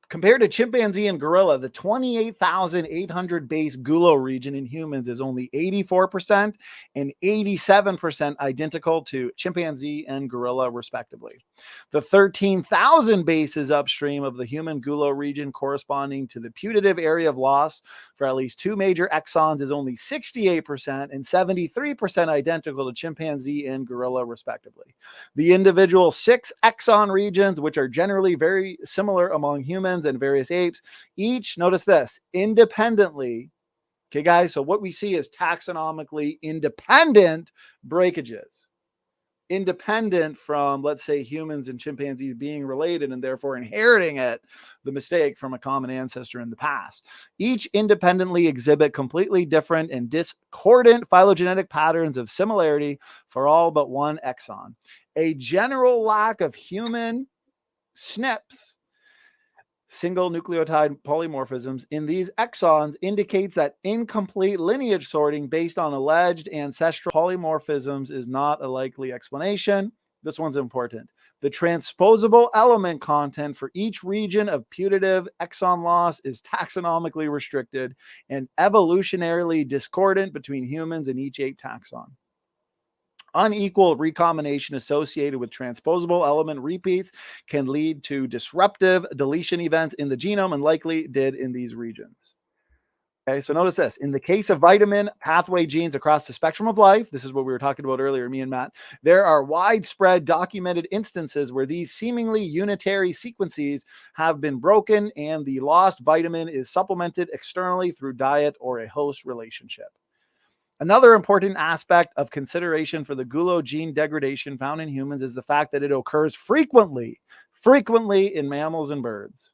Compared to chimpanzee and gorilla, the 28,800 base gulo region in humans is only 84% and 87% identical to chimpanzee and gorilla, respectively. The 13,000 bases upstream of the human gulo region corresponding to the putative area of loss for at least two major exons is only 68% and 73% identical to chimpanzee and gorilla, respectively. The individual 6 exon regions, which are generally very similar among humans and various apes, each, notice this, independently. Okay, guys, so what we see is taxonomically independent breakages, independent from, let's say, humans and chimpanzees being related and therefore inheriting the mistake from a common ancestor in the past. Each independently exhibit completely different and discordant phylogenetic patterns of similarity for all but one exon. A general lack of human SNPs, single nucleotide polymorphisms, in these exons indicates that incomplete lineage sorting based on alleged ancestral polymorphisms is not a likely explanation. This one's important. The transposable element content for each region of putative exon loss is taxonomically restricted and evolutionarily discordant between humans and each ape taxon. Unequal recombination associated with transposable element repeats can lead to disruptive deletion events in the genome and likely did in these regions. Okay, so notice this. In the case of vitamin pathway genes across the spectrum of life, this is what we were talking about earlier, me and Matt, there are widespread documented instances where these seemingly unitary sequences have been broken and the lost vitamin is supplemented externally through diet or a host relationship. Another important aspect of consideration for the gulo gene degradation found in humans is the fact that it occurs frequently in mammals and birds.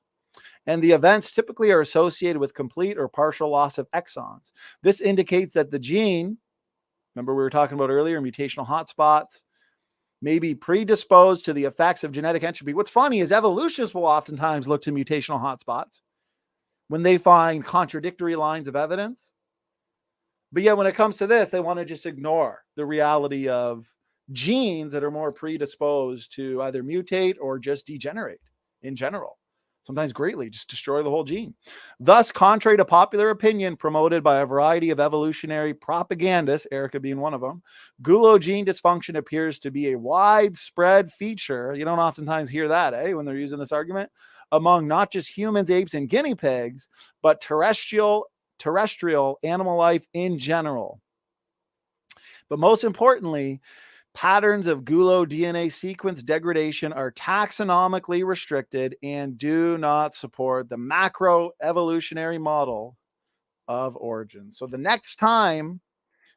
And the events typically are associated with complete or partial loss of exons. This indicates that the gene, remember we were talking about earlier, mutational hotspots, may be predisposed to the effects of genetic entropy. What's funny is evolutionists will oftentimes look to mutational hotspots when they find contradictory lines of evidence. But yet when it comes to this, they want to just ignore the reality of genes that are more predisposed to either mutate or just degenerate in general. Sometimes greatly, just destroy the whole gene. Thus, contrary to popular opinion promoted by a variety of evolutionary propagandists, Erika being one of them, gulo gene dysfunction appears to be a widespread feature. You don't oftentimes hear that, when they're using this argument, among not just humans, apes, and guinea pigs, but terrestrial animal life in general. But most importantly, patterns of gulo DNA sequence degradation are taxonomically restricted and do not support the macroevolutionary model of origin. So the next time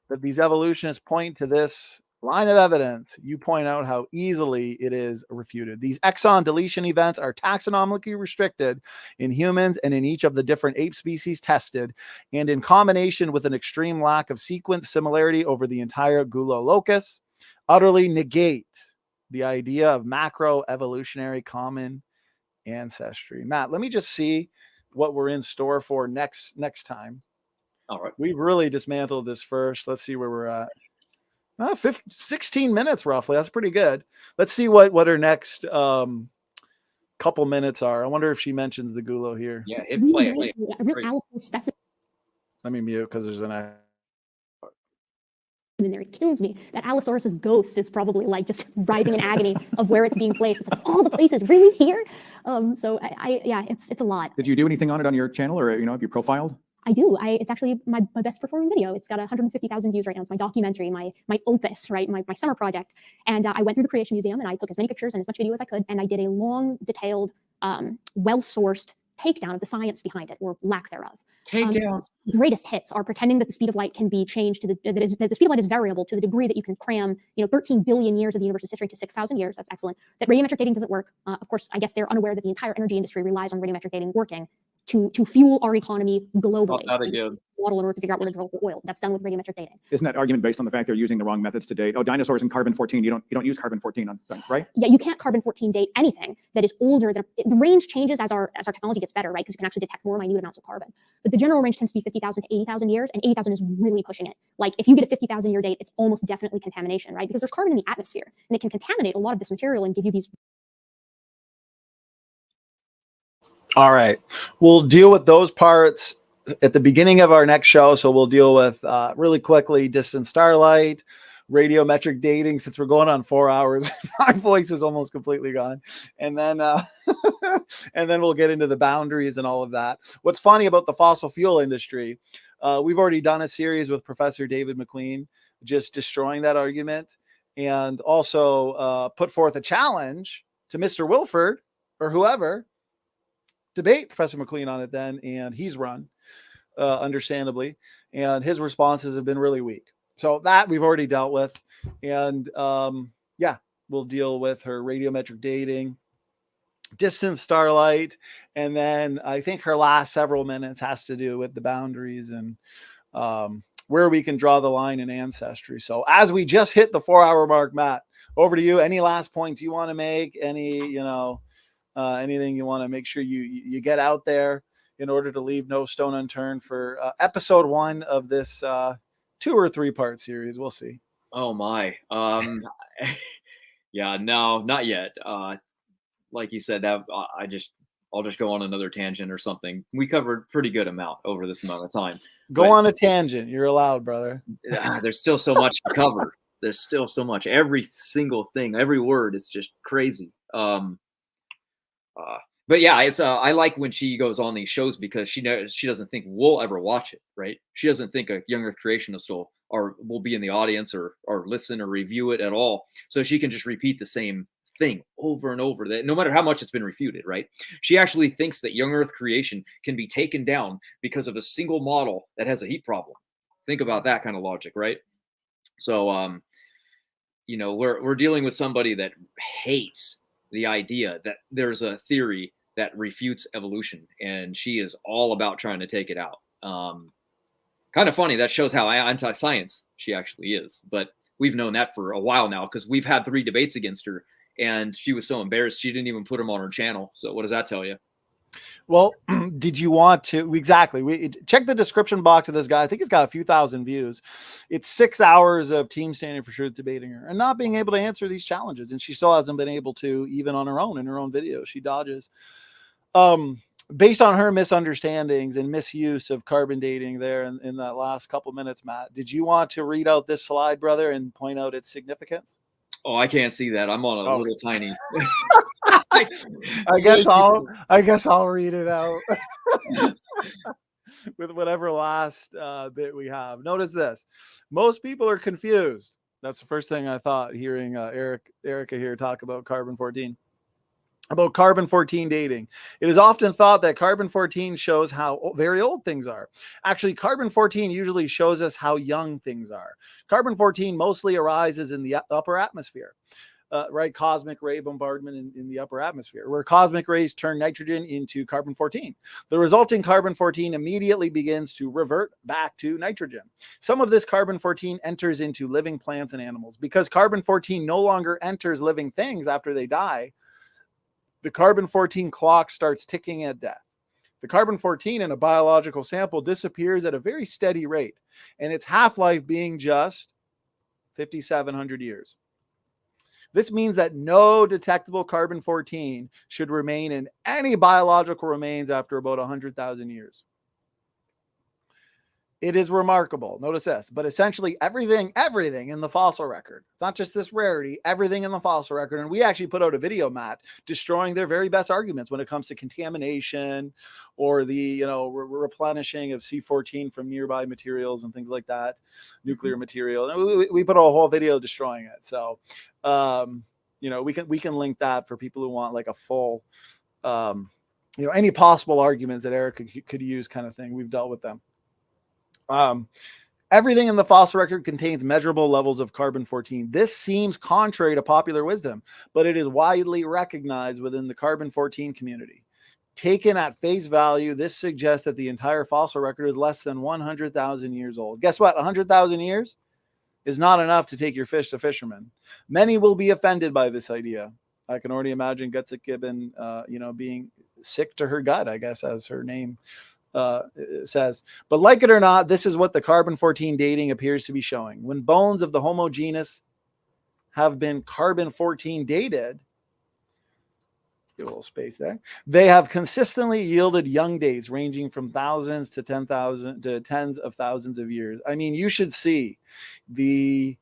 that these evolutionists point to this line of evidence, you point out how easily it is refuted. These exon deletion events are taxonomically restricted in humans and in each of the different ape species tested, and in combination with an extreme lack of sequence similarity over the entire gulo locus, utterly negate the idea of macroevolutionary common ancestry. Matt, let me just see what we're in store for next time. All right. We've really dismantled this first. Let's see where we're at. 16 minutes roughly. That's pretty good. Let's see what her next couple minutes are. I wonder if she mentions the gulo here. Yeah, hit play. Let me mute because there's an in there. It kills me that Allosaurus's ghost is probably like just writhing in agony of where it's being placed. It's like all the places really here. So yeah, it's a lot. Did you do anything on it on your channel, or have you profiled? I do. It's actually my best performing video. It's got 150,000 views right now. It's my documentary, my opus, right? My summer project. And I went through the Creation Museum and I took as many pictures and as much video as I could. And I did a long, detailed, well-sourced takedown of the science behind it, or lack thereof. Greatest hits are pretending that the speed of light can be changed to that the speed of light is variable to the degree that you can cram 13 billion years of the universe's history to 6,000 years. That's excellent. That radiometric dating doesn't work. Of course, I guess they're unaware that the entire energy industry relies on radiometric dating working to fuel our economy globally. Waddle in order to figure out where to drill for oil. That's done with radiometric dating. Isn't that argument based on the fact they're using the wrong methods to date? Oh, dinosaurs and carbon-14. You don't use carbon-14 on, right? Yeah, you can't carbon-14 date anything that is older than the range changes as our technology gets better, right? Because you can actually detect more minute amounts of carbon. But the general range tends to be 50,000 to 80,000 years, and 80,000 is really pushing it. Like if you get a 50,000 year date, it's almost definitely contamination, right? Because there's carbon in the atmosphere, and it can contaminate a lot of this material and give you these. All right. We'll deal with those parts at the beginning of our next show. So we'll deal with really quickly distant starlight, radiometric dating, since we're going on 4 hours. My voice is almost completely gone. And then and then we'll get into the boundaries and all of that. What's funny about the fossil fuel industry, we've already done a series with Professor David McQueen, just destroying that argument, and also put forth a challenge to Mr. Wilford or whoever. Debate Professor McQueen on it then, and he's run, understandably, and his responses have been really weak. So that we've already dealt with, and yeah, we'll deal with her radiometric dating, distant starlight, and then I think her last several minutes has to do with the boundaries and where we can draw the line in ancestry. So as we just hit the 4 hour mark, Matt, over to you. Any last points you want to make? Any, anything you want to make sure you get out there in order to leave no stone unturned for episode 1 of this 2 or 3 part series. We'll see. Oh my. Yeah, no, not yet. Like you said, that I'll just go on another tangent or something. We covered pretty good amount over this amount of time. Go But on a tangent. You're allowed, brother. there's still so much to cover. There's still so much. Every single thing, every word is just crazy. But yeah, it's I like when she goes on these shows because she doesn't think we'll ever watch it, right? She doesn't think a young Earth creationist will be in the audience or listen or review it at all. So she can just repeat the same thing over and over, that no matter how much it's been refuted, right? She actually thinks that young Earth creation can be taken down because of a single model that has a heat problem. Think about that kind of logic, right? So we're dealing with somebody that hates the idea that there's a theory that refutes evolution, and she is all about trying to take it out. Kind of funny. That shows how anti-science she actually is. But we've known that for a while now because we've had 3 debates against her, and she was so embarrassed she didn't even put them on her channel. So what does that tell you? Well, did you want to exactly check the description box of this guy? I think it's got a few thousand views. It's 6 hours of Team Standing for Truth debating her and not being able to answer these challenges, and she still hasn't been able to, even on her own, in her own video. She dodges. Based on her misunderstandings and misuse of carbon dating there in that last couple minutes, Matt, did you want to read out this slide, brother, and point out its significance? Oh, I can't see that. I'm on a little tiny. I guess I'll read it out with whatever last bit we have. Notice this. Most people are confused. That's the first thing I thought hearing Erika here talk about carbon-14. About carbon-14 dating. It is often thought that carbon-14 shows how very old things are. Actually, carbon-14 usually shows us how young things are. Carbon-14 mostly arises in the upper atmosphere, right? Cosmic ray bombardment in the upper atmosphere, where cosmic rays turn nitrogen into carbon-14. The resulting carbon-14 immediately begins to revert back to nitrogen. Some of this carbon-14 enters into living plants and animals. Because carbon-14 no longer enters living things after they die, the carbon-14 clock starts ticking at death. The carbon-14 in a biological sample disappears at a very steady rate, and its half-life being just 5,700 years. This means that no detectable carbon-14 should remain in any biological remains after about 100,000 years. It is remarkable. Notice this, but essentially everything in the fossil record, it's not just this rarity, everything in the fossil record. And we actually put out a video, Matt, destroying their very best arguments when it comes to contamination or the, replenishing of C14 from nearby materials and things like that, nuclear material. And we put out a whole video destroying it. So, we can link that for people who want like a full, any possible arguments that Erika could use kind of thing. We've dealt with them. Everything in the fossil record contains measurable levels of carbon-14. This seems contrary to popular wisdom, but it is widely recognized within the carbon-14 community. Taken at face value, this suggests that the entire fossil record is less than 100,000 years old. Guess what? 100,000 years is not enough to take your fish to fishermen. Many will be offended by this idea. I can already imagine Gutsick Gibbon, being sick to her gut, I guess, as her name says. But like it or not, this is what the carbon-14 dating appears to be showing. When bones of the Homogenous have been carbon-14 dated, get a little space there, they have consistently yielded young dates ranging from thousands to 10,000 to tens of thousands of years. I mean, you should see the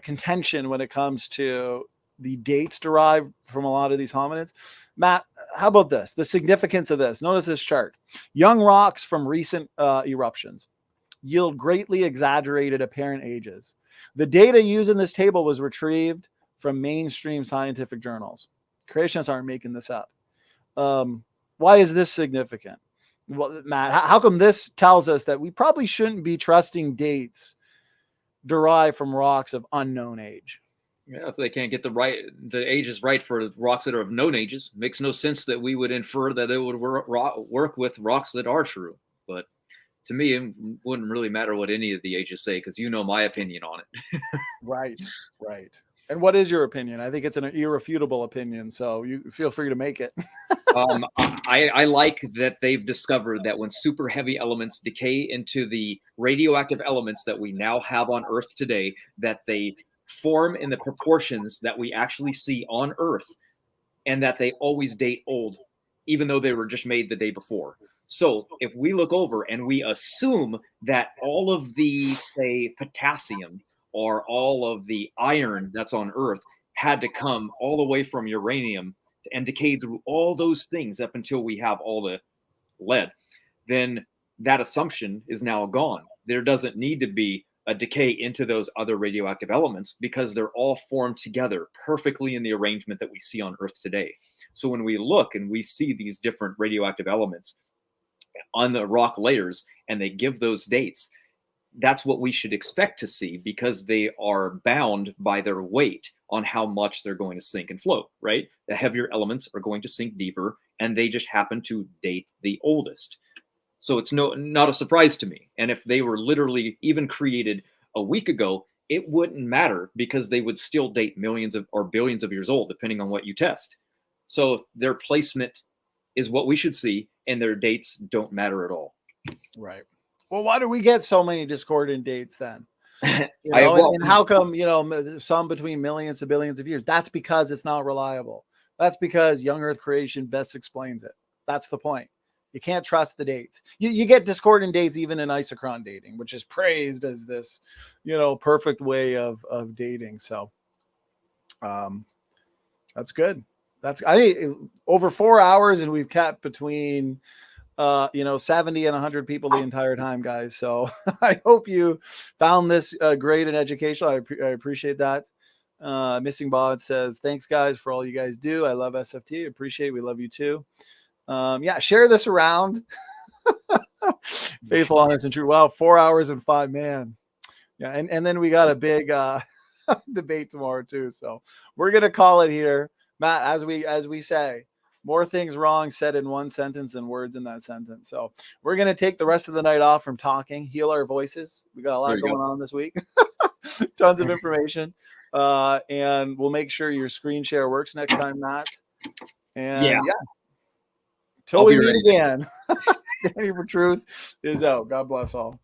contention when it comes to the dates derived from a lot of these hominids. Matt, how about this? The significance of this. Notice this chart. Young rocks from recent eruptions yield greatly exaggerated apparent ages. The data used in this table was retrieved from mainstream scientific journals. Creationists aren't making this up. Why is this significant? Well, Matt, how come this tells us that we probably shouldn't be trusting dates derived from rocks of unknown age? Yeah, if they can't get the ages right for rocks that are of known ages, it makes no sense that we would infer that it would work with rocks that are true. But to me, it wouldn't really matter what any of the ages say, because you know my opinion on it. Right. And what is your opinion? I think it's an irrefutable opinion, so you feel free to make it. I like that they've discovered that when super heavy elements decay into the radioactive elements that we now have on Earth today, that they form in the proportions that we actually see on Earth, and that they always date old, even though they were just made the day before. So if we look over and we assume that all of the, say, potassium or all of the iron that's on Earth had to come all the way from uranium and decay through all those things up until we have all the lead, then that assumption is now gone. There doesn't need to be a decay into those other radioactive elements because they're all formed together perfectly in the arrangement that we see on Earth today. So when we look and we see these different radioactive elements on the rock layers and they give those dates, that's what we should expect to see because they are bound by their weight on how much they're going to sink and float, right? The heavier elements are going to sink deeper, and they just happen to date the oldest. So it's not a surprise to me. And if they were literally even created a week ago, it wouldn't matter because they would still date millions of or billions of years old, depending on what you test. So their placement is what we should see, and their dates don't matter at all. Right. Well, why do we get so many discordant dates then? You know, and how come, you know, some between millions to billions of years? That's because it's not reliable. That's because young Earth creation best explains it. That's the point. You can't trust the dates. You get discordant dates even in isochron dating, which is praised as this, you know, perfect way of dating. So that's good. That's over 4 hours, and we've kept between 70 and 100 people the entire time, guys. So I hope you found this great and educational. I appreciate that. Missing Bod says, thanks guys for all you guys do. I love SFT. Appreciate it. We love you too. Share this around. Faithful, honest, and true. Wow, 4 hours and 5, man. Yeah, and then we got a big debate tomorrow too. So we're gonna call it here, Matt. As we say, more things wrong said in one sentence than words in that sentence. So we're gonna take the rest of the night off from talking, heal our voices. We got a lot going on this week. Tons of information, and we'll make sure your screen share works next time, Matt. And till we meet again. Standing for Truth is out. God bless all.